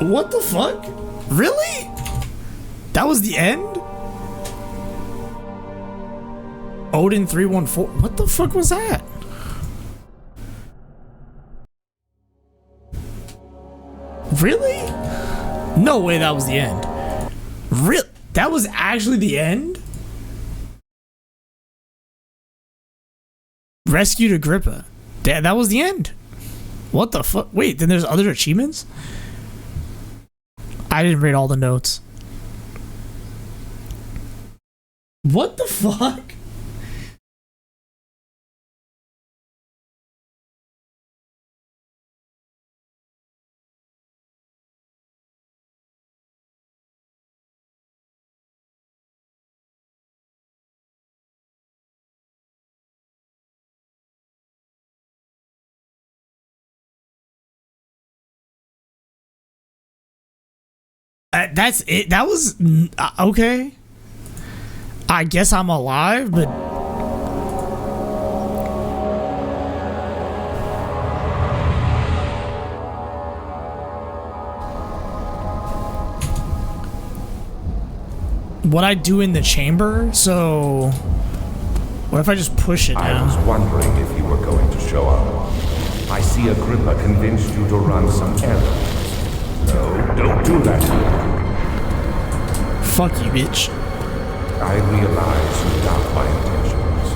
S1: What the fuck? Really? That was the end? Odin 314. What the fuck was that? Really? No way that was the end. Real? That was actually the end? Rescued Agrippa. That was the end. What the fuck? Wait, then there's other achievements? I didn't read all the notes. What the fuck? That's it. That was okay. I guess I'm alive, but what I do in the chamber? So what if I just push it
S6: I
S1: now?
S6: was wondering if you were going to show up. I see Agrippa convinced you to run some errands. No, don't do that.
S1: Fuck you, bitch.
S6: I realize you doubt my intentions.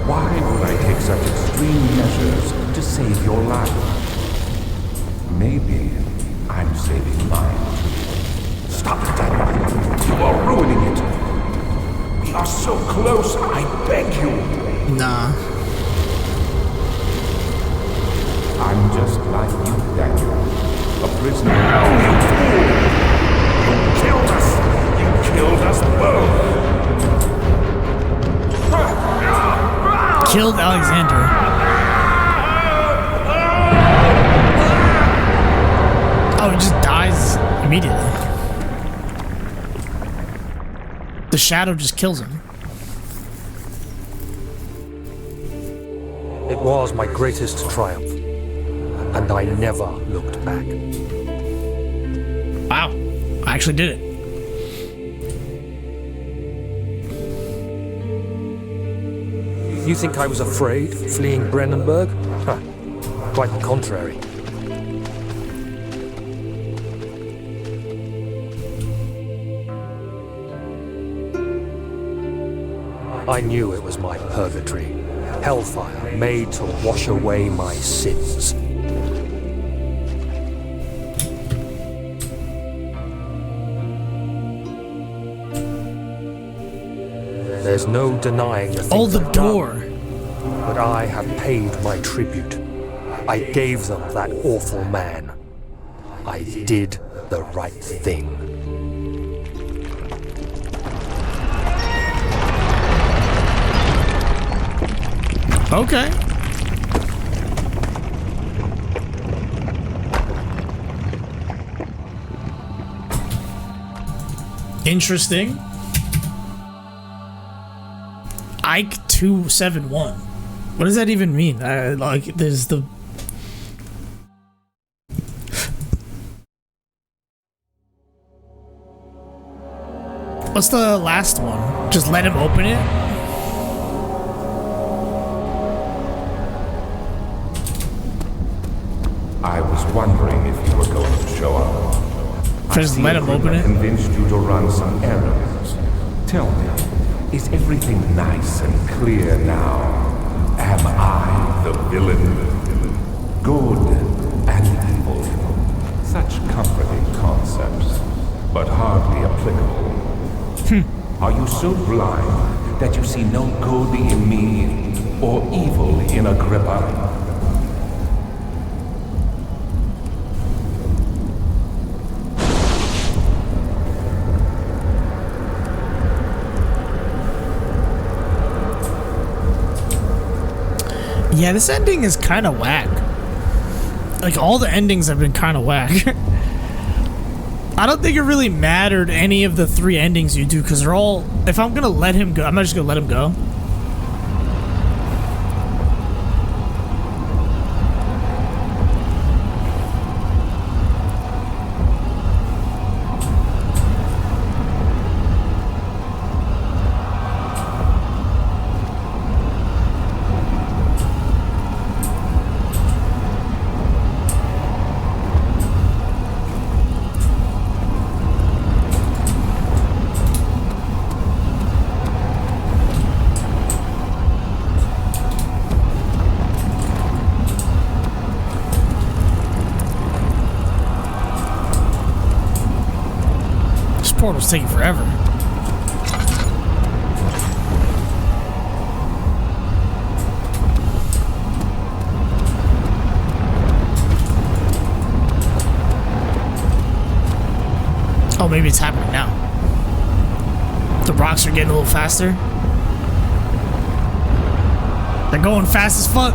S6: Why would I take such extreme measures to save your life? Maybe I'm saving mine. Stop it, Daniel. You are ruining it. We are so close, I beg you.
S1: Nah.
S6: I'm just like you, Daniel. A prisoner. No, you fool! You killed us! You killed us both!
S1: Killed Alexander. Oh, he just dies immediately. The shadow just kills him.
S7: It was my greatest triumph, and I never looked back.
S1: Wow, I actually did it.
S7: You think I was afraid fleeing Brennenburg? Huh. Quite the contrary. I knew it was my purgatory. Hellfire made to wash away my sins. There's no denying the things
S1: the
S7: I've done,
S1: door.
S7: but I have paid my tribute. I gave them that awful man. I did the right thing.
S1: Okay. Interesting. Ike 271. What does that even mean? Like, there's the. What's the last one? Just let him open it?
S6: I was wondering if you were going to show up.
S1: Just let him open it?
S6: Convinced you to run some errands. Tell me, is everything nice and clear now? Am I the villain? Good and evil. Such comforting concepts, but hardly applicable. Are you so blind that you see no good in me or evil in Agrippa?
S1: Yeah, this ending is kind of whack. Like, all the endings have been kind of whack. I don't think it really mattered any of the 3 endings you do, because they're all... If I'm gonna let him go, I'm not just gonna let him go. Portal's taking forever. Oh, maybe it's happening now. The rocks are getting a little faster. They're going fast as fuck.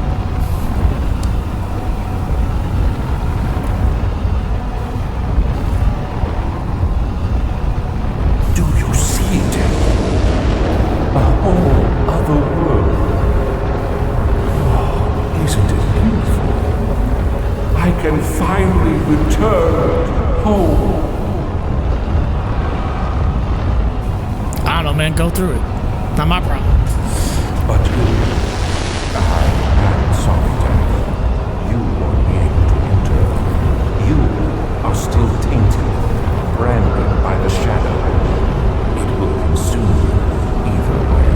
S1: Go through it. Not my problem.
S6: But you, I am sorry, Daddy. You won't be able to enter. You are still tainted, branded by the shadow. It will consume you either way.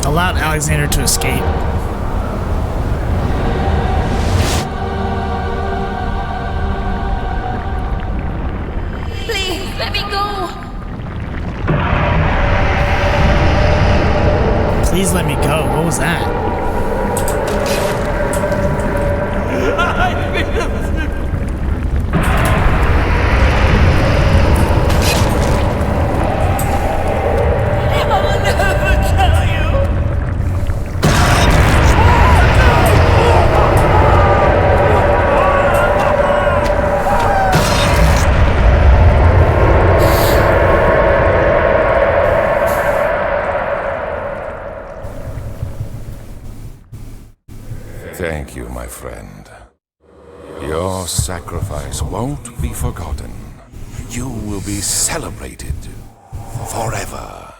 S1: Allowed Alexander to escape.
S3: Let me go!
S1: Please let me go. What was that?
S3: I'll never tell you!
S6: Thank you, my friend. Your sacrifice won't be forgotten. You will be celebrated forever.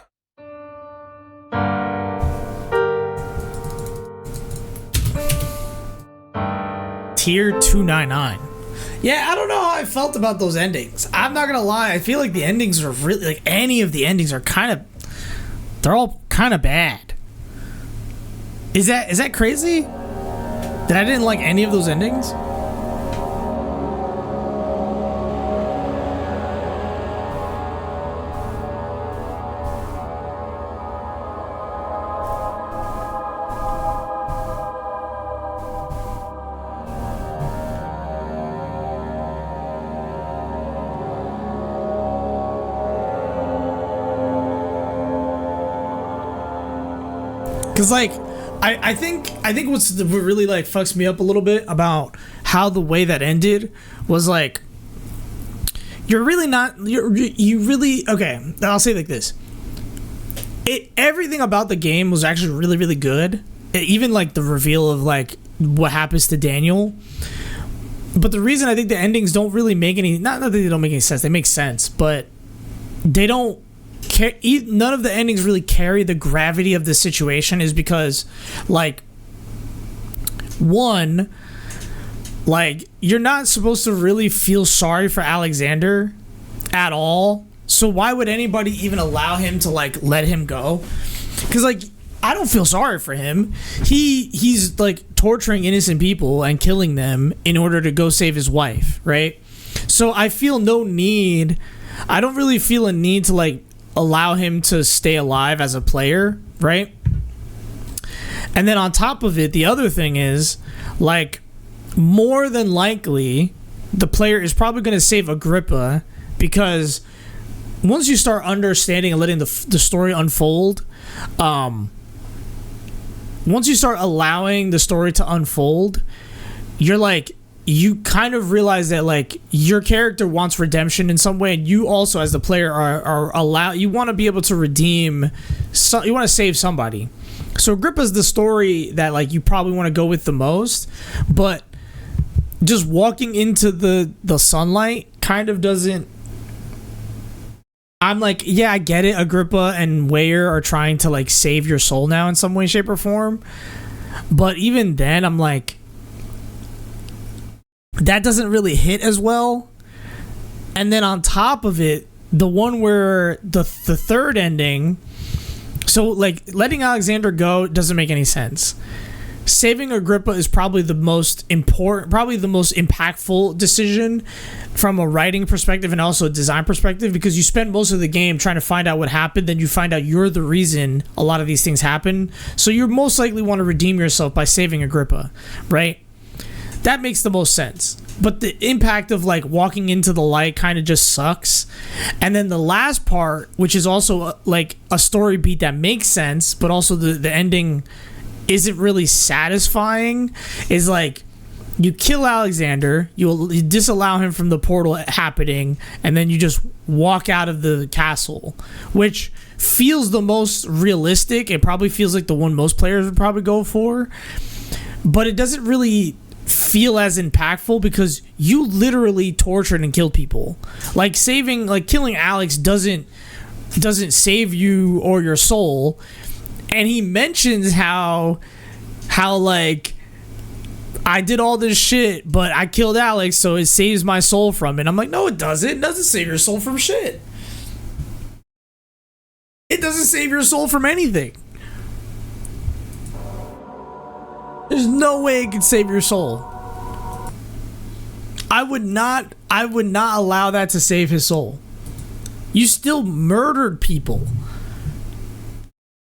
S1: Tier 299. Yeah, I don't know how I felt about those endings. I'm not gonna lie. I feel like the endings are really like any of the endings are kind of, they're all kind of bad. Is that crazy? That I didn't like any of those endings? Cause like I think what really like fucks me up a little bit about how the way that ended was like, you're really not you really okay. I'll say it like this. Everything about the game was actually really, really good. Even like the reveal of like what happens to Daniel. But the reason I think the endings don't really make any, not that they don't make any sense, they make sense, but they don't. None of the endings really carry the gravity of the situation is because, like, one, like, you're not supposed to really feel sorry for Alexander at all. So why would anybody even allow him to, like, let him go? Because, like, I don't feel sorry for him. He's like torturing innocent people and killing them in order to go save his wife, right? So I feel no need. I don't really feel a need to, like, allow him to stay alive as a player, right? And then on top of it, the other thing is, like, more than likely the player is probably going to save Agrippa, because once you start understanding and letting the story unfold, once you start allowing the story to unfold, you're like, you kind of realize that, like, your character wants redemption in some way, and you also, as the player, are you want to be able to redeem, you want to save somebody. So Agrippa's the story that, like, you probably want to go with the most, but just walking into the sunlight kind of doesn't. I'm like, yeah, I get it. Agrippa and Weyer are trying to, like, save your soul now in some way, shape, or form, but even then, I'm like, that doesn't really hit as well. And then on top of it, the one where the third ending, so, like, letting Alexander go doesn't make any sense. Saving Agrippa is probably the most important, probably the most impactful decision from a writing perspective and also a design perspective, because you spend most of the game trying to find out what happened, then you find out you're the reason a lot of these things happen. So you most likely want to redeem yourself by saving Agrippa, right? That makes the most sense. But the impact of, like, walking into the light kind of just sucks. And then the last part, which is also like a story beat that makes sense, but also the ending isn't really satisfying, is like, you kill Alexander, you disallow him from the portal happening, and then you just walk out of the castle, which feels the most realistic. It probably feels like the one most players would probably go for, but it doesn't really feel as impactful because you literally tortured and killed people. Like, killing Alex doesn't save you or your soul. And he mentions how like, I did all this shit, but I killed Alex, so it saves my soul from it. I'm like, no, it doesn't. It doesn't save your soul from shit. It doesn't save your soul from anything. There's no way it could save your soul. I would not allow that to save his soul. You still murdered people.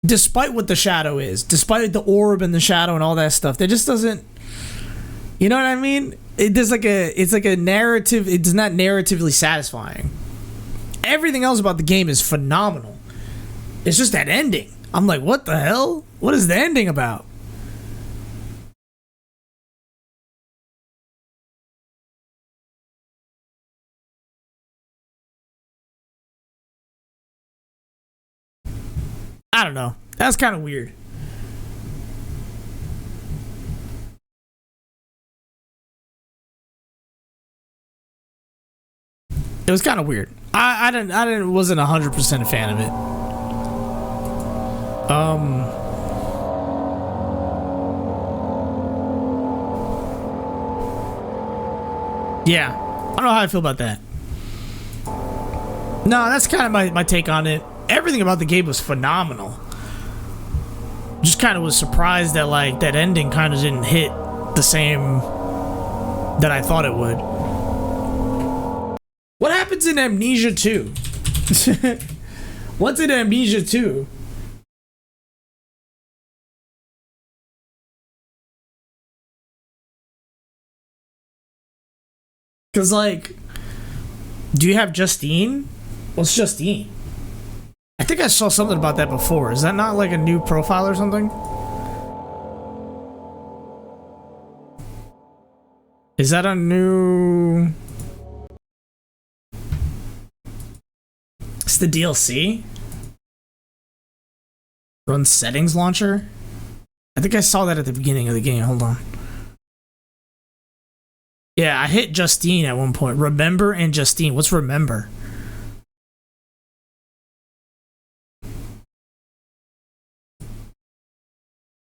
S1: Despite what the shadow is, despite the orb and the shadow and all that stuff. That just doesn't, you know what I mean? It's like a narrative, it's not narratively satisfying. Everything else about the game is phenomenal. It's just that ending. I'm like, what the hell? What is the ending about? I don't know. That's kind of weird. It was kind of weird. I wasn't 100% a fan of it. Yeah. I don't know how I feel about that. No, that's kind of my take on it. Everything about the game was phenomenal. Just kind of was surprised that like that ending kind of didn't hit the same that I thought it would. What happens in Amnesia 2? What's in Amnesia 2? Cause like, do you have Justine? What's Justine? I think I saw something about that before. Is that not like a new profile or something? Is that a new... It's the DLC? Run settings launcher? I think I saw that at the beginning of the game. Hold on. Yeah, I hit Justine at one point. Remember and Justine. What's remember?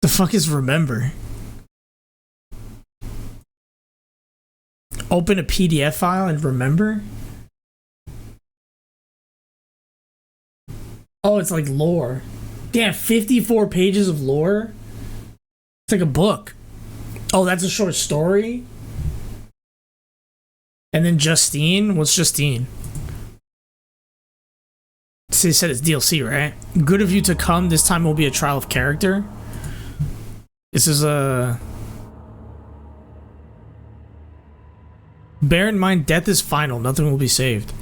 S1: The fuck is remember? Open a PDF file and remember? Oh, it's like lore. Damn, 54 pages of lore? It's like a book. Oh, that's a short story? And then Justine? What's Justine? So you said it's DLC, right? Good of you to come. This time will be a trial of character. This is a... Bear in mind, death is final. Nothing will be saved.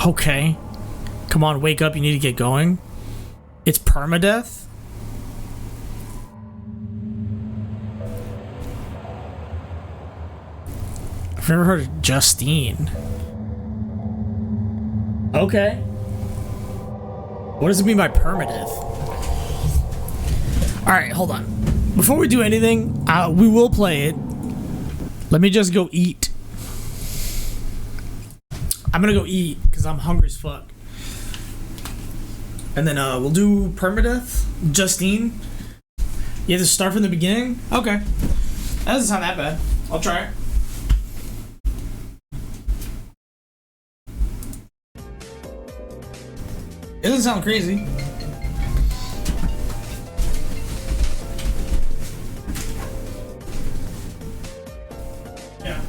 S1: Okay. Come on, wake up. You need to get going. It's permadeath? I've never heard of Justine. Okay. What does it mean by permadeath? Alright, hold on. Before we do anything, we will play it. Let me just go eat. I'm gonna go eat, because I'm hungry as fuck. And then we'll do permadeath. Justine. You have to start from the beginning? Okay. That doesn't sound that bad. I'll try it. It doesn't sound crazy. Yeah.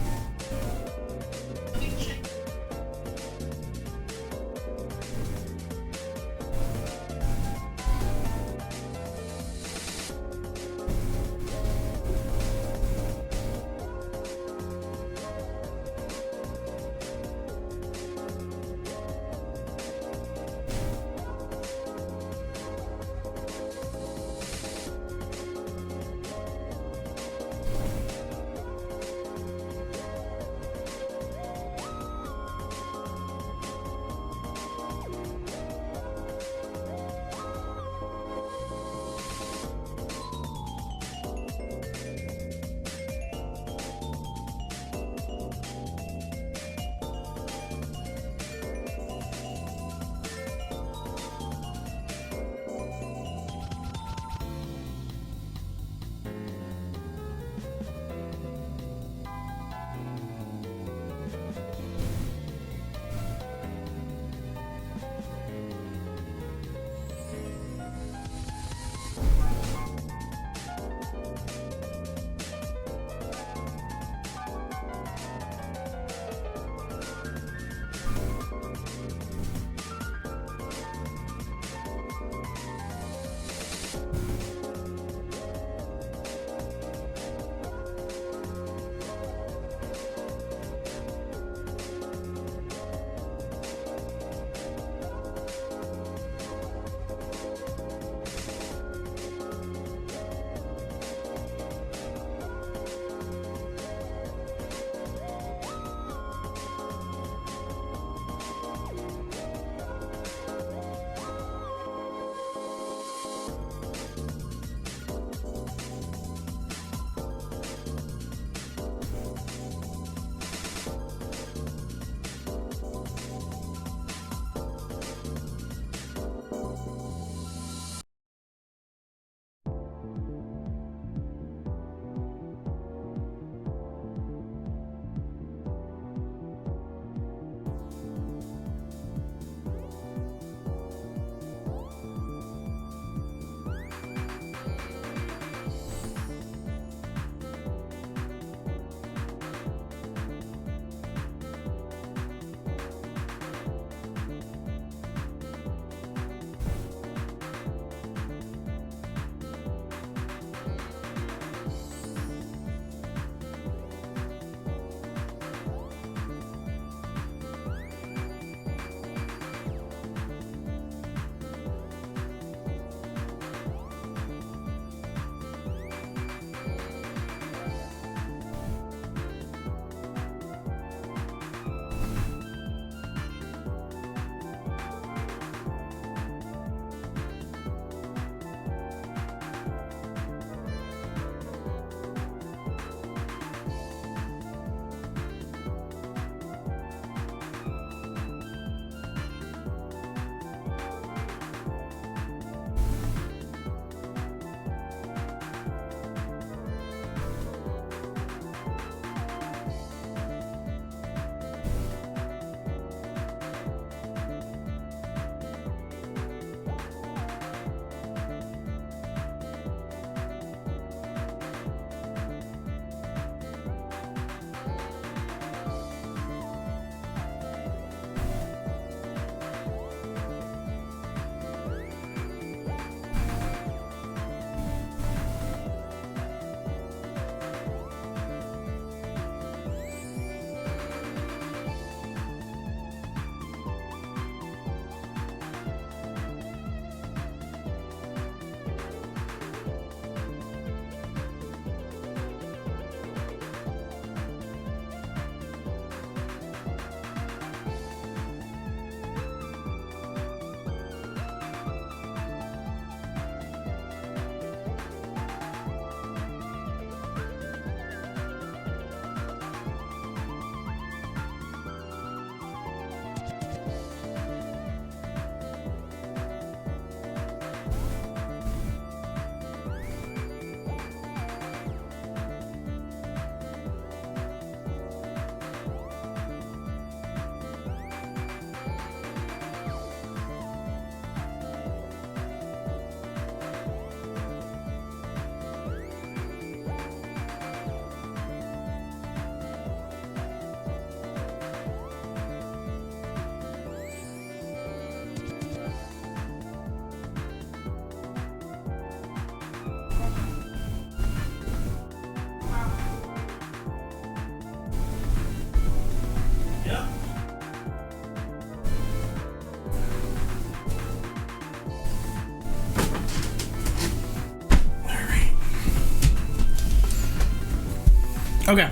S1: Okay.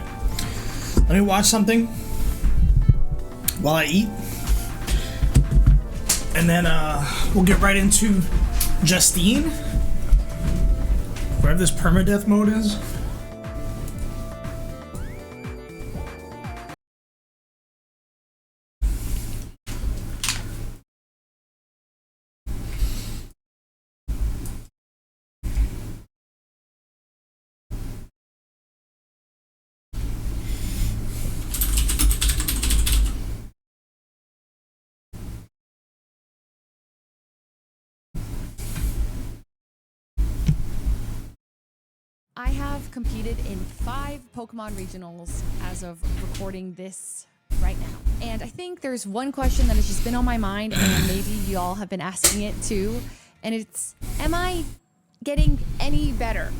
S1: Let me watch something while I eat. And then we'll get right into Justine. Wherever this permadeath mode is.
S9: I have competed in 5 Pokemon regionals as of recording this right now. And I think there's one question that has just been on my mind, and maybe y'all have been asking it too. And it's, am I getting any better?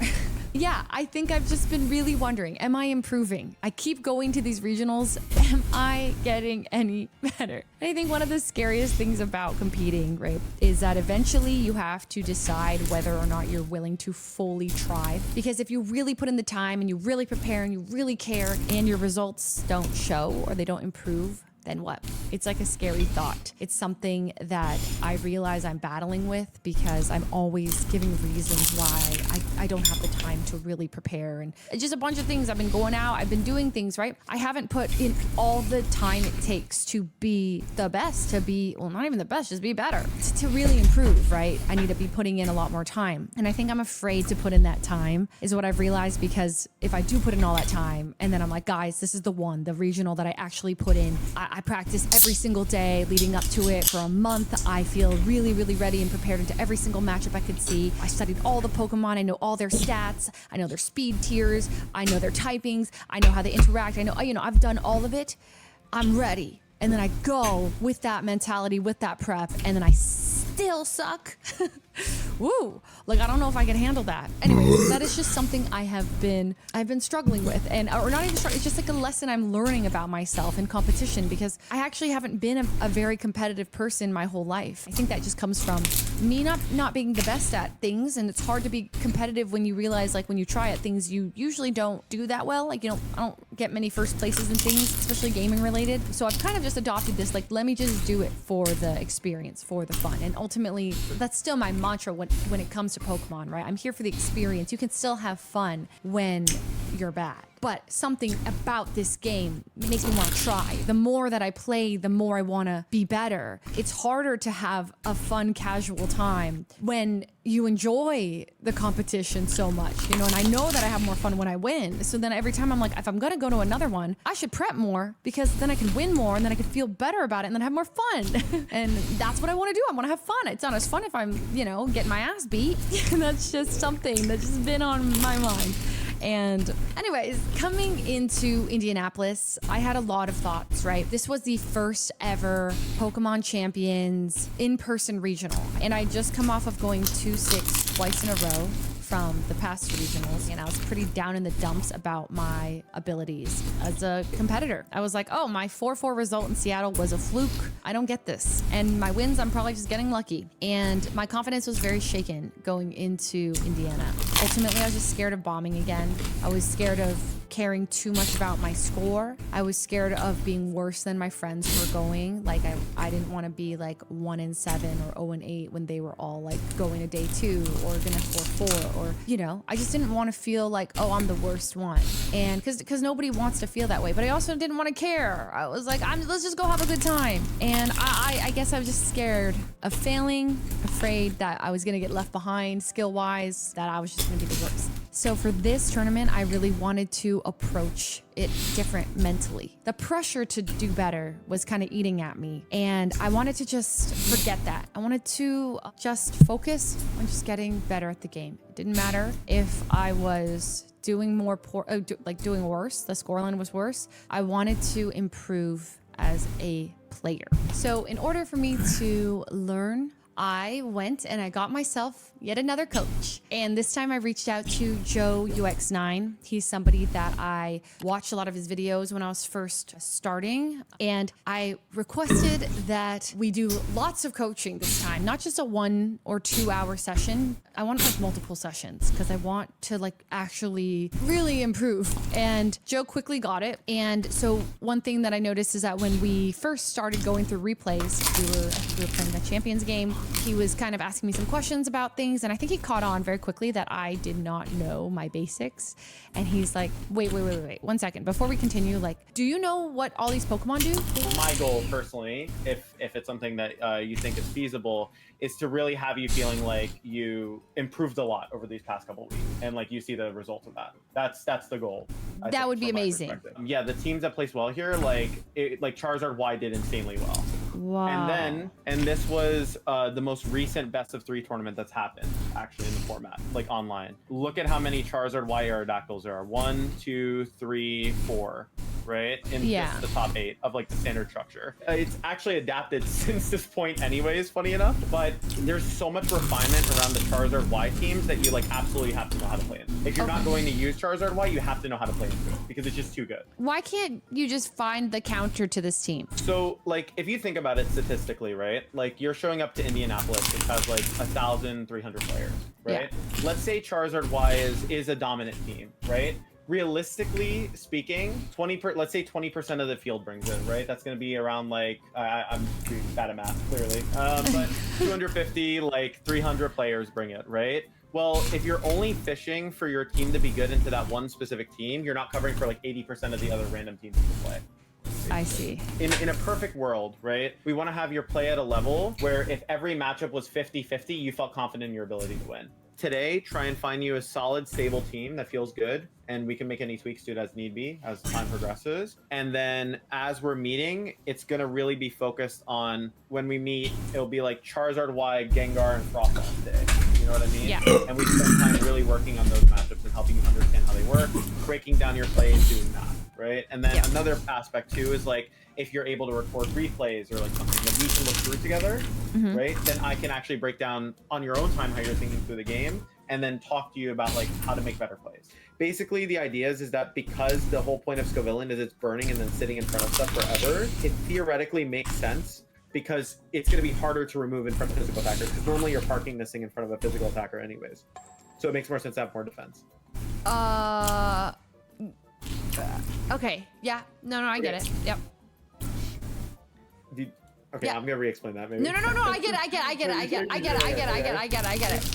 S9: Yeah, I think I've just been really wondering, am I improving? I keep going to these regionals. Am I getting any better? I think one of the scariest things about competing, right, is that eventually you have to decide whether or not you're willing to fully try. Because if you really put in the time and you really prepare and you really care and your results don't show or they don't improve, then what? It's like a scary thought. It's something that I realize I'm battling with because I'm always giving reasons why I don't have the time to really prepare. And it's just a bunch of things. I've been going out, I've been doing things, right? I haven't put in all the time it takes to be the best, to be, well, not even the best, just be better. To really improve, right? I need to be putting in a lot more time. And I think I'm afraid to put in that time is what I've realized, because if I do put in all that time and then I'm like, guys, this is the one, the regional that I actually put in. I practice every single day leading up to it for a month. I feel really, really ready and prepared into every single matchup I could see. I studied all the Pokemon. I know all their stats. I know their speed tiers. I know their typings. I know how they interact. I know, I've done all of it. I'm ready. And then I go with that mentality, with that prep, and then I still suck. Woo! Like, I don't know if I can handle that. Anyway, that is just something I've been struggling with, or not even struggling. It's just like a lesson I'm learning about myself in competition, because I actually haven't been a very competitive person my whole life. I think that just comes from me not being the best at things, and it's hard to be competitive when you realize, like, when you try at things you usually don't do that well. Like, I don't get many first places in things, especially gaming related. So I've kind of just adopted this, like, let me just do it for the experience, for the fun, and ultimately that's still my mantra when it comes to Pokemon, right? I'm here for the experience. You can still have fun when you're bad. But something about this game makes me want to try. The more that I play, the more I want to be better. It's harder to have a fun, casual time when you enjoy the competition so much, and I know that I have more fun when I win. So then every time I'm like, if I'm going to go to another one, I should prep more, because then I can win more and then I can feel better about it and then have more fun. And that's what I want to do. I want to have fun. It's not as fun if I'm, getting my ass beat. That's just something that's just been on my mind. And anyways, coming into Indianapolis, I had a lot of thoughts, right? This was the first ever Pokemon Champions in-person regional. And I just come off of going 2-6 twice in a row from the past regionals, and I was pretty down in the dumps about my abilities as a competitor. I was like, oh, my 4-4 result in Seattle was a fluke. I don't get this. And my wins, I'm probably just getting lucky. And my confidence was very shaken going into Indiana. Ultimately, I was just scared of bombing again. I was scared of caring too much about my score. I was scared of being worse than my friends were going. Like, I didn't want to be like 1-7 or 0-8 when they were all like going to day 2 or gonna 4-4, or I just didn't want to feel like, oh, I'm the worst one. And because nobody wants to feel that way, but I also didn't want to care. I was like, let's just go have a good time. And I guess I was just scared of failing, afraid that I was gonna get left behind skill-wise, that I was just gonna be the worst. So for this tournament, I really wanted to approach it different mentally. The pressure to do better was kind of eating at me, and I wanted to just forget that. I wanted to just focus on just getting better at the game. It didn't matter if I was doing doing worse, the scoreline was worse. I wanted to improve as a player. So in order for me to learn, I went and I got myself yet another coach. And this time I reached out to ℙ𝕒𝕒𝕒𝕒. He's somebody that I watched a lot of his videos when I was first starting. And I requested that we do lots of coaching this time, not just a 1 or 2 hour session. I want like multiple sessions because I want to like actually really improve. And Joe quickly got it. And so one thing that I noticed is that when we first started going through replays, we were playing the Champions game. He was kind of asking me some questions about things, and I think he caught on very quickly that I did not know my basics. And he's like, wait, 1 second. Before we continue, like, do you know what all these Pokemon do?
S10: My goal personally, if it's something that you think is feasible, is to really have you feeling like you improved a lot over these past couple weeks, and like you see the results of that. That's the goal.
S9: That would be amazing.
S10: Yeah, the teams that placed well here, like Charizard Y did insanely well.
S9: Wow.
S10: And this was the most recent best of 3 tournament that's happened actually in the format, like online. Look at how many Charizard Y Aerodactyls there are. 1, 2, 3, 4. Right? In just the top 8 of like the standard structure. It's actually adapted since this point anyways, funny enough, but there's so much refinement around the Charizard Y teams that you like absolutely have to know how to play in. If you're not going to use Charizard Y, you have to know how to play into it because it's just too good.
S9: Why can't you just find the counter to this team?
S10: So like if you think about it statistically, right? Like you're showing up to Indianapolis, which has like 1,300 players, right? Yeah. Let's say Charizard Y is a dominant team, right? Realistically speaking, let's say 20% of the field brings it, right? That's going to be around like, I'm too bad at math, clearly. But 250, like 300 players bring it, right? Well, if you're only fishing for your team to be good into that one specific team, you're not covering for like 80% of the other random teams you play.
S9: I see.
S10: In a perfect world, right? We want to have your play at a level where if every matchup was 50-50, you felt confident in your ability to win. Today, try and find you a solid, stable team that feels good, and we can make any tweaks to it as need be as time progresses. And then as we're meeting, it's going to really be focused on when we meet, it'll be like Charizard Y, Gengar, and Frostlass today. You know what I mean? Yeah. And we spend time really working on those matchups and helping you understand how they work, breaking down your play and doing that, right? And then another aspect too is like, if you're able to record replays or like something that we can look through together, right? Then I can actually break down on your own time how you're thinking through the game and then talk to you about like how to make better plays. Basically, the idea is that because the whole point of Scovillain is it's burning and then sitting in front of stuff forever, it theoretically makes sense because it's going to be harder to remove in front of physical attackers because normally you're parking this thing in front of a physical attacker anyways. So it makes more sense to have more defense.
S9: Okay. Yeah. No, I get it. Yep.
S10: Okay, I'm gonna re-explain that maybe.
S9: No, I get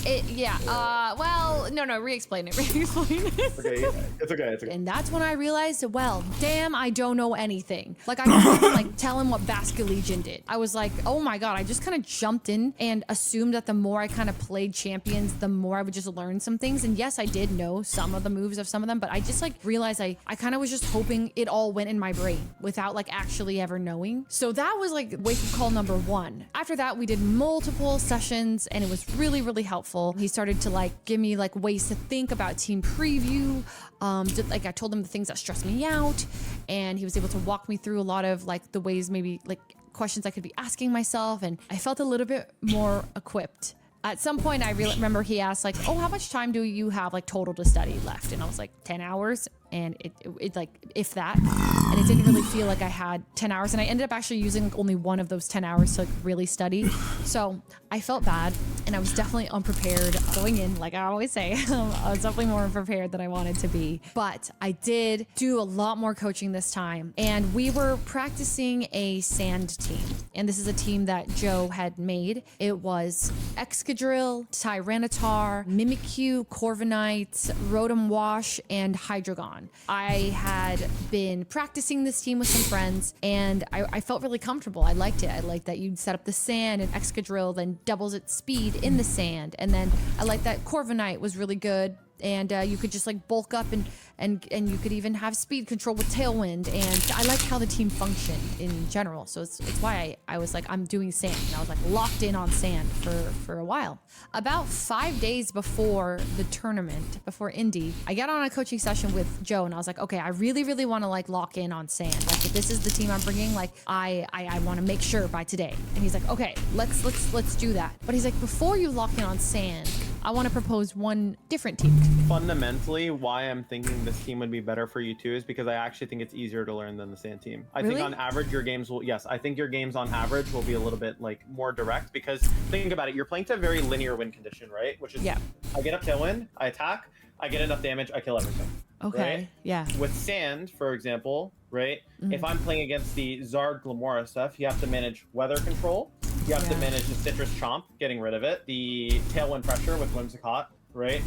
S9: it. Well, no, re-explain it.
S10: Okay, it's okay.
S9: And that's when I realized, well, damn, I don't know anything. Like I couldn't even like tell him what Basculegion did. I was like, oh my god, I just kind of jumped in and assumed that the more I kind of played champions, the more I would just learn some things. And yes, I did know some of the moves of some of them, but I just like realized I kind of was just hoping it all went in my brain without like actually ever knowing. So that was like wake-up call number 1. After that, we did multiple sessions and it was really, really helpful. He started to like give me like ways to think about team preview. Like I told him the things that stress me out, and he was able to walk me through a lot of like the ways maybe like questions I could be asking myself, and I felt a little bit more equipped. At some point, I remember he asked like, oh, how much time do you have like total to study left? And I was like, 10 hours. And it like, if that, and it didn't really feel like I had 10 hours. And I ended up actually using like only one of those 10 hours to like really study. So I felt bad, and I was definitely unprepared going in, like I always say. I was definitely more unprepared than I wanted to be. But I did do a lot more coaching this time, and we were practicing a sand team. And this is a team that Joe had made. It was Excadrill, Tyranitar, Mimikyu, Corviknight, Rotom Wash, and Hydreigon. I had been practicing this team with some friends, and I felt really comfortable. I liked it. I liked that you'd set up the sand, and Excadrill then doubles its speed in the sand. And then I liked that Corviknight was really good and you could just like bulk up and you could even have speed control with Tailwind, and I like how the team functioned in general. So it's why I was like, I'm doing sand, and I was like locked in on sand for a while. About 5 days before the tournament, before Indy, I got on a coaching session with Joe, and I was like, okay, I really want to like lock in on sand. Like if this is the team I'm bringing, like I want to make sure by today. And he's like, okay, let's do that. But he's like, before you lock in on sand, I want to propose one different team.
S10: Fundamentally, why I'm thinking this team would be better for you too is because I actually think it's easier to learn than the sand team. I think on average your games will, yes, I think your games on average will be a little bit like more direct, because think about it, you're playing to a very linear win condition, right? Which is, I get up tailwind, I attack, I get enough damage, I kill everything.
S9: Okay,
S10: right?
S9: yeah.
S10: With sand, for example, right? If I'm playing against the ℙ𝕒𝕒𝕒 stuff, you have to manage weather control. You have to manage the citrus chomp, getting rid of it. The tailwind pressure with ℙ𝕒𝕒𝕒, right?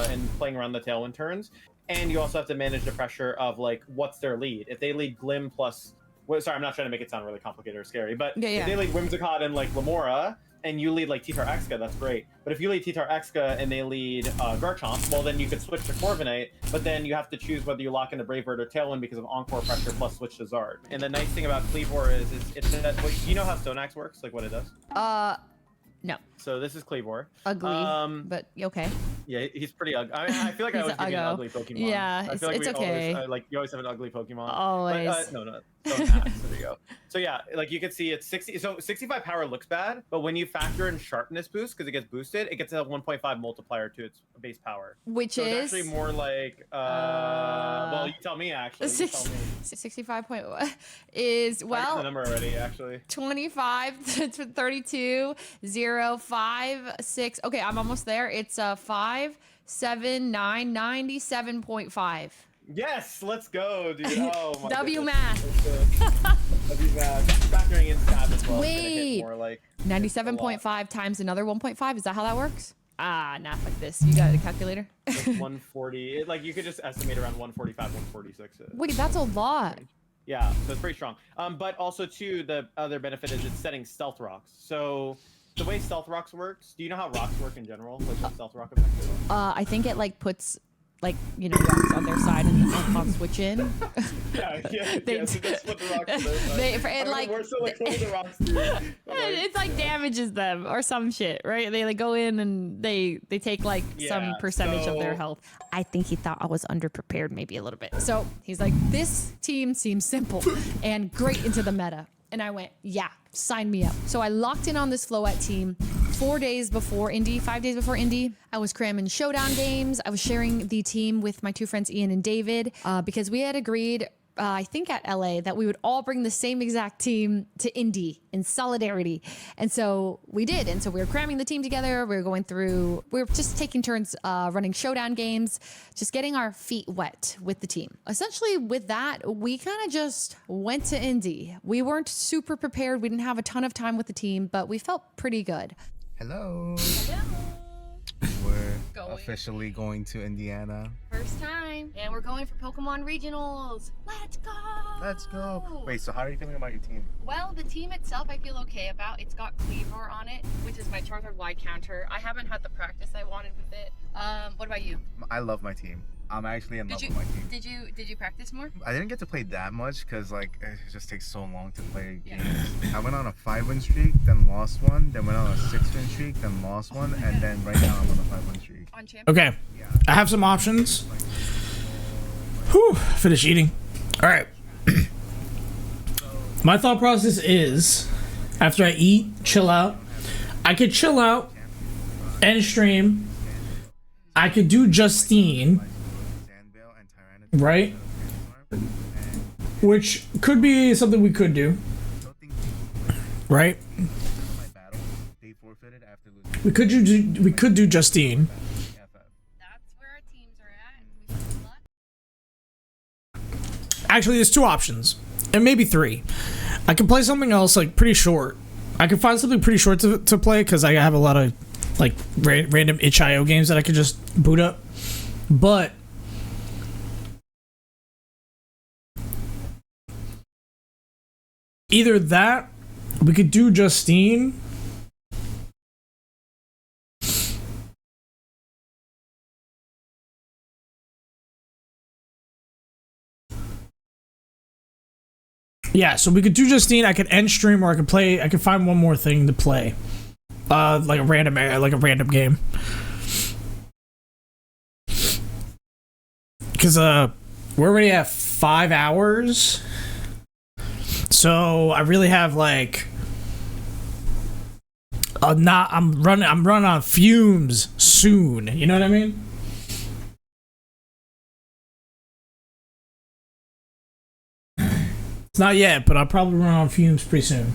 S10: And playing around the tailwind turns. And you also have to manage the pressure of like, what's their lead? If they lead Glim plus, well, sorry, I'm not trying to make it sound really complicated or scary, but if they lead ℙ𝕒𝕒𝕒𝕒 and like Lamora, and you lead like ℙ𝕒𝕒𝕒𝕒, that's great. But if you lead ℙ𝕒𝕒𝕒𝕒 and they lead Garchomp, well then you could switch to Corviknight, but then you have to choose whether you lock into Brave Bird or Tailwind because of Encore pressure plus switch to Zard. And the nice thing about Cleavor is it's that, you know how Stone Axe works, like what it does?
S9: No.
S10: So this is Cleavor.
S9: Ugly, but okay.
S10: Yeah, he's pretty ugly. I mean, I feel like I always give you an ugly Pokemon.
S9: Yeah,
S10: I feel like
S9: it's okay.
S10: Always, like you always have an ugly Pokemon.
S9: Always.
S10: But, no, Stone Axe. There you go. So yeah, like you can see it's 60. So 65 power looks bad, but when you factor in sharpness boost, because it gets boosted, it gets a 1.5 multiplier to its base power.
S9: Which
S10: so
S9: is
S10: it's actually more like well, you tell me actually.
S9: 65 point is, well,
S10: I got the number already actually.
S9: 25 to 32 0 5 6. Okay, I'm almost there. It's 5 7 9 97.5.
S10: Yes, let's go, dude. Oh my
S9: W
S10: goodness.
S9: math.
S10: W math. Factoring in stab as well.
S9: Wait.
S10: More like
S9: 97.5 times another 1.5. Is that how that works? Ah, not like this. You got a calculator?
S10: 140. Like you could just estimate around 145, 146.
S9: Wait, that's a lot.
S10: Yeah, so it's pretty strong. But also too, the other benefit is it's setting stealth rocks. So the way stealth rocks works, do you know how rocks work in general? Like what stealth rock effect is?
S9: I think it like puts, like, you know, rocks on their side and I'll switch in.
S10: yeah, so just put the rocks on their side. We're still like putting the rocks through.
S9: It's like damages them or some shit, right? They like go in and they take like some percentage of their health. I think he thought I was underprepared maybe a little bit. So he's like, this team seems simple and great into the meta. And I went, yeah, sign me up. So I locked in on this Floette team 4 days before Indy, 5 days before Indy. I was cramming showdown games. I was sharing the team with my two friends, Ian and David, because we had agreed, I think at LA, that we would all bring the same exact team to Indy in solidarity. And so we did. And so we were cramming the team together. We were just taking turns running showdown games, just getting our feet wet with the team. Essentially with that, we kind of just went to Indy. We weren't super prepared. We didn't have a ton of time with the team, but we felt pretty good.
S11: Hello. We're officially going to Indiana.
S9: First time. And we're going for Pokemon Regionals. Let's go.
S11: Let's go. Wait, so how are you feeling about your team?
S9: Well, the team itself I feel okay about. It's got Cleavor on it, which is my Charizard Y counter. I haven't had the practice I wanted with it. What about you?
S11: I love my team. I'm actually in love with my team.
S9: Did you practice more?
S11: I didn't get to play that much because like it just takes so long to play games. I went on a 5-win streak, then lost one, then went on a 6-win streak, then lost one, and then right now I'm on a 5-win streak.
S1: Okay, I have some options. Whew, finish eating. All right. My thought process is, after I eat, chill out. I could chill out, end stream. I could do Justine, right? Which could be something we could do, right? We could do Justine. Actually, there's 2 options, and maybe 3. I can play something else like pretty short. I can find something pretty short to play because I have a lot of like random itch.io games that I could just boot up. But either that, we could do Justine, Yeah, so we could do Justine. I could end stream, or I could play. I could find one more thing to play, like a random game. Because we're already at 5 hours, so I really have like I'm running on fumes soon. You know what I mean? It's not yet, but I'll probably run on fumes pretty soon.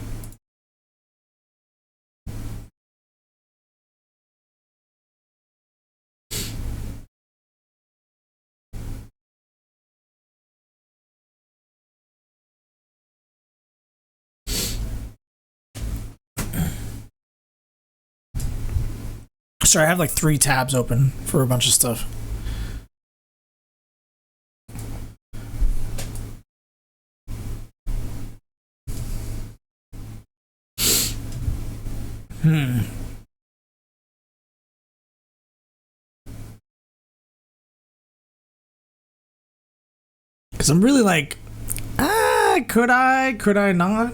S1: Sorry, I have like 3 tabs open for a bunch of stuff. Because I'm really like, could I not?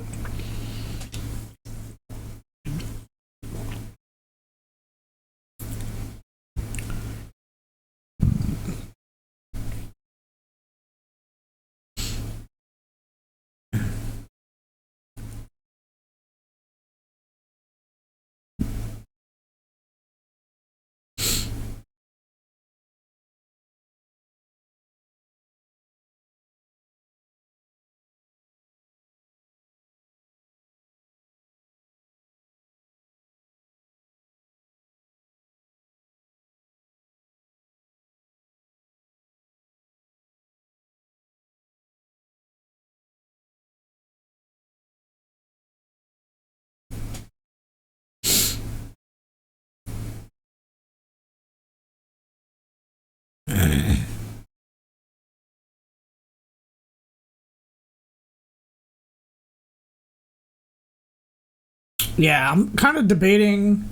S1: Yeah, I'm kind of debating.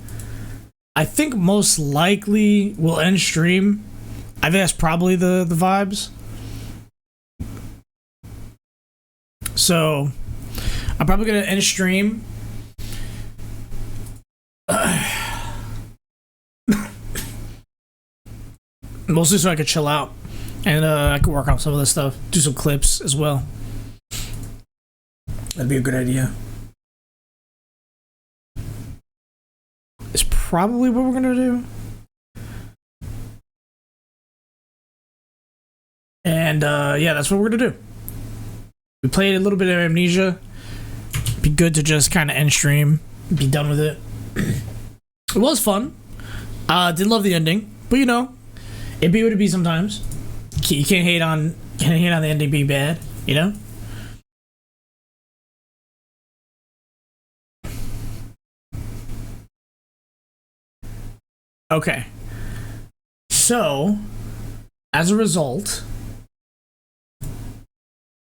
S1: I think most likely we'll end stream. I think that's probably the vibes. So I'm probably gonna end stream. Mostly so I could chill out, and I could work on some of this stuff, do some clips as well. That'd be a good idea. It's probably what we're gonna do. And yeah, that's what we're gonna do. We played a little bit of Amnesia. Be good to just kind of end stream, be done with it. It was fun. Did love the ending, but you know, it be what it be sometimes. You can't hate on the ending being bad, you know. Okay. So, as a result,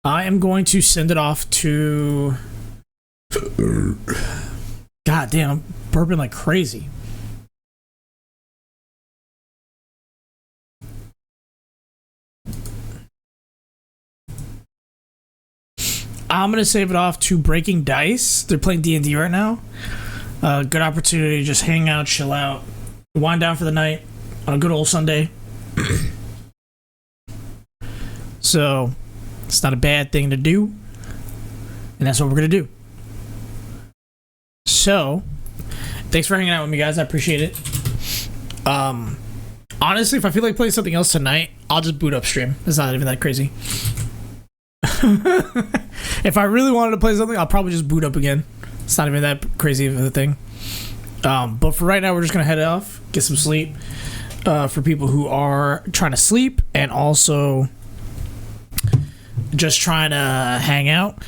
S1: I am going to send it off to... God damn, I'm burping like crazy. I'm going to save it off to Breaking Dice. They're playing D&D right now. Good opportunity to just hang out, chill out, wind down for the night on a good old Sunday. So, it's not a bad thing to do. And that's what we're going to do. So, thanks for hanging out with me, guys. I appreciate it. Honestly, if I feel like playing something else tonight, I'll just boot up stream. It's not even that crazy. If I really wanted to play something, I'll probably just boot up again. It's not even that crazy of a thing. But for right now, we're just going to head off, get some sleep. For people who are trying to sleep and also just trying to hang out.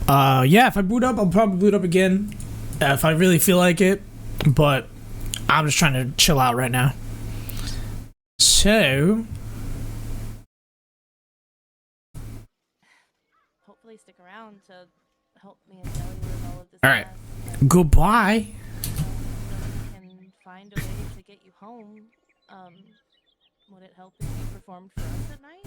S1: Yeah, if I boot up, I'll probably boot up again if I really feel like it. But I'm just trying to chill out right now. So...
S12: hopefully stick around to help me and Zoe with all of this.
S1: All right. Goodbye.
S12: And find a way to get you home. Would it help if you performed for us at night?